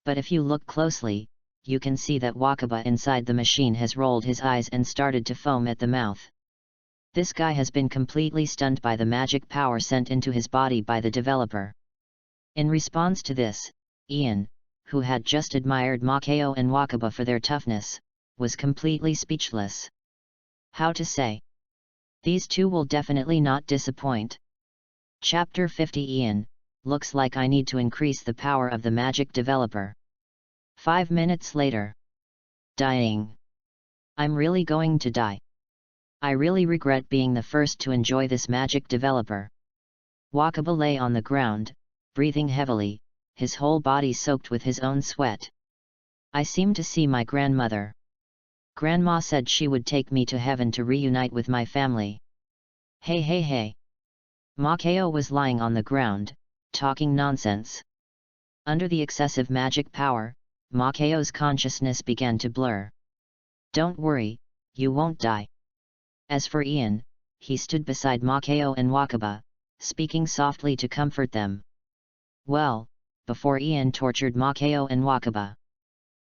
But if you look closely, you can see that Wakaba inside the machine has rolled his eyes and started to foam at the mouth. This guy has been completely stunned by the magic power sent into his body by the developer. In response to this, Ian, who had just admired Makeo and Wakaba for their toughness, was completely speechless. How to say? These two will definitely not disappoint. Chapter 50 Ian, looks like I need to increase the power of the magic developer. 5 minutes later. Dying. I'm really going to die. I really regret being the first to enjoy this magic developer. Wakaba lay on the ground, breathing heavily, his whole body soaked with his own sweat. I seem to see my grandmother. Grandma said she would take me to heaven to reunite with my family. Hey. Makeo was lying on the ground, talking nonsense. Under the excessive magic power, Makeo's consciousness began to blur. Don't worry, you won't die. As for Ian, he stood beside Makeo and Wakaba, speaking softly to comfort them. Well, before Ian tortured Makeo and Wakaba.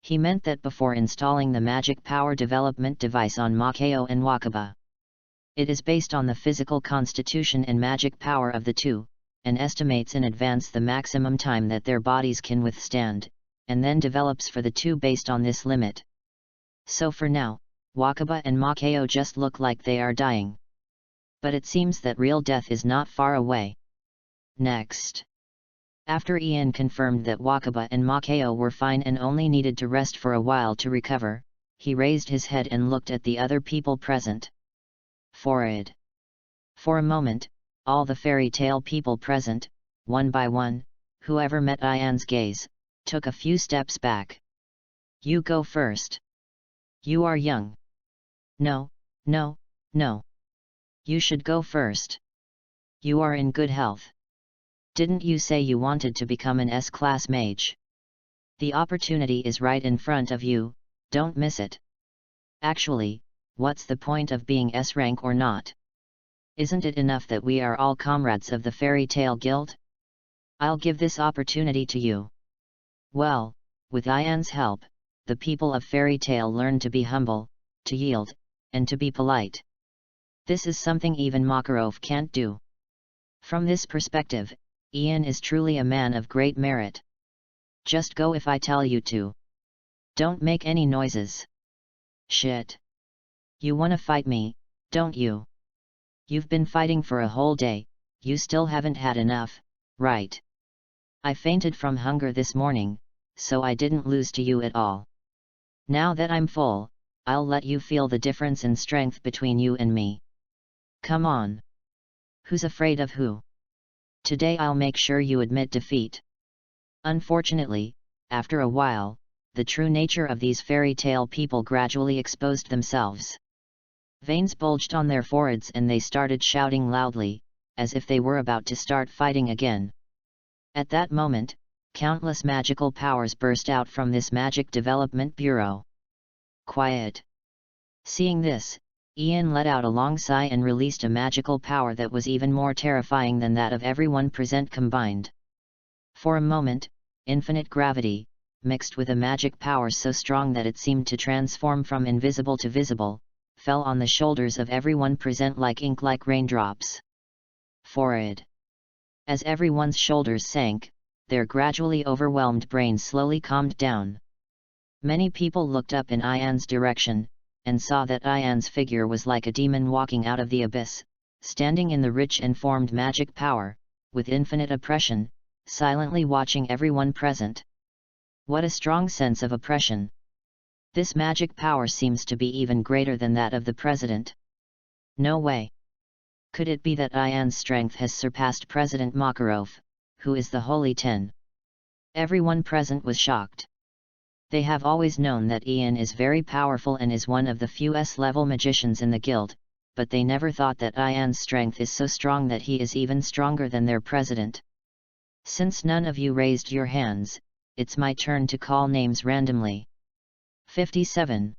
He meant that before installing the magic power development device on Makeo and Wakaba. It is based on the physical constitution and magic power of the two, and estimates in advance the maximum time that their bodies can withstand, and then develops for the two based on this limit. So for now, Wakaba and Makeo just look like they are dying. But it seems that real death is not far away. Next. After Ian confirmed that Wakaba and Makeo were fine and only needed to rest for a while to recover, he raised his head and looked at the other people present. Forward. For a moment, all the fairy tale people present, one by one, whoever met Ian's gaze, took a few steps back. You go first. You are young. No. You should go first. You are in good health. Didn't you say you wanted to become an S-class mage? The opportunity is right in front of you, don't miss it. Actually, what's the point of being S-rank or not? Isn't it enough that we are all comrades of the Fairy Tale Guild? I'll give this opportunity to you. Well, with Ian's help, the people of Fairy Tale learn to be humble, to yield, and to be polite. This is something even Makarov can't do. From this perspective, Ian is truly a man of great merit. Just go if I tell you to. Don't make any noises. Shit. You wanna fight me, don't you? You've been fighting for a whole day, you still haven't had enough, right? I fainted from hunger this morning, so I didn't lose to you at all. Now that I'm full, I'll let you feel the difference in strength between you and me. Come on. Who's afraid of who? Today I'll make sure you admit defeat. Unfortunately, after a while, the true nature of these fairy tale people gradually exposed themselves. Veins bulged on their foreheads and they started shouting loudly, as if they were about to start fighting again. At that moment, countless magical powers burst out from this Magic Development Bureau. Quiet. Seeing this, Ian let out a long sigh and released a magical power that was even more terrifying than that of everyone present combined. For a moment, infinite gravity, mixed with a magic power so strong that it seemed to transform from invisible to visible, fell on the shoulders of everyone present like ink like raindrops. Forward. As everyone's shoulders sank, their gradually overwhelmed brains slowly calmed down. Many people looked up in Ian's direction, and saw that Ian's figure was like a demon walking out of the abyss, standing in the rich and formed magic power, with infinite oppression, silently watching everyone present. What a strong sense of oppression! This magic power seems to be even greater than that of the president. No way! Could it be that Ian's strength has surpassed President Makarov, who is the Holy Ten? Everyone present was shocked. They have always known that Ian is very powerful and is one of the few S-level magicians in the guild, but they never thought that Ian's strength is so strong that he is even stronger than their president. Since none of you raised your hands, it's my turn to call names randomly. 57.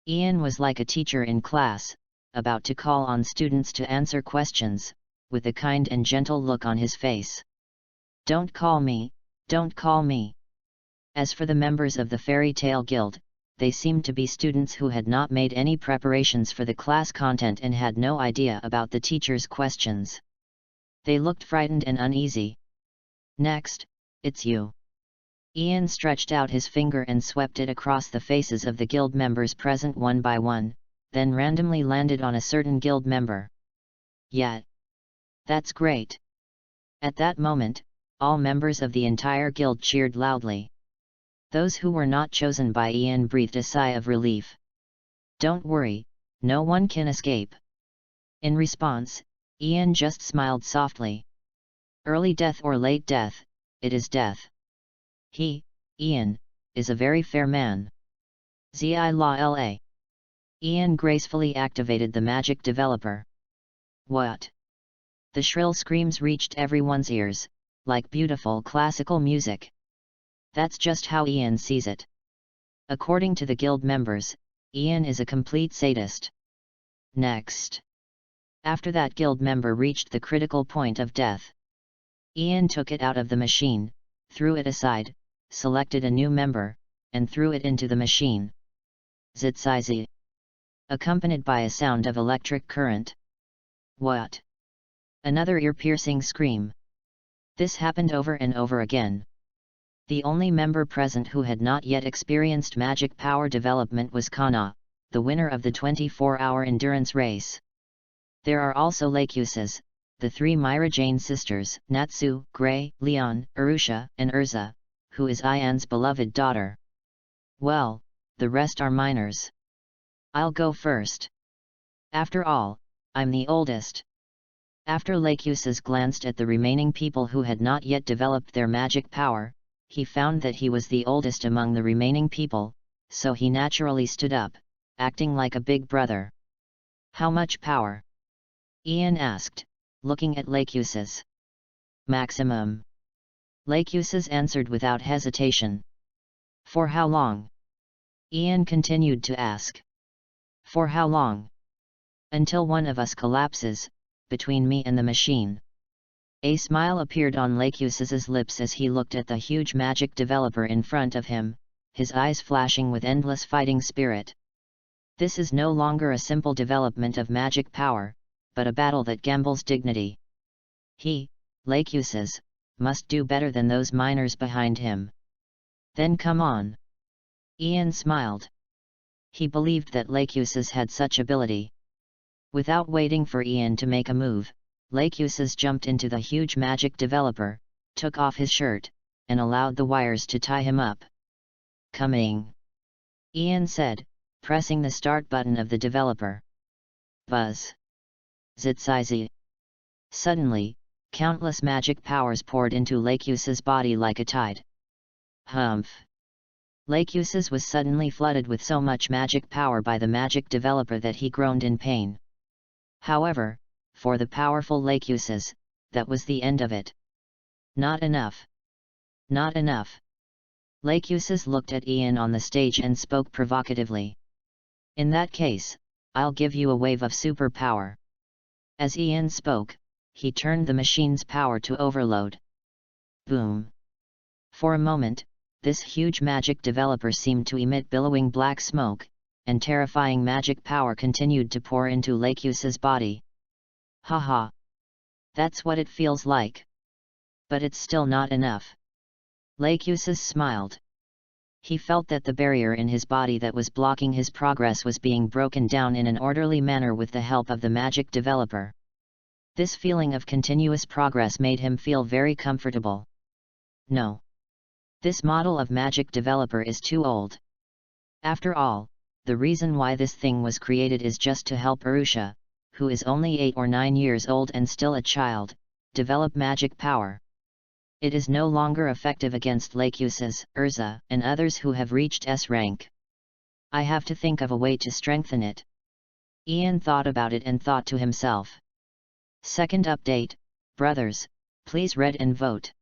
Ian was like a teacher in class, about to call on students to answer questions, with a kind and gentle look on his face. Don't call me, don't call me. As for the members of the Fairy Tale Guild, they seemed to be students who had not made any preparations for the class content and had no idea about the teacher's questions. They looked frightened and uneasy. Next, it's you. Ian stretched out his finger and swept it across the faces of the guild members present one by one, then randomly landed on a certain guild member. Yeah. That's great. At that moment, all members of the entire guild cheered loudly. Those who were not chosen by Ian breathed a sigh of relief. Don't worry, no one can escape. In response, Ian just smiled softly. Early death or late death, it is death. He, Ian, is a very fair man. Zi la la. Ian gracefully activated the magic developer. What? The shrill screams reached everyone's ears, like beautiful classical music. That's just how Ian sees it. According to the guild members, Ian is a complete sadist. Next. After that guild member reached the critical point of death, Ian took it out of the machine, threw it aside, selected a new member, and threw it into the machine. Zitsizi. Accompanied by a sound of electric current. What? Another ear-piercing scream. This happened over and over again. The only member present who had not yet experienced magic power development was Kana, the winner of the 24-hour endurance race. There are also Lakuses, the three Myra Jane sisters, Natsu, Gray, Leon, Arusha, and ERZA, who is Ian's beloved daughter. Well, the rest are minors. I'll go first. After all, I'm the oldest. After Lakuses glanced at the remaining people who had not yet developed their magic power, he found that he was the oldest among the remaining people, so he naturally stood up, acting like a big brother. How much power? Ian asked, looking at Lakuses. Maximum. Lakuses answered without hesitation. For how long? Ian continued to ask. For how long? Until one of us collapses, between me and the machine. A smile appeared on Lakuses' lips as he looked at the huge magic developer in front of him, his eyes flashing with endless fighting spirit. This is no longer a simple development of magic power, but a battle that gambles dignity. He, Lakuses, must do better than those minors behind him. Then come on. Ian smiled. He believed that Lakuses had such ability. Without waiting for Ian to make a move, Lakuses jumped into the huge magic developer, took off his shirt, and allowed the wires to tie him up. Coming. Ian said, pressing the start button of the developer. Buzz. Zitsizi. Suddenly, countless magic powers poured into Lakuses' body like a tide. Humph. Lakuses was suddenly flooded with so much magic power by the magic developer that he groaned in pain. However, for the powerful Lakuses, that was the end of it. Not enough. Not enough. Lakuses looked at Ian on the stage and spoke provocatively. In that case, I'll give you a wave of superpower. As Ian spoke, he turned the machine's power to overload. Boom. For a moment, this huge magic developer seemed to emit billowing black smoke, and terrifying magic power continued to pour into Lacheus's body. Haha. That's what it feels like. But it's still not enough. Lacheus smiled. He felt that the barrier in his body that was blocking his progress was being broken down in an orderly manner with the help of the magic developer. This feeling of continuous progress made him feel very comfortable. No. This model of magic developer is too old. After all, the reason why this thing was created is just to help Arusha, who is only 8 or 9 years old and still a child, develop magic power. It is no longer effective against Lacheus, ERZA, and others who have reached S rank. I have to think of a way to strengthen it. Ian thought about it and thought to himself. Second update, brothers, please read and vote.